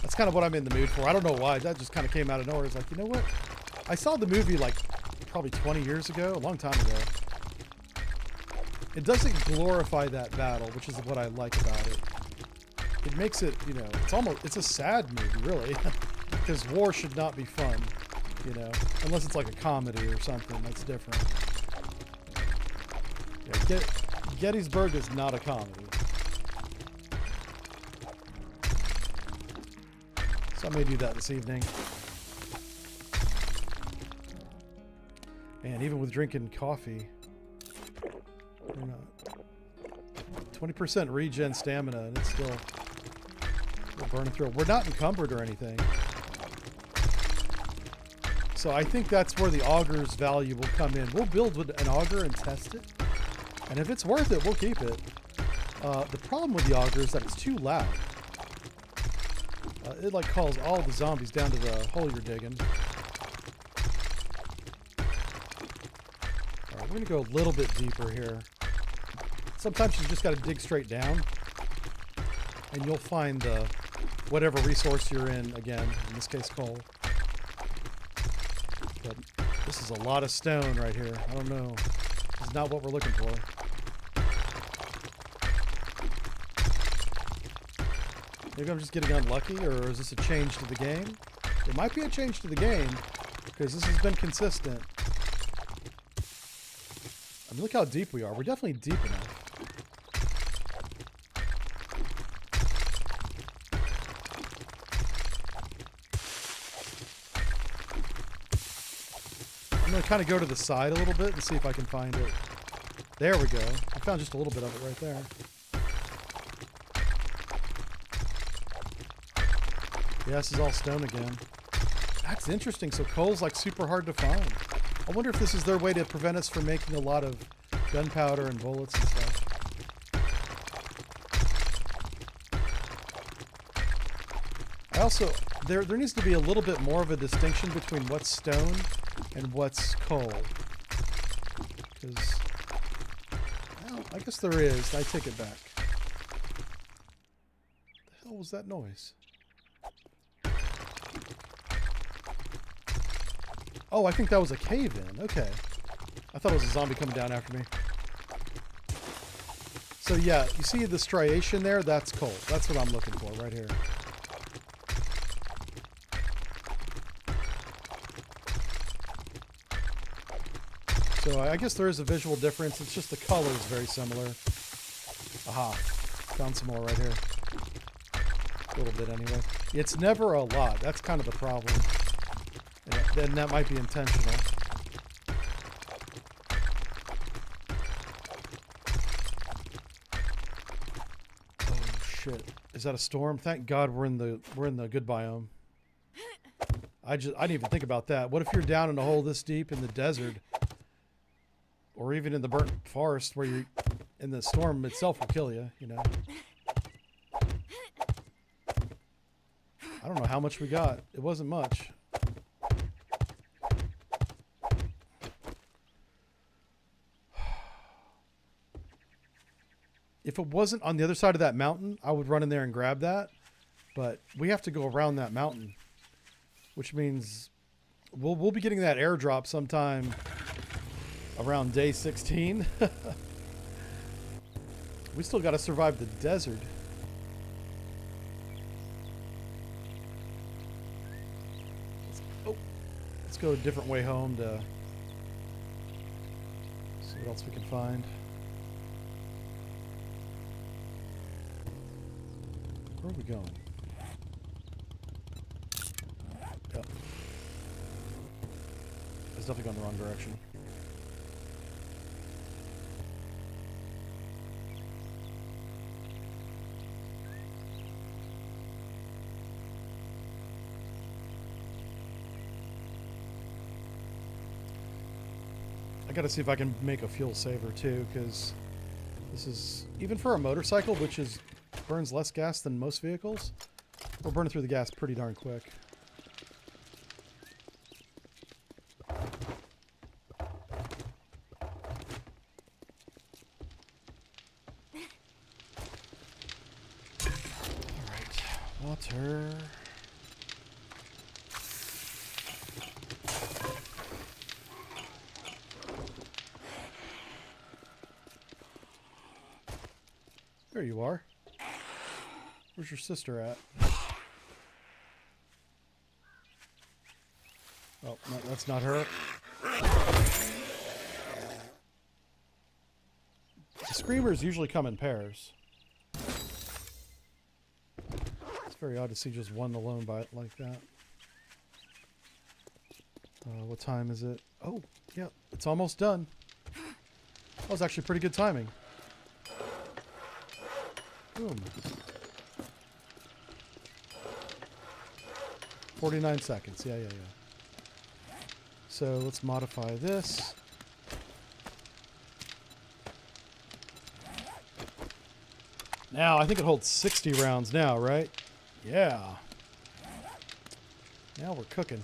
That's kind of what I'm in the mood for. I don't know why. That just kind of came out of nowhere. It's like, you know what? I saw the movie like probably 20 years ago, a long time ago. It doesn't glorify that battle, which is what I like about it. It makes it, you know, it's a sad movie, really. Because war should not be fun, you know, unless it's like a comedy or something. That's different. Yeah, Gettysburg is not a comedy. So I may do that this evening. And even with drinking coffee, we're not 20% regen stamina, and it's still we're burning through it. We're not encumbered or anything. So I think that's where the auger's value will come in. We'll build with an auger and test it. And if it's worth it, we'll keep it. The problem with the auger is that it's too loud. It like calls all the zombies down to the hole you're digging. Alright, we're gonna go a little bit deeper here. Sometimes you just gotta dig straight down. And you'll find whatever resource you're in again. In this case, coal. But this is a lot of stone right here. I don't know. This is not what we're looking for. Maybe I'm just getting unlucky, or is this a change to the game? It might be a change to the game, because this has been consistent. I mean, look how deep we are. We're definitely deep enough. I'm going to kind of go to the side a little bit and see if I can find it. There we go. I found just a little bit of it right there. Yeah, this is all stone again. That's interesting. So coal's like super hard to find. I wonder if this is their way to prevent us from making a lot of gunpowder and bullets and stuff. I also, there needs to be a little bit more of a distinction between what's stone and what's coal. Because, well, I guess there is. I take it back. The hell was that noise? Oh, I think that was a cave-in. Okay. I thought it was a zombie coming down after me. So yeah, you see the striation there? That's coal. That's what I'm looking for right here. So I guess there is a visual difference. It's just the color is very similar. Aha. Found some more right here. A little bit anyway. It's never a lot. That's kind of the problem. Then that might be intentional. Oh shit. Is that a storm? Thank God we're in the good biome. I didn't even think about that. What if you're down in a hole this deep in the desert? Or even in the burnt forest where you're in the storm itself will kill you, you know. I don't know how much we got. It wasn't much. If it wasn't on the other side of that mountain, I would run in there and grab that. But we have to go around that mountain, which means we'll be getting that airdrop sometime around day 16. We still got to survive the desert. Let's Let's go a different way home to see what else we can find. Where are we going? Yep. I was definitely going the wrong direction. I gotta see if I can make a fuel saver too, because this is, even for a motorcycle, which is burns less gas than most vehicles, we're burning through the gas pretty darn quick. Alright, water. There you are. Where's your sister at? Oh, no, that's not her. The screamers usually come in pairs. It's very odd to see just one alone by it like that. What time is it? Oh, yeah, it's almost done. That was actually pretty good timing. Boom. 49 seconds. Yeah. So let's modify this. Now, I think it holds 60 rounds now, right? Yeah. Now we're cooking.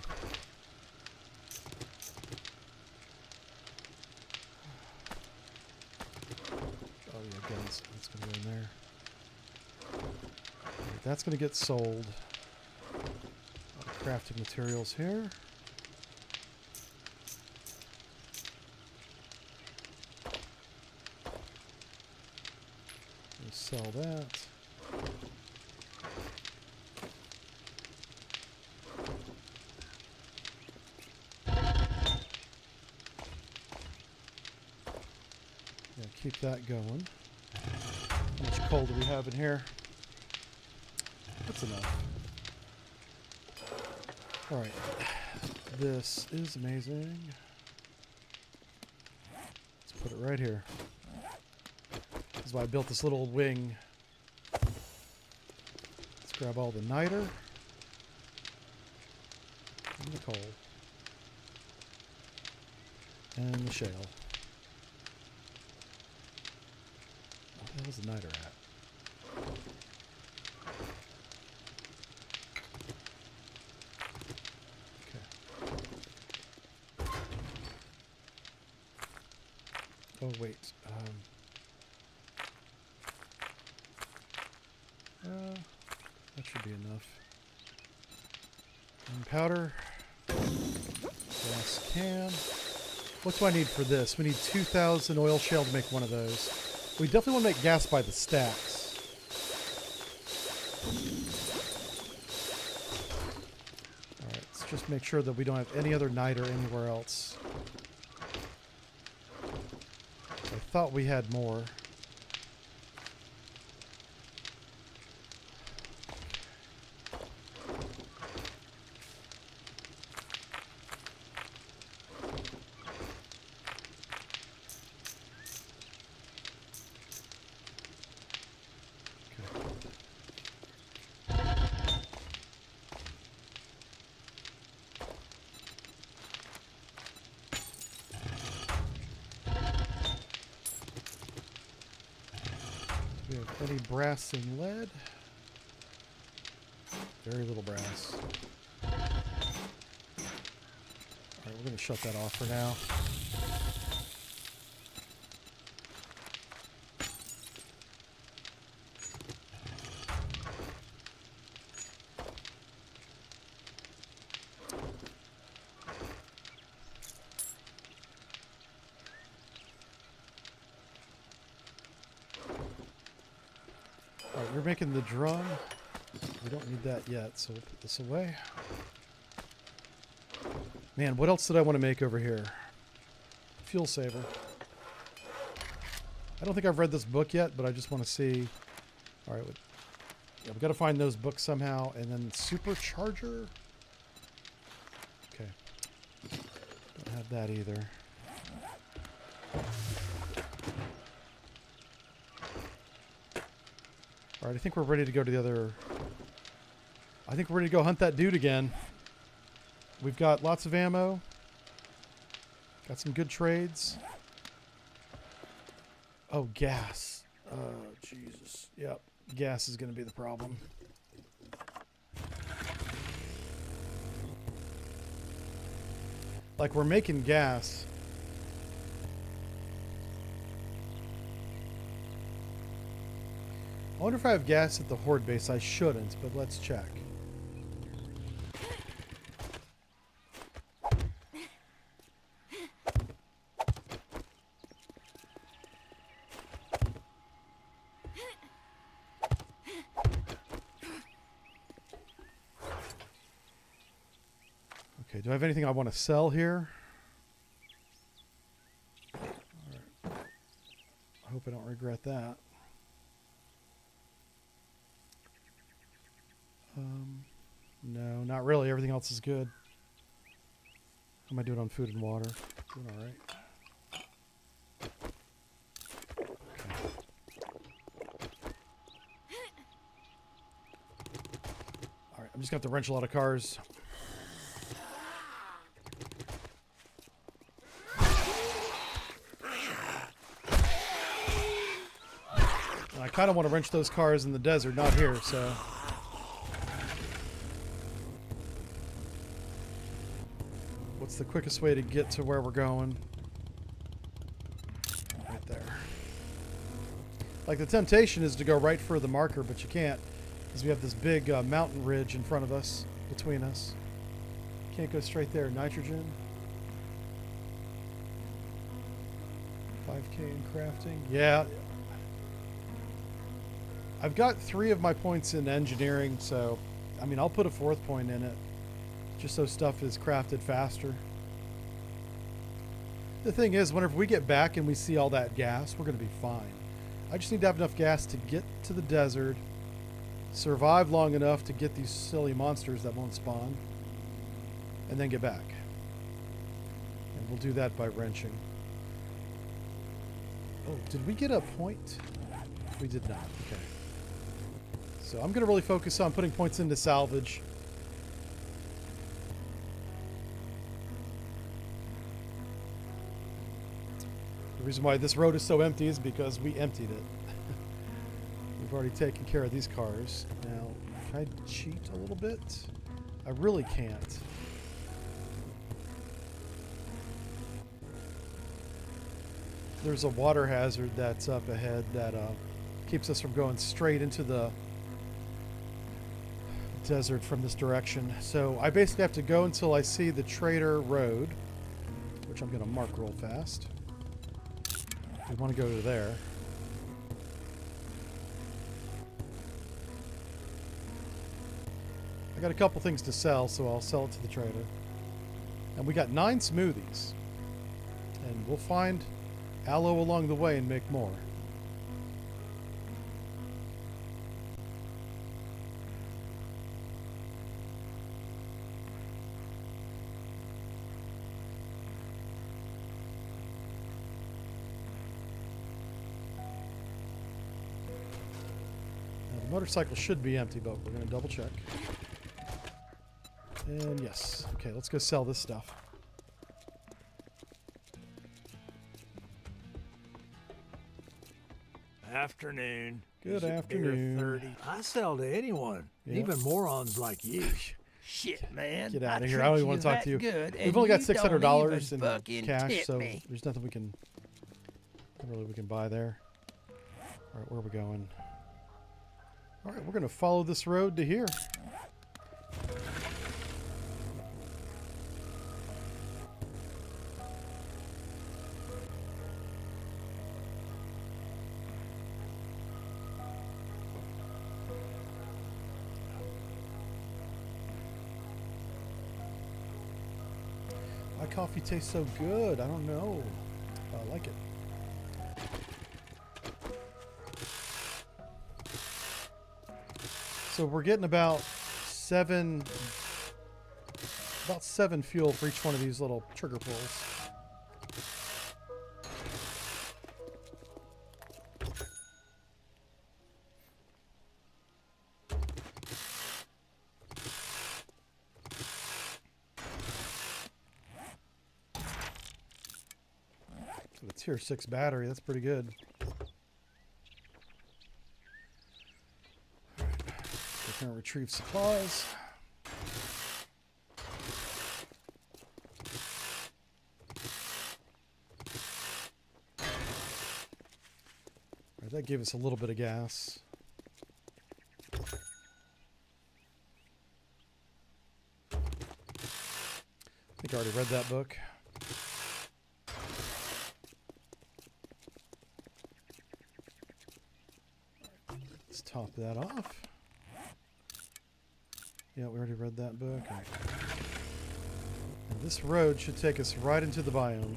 Oh yeah, guns. That's going to go in there. Right, that's going to get sold. Crafting materials here. We'll sell that. Yeah, keep that going. How much coal do we have in here? That's enough. Alright, this is amazing. Let's put it right here. This is why I built this little wing. Let's grab all the niter and the coal and the shale. Where the hell is the niter at? Oh wait, that should be enough. Gunpowder, gas can. What do I need for this? We need 2,000 oil shale to make one of those. We definitely want to make gas by the stacks. All right, let's just make sure that we don't have any other niter anywhere else. I thought we had more. Do we have any brass and lead? Very little brass. Alright, we're going to shut that off for now. Alright, you're making the drum. We don't need that yet, so we'll put this away. Man, what else did I want to make over here? Fuel saver. I don't think I've read this book yet, but I just want to see. All right, yeah, we got to find those books somehow, and then supercharger. Okay, don't have that either. All right, I think we're ready to go to the other. I think we're ready to go hunt that dude again. We've got lots of ammo. Got some good trades. Oh, gas. Oh, Jesus. Yep. Gas is going to be the problem. Like, we're making gas. I wonder if I have gas at the Horde base. I shouldn't, but let's check. Okay, do I have anything I want to sell here? All right. I hope I don't regret that. No, not really. Everything else is good. How am I doing on food and water? Doing all right. All right, I'm just going to have to wrench a lot of cars. I kind of want to wrench those cars in the desert, not here, so... What's the quickest way to get to where we're going? Right there. Like, the temptation is to go right for the marker, but you can't, because we have this big mountain ridge in front of us, between us. Can't go straight there. Nitrogen. 5K in crafting. Yeah. I've got 3 of my points in engineering, so, I mean, I'll put a 4th point in it. Just so stuff is crafted faster. The thing is, whenever we get back and we see all that gas, we're going to be fine. I just need to have enough gas to get to the desert, survive long enough to get these silly monsters that won't spawn, and then get back. And we'll do that by wrenching. Oh, did we get a point? We did not. Okay. So I'm going to really focus on putting points into salvage. The reason why this road is so empty is because we emptied it. We've already taken care of these cars. Now, can I cheat a little bit? I really can't. There's a water hazard that's up ahead that keeps us from going straight into the desert from this direction. So I basically have to go until I see the Trader Road, which I'm going to mark real fast. We want to go to there. I got a couple things to sell, so I'll sell it to the trader. And we got 9 smoothies. And we'll find aloe along the way and make more. Motorcycle should be empty, but we're going to double check. And yes. Okay, let's go sell this stuff. Afternoon. Good Is it afternoon. beer 30? I sell to anyone, Yeah. even morons like you. Shit, man. Get out of here. I don't even want to talk to you. We've only got $600 in cash, so there's nothing we can buy there. All right, where are we going? All right, we're going to follow this road to here. coffee tastes so good? I don't know. I like it. So we're getting about seven fuel for each one of these little trigger pulls. So the tier 6 battery, that's pretty good. We're gonna retrieve supplies. Alright, that gave us a little bit of gas. I think I already read that book. Let's top that off. Yeah, we already read that book. Right. And this road should take us right into the biome.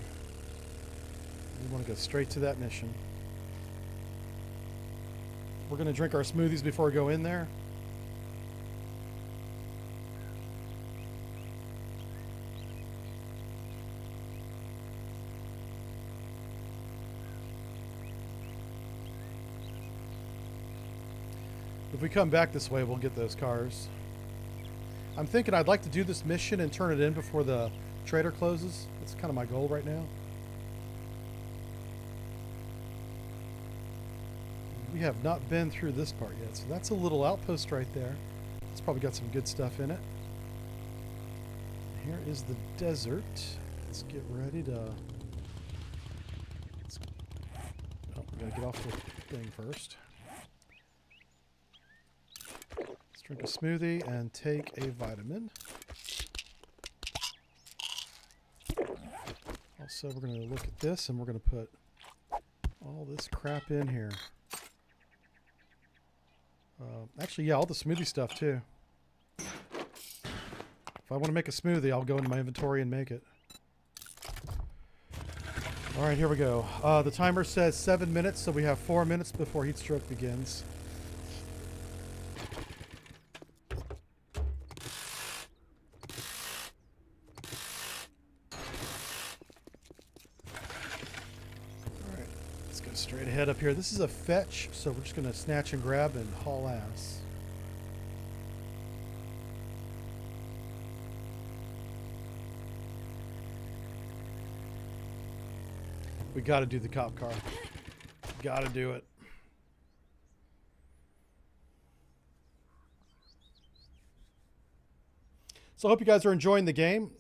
We want to go straight to that mission. We're going to drink our smoothies before we go in there. If we come back this way, we'll get those cars. I'm thinking I'd like to do this mission and turn it in before the trader closes. That's kind of my goal right now. We have not been through this part yet, so that's a little outpost right there. It's probably got some good stuff in it. Here is the desert. Let's get ready to... Oh, we gotta get off the thing first. Drink a smoothie and take a vitamin. Also, we're going to look at this and we're going to put all this crap in here. Actually, yeah, all the smoothie stuff too. If I want to make a smoothie, I'll go into my inventory and make it. All right, here we go. The timer says 7 minutes, so we have 4 minutes before heat stroke begins. Straight ahead up here. This is a fetch, so we're just going to snatch and grab and haul ass. We got to do the cop car. Got to do it. So I hope you guys are enjoying the game.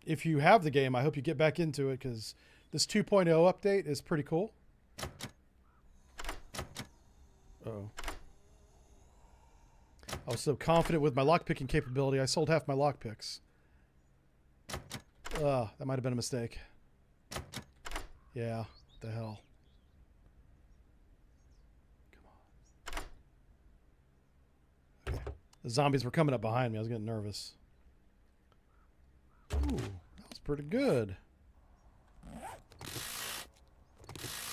If you have the game, I hope you get back into it because this 2.0 update is pretty cool. Uh-oh. I was so confident with my lockpicking capability, I sold half my lockpicks. That might have been a mistake. Yeah, what the hell. Come on. Okay. The zombies were coming up behind me. I was getting nervous. Ooh, that was pretty good.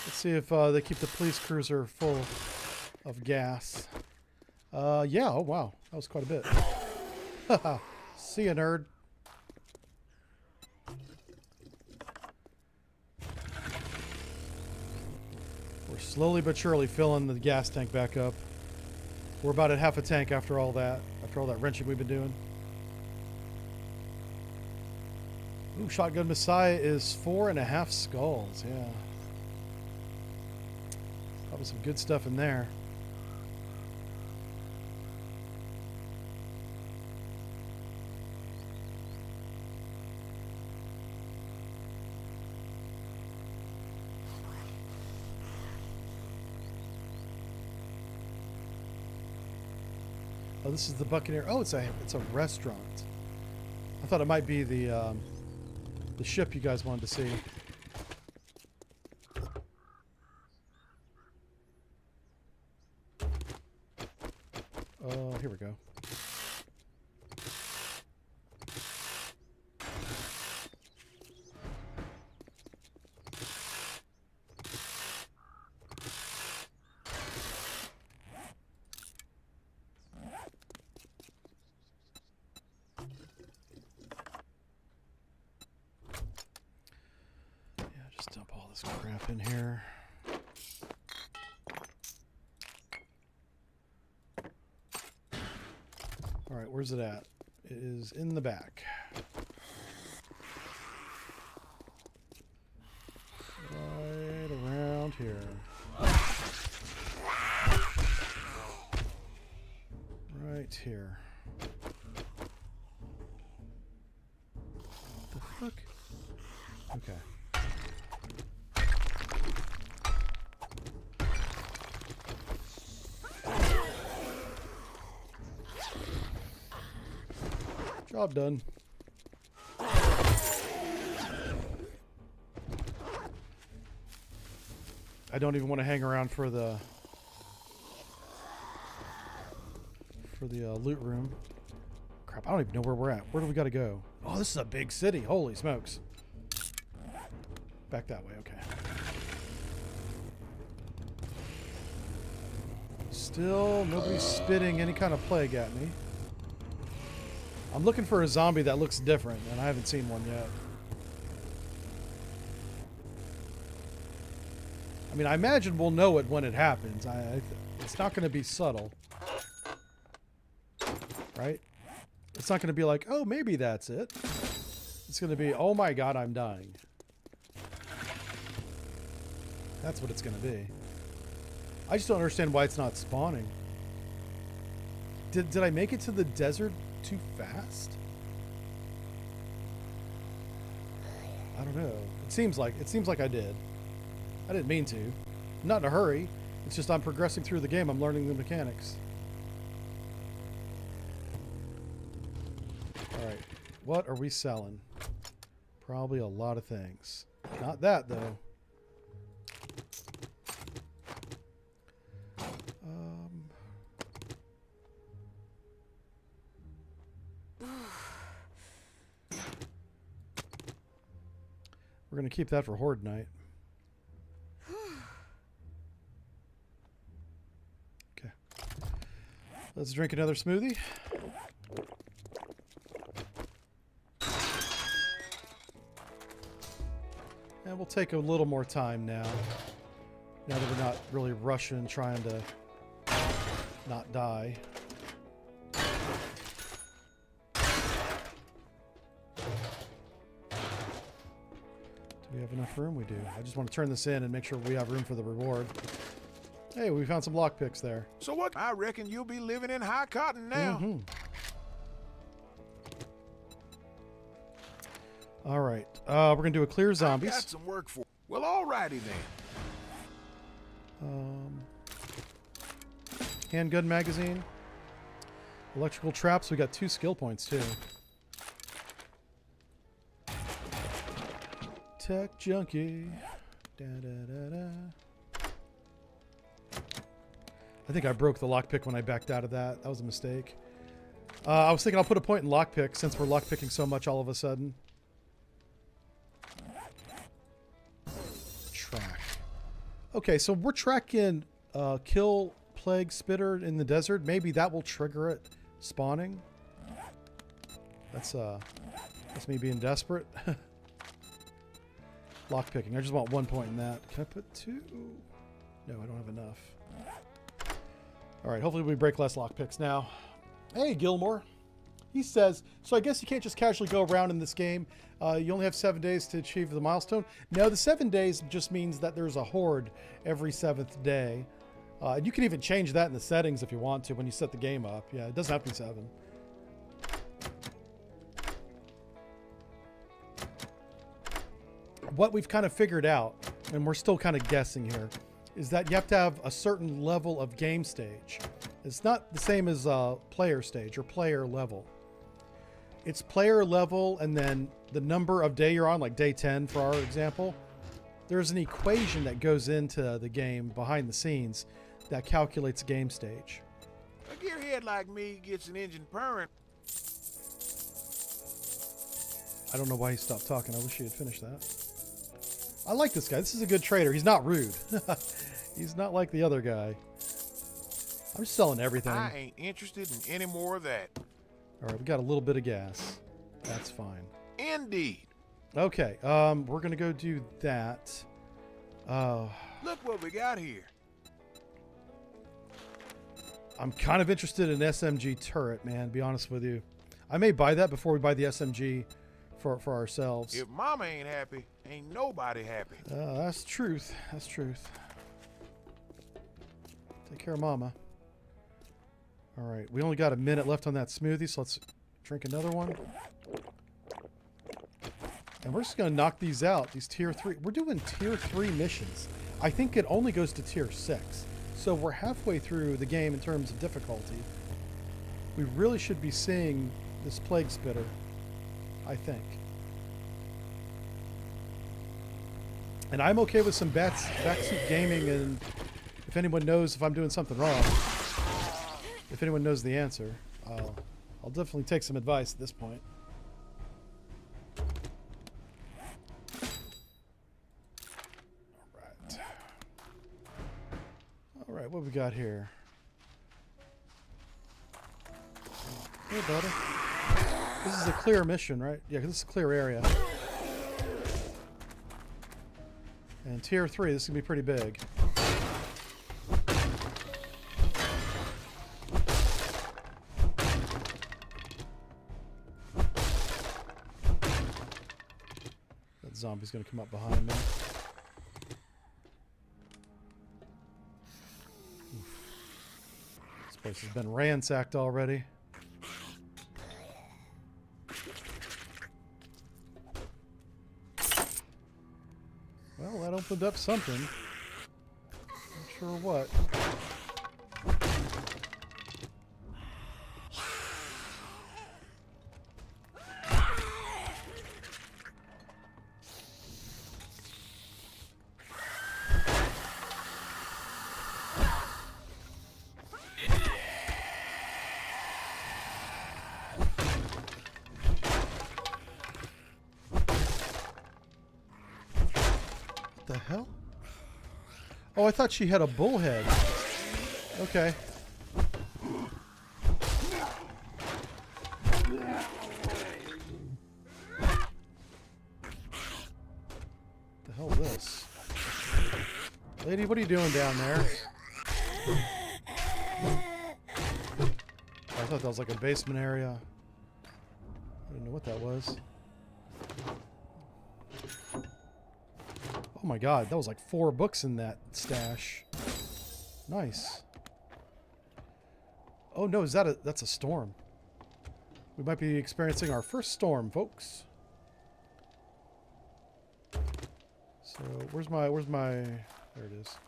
Let's see if they keep the police cruiser full of gas. Yeah, oh wow. That was quite a bit. Haha. See ya, nerd. We're slowly but surely filling the gas tank back up. We're about at half a tank after all that wrenching we've been doing. Ooh, Shotgun Messiah is 4.5 skulls, yeah. Probably some good stuff in there. Oh, this is the Buccaneer. Oh, it's a restaurant. I thought it might be the ship you guys wanted to see. Here we go. Just dump all this crap in here. All right, where's it at? It is in the back. Right around here. Right here. What the fuck? Okay. Job done. I don't even want to hang around for the loot room. Crap, I don't even know where we're at. Where do we got to go? Oh, this is a big city. Holy smokes. Back that way, okay. Still, nobody's spitting any kind of plague at me. I'm looking for a zombie that looks different, and I haven't seen one yet. I mean, I imagine we'll know it when it happens. It's not going to be subtle. Right? It's not going to be like, oh, maybe that's it. It's going to be, oh my god, I'm dying. That's what it's going to be. I just don't understand why it's not spawning. Did I make it to the desert too fast? I don't know. It seems like I did. I didn't mean to. I'm not in a hurry. It's just I'm progressing through the game. I'm learning the mechanics. All right. What are we selling? Probably a lot of things. Not that though. We're going to keep that for Horde Night. Okay. Let's drink another smoothie. And we'll take a little more time now. Now that we're not really rushing, trying to not die. We have enough room? We do. I just want to turn this in and make sure we have room for the reward. Hey, we found some lockpicks there. So what? I reckon you'll be living in high cotton now. Mm-hmm. All right. We're going to do a clear I zombies. got some work for. Well, alrighty then. Handgun magazine. Electrical traps. We got 2 skill points too. Tech junkie. Da, da, da, da. I think I broke the lockpick when I backed out of that. That was a mistake. I was thinking I'll put a point in lockpick since we're lockpicking so much all of a sudden. Track. Okay, so we're tracking kill plague spitter in the desert. Maybe that will trigger it spawning. That's me being desperate. Lockpicking. I just want 1 point in that. Can I put 2? No, I don't have enough. Alright, hopefully we break less lockpicks now. Hey, Gilmore. He says, so I guess you can't just casually go around in this game. You only have 7 days to achieve the milestone. No, the 7 days just means that there's a horde every 7th day. You can even change that in the settings if you want to when you set the game up. Yeah, it doesn't have to be 7. What we've kind of figured out, and we're still kind of guessing here, is that you have to have a certain level of game stage. It's not the same as player stage or player level. It's player level and then the number of day you're on, like day 10 for our example. There's an equation that goes into the game behind the scenes that calculates game stage. A gearhead like me gets an engine purring. I don't know why he stopped talking. I wish he had finished that. I like this guy. This is a good trader. He's not rude. He's not like the other guy. I'm just selling everything. I ain't interested in any more of that. All right, we got a little bit of gas. That's fine. Indeed. Okay, we're gonna go do that. Look what we got here. I'm kind of interested in SMG turret, man. Be honest with you, I may buy that before we buy the SMG for ourselves. If Mama ain't happy, ain't nobody happy. That's truth. That's truth. Take care of Mama. All right, we only got a minute left on that smoothie, so let's drink another one. And we're just gonna knock these out. These tier 3. We're doing tier 3 missions. I think it only goes to tier 6. So we're halfway through the game in terms of difficulty. We really should be seeing this Plague Spitter, I think. And I'm okay with some backseat gaming, and if anyone knows if I'm doing something wrong, if anyone knows the answer, I'll definitely take some advice at this point. All right, what we got here? Hey, buddy. This is a clear mission, right? Yeah, 'cause this is a clear area. And tier 3, this is gonna be pretty big. That zombie's gonna come up behind me. This place has been ransacked already. Well, that opened up something. Not sure what. The hell? Oh, I thought she had a bullhead. Okay. The hell is this? Lady, what are you doing down there? I thought that was like a basement area. I didn't know what that was. Oh my god, that was like 4 books in that stash. Nice. Oh no, that's a storm. We might be experiencing our first storm, folks. So, where's my, there it is.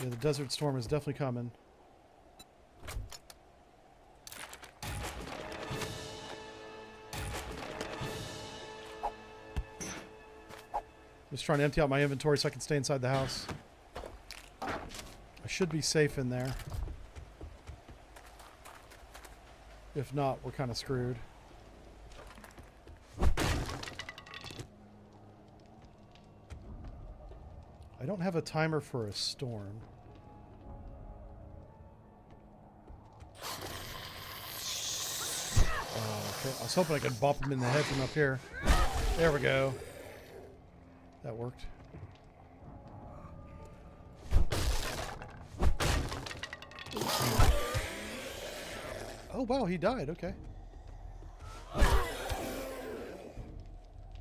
Yeah, the desert storm is definitely coming. Just trying to empty out my inventory so I can stay inside the house. I should be safe in there. If not, we're kind of screwed. I don't have a timer for a storm. Oh, okay. I was hoping I could bump him in the head from up here. There we go. That worked. Oh wow, he died. Okay.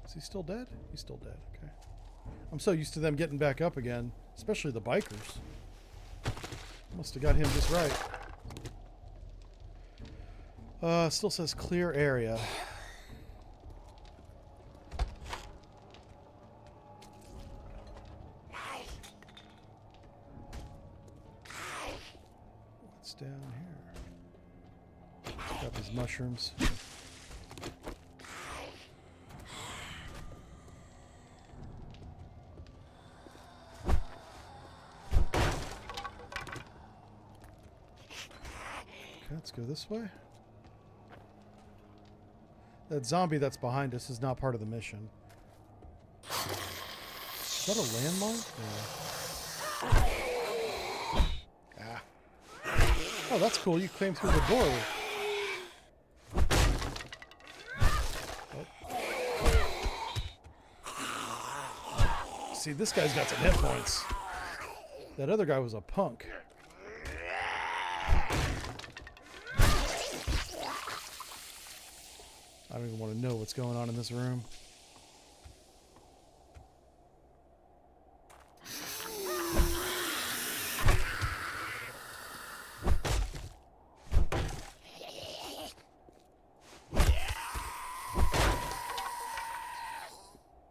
Is he still dead? He's still dead. Okay. I'm so used to them getting back up again, especially the bikers. Must have got him just right. Still says clear area. What's down here? Got these mushrooms. Let's go this way. That zombie that's behind us is not part of the mission. Is that a landmine? Yeah. Ah. Oh, that's cool. You came through the door. see, this guy's got some hit points. That other guy was a punk. I don't even want to know what's going on in this room.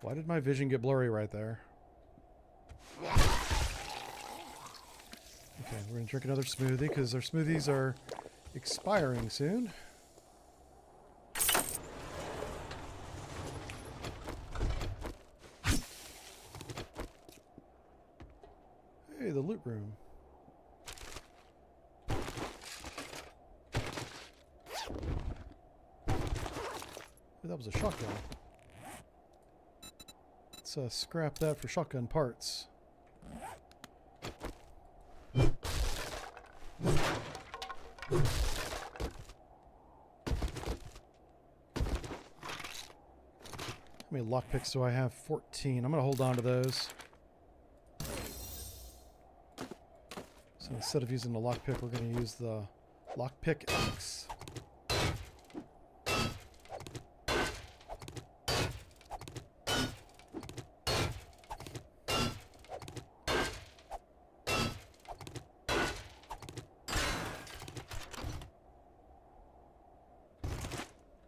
Why did my vision get blurry right there? Okay, we're going to drink another smoothie because our smoothies are expiring soon. Hey, the loot room. That was a shotgun. Let's scrap that for shotgun parts. How many lockpicks do I have? 14. I'm going to hold on to those. So instead of using the lockpick, we're going to use the lockpick X.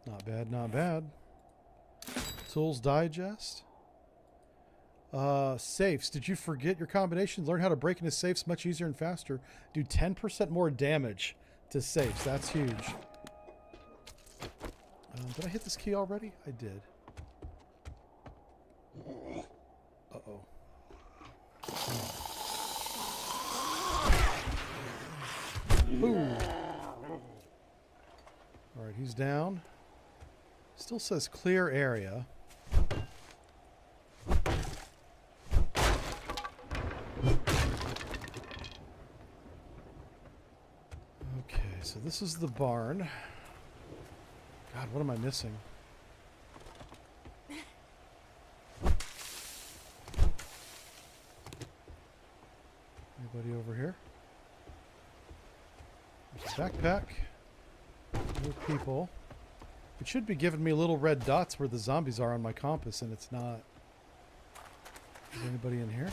Not bad, not bad. Tools digest. Safes. Did you forget your combination? Learn how to break into safes much easier and faster. Do 10% more damage to safes. That's huge. Did I hit this key already? I did. Uh-oh. Boom. Alright, he's down. Still says clear area. Okay, so this is the barn. God, what am I missing? Anybody over here? There's a backpack. No people. It should be giving me little red dots where the zombies are on my compass, and it's not. Is there anybody in here?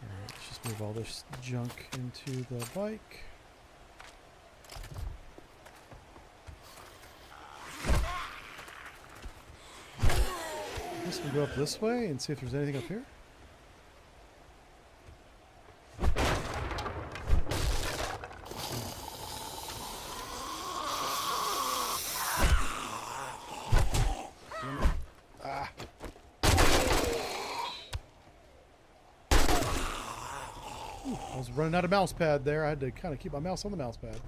Alright, let's just move all this junk into the bike. I guess we go up this way and see if there's anything up here. Ah. Ooh, I was running out of mouse pad there. I had to kind of keep my mouse on the mouse pad.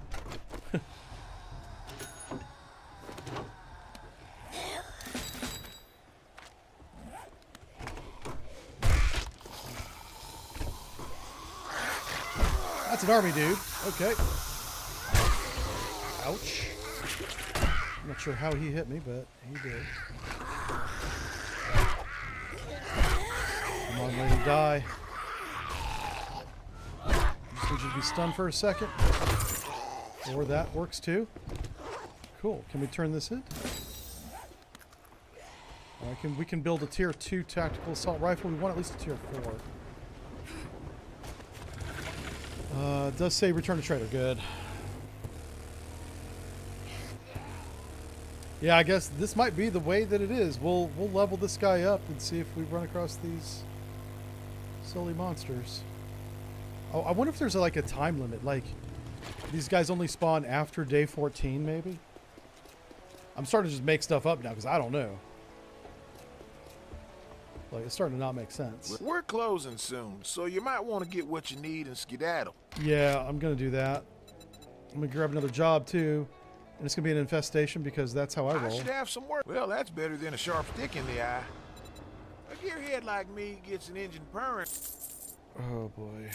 That's an army dude. Okay. Ouch. I'm not sure how he hit me, but he did. Come on, lady, die. Just need you to be stunned for a second. Or that works too. Cool. Can we turn this in? We can build a tier 2 tactical assault rifle. We want at least a tier 4. It does say return to trader. Good. Yeah, I guess this might be the way that it is. We'll level this guy up and see if we run across these silly monsters. Oh, I wonder if there's like a time limit. Like, these guys only spawn after day 14, maybe? I'm starting to just make stuff up now because I don't know. Like, it's starting to not make sense. We're closing soon, so you might want to get what you need and skedaddle. Yeah, I'm going to do that. I'm going to grab another job, too. And it's going to be an infestation because that's how I roll. I should have some work. Well, that's better than a sharp stick in the eye. A gearhead like me gets an engine purring. Oh, boy.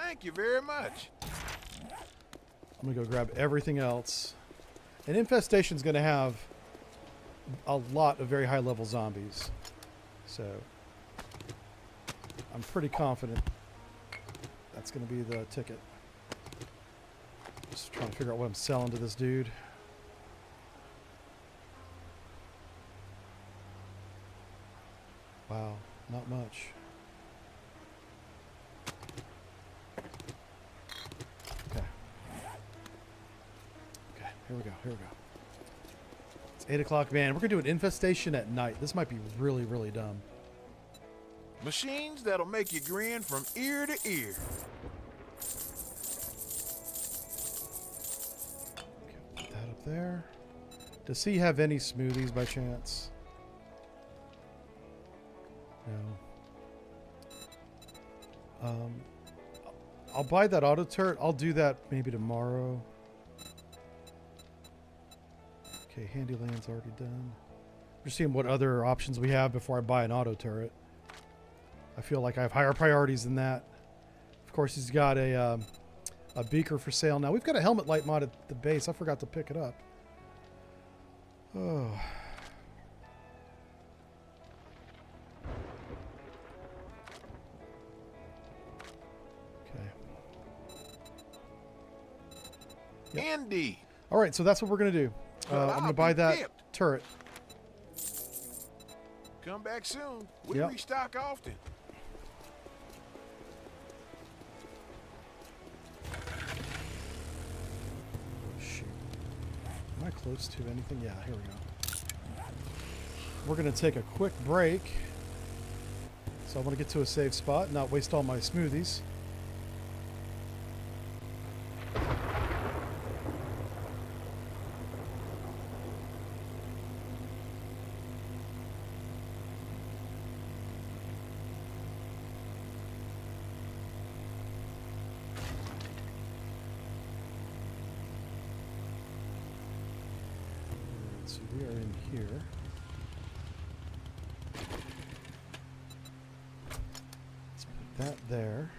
Thank you very much. I'm gonna go grab everything else. An infestation's gonna have a lot of very high level zombies. So I'm pretty confident that's gonna be the ticket. Just trying to figure out what I'm selling to this dude. Wow, not much. Okay. Okay, here we go, here we go. It's 8 o'clock, man. We're gonna do an infestation at night. This might be really, really dumb. Machines that'll make you grin from ear to ear. Okay, put that up there. Does he have any smoothies by chance? No. I'll buy that auto turret. I'll do that maybe tomorrow. Okay, handy land's already done. Just seeing what other options we have before I buy an auto turret. I feel like I have higher priorities than that. Of course, he's got a beaker for sale now. We've got a helmet light mod at the base. I forgot to pick it up. Oh. Yep. Indeed. All right, so that's what we're going to do. I'm going to buy that turret. Come back soon. We Yep. restock often. Oh, shoot. Am I close to anything? Yeah, here we go. We're going to take a quick break. So I want to get to a safe spot and not waste all my smoothies. So we are in here. Let's put that there.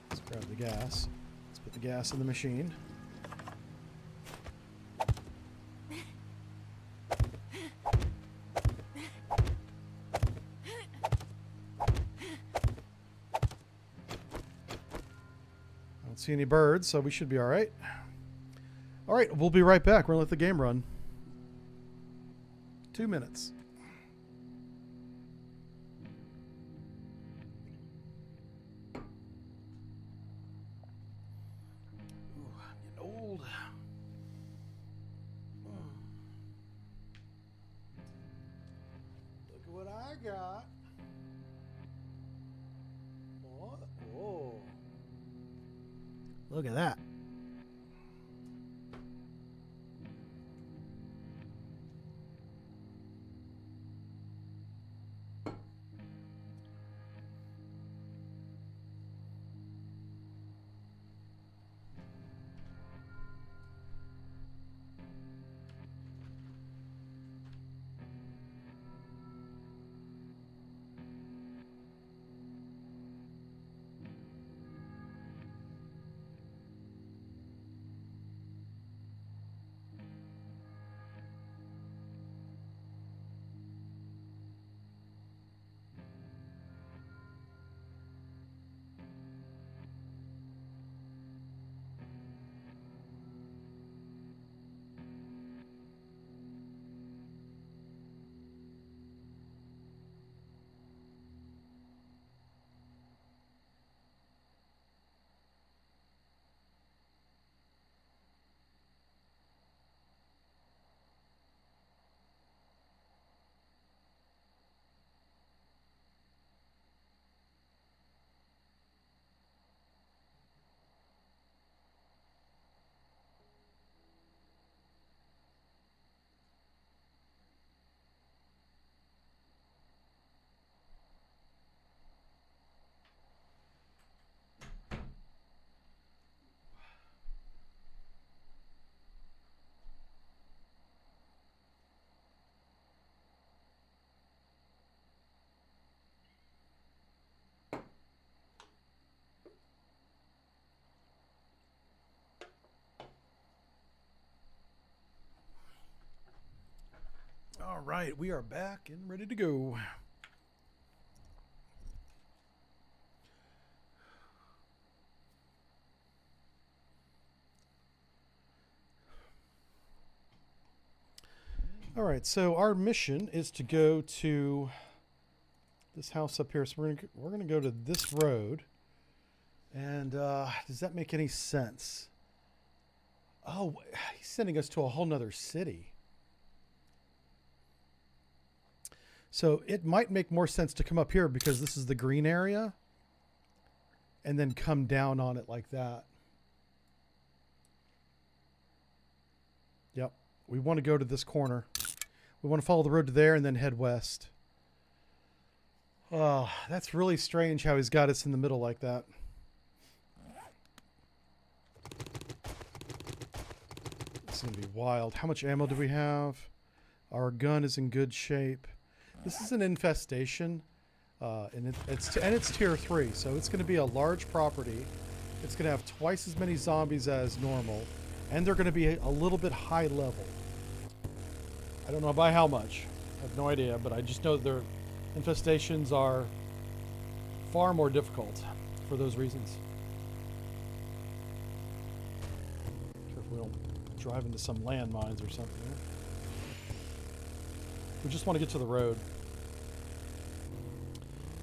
Let's grab the gas. Let's put the gas in the machine. I don't see any birds, so we should be all right. All right, we'll be right back. We're going to let the game run. 2 minutes. Ooh, I'm getting old. Look at what I got. What? Whoa. Look at that. All right, we are back and ready to go. All right, so our mission is to go to this house up here. So we're gonna go to this road. And does that make any sense? Oh, he's sending us to a whole nother city. So it might make more sense to come up here because this is the green area and then come down on it like that. Yep. We want to go to this corner. We want to follow the road to there and then head west. Oh, that's really strange how he's got us in the middle like that. It's going to be wild. How much ammo do we have? Our gun is in good shape. This is an infestation, and it's tier 3, so it's going to be a large property. It's going to have twice as many zombies as normal, and they're going to be a little bit high level. I don't know by how much. I have no idea, but I just know that their infestations are far more difficult for those reasons. Careful we don't drive into some landmines or something. We just want to get to the road.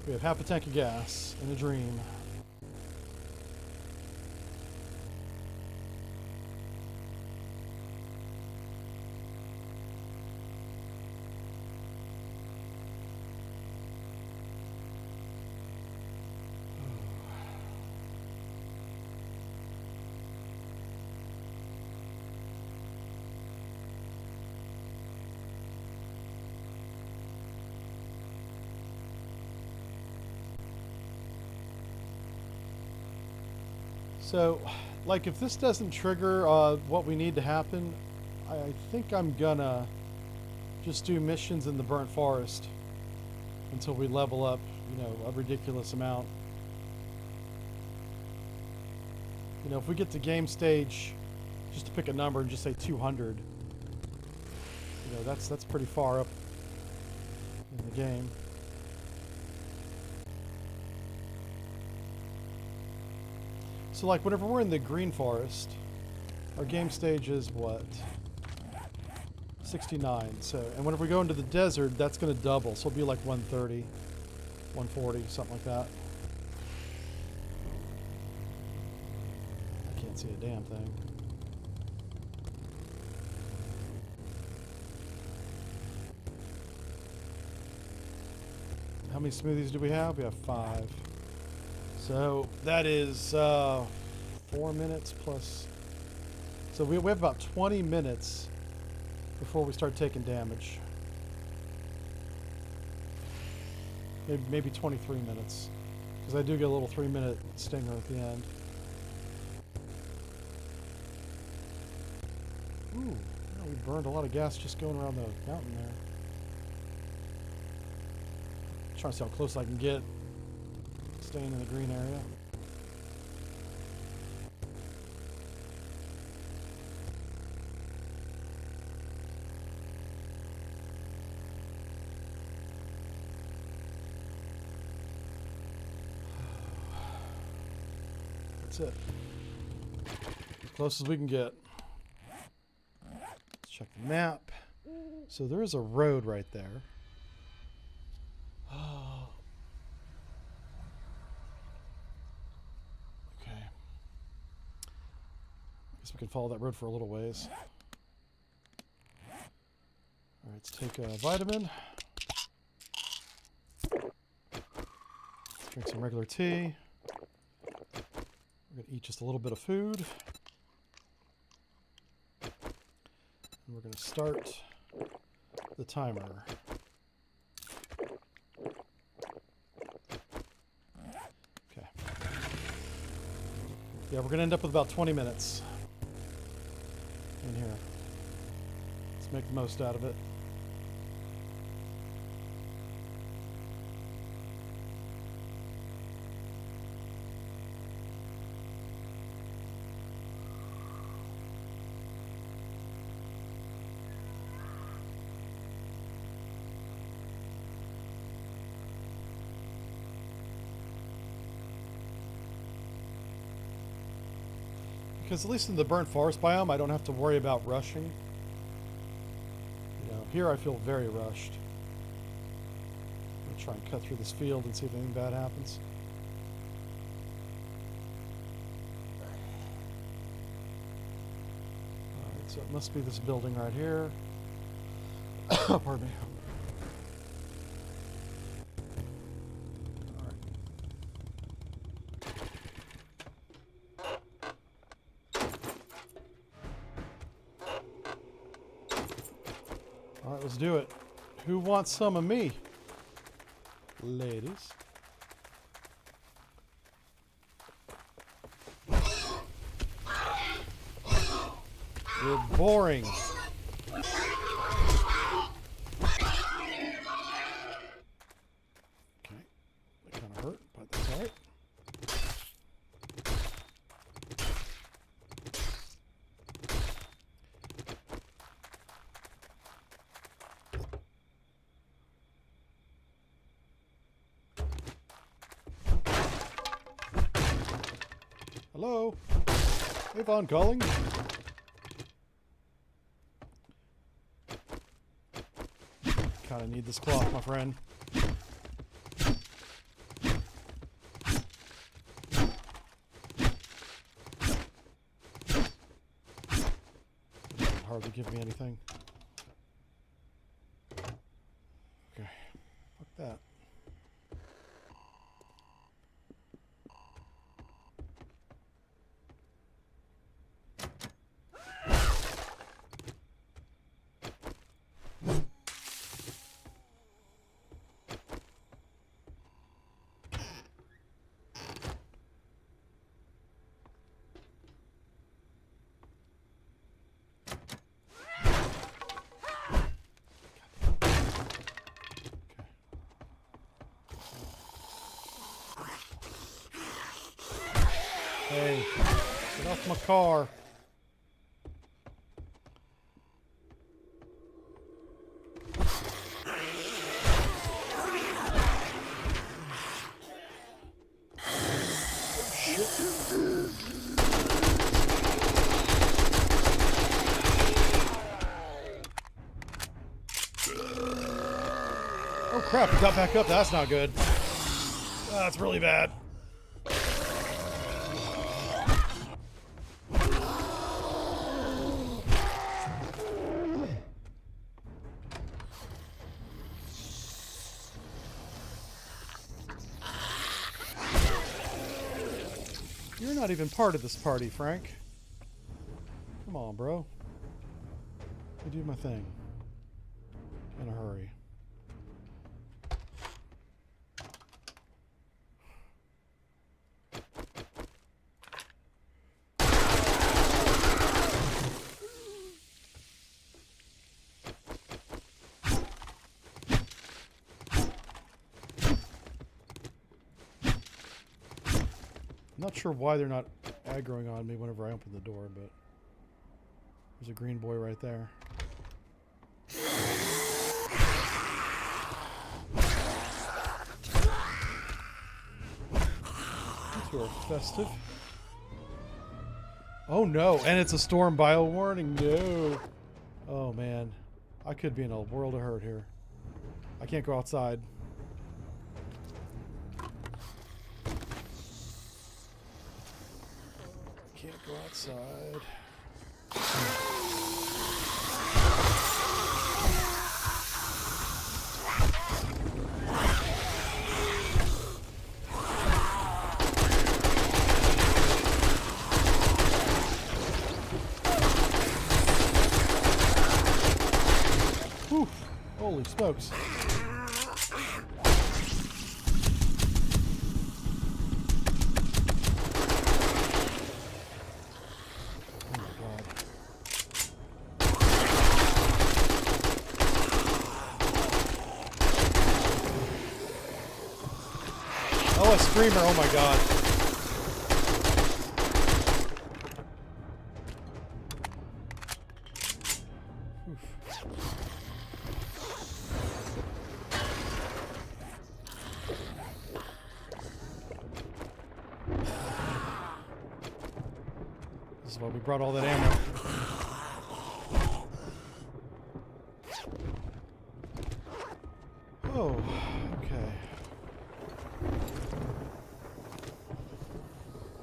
We have half a tank of gas in a dream. So, like, if this doesn't trigger what we need to happen, I think I'm gonna just do missions in the burnt forest until we level up, you know, a ridiculous amount. You know, if we get to game stage, just to pick a number and just say 200, you know, that's pretty far up in the game. So, like, whenever we're in the green forest, our game stage is what? 69. So, and whenever we go into the desert, that's going to double. So it'll be like 130, 140, something like that. I can't see a damn thing. How many smoothies do we have? We have 5. So that is 4 minutes plus. So we have about 20 minutes before we start taking damage. Maybe 23 minutes. Because I do get a little 3-minute stinger at the end. Ooh, yeah, we burned a lot of gas just going around the mountain there. Trying to see how close I can get. Staying in the green area. That's it. As close as we can get. Let's check the map. So there is a road right there. We can follow that road for a little ways. Alright, let's take a vitamin. Drink some regular tea. We're going to eat just a little bit of food. And we're going to start the timer. Okay. Yeah, we're going to end up with about 20 minutes. In here. Let's make the most out of it. Because at least in the burnt forest biome, I don't have to worry about rushing. You know, here I feel very rushed. I'm gonna try and cut through this field and see if anything bad happens. Alright, so it must be this building right here. Pardon me. Alright, let's do it. Who wants some of me? Ladies. You're boring. Okay, that kind of hurt, but that's alright. Hello? Avon calling? Kinda need this cloth, my friend. Doesn't hardly give me anything. Okay. Fuck that. Hey, get off my car. Oh crap, he got back up. That's not good. That's really bad. You're not even part of this party, Frank. Come on, bro. I do my thing. In a hurry. I'm not sure why they're not aggroing on me whenever I open the door, but there's a green boy right there. These are festive. Oh no, and it's a storm bio warning. No. Oh man, I could be in a world of hurt here. I can't go outside. Can't go outside. Whew. Holy smokes. Oh, a screamer, oh my god. This why we brought all that ammo. Oh, okay.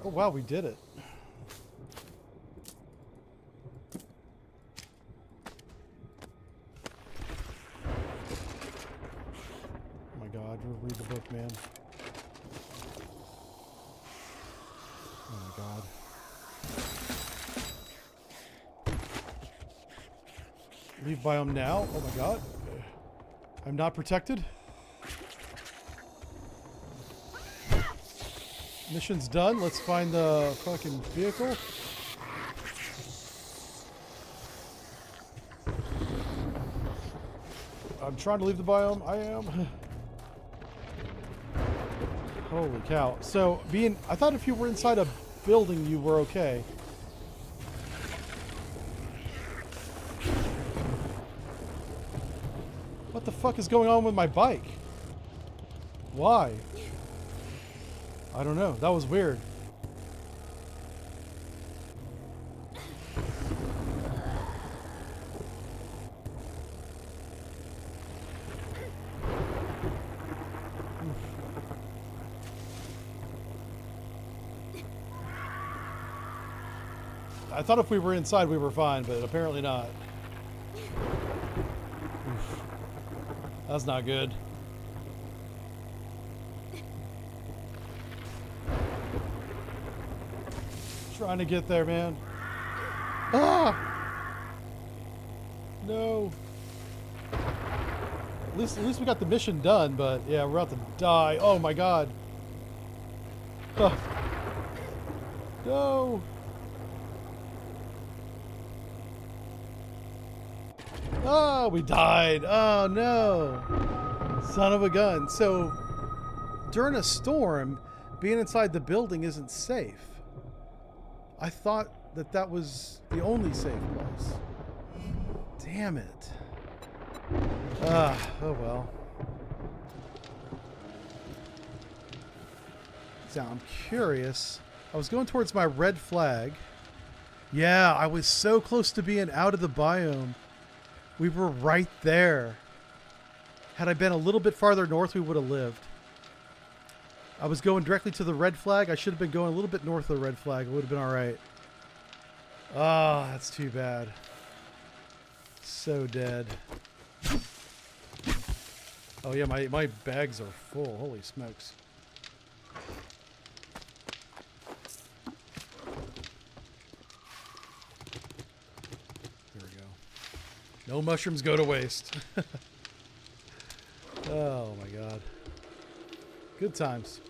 Oh wow, we did it. Oh my god, read the book, man. Oh my god. Leave biome now? Oh my god. I'm not protected. Mission's done. Let's find the fucking vehicle. I'm trying to leave the biome. I am. Holy cow. So, I thought if you were inside a building, you were okay. What the fuck is going on with my bike? Why? I don't know. That was weird. I thought if we were inside we were fine, but apparently not. Oof. That's not good. Trying to get there, man. Ah! No. At least we got the mission done, but yeah, we're about to die. Oh my god. Ah. No. Oh, we died. Oh no. Son of a gun. So during a storm, being inside the building isn't safe. I thought that was the only safe place. Damn it. Oh well. So I'm curious. I was going towards my red flag. Yeah, I was so close to being out of the biome. We were right there. Had I been a little bit farther north, we would have lived. I was going directly to the red flag. I should have been going a little bit north of the red flag. It would have been all right. Ah, that's too bad. So dead. Oh yeah, my bags are full. Holy smokes. There we go. No mushrooms go to waste. Oh my god. Good times.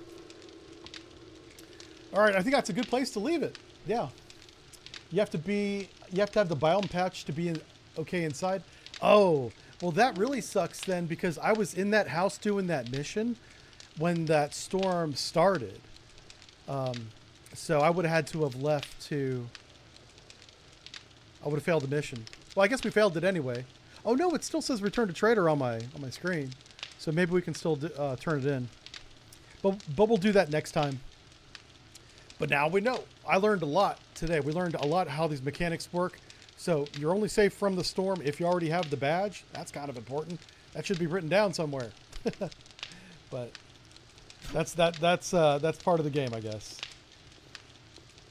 All right, I think that's a good place to leave it. Yeah. You have to have the biome patch to be okay inside. Oh, well that really sucks then, because I was in that house doing that mission when that storm started. So I would have had to have left to... I would have failed the mission. Well, I guess we failed it anyway. Oh no, it still says return to trader on my screen. So maybe we can still turn it in. But we'll do that next time. But now we know. I learned a lot today. We learned a lot how these mechanics work. So you're only safe from the storm if you already have the badge. That's kind of important. That should be written down somewhere. But that's part of the game, I guess.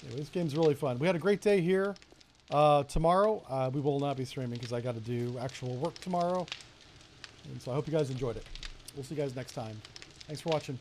Anyway, this game's really fun. We had a great day here. Tomorrow we will not be streaming because I got to do actual work tomorrow. And so I hope you guys enjoyed it. We'll see you guys next time. Thanks for watching.